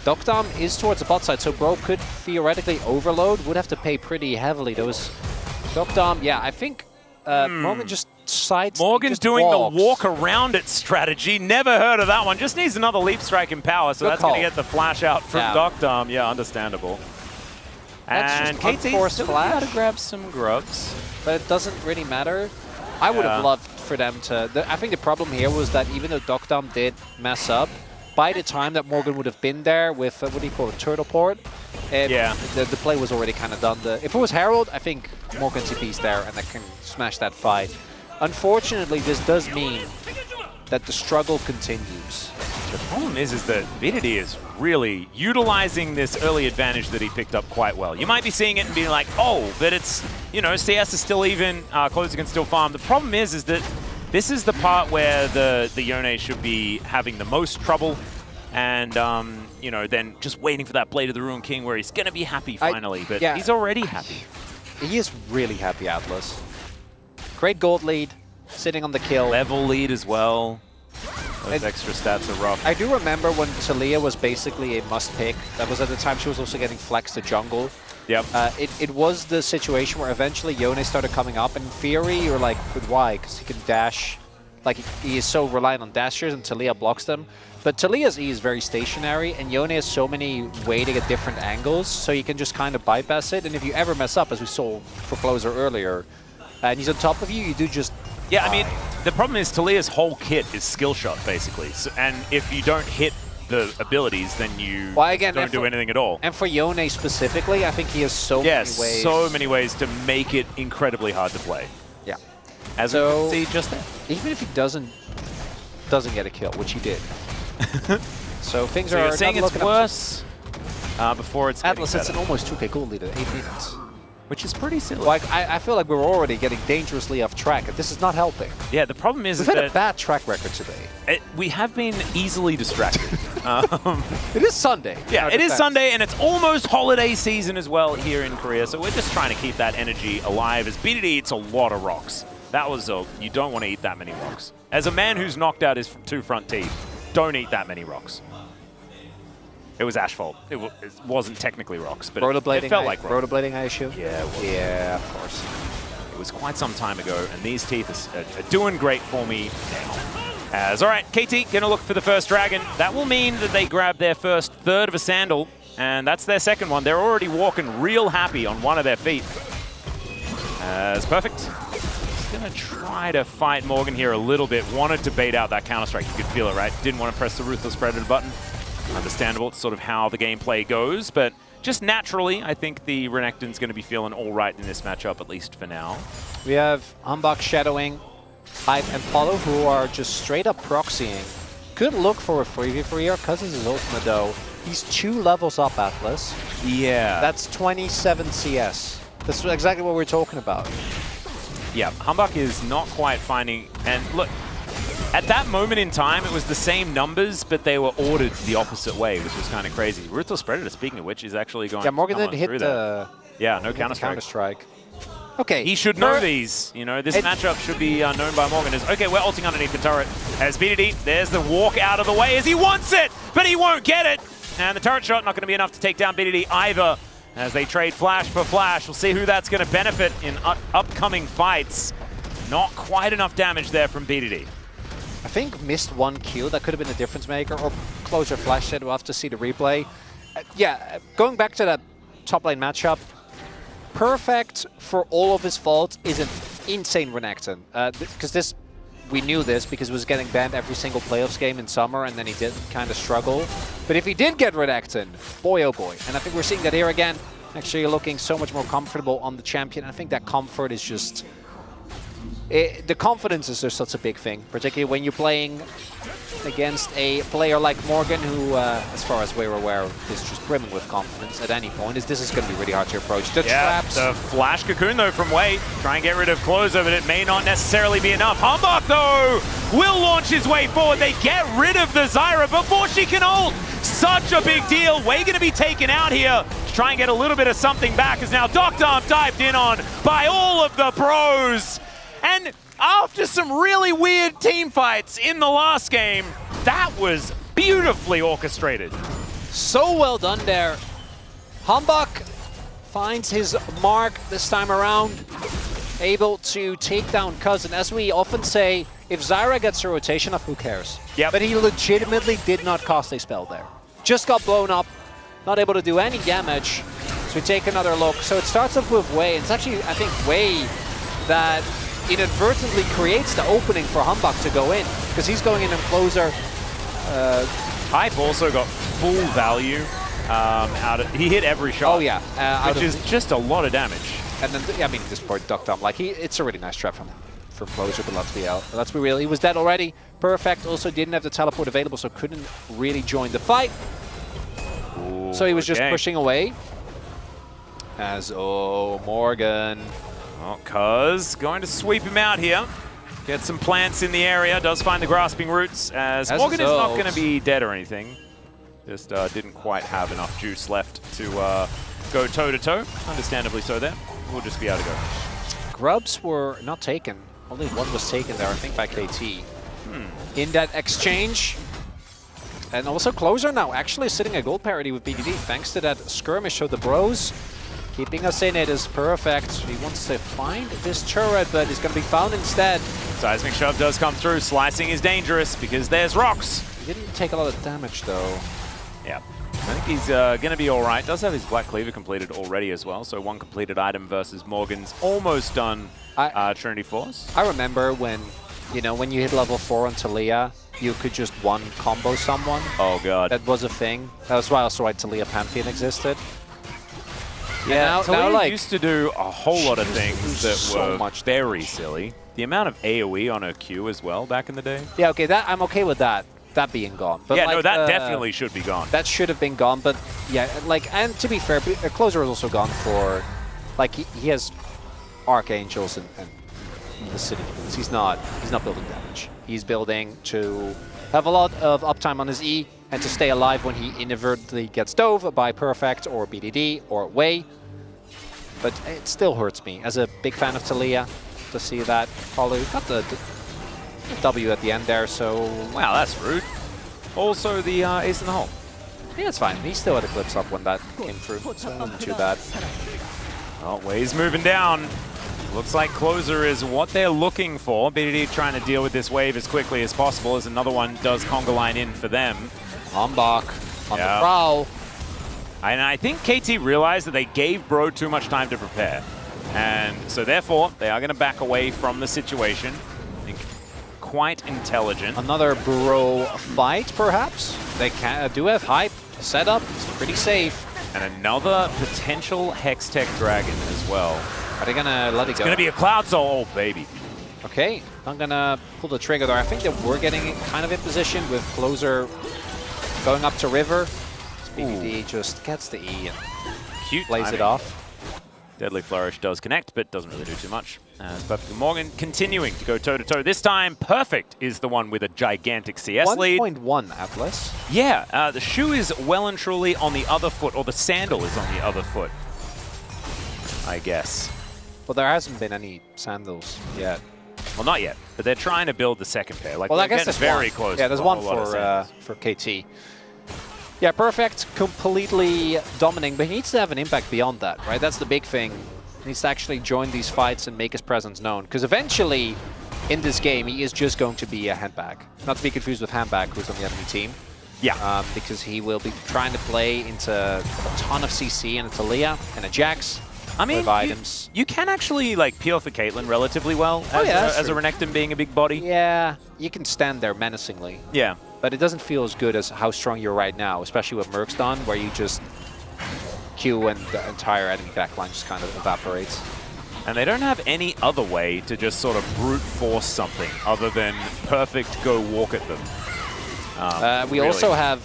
Docdom is towards the bot side, so Bro could theoretically overload. Would have to pay pretty heavily. Those Docdom, yeah, I think Morgan just sides. Morgan's doing the walk around it strategy. Never heard of that one. Just needs another leap strike in power, so that's going to get the flash out from Docdom. Yeah, understandable. And KT's still got to grab some grubs. But it doesn't really matter. I would have loved for them to... I think the problem here was that even though Docdom did mess up, by the time that Morgan would have been there with, what do you call it, Turtle Port, the play was already kind of done. If it was Herald, I think Morgan TP's there and I can smash that fight. Unfortunately, this does mean that the struggle continues. The problem is that BDD is really utilizing this early advantage that he picked up quite well. You might be seeing it and being like, oh, but it's, you know, CS is still even, Closer can still farm. The problem is that this is the part where the Yone should be having the most trouble and, you know, then just waiting for that Blade of the Ruined King where he's going to be happy finally, but he's already happy. He is really happy, Atlas. Great gold lead, sitting on the kill. Level lead as well. Those extra stats are rough. I do remember when Talia was basically a must pick. That was at the time she was also getting flexed to jungle. Yep. It was the situation where eventually Yone started coming up. In theory, you're like, but why? Because he can dash. Like, he is so reliant on dashers and Talia blocks them. But Talia's E is very stationary, and Yone has so many waiting at different angles, so you can just kind of bypass it. And if you ever mess up, as we saw for Closer earlier, and he's on top of you, you do just... Yeah, I mean, the problem is Talia's whole kit is skill shot, basically. So, and if you don't hit the abilities, then you don't do anything at all. And for Yone specifically, I think he has so many ways. so many ways to make it incredibly hard to play. Yeah. As we can see just there. Even if he doesn't get a kill, which he did. So things are you're saying it's worse before it's Atlas, it's an almost 2k gold lead at 8 minutes. Which is pretty silly. Like, I feel like we're already getting dangerously off track, and this is not helping. Yeah, the problem is we've had a bad track record today. We have been easily distracted. It is Sunday. Yeah, it is Sunday, and it's almost holiday season as well here in Korea, so we're just trying to keep that energy alive. As BDD eats a lot of rocks. That was you don't want to eat that many rocks. As a man who's knocked out his 2 front teeth, don't eat that many rocks. It was asphalt. It wasn't technically rocks, but rollerblading, it felt like rocks. Rollerblading, I assume? Yeah, yeah, of course. It was quite some time ago, and these teeth are doing great for me now. All right, KT gonna look for the first dragon. That will mean that they grab their first third of a sandal, and that's their second one. They're already walking real happy on one of their feet. As perfect. He's gonna try to fight Morgan here a little bit. Wanted to bait out that counter-strike. You could feel it, right? Didn't want to press the Ruthless Predator button. Understandable. It's sort of how the gameplay goes, but just naturally, I think the Renekton's going to be feeling all right in this matchup, at least for now. We have Humbug shadowing Hype and Polo, who are just straight up proxying. Could look for a 3v3 here, because it's his ultimate though. He's 2 levels up, Atlas. Yeah. That's 27 CS. That's exactly what we're talking about. Yeah, Humbug is not quite finding... And look, at that moment in time, it was the same numbers, but they were ordered the opposite way, which was kind of crazy. Ruthless Predator, speaking of which, is actually going Yeah, Morgan to didn't hit the... Yeah, no counter-strike. Counter-strike. Okay. He should know these. You know, this matchup should be known by Morgan as, okay, we're ulting underneath the turret. As BDD, there's the walk out of the way as he wants it, but he won't get it. And the turret shot not going to be enough to take down BDD either. As they trade flash for flash. We'll see who that's going to benefit in upcoming fights. Not quite enough damage there from BDD. I think missed 1 Q. That could have been a difference maker. Or closer flash set. We'll have to see the replay. Yeah, going back to that top lane matchup. Perfect, for all of his faults, is an insane Renekton. Because we knew this because he was getting banned every single playoffs game in summer, and then he did kind of struggle. But if he did get Renekton, boy oh boy. And I think we're seeing that here again. Actually looking so much more comfortable on the champion. I think that comfort is just... the confidence is just such a big thing, particularly when you're playing against a player like Morgan, who, as far as we're aware, is just brimming with confidence at any point. This is going to be really hard to approach. The traps. The flash cocoon, though, from Wei. Try and get rid of Closer, but it may not necessarily be enough. Humbug, though, will launch his way forward. They get rid of the Zyra before she can ult. Such a big deal. Wei going to be taken out here to try and get a little bit of something back, as now Doctor dived in on by all of the pros. And after some really weird team fights in the last game, that was beautifully orchestrated. So well done there. Humbug finds his mark this time around, able to take down Cousin. As we often say, if Zyra gets a rotation up, who cares? Yep. But he legitimately did not cast a spell there. Just got blown up, not able to do any damage. So we take another look. So it starts off with Wei. It's actually, I think, Wei that inadvertently creates the opening for Humbug to go in, because he's going in and Closer. Hype also got full value out of... He hit every shot. Oh yeah. Which is just a lot of damage. And then, I mean, this poor Duck Dump, like, it's a really nice trap from Closer, but let's be real. He was dead already. Perfect also didn't have the teleport available, so couldn't really join the fight. Ooh, so he was just pushing away. As, Morgan. Oh, Cuz going to sweep him out here. Get some plants in the area. Does find the grasping roots, as Morgan is not going to be dead or anything. Just didn't quite have enough juice left to go toe-to-toe. Understandably so there. We'll just be able to go. Grubs were not taken. Only one was taken there, I think, by KT. In that exchange. And also Closer now actually sitting at gold parity with BDD, thanks to that skirmish of the bros. Keeping us in it is perfect. He wants to find this turret, but he's going to be found instead. Seismic Shove does come through. Slicing is dangerous because there's rocks. He didn't take a lot of damage, though. Yeah. I think he's going to be all right. Does have his Black Cleaver completed already as well, so 1 completed item versus Morgan's almost done Trinity Force. I remember when, when you hit level 4 on Talia, you could just one combo someone. Oh, God. That was a thing. That was why also why Talia Pantheon existed. Yeah, Talia used to do a whole lot of things that were very silly. The amount of AoE on her Q as well back in the day. Yeah, okay, I'm okay with that being gone. But yeah, no, that definitely should be gone. That should have been gone, but yeah, and to be fair, Closer is also gone for, he has Archangels and the City Demons. He's not building damage. He's building to have a lot of uptime on his E, and to stay alive when he inadvertently gets dove by Perfect or BDD or Wei. But it still hurts me as a big fan of Talia to see that Paulo got the W at the end there, so... Wow, that's rude. Also the ace in the hole. Yeah, it's fine. He still had a clips up when that came through, so it wasn't too bad. Oh, Way's moving down. Looks like Closer is what they're looking for. BDD trying to deal with this wave as quickly as possible as another one does conga line in for them. Lombok on the prowl. And I think KT realized that they gave Bro too much time to prepare. And so therefore, they are going to back away from the situation. I think quite intelligent. Another Bro fight, perhaps? They do have hype set up. It's pretty safe. And another potential Hextech Dragon as well. Are they going to let it go? It's going to be a Cloud Soul, baby. Okay, I'm going to pull the trigger there. I think that we're getting kind of in position with Closer going up to River. BDD just gets the E and cute plays timing. it off. Deadly Flourish does connect, but doesn't really do too much. As Perfect Morgan continuing to go toe-to-toe. This time, Perfect is the one with a gigantic CS lead. 1.1 Atlas. Yeah, the shoe is well and truly on the other foot, or the sandal is on the other foot, I guess. Well, there hasn't been any sandals yet. Well, not yet, but they're trying to build the second pair. Like, Well, I they're guess getting there's very one. close. Yeah, there's to a one whole lot of sandals. for KT. Yeah, Perfect, completely dominating, but he needs to have an impact beyond that, right? That's the big thing. He needs to actually join these fights and make his presence known. Because eventually, in this game, he is just going to be a handbag. Not to be confused with Handbag, who's on the enemy team. Yeah. Because he will be trying to play into a ton of CC and a Talia and a Jax. I mean, items. You can actually like peel for Caitlyn relatively well as a Renekton being a big body. Yeah, you can stand there menacingly. Yeah. But it doesn't feel as good as how strong you're right now, especially with Merc's done, where you just Q and the entire enemy backline just kind of evaporates. And they don't have any other way to just sort of brute force something other than Perfect go walk at them. We also have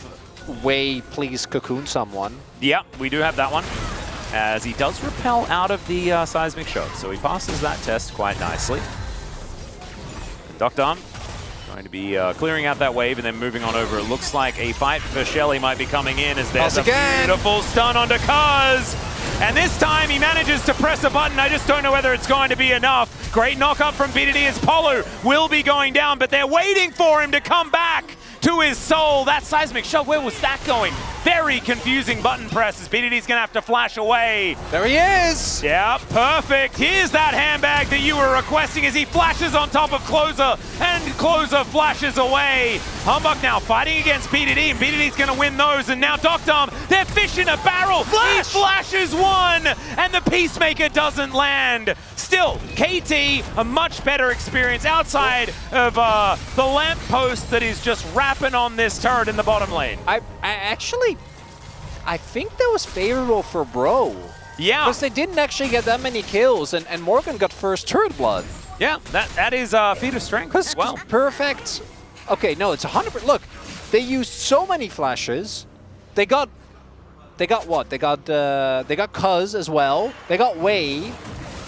Wei please cocoon someone. Yeah, we do have that one. As he does repel out of the seismic shock, so he passes that test quite nicely. Doctor going to be clearing out that wave and then moving on over. It looks like a fight for Shelly might be coming in as there's a beautiful stun onto Kuz. And this time he manages to press a button. I just don't know whether it's going to be enough. Great knock up from BDD as Polu will be going down, but they're waiting for him to come back to his soul. That seismic shove, where was that going? Very confusing button press as BDD's gonna have to flash away. There he is! Yeah, perfect. Here's that handbag that you were requesting as he flashes on top of Closer, and Closer flashes away. Humbug now fighting against BDD, and BDD's gonna win those, and now Doctom, they're fish in a barrel. He flashes one, and the Peacemaker doesn't land. Still, KT, a much better experience outside of the lamppost that is just wrapping on this turret in the bottom lane. I think that was favorable for Bro. Yeah. Because they didn't actually get that many kills, and Morgan got first turret blood. Yeah, that is feat of strength as well. Perfect. Okay, no, it's 100%. Look, they used so many flashes. They got what? They got Cuz as well. They got Wei.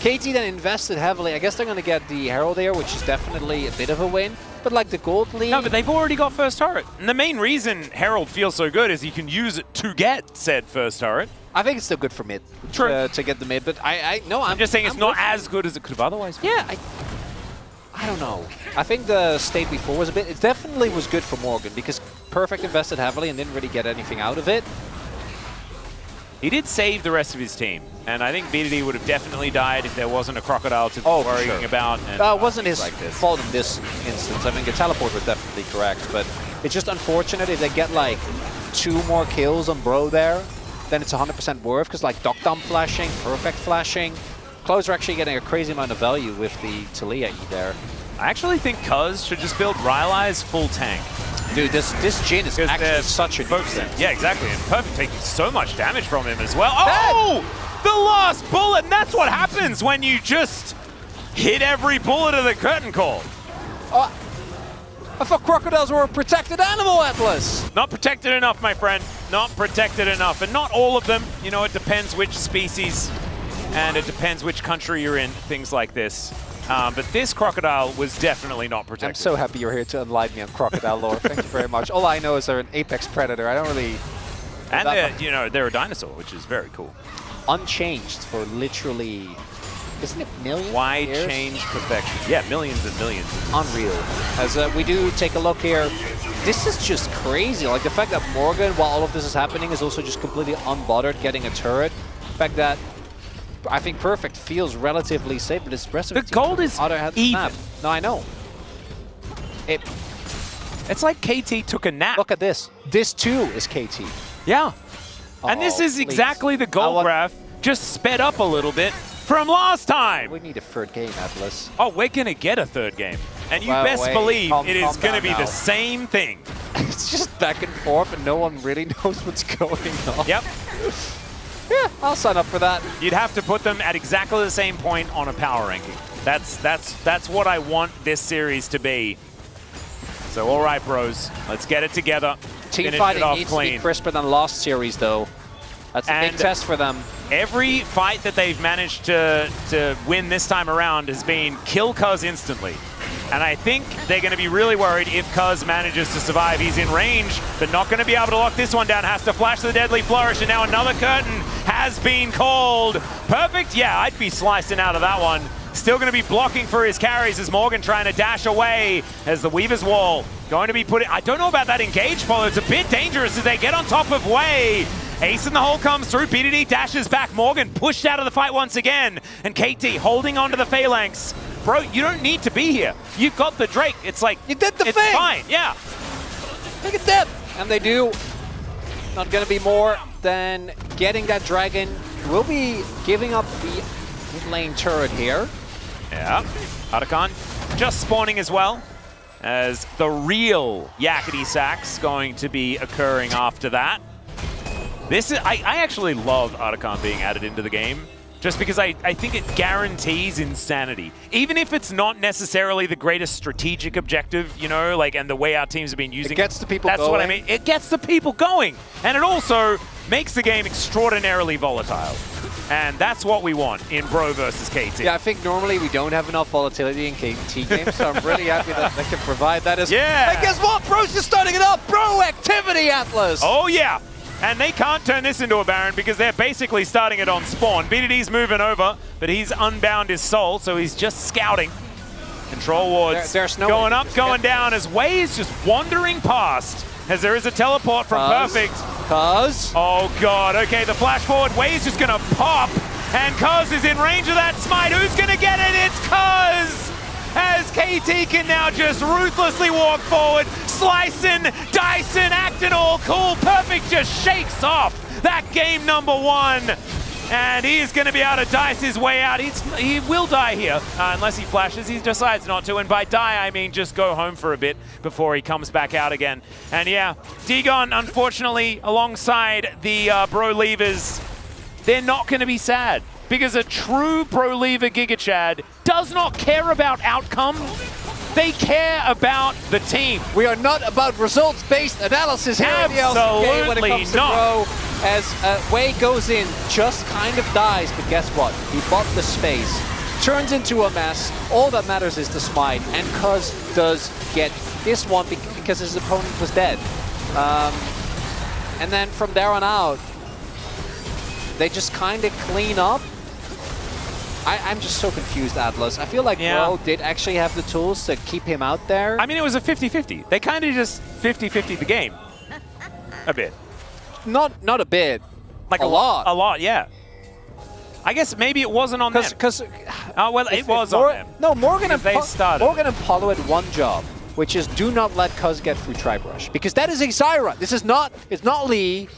KT then invested heavily. I guess they're going to get the Herald here, which is definitely a bit of a win. But like the gold lead... No, but they've already got first turret. And the main reason Herald feels so good is you can use it to get said first turret. I think it's still good for mid. True. To get the mid, but I'm just saying it's not as good as it could have otherwise been. Yeah, I don't know. I think the state before was a bit... It definitely was good for Morgan because Perfect invested heavily and didn't really get anything out of it. He did save the rest of his team, and I think BDD would have definitely died if there wasn't a Crocodile to be worrying about. And, it wasn't his fault in this instance. I think a teleport was definitely correct, but it's just unfortunate if they get like 2 more kills on Bro there, then it's 100% worth, because like Doctom flashing, Perfect flashing, Closer actually getting a crazy amount of value with the Talia E there. I actually think Cuz should just build Rylai's full tank. Dude, this Jhin is actually such a nuisance. Yeah, exactly. And Perfect taking so much damage from him as well. Oh! The last bullet! And that's what happens when you just hit every bullet of the curtain call. I thought crocodiles were a protected animal, Atlas! Not protected enough, my friend. Not protected enough. And not all of them. You know, it depends which species. And it depends which country you're in. Things like this. But this crocodile was definitely not protected. I'm so happy you're here to enlighten me on crocodile lore. Thank you very much. All I know is they're an apex predator. I don't really... And they're, you know, they're a dinosaur, which is very cool. Unchanged for literally Isn't it millions? Why of years? change perfection? Yeah, millions and millions. Unreal. As we do take a look here, this is just crazy. Like the fact that Morgan, while all of this is happening, is also just completely unbothered getting a turret. The fact that I think Perfect feels relatively safe, but this rest of the gold is even. Map. No, I know. It's like KT took a nap. Look at this. This too is KT. Yeah. And this is exactly the goal graph, just sped up a little bit from last time. We need a third game, Atlas. Oh, we're going to get a third game. And you Well, best wait, believe calm it is going to down be now. the same thing. It's just back and forth and no one really knows what's going on. Yep. Yeah, I'll sign up for that. You'd have to put them at exactly the same point on a power ranking. That's what I want this series to be. So, all right, bros, let's get it together. Team Finish fighting it off needs clean. to be crisper than last series, though. That's a big test for them. Every fight that they've managed to win this time around has been kill Cuz instantly. And I think they're going to be really worried if Cuz manages to survive. He's in range, but not going to be able to lock this one down. Has to flash the Deadly Flourish, and now another curtain has been called. Perfect? Yeah, I'd be slicing out of that one. Still going to be blocking for his carries as Morgan trying to dash away as the Weaver's Wall going to be put in. I don't know about that engage follow. It's a bit dangerous as they get on top of Wei. Ace in the hole comes through. BDD dashes back. Morgan pushed out of the fight once again. And KT holding on to the phalanx. Bro, you don't need to be here. You've got the Drake. It's like, you did the it's thing. Fine, yeah. Look at them. And they do. Not going to be more than getting that dragon. We'll be giving up the mid-lane turret here. Yeah. Arakan just spawning as well, as the real Yakety Sack's going to be occurring after that. This is, I actually love Arakan being added into the game, just because I think it guarantees insanity. Even if it's not necessarily the greatest strategic objective, you know, like, and the way our teams have been using it. It gets the people That's going. what I mean. It gets the people going. And it also makes the game extraordinarily volatile. And that's what we want in Bro versus KT. Yeah, I think normally we don't have enough volatility in KT games, so I'm really happy that they can provide that as Yeah. Hey, guess what? Bro's just starting it up. Bro activity, Atlas. Oh, yeah. And they can't turn this into a Baron because they're basically starting it on spawn. BDD's moving over, but he's unbound his soul, so he's just scouting. Control wards there's no going way up, going down as Wei is just wandering past. As there is a teleport from Perfect. Cuz. Oh, God. Okay, the flash forward. Wei is just going to pop. And Cuz is in range of that smite. Who's going to get it? It's Cuz! As KT can now just ruthlessly walk forward, slicing, dicing, acting all cool. Perfect just shakes off that game number one. And he is going to be able to dice his way out. He will die here, unless he flashes. He decides not to. And by die, I mean just go home for a bit before he comes back out again. And yeah, Dagon, unfortunately, alongside the Bro Leavers, they're not going to be sad. Because a true Bro Leaver Giga Chad does not care about outcome. They care about the team. We are not about results-based analysis here in the LCK when it comes to Bro. As Wei goes in, just kind of dies, but guess what? He bought the space, turns into a mess. All that matters is the smite, and Cuz does get this one because his opponent was dead. And then from there on out, they just kind of clean up. I'm just so confused, Atlas. I feel like Bro did actually have the tools to keep him out there. I mean, it was a 50-50. They kind of just 50-50 the game. A bit. Not a bit. Like a lot. A lot, yeah. I guess maybe it wasn't on them. Oh, well, it was on them. No, Morgan and Paulo had one job, which is do not let Cuz get through Tri-Brush. Because that is a Zyra. This is not, it's not Lee.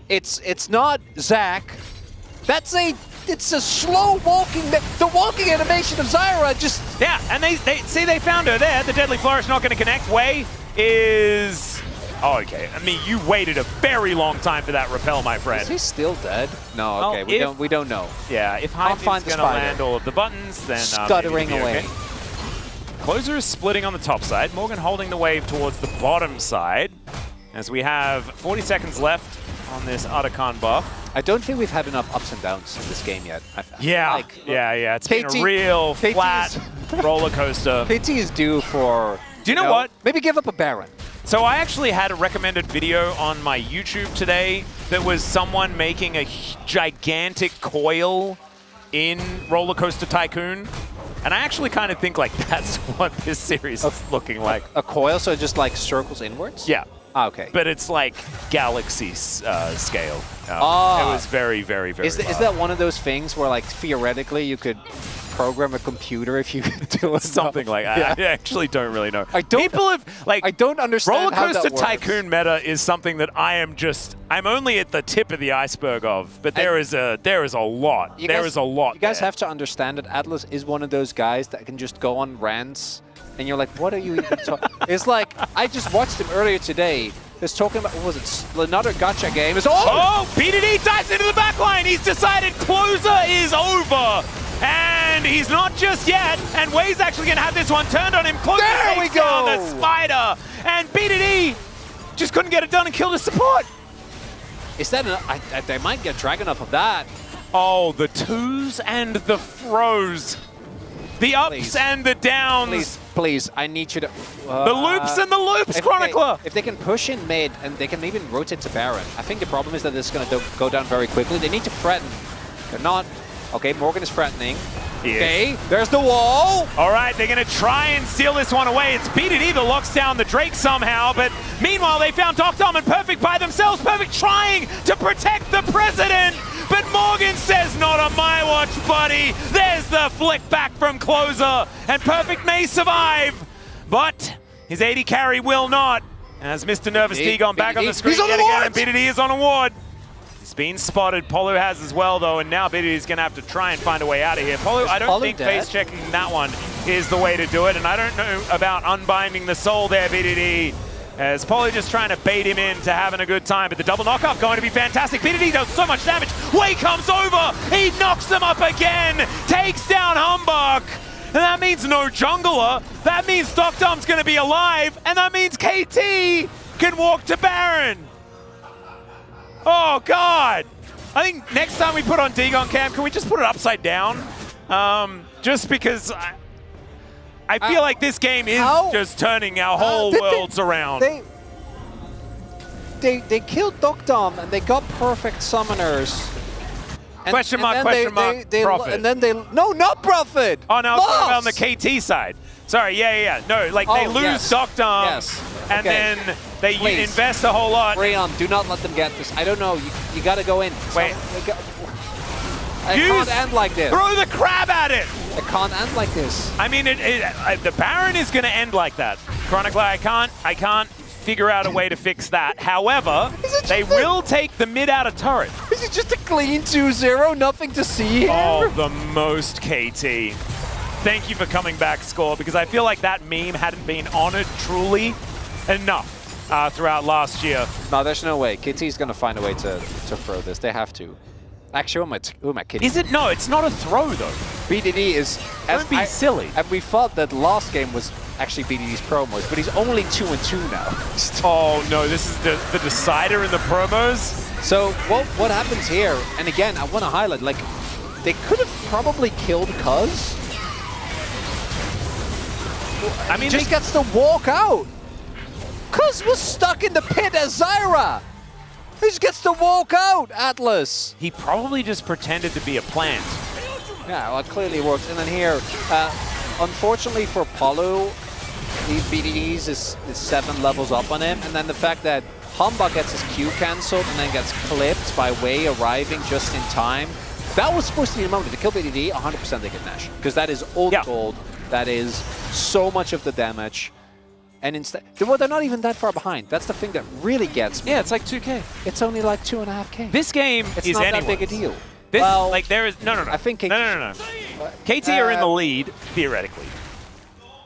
It's not Zach. It's a slow walking, the walking animation of Zyra just... Yeah, and they found her there. The Deadly Flourish not going to connect. Wei is... Oh, okay. I mean, you waited a very long time for that repel, my friend. Is he still dead? No, okay, well, we don't know. Yeah, if Hyde is going to land all of the buttons, then... Scuttering away. Okay. Closer is splitting on the top side. Morgan holding the wave towards the bottom side. As we have 40 seconds left on this Arakan buff. I don't think we've had enough ups and downs in this game yet. Yeah. It's been a real flat roller coaster. KT is due for... Do you know what? Maybe give up a Baron. So I actually had a recommended video on my YouTube today that was someone making a gigantic coil in Roller Coaster Tycoon. And I actually kind of think like that's what this series is looking like. A coil, so it just like circles inwards? Yeah. Ah, okay. But it's like galaxy scale. It was very, very, very Is that one of those things where like theoretically you could program a computer if you could do something like that? Yeah. I actually don't really know. I don't, People have like I don't understand Roller how Coaster that works. Tycoon meta is something that I'm only at the tip of the iceberg of, but there is a lot. You There is a lot. You guys have to understand that Atlas is one of those guys that can just go on rants, and you're like, what are you even talking? It's like I just watched him earlier today. He's talking about, what was it? Another gacha game. Oh, PDD dives into the back line. He's decided closer is over. And he's not just yet. And Way's actually going to have this one turned on him. Closer there we takes down go. the spider. And PDD just couldn't get it done and killed his support. Is that they might get Dragon off of that. Oh, the twos and the throws. The ups and the downs. Please, I need you to... the loops and the loops, Chronicler! If they can push in mid, and they can even rotate to Baron, I think the problem is that it's going to go down very quickly. They need to threaten. They're not... Okay, Morgan is threatening. Okay, there's the wall! All right, they're going to try and steal this one away. It's PDD that locks down the Drake somehow, but meanwhile, they found Doctom and Perfect by themselves. Perfect trying to protect the President, but Morgan says, not on my watch, buddy. There's the flick back from Closer, and Perfect may survive, but his AD carry will not, as Mr. Nervous T gone back on the screen yet again, and PDD is on a ward. He's been spotted. Polu has as well, though, and now PDD's going to have to try and find a way out of here. Polu, I don't think face-checking that one is the way to do it, and I don't know about unbinding the soul there, PDD. As Polu just trying to bait him into having a good time, but the double knockup going to be fantastic. PDD does so much damage. Way comes over. He knocks him up again. Takes down Humbug. And that means no jungler. That means Doctom's going to be alive. And that means KT can walk to Baron. Oh, God. I think next time we put on Dagon Cam, can we just put it upside down? Just because I feel like this game is just turning our whole worlds around. They killed Doctom and they got perfect summoners. Question mark, Prophet. And then no, not Prophet! Oh, no, on the KT side. Sorry, yeah. No, like they lose Doctom, and then they invest a whole lot. Rayon, do not let them get this. I don't know, you gotta go in. Wait. It can't end like this. Throw the crab at it! It can't end like this. I mean, the Baron is going to end like that. Chronicler, I can't figure out a way to fix that. However, they will take the mid out of turret. Is it just a clean 2-0? Nothing to see here? Oh, the most KT. Thank you for coming back, Score, because I feel like that meme hadn't been honored truly enough throughout last year. No, there's no way. KT's going to find a way to throw this. They have to. Actually, who am I kidding? Is it? No, it's not a throw, though. BDD is... Don't be silly. And we thought that last game was actually BDD's promos, but he's only 2-2 now. Oh, no, this is the decider in the promos. So what happens here, and again, I want to highlight, like, they could have probably killed Cuz. I mean, just gets to walk out. Cuz was stuck in the pit as Zyra. He just gets to walk out, Atlas. He probably just pretended to be a plant. Yeah, well, it clearly works. And then here, unfortunately for Polu, the BDDs is 7 levels up on him. And then the fact that Humbug gets his Q cancelled and then gets clipped by Wei arriving just in time. That was supposed to be the moment. To kill BDD, 100% they get Nash. Because that is old gold. That is so much of the damage. And instead, well, they're not even that far behind. That's the thing that really gets me. Yeah, it's like 2K. It's only like 2.5K. This game it's is not anyone's. that big a deal. This, well, like there is no. I think KT, no. KT are in the lead theoretically,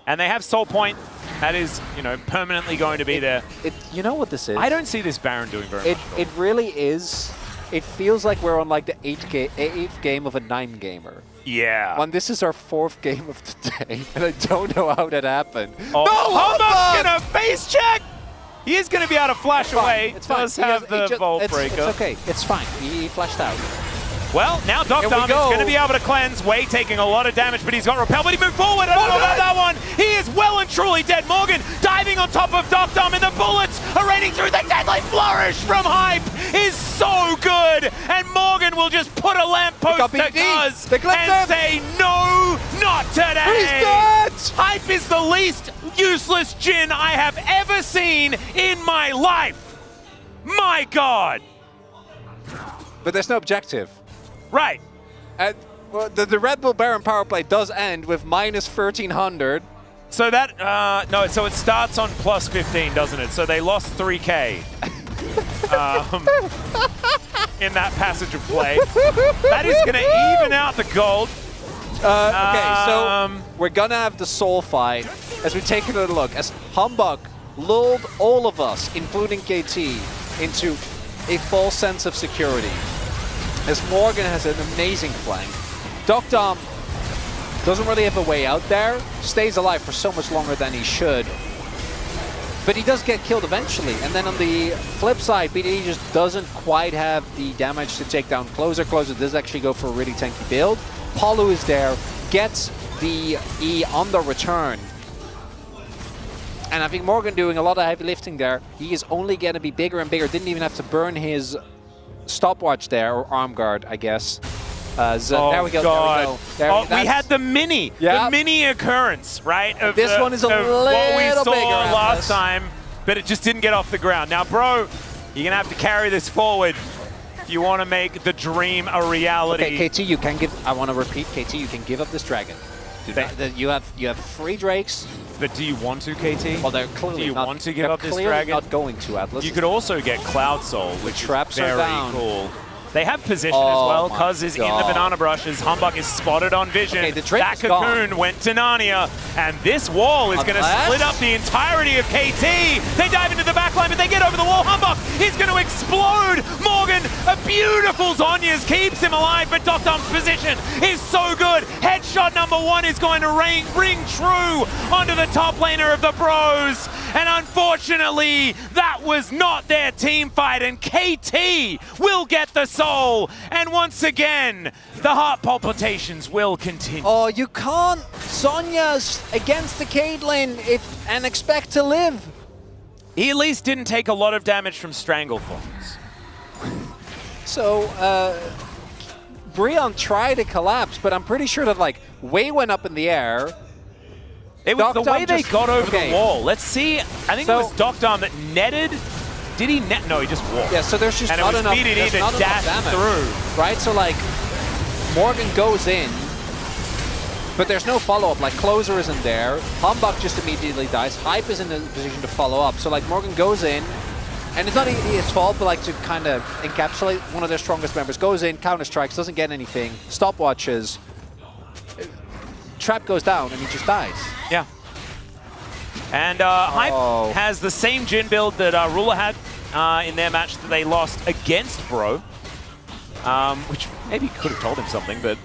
and they have Soul Point. That is, permanently going to be there. You know what this is? I don't see this Baron doing very much. It really is. It feels like we're on like the 8th game of a 9-gamer. Yeah. When this is our 4th game of the day, and I don't know how that happened. Oh, no, Humbug's gonna face check! He is gonna be able to flash away. It's fine. Does have the Vault Breaker. It's okay. It's fine. He flashed out. Well, now Doctom is going to be able to cleanse. Wei taking a lot of damage, but he's got Repel. But he moved forward. I don't know about that one. He is well and truly dead. Morgan diving on top of Doctom, and the bullets are raining through. The deadly flourish from Hype is so good, and Morgan will just put a lamppost to Cuz and say, no, not today. Hype is the least useless Jhin I have ever seen in my life. My God. But there's no objective. Right. And well, the Red Bull Baron power play does end with minus 1300. So that, no, so it starts on plus 15, doesn't it? So they lost 3K in that passage of play. That is going to even out the gold. Okay, so we're going to have the soul fight as we take another look. As Humbug lulled all of us, including KT, into a false sense of security. As Morgan has an amazing flank. Dokdom doesn't really have a way out there, stays alive for so much longer than he should. But he does get killed eventually. And then on the flip side, BDE just doesn't quite have the damage to take down Closer. Closer does actually go for a really tanky build. Palu is there, gets the E on the return. And I think Morgan doing a lot of heavy lifting there. He is only going to be bigger and bigger. Didn't even have to burn his stopwatch there, or arm guard, I guess. There we go, God. there we go. We had the mini, the mini occurrence, right? Of this one is a little what we saw bigger last time, but it just didn't get off the ground. Now, bro, you're going to have to carry this forward if you want to make the dream a reality. Okay, KT, you can give, I want to repeat, KT, you can give up this dragon. You have 3 Drakes. But do you want to, KT? Well, they're clearly do you not, want to give up this dragon? Not going to, Atlas. You could also get Cloud Soul, which traps is very are down. cool. They have position as well. Cuz is in the banana brushes. Humbug is spotted on vision. Okay, the Drake that is cocoon gone. went to Narnia. And this wall is going to split up the entirety of KT. They dive into the backline, but they get over the wall. Humbug is going to explode. Morgan, a beautiful Zhonya's keeps him alive, but Dokdom's position is so good. Headshot number 1 is going to ring true onto the top laner of the Bros. And unfortunately, that was not their team fight, and KT will get the soul. And once again, the heart palpitations will continue. Oh, you can't Sonya's against the Caitlyn and expect to live. He at least didn't take a lot of damage from Strangleforms. So, Breon tried to collapse, but I'm pretty sure that, like, Wei went up in the air. It was the way they got over the wall. Let's see. I think it was Dokdom that netted. Did he net? No, he just walked. Yeah, so there's just and not it was enough, BDD to dash damage through. Right, so like, Morgan goes in, but there's no follow-up. Like, Closer isn't there. Humbug just immediately dies. Hype is in a position to follow up. So like, Morgan goes in, and it's not his fault, but like to kind of encapsulate one of their strongest members. Goes in, counter-strikes, doesn't get anything, stopwatches. Trap goes down, and he just dies. Yeah. And Hype has the same Jhin build that Ruler had in their match that they lost against Bro, which maybe could have told him something, but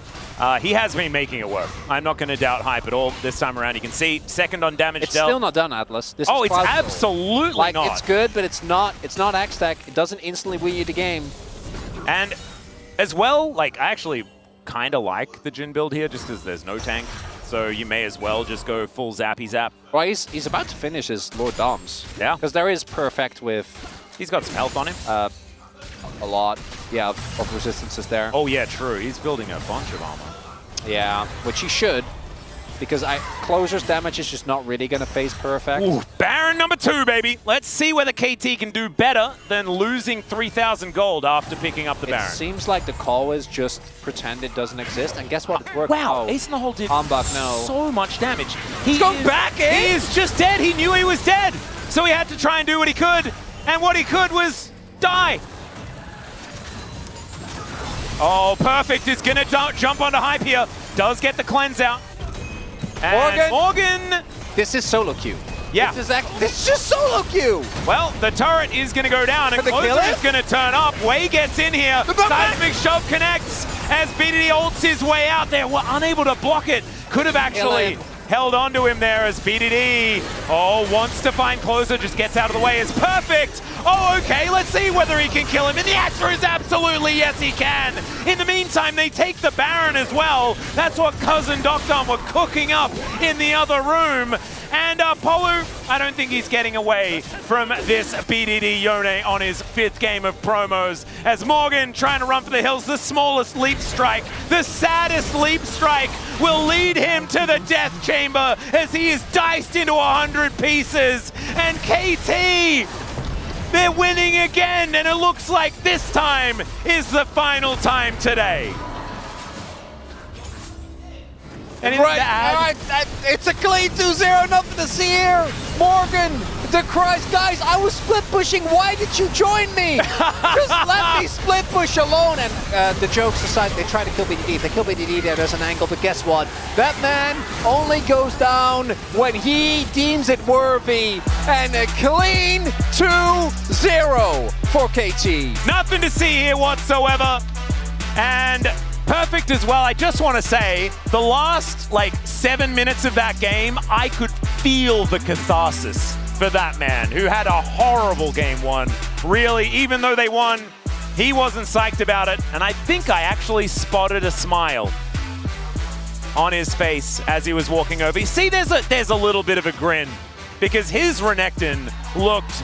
he has been making it work. I'm not going to doubt Hype at all this time around. You can see second on damage It's dealt. still not done, Atlas. This oh, is it's absolutely like, not. It's good, but it's not X-Stack. It doesn't instantly win you the game. And as well, like, I actually kind of like the Jhin build here just because there's no tank. So you may as well just go full zappy zap. Well, he's about to finish his Lord Doms. Yeah. Because there is perfect with... He's got some health on him. A lot, yeah, of resistances there. Oh yeah, true. He's building a bunch of armor. Yeah, which he should. Because Closer's damage is just not really going to phase perfect. Ooh, Baron number 2, baby. Let's see whether KT can do better than losing 3,000 gold after picking up the Baron. It seems like the call is just pretend it doesn't exist, and guess what? It worked. Wow, Ace in the Hole did so much damage. He's going back in! He is just dead. He knew he was dead. So he had to try and do what he could, and what he could was die. Oh, Perfect is going to jump onto Hype here. Does get the cleanse out. And Morgan! This is solo queue. Yeah. This is just solo queue! Well, the turret is going to go down, and Closer is going to turn up. Wei gets in here. Seismic Shove connects as BDD ults his way out there. We're unable to block it. Could have actually held on to him there as BDD, wants to find Closer, just gets out of the way. Is Perfect. Oh, okay, let's see whether he can kill him. And the answer is absolutely yes, he can. In the meantime, they take the Baron as well. That's what Cousin Dokdom were cooking up in the other room. And And Polu, I don't think he's getting away from this BDD Yone on his 5th game of promos. As Morgan trying to run for the hills, the smallest leap strike, the saddest leap strike will lead him to the death chamber as he is diced into 100 pieces. And KT, they're winning again, and it looks like this time is the final time today. Anything to add? All right, it's a clean 2-0, nothing to see here. Morgan, the Christ, guys, I was split pushing. Why did you join me? Just let me split push alone. And the jokes aside, they try to kill BDD. They kill BDD there, there's an angle, but guess what? That man only goes down when he deems it worthy. And a clean 2-0 for KT. Nothing to see here whatsoever. And perfect as well. I just want to say, the last 7 minutes of that game, I could feel the catharsis for that man who had a horrible game one. Really, even though they won, he wasn't psyched about it. And I think I actually spotted a smile on his face as he was walking over. You see, there's a little bit of a grin because his Renekton looked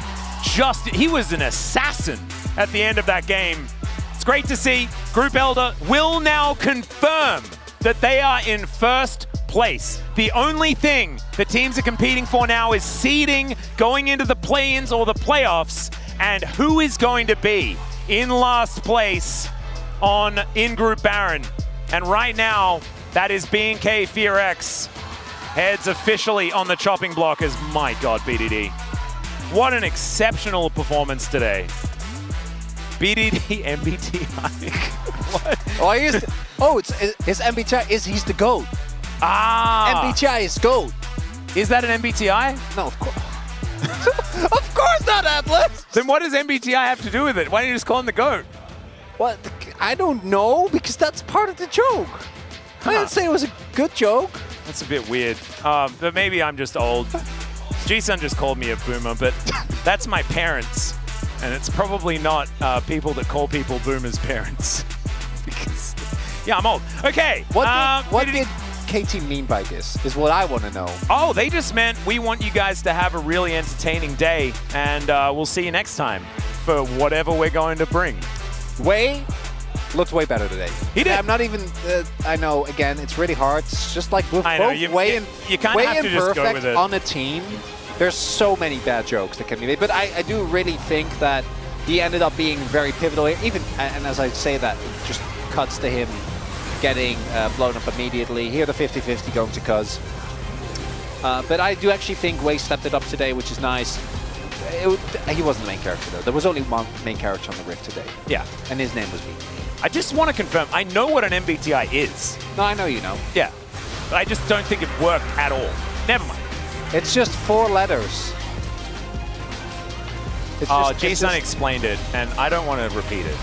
he was an assassin at the end of that game. It's great to see. Group Elder will now confirm that they are in first place. The only thing the teams are competing for now is seeding going into the play-ins or the playoffs, and who is going to be in last place in Group Baron. And right now, that is B&K FearX. Heads officially on the chopping block as, my God, BDD. What an exceptional performance today. BDD MBTI. What? His MBTI is he's the GOAT. MBTI is GOAT. Is that an MBTI? No, of course. Of course not, Atlas. Then what does MBTI have to do with it? Why don't you just call him the GOAT? What? I don't know, because that's part of the joke. I didn't say it was a good joke. That's a bit weird. But maybe I'm just old. G-Sun just called me a boomer, but that's my parents. And it's probably not people that call people boomers parents. Because, yeah, I'm old. Okay. What did KT mean by this is what I want to know. Oh, they just meant we want you guys to have a really entertaining day. And we'll see you next time for whatever we're going to bring. Wei looked way better today. He did. I'm not even, I know, again, it's really hard. It's just like with both Wei and Perfect on a team. There's so many bad jokes that can be made, but I do really think that he ended up being very pivotal. Even, and as I say that, it just cuts to him getting blown up immediately. Here the 50-50 going to Cuz. But I do actually think Wei stepped it up today, which is nice. He wasn't the main character though. There was only one main character on the Rift today. Yeah. And his name was me. I just want to confirm, I know what an MBTI is. No, I know you know. Yeah. But I just don't think it worked at all. Never mind. It's just 4 letters. Jason explained it, and I don't want to repeat it.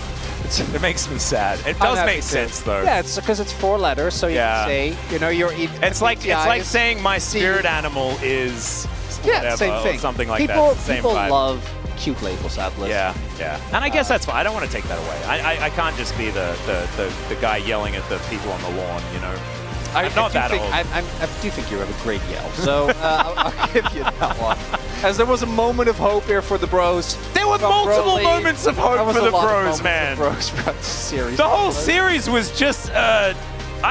It makes me sad. It does make sense, though. Yeah, it's because it's 4 letters, so you can say, you know, you're... It's like saying my spirit animal is whatever, same thing. Or something like that. Same people vibe. love cute labels, Atlas. Yeah, yeah. And I guess that's fine. I don't want to take that away. I can't just be the guy yelling at the people on the lawn, you know? I'm not that old. I do think you have a great yell, so I'll give you that one. As there was a moment of hope here for the bros. There were multiple moments of hope for the bros, man. Series. The whole series was just, I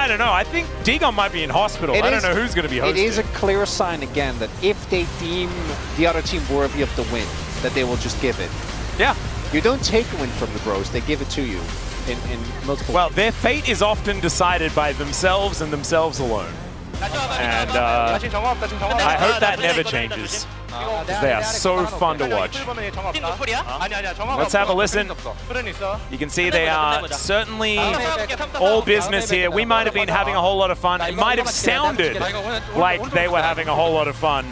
don't know. I think Dagon might be in hospital. I don't know who's going to be hosting. It is a clear sign, again, that if they deem the other team worthy of the win, that they will just give it. Yeah. You don't take a win from the bros, they give it to you. In multiple well, their fate is often decided by themselves and themselves alone. And I hope that never changes. They are so fun to watch. Let's have a listen. You can see they are certainly all business here. We might have been having a whole lot of fun. It might have sounded like they were having a whole lot of fun.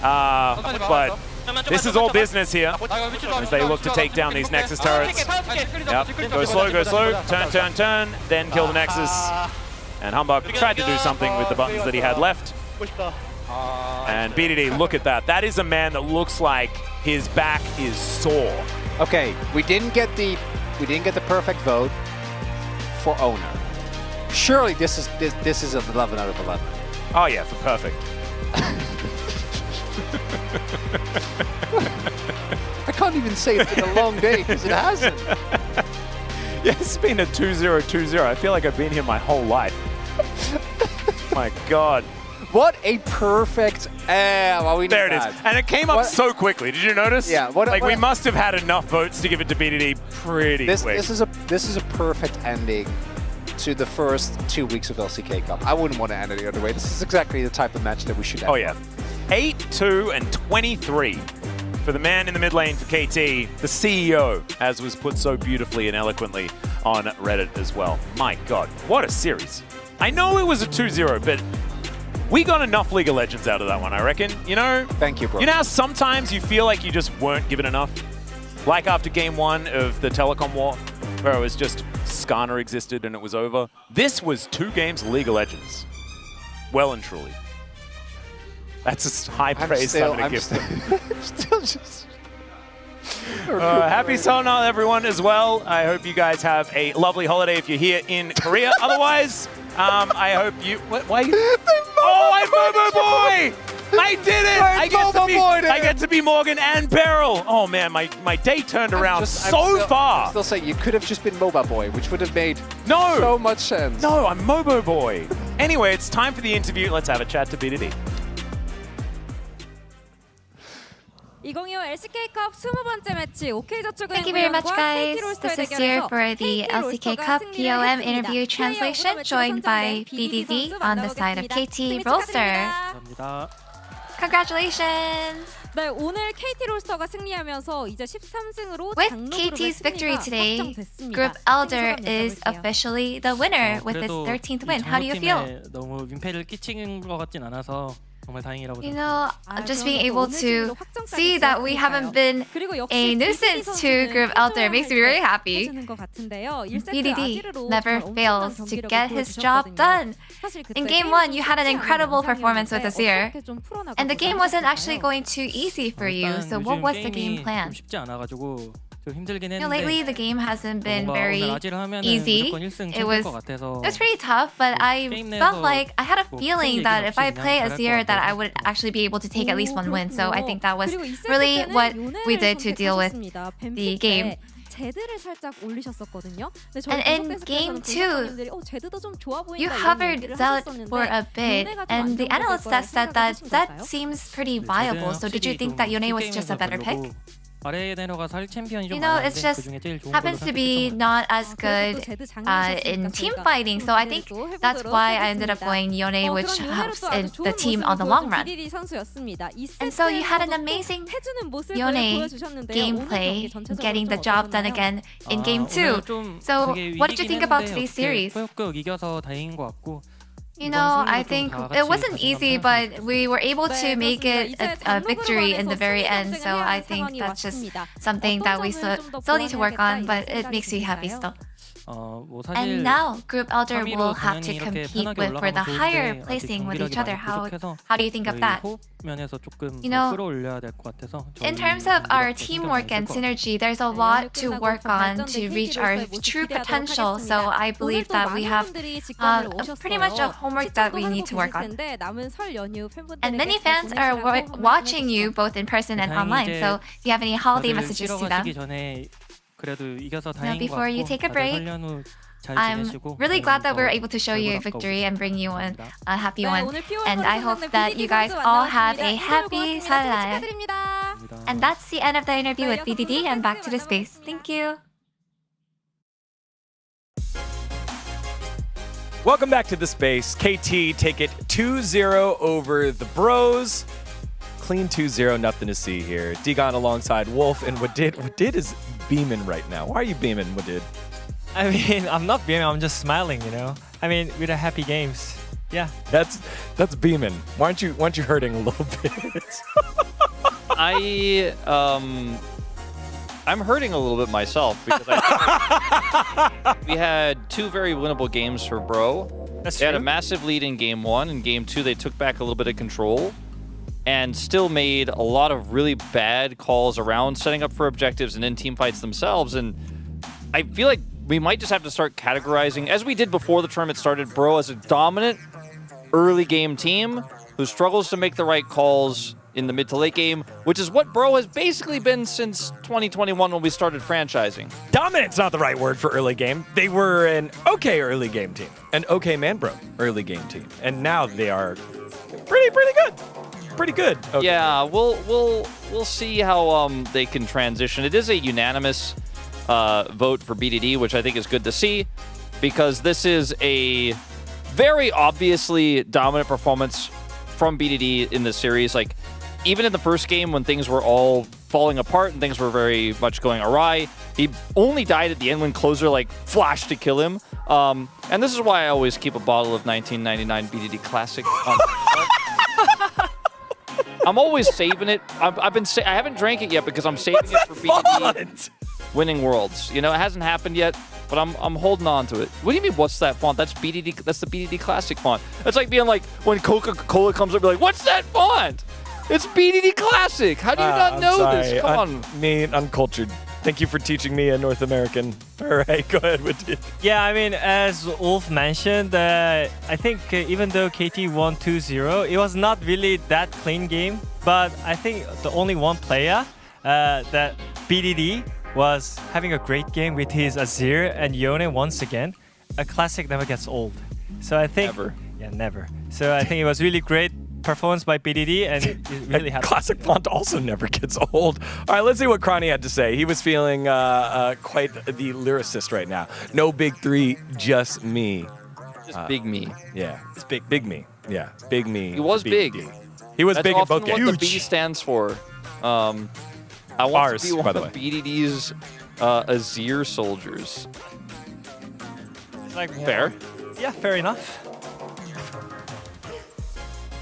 But this is all business here as they look to take down these Nexus turrets. Yep. Go slow, turn, then kill the Nexus. And Humbug tried to do something with the buttons that he had left. And BDD, look at that. That is a man that looks like his back is sore. Okay, we didn't get the perfect vote for owner. Surely this is an 11 out of 11. Oh yeah, for perfect. I can't even say it's been a long day because it hasn't. Yeah, it's been a 2-0-2-0. I feel like I've been here my whole life. My God. What a perfect... well, there it is. And it came up so quickly. Did you notice? Yeah. We must have had enough votes to give it to BDD pretty quick. This is a perfect ending to the first 2 weeks of LCK Cup. I wouldn't want to end it the other way. This is exactly the type of match that we should end. Oh, yeah. 8-2 and 23 for the man in the mid lane for KT, the CEO, as was put so beautifully and eloquently on Reddit as well. My God, what a series. I know it was a 2-0, but we got enough League of Legends out of that one, I reckon. You know? Thank you, bro. You know how sometimes you feel like you just weren't given enough? Like after game 1 of the Telecom War, where it was just Skarner existed and it was over. This was 2 games of League of Legends. Well and truly. That's a high praise I'm going to give them. I'm still just... Happy Seollal, everyone, as well. I hope you guys have a lovely holiday if you're here in Korea. Otherwise, I hope you... Why are you... Oh, I'm Momo Boy! I did it! I get to be Morgan and Beryl. Oh, man, my day turned around so far. I'm still saying you could have just been MOBA Boy, which would have made no so much sense. No, I'm Mobo Boy. Anyway, it's time for the interview. Let's have a chat to BDD. 2025 LCK CUP 20번째 매치 OK저축은행 Thank you very much, guys. This is here for the LCK Cup POM interview translation, joined by BDD on the side of KT Rolster. Congratulations! 네, 오늘 KT 롤스터가 승리하면서 이제 13승으로 With KT's victory today, Group Elder is officially the winner with its 13th win. How do you feel? 너무 민폐를 끼친 것 같진 않아서 정말 다행이라고. You know, just being able to see that we haven't been a nuisance to Group Elder makes me very happy. BDD never fails to get his job done. In Game 1, you had an incredible performance with Azir, and the game wasn't actually going too easy for you, so what was the game plan? You know, lately the game hasn't been very easy. It was pretty tough, but I felt like I had a feeling that if I play Azir that I would actually be able to take at least one win. So I think that was really what we did to deal with the game. And in Game 2, you hovered Zed for a bit, and the analyst said that Zed seems pretty viable. So did you think that Yone was just a better pick? You know, it's just happens to be not as good in team fighting, so I think that's why I ended up going Yone, which helps in the team on the long run. And so you had an amazing Yone gameplay, getting the job done again in Game 2. So what did you think about today's series? You know, I think it wasn't easy, but we were able to make it a victory in the very end. So I think that's just something that we still need to work on, but it makes me happy still. And now Group Elder will have to compete for the higher placing with each other. How do you think of that? You know, in terms of our teamwork and synergy, there's a lot to work on to reach our true potential. So I believe that we have pretty much a homework that we need to work on. And many fans are watching you both in person and online. So do you have any holiday messages to them? Now, before you take a break, I'm really glad that we were able to show you a victory and bring you a happy one. And I hope that you guys all have a happy Seollal. And that's the end of the interview with BDD, and back to the space. Thank you. Welcome back to the space. KT take it 2-0 over the Bros. Clean 2-0, nothing to see here. Digon alongside Wolf and Wadid. Wadid is beaming right now. Why are you beaming, Wadid? I mean, I'm not beaming, I'm just smiling, you know? I mean, with the happy games. Yeah. That's beaming. Why aren't you hurting a little bit? I'm hurting a little bit myself because we had 2 very winnable games for Bro. They had a massive lead in Game 1. In Game 2, they took back a little bit of control and still made a lot of really bad calls around setting up for objectives and in team fights themselves. And I feel like we might just have to start categorizing, as we did before the tournament started, Bro as a dominant early game team who struggles to make the right calls in the mid to late game, which is what Bro has basically been since 2021 when we started franchising. Dominant's not the right word for early game. They were an okay early game team, an okay man bro early game team, and now they are pretty good. Pretty good. Okay. Yeah, we'll see how they can transition. It is a unanimous vote for BDD, which I think is good to see, because this is a very obviously dominant performance from BDD in this series. Like, even in the first game when things were all falling apart and things were very much going awry, he only died at the end when Closer like flashed to kill him. And this is why I always keep a bottle of 1999 BDD Classic on I'm always saving it. I haven't drank it yet because I'm saving it for BDD winning Worlds. You know, it hasn't happened yet, but I'm holding on to it. What do you mean, what's that font? That's BDD. That's the BDD Classic font. It's like being like when Coca-Cola comes up, you're like, what's that font? It's BDD Classic. How do you not know this? Come on. Me, uncultured. Thank you for teaching me a North American. All right, go ahead with it. Yeah, I mean, as Ulf mentioned, I think even though KT won 2-0, it was not really that clean game. But I think the only one player that BDD was having a great game with his Azir and Yone once again. A classic never gets old. So I think... Never. Yeah, never. So I think it was really great performance by BDD, and it really happened. Classic font also never gets old. All right, let's see what Kronny had to say. He was feeling quite the lyricist right now. No big three, just me. Just big me. Yeah, it's big me. Yeah, big me. He was big. He was That's big in both games. That's what the B stands for. I want Ours, to be one by the of way. BDD's Azir soldiers. Like, Fair. Yeah, fair enough.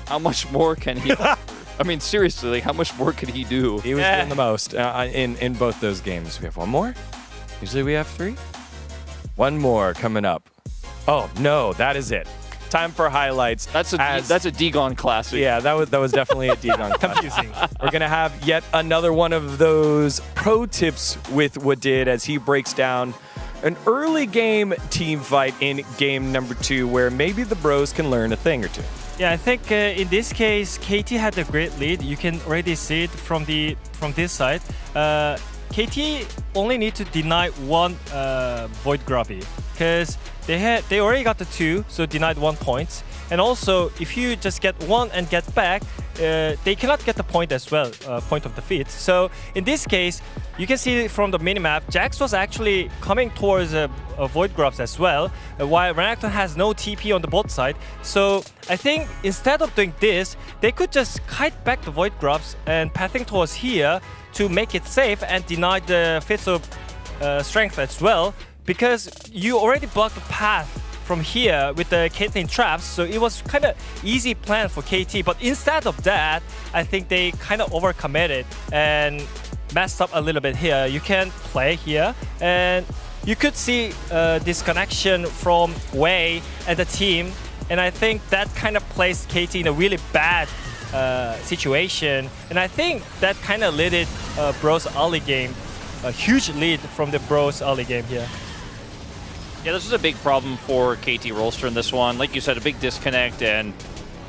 How much more can he? I mean, seriously, like, how much more can he do? He was doing the most in both those games. We have one more. Usually we have three. One more coming up. Oh no, that is it. Time for highlights. That's a Dagon classic. Yeah, that was definitely a Dagon classic. Confusing. We're gonna have yet another one of those pro tips with Wadid as he breaks down an early game team fight in game number 2, where maybe the bros can learn a thing or two. Yeah, I think in this case, KT had a great lead. You can already see it from this side. KT only need to deny one Void Grubby because they already got the 2, so denied 1 point. And also, if you just get 1 and get back, they cannot get the point as well, point of defeat. So in this case, you can see from the minimap, Jax was actually coming towards Void Grubs as well, while Renekton has no TP on the bot side. So I think instead of doing this, they could just kite back the Void Grubs and pathing towards here to make it safe and deny the Fits of Strength as well, because you already blocked the path from here with the Caitlyn traps, so it was kind of easy plan for KT. But instead of that, I think they kind of overcommitted and messed up a little bit here. You can play here, and you could see disconnection from Wei and the team, and I think that kind of placed KT in a really bad situation, and I think that kind of led it Bros early game. A huge lead from the Bros early game here. Yeah, this is a big problem for KT Rolster in this one. Like you said, a big disconnect, and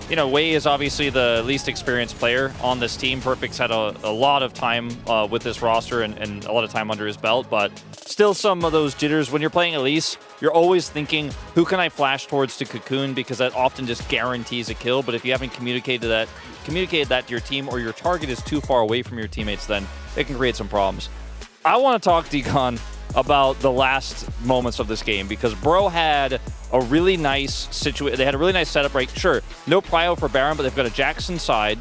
you know, Wei is obviously the least experienced player on this team. Perfect's had a lot of time with this roster and a lot of time under his belt, but still some of those jitters. When you're playing Elise, you're always thinking, who can I flash towards to Cocoon, because that often just guarantees a kill. But if you haven't communicated that to your team, or your target is too far away from your teammates, then it can create some problems. I want to talk, Dagon, about the last moments of this game, because Bro had a really nice situation. They had a really nice setup, right? Sure, no prio for Baron, but they've got a Jackson side,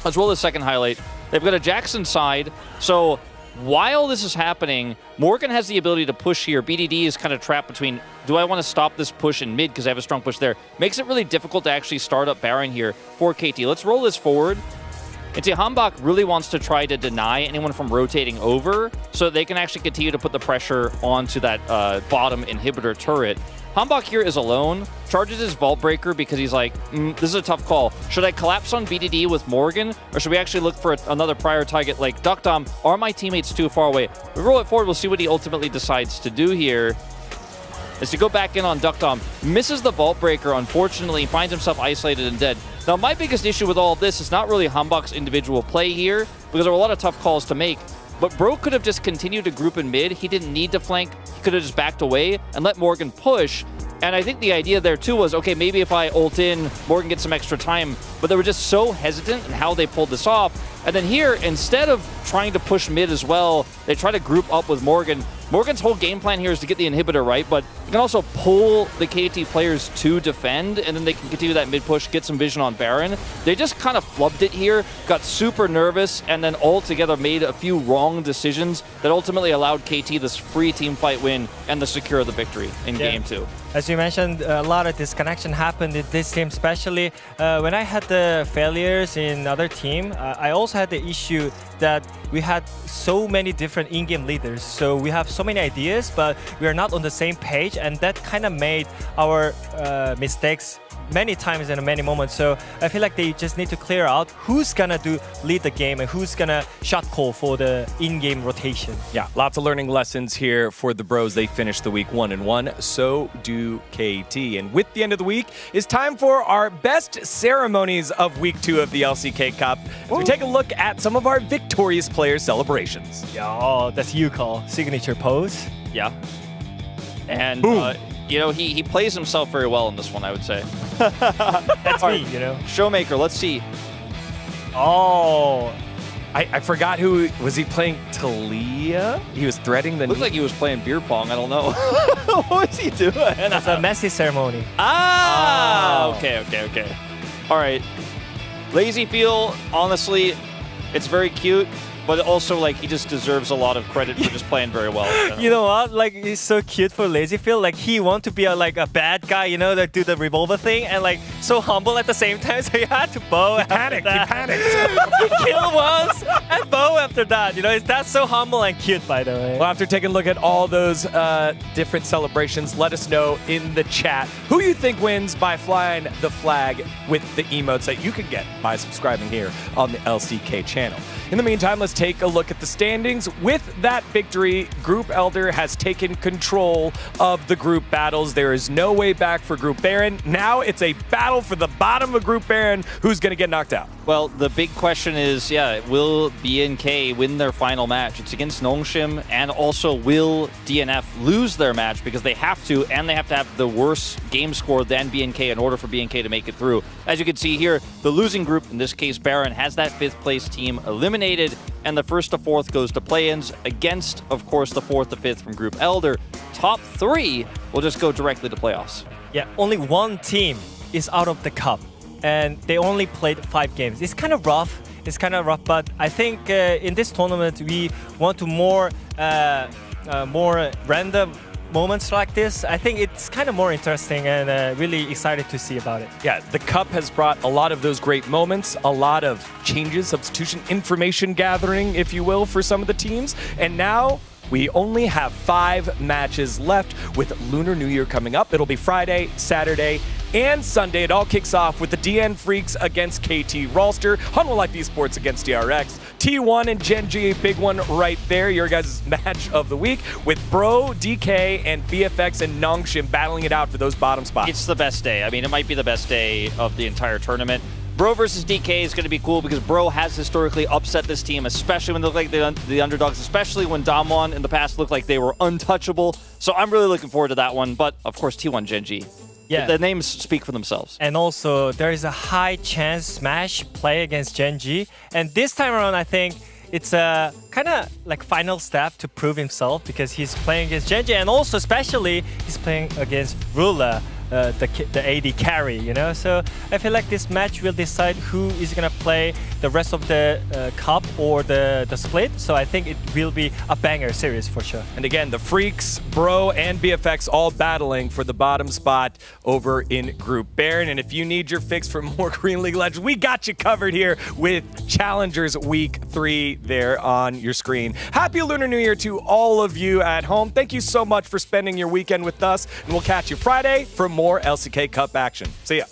as well as second highlight. They've got a Jackson side, so while this is happening, Morgan has the ability to push here. BDD is kind of trapped between, do I want to stop this push in mid because I have a strong push there? Makes it really difficult to actually start up Baron here for KT. Let's roll this forward. And see, Hambach really wants to try to deny anyone from rotating over so that they can actually continue to put the pressure onto that bottom inhibitor turret. Hambach here is alone, charges his Vault Breaker because he's like, this is a tough call. Should I collapse on BDD with Morgan, or should we actually look for another prior target like Duckdom? Are my teammates too far away? We roll it forward, we'll see what he ultimately decides to do here. is to go back in on Duck Dom, misses the Vault Breaker, unfortunately, finds himself isolated and dead. Now, my biggest issue with all of this is not really Hambok's individual play here, because there were a lot of tough calls to make. But Bro could have just continued to group in mid. He didn't need to flank. He could have just backed away and let Morgan push. And I think the idea there, too, was, okay, maybe if I ult in, Morgan gets some extra time. But they were just so hesitant in how they pulled this off. And then here, instead of trying to push mid as well, they try to group up with Morgan. Morgan's whole game plan here is to get the inhibitor right, but you can also pull the KT players to defend, and then they can continue that mid push, get some vision on Baron. They just kind of flubbed it here, got super nervous, and then altogether made a few wrong decisions that ultimately allowed KT this free team fight win and the secure the victory in game 2. As you mentioned, a lot of disconnection happened in this team, especially when I had the failures in other team. I also had the issue that we had so many different in-game leaders. So we have so many ideas, but we are not on the same page, and that kind of made our mistakes many times in many moments. So I feel like they just need to clear out who's gonna lead the game and who's gonna shot call for the in-game rotation. Yeah, lots of learning lessons here for the Bros. They finished the week 1-1. So do KT. And with the end of the week, it's time for our best ceremonies of week 2 of the LCK Cup. As we take a look at some of our victorious players' celebrations. Yeah, oh, that's you call signature pose. Yeah. And you know, he plays himself very well in this one, I would say. That's me, you know. Showmaker, let's see. Oh, I forgot who was he playing. Talia? He was threading the. Looks like he was playing beer pong. I don't know. What was he doing? It's a messy ceremony. Okay. All right. Lazy Feel, honestly, it's very cute. But also, like, he just deserves a lot of credit for just playing very well. You know what? Like, he's so cute for Lazy Phil. Like, he want to be a bad guy, you know, that do the revolver thing, and like so humble at the same time. So he had to bow. He panicked. He killed once and bow after that. You know, that's so humble and cute, by the way. Well, after taking a look at all those different celebrations, let us know in the chat who you think wins by flying the flag with the emotes that you can get by subscribing here on the LCK channel. In the meantime, let's take a look at the standings. With that victory, Group Elder has taken control of the group battles. There is no way back for Group Baron. Now it's a battle for the bottom of Group Baron. Who's going to get knocked out? Well, the big question is, will BNK win their final match? It's against Nongshim, and also will DNF lose their match because they have to, and they have to have the worse game score than BNK in order for BNK to make it through. As you can see here, the losing group, in this case Baron, has that 5th place team eliminated, and the 1st to 4th goes to play-ins against, of course, the 4th to 5th from Group Elder. Top 3 will just go directly to playoffs. Yeah, only one team is out of the cup, and they only played 5 games. It's kind of rough. But I think in this tournament we want to more random moments like this. I think it's kind of more interesting and really excited to see about it. Yeah, the Cup has brought a lot of those great moments, a lot of changes, substitution, information gathering, if you will, for some of the teams. And now we only have 5 matches left with Lunar New Year coming up. It'll be Friday, Saturday, and Sunday. It all kicks off with the DN Freaks against KT Rolster, Hunwell Life Esports against DRX, T1 and Genji, a big one right there. Your guys' match of the week with Bro, DK, and BFX and Nongshim battling it out for those bottom spots. It's the best day. I mean, it might be the best day of the entire tournament. Bro versus DK is going to be cool because Bro has historically upset this team, especially when they look like the underdogs, especially when Damwon in the past looked like they were untouchable. So I'm really looking forward to that one. But, of course, T1 Genji. Yeah. The names speak for themselves. And also, there is a high chance Smash play against Genji. And this time around, I think it's a kind of like final step to prove himself because he's playing against Genji, and also especially he's playing against Rula, the AD carry, you know. So I feel like this match will decide who is gonna play the rest of the cup or the split. So I think it will be a banger series for sure. And again, the Freaks, Bro, and BFX all battling for the bottom spot over in Group Baron. And if you need your fix for more Korean League Legends, we got you covered here with Challengers Week 3 there on your screen. Happy Lunar New Year to all of you at home. Thank you so much for spending your weekend with us, and we'll catch you Friday for more LCK Cup action. See ya.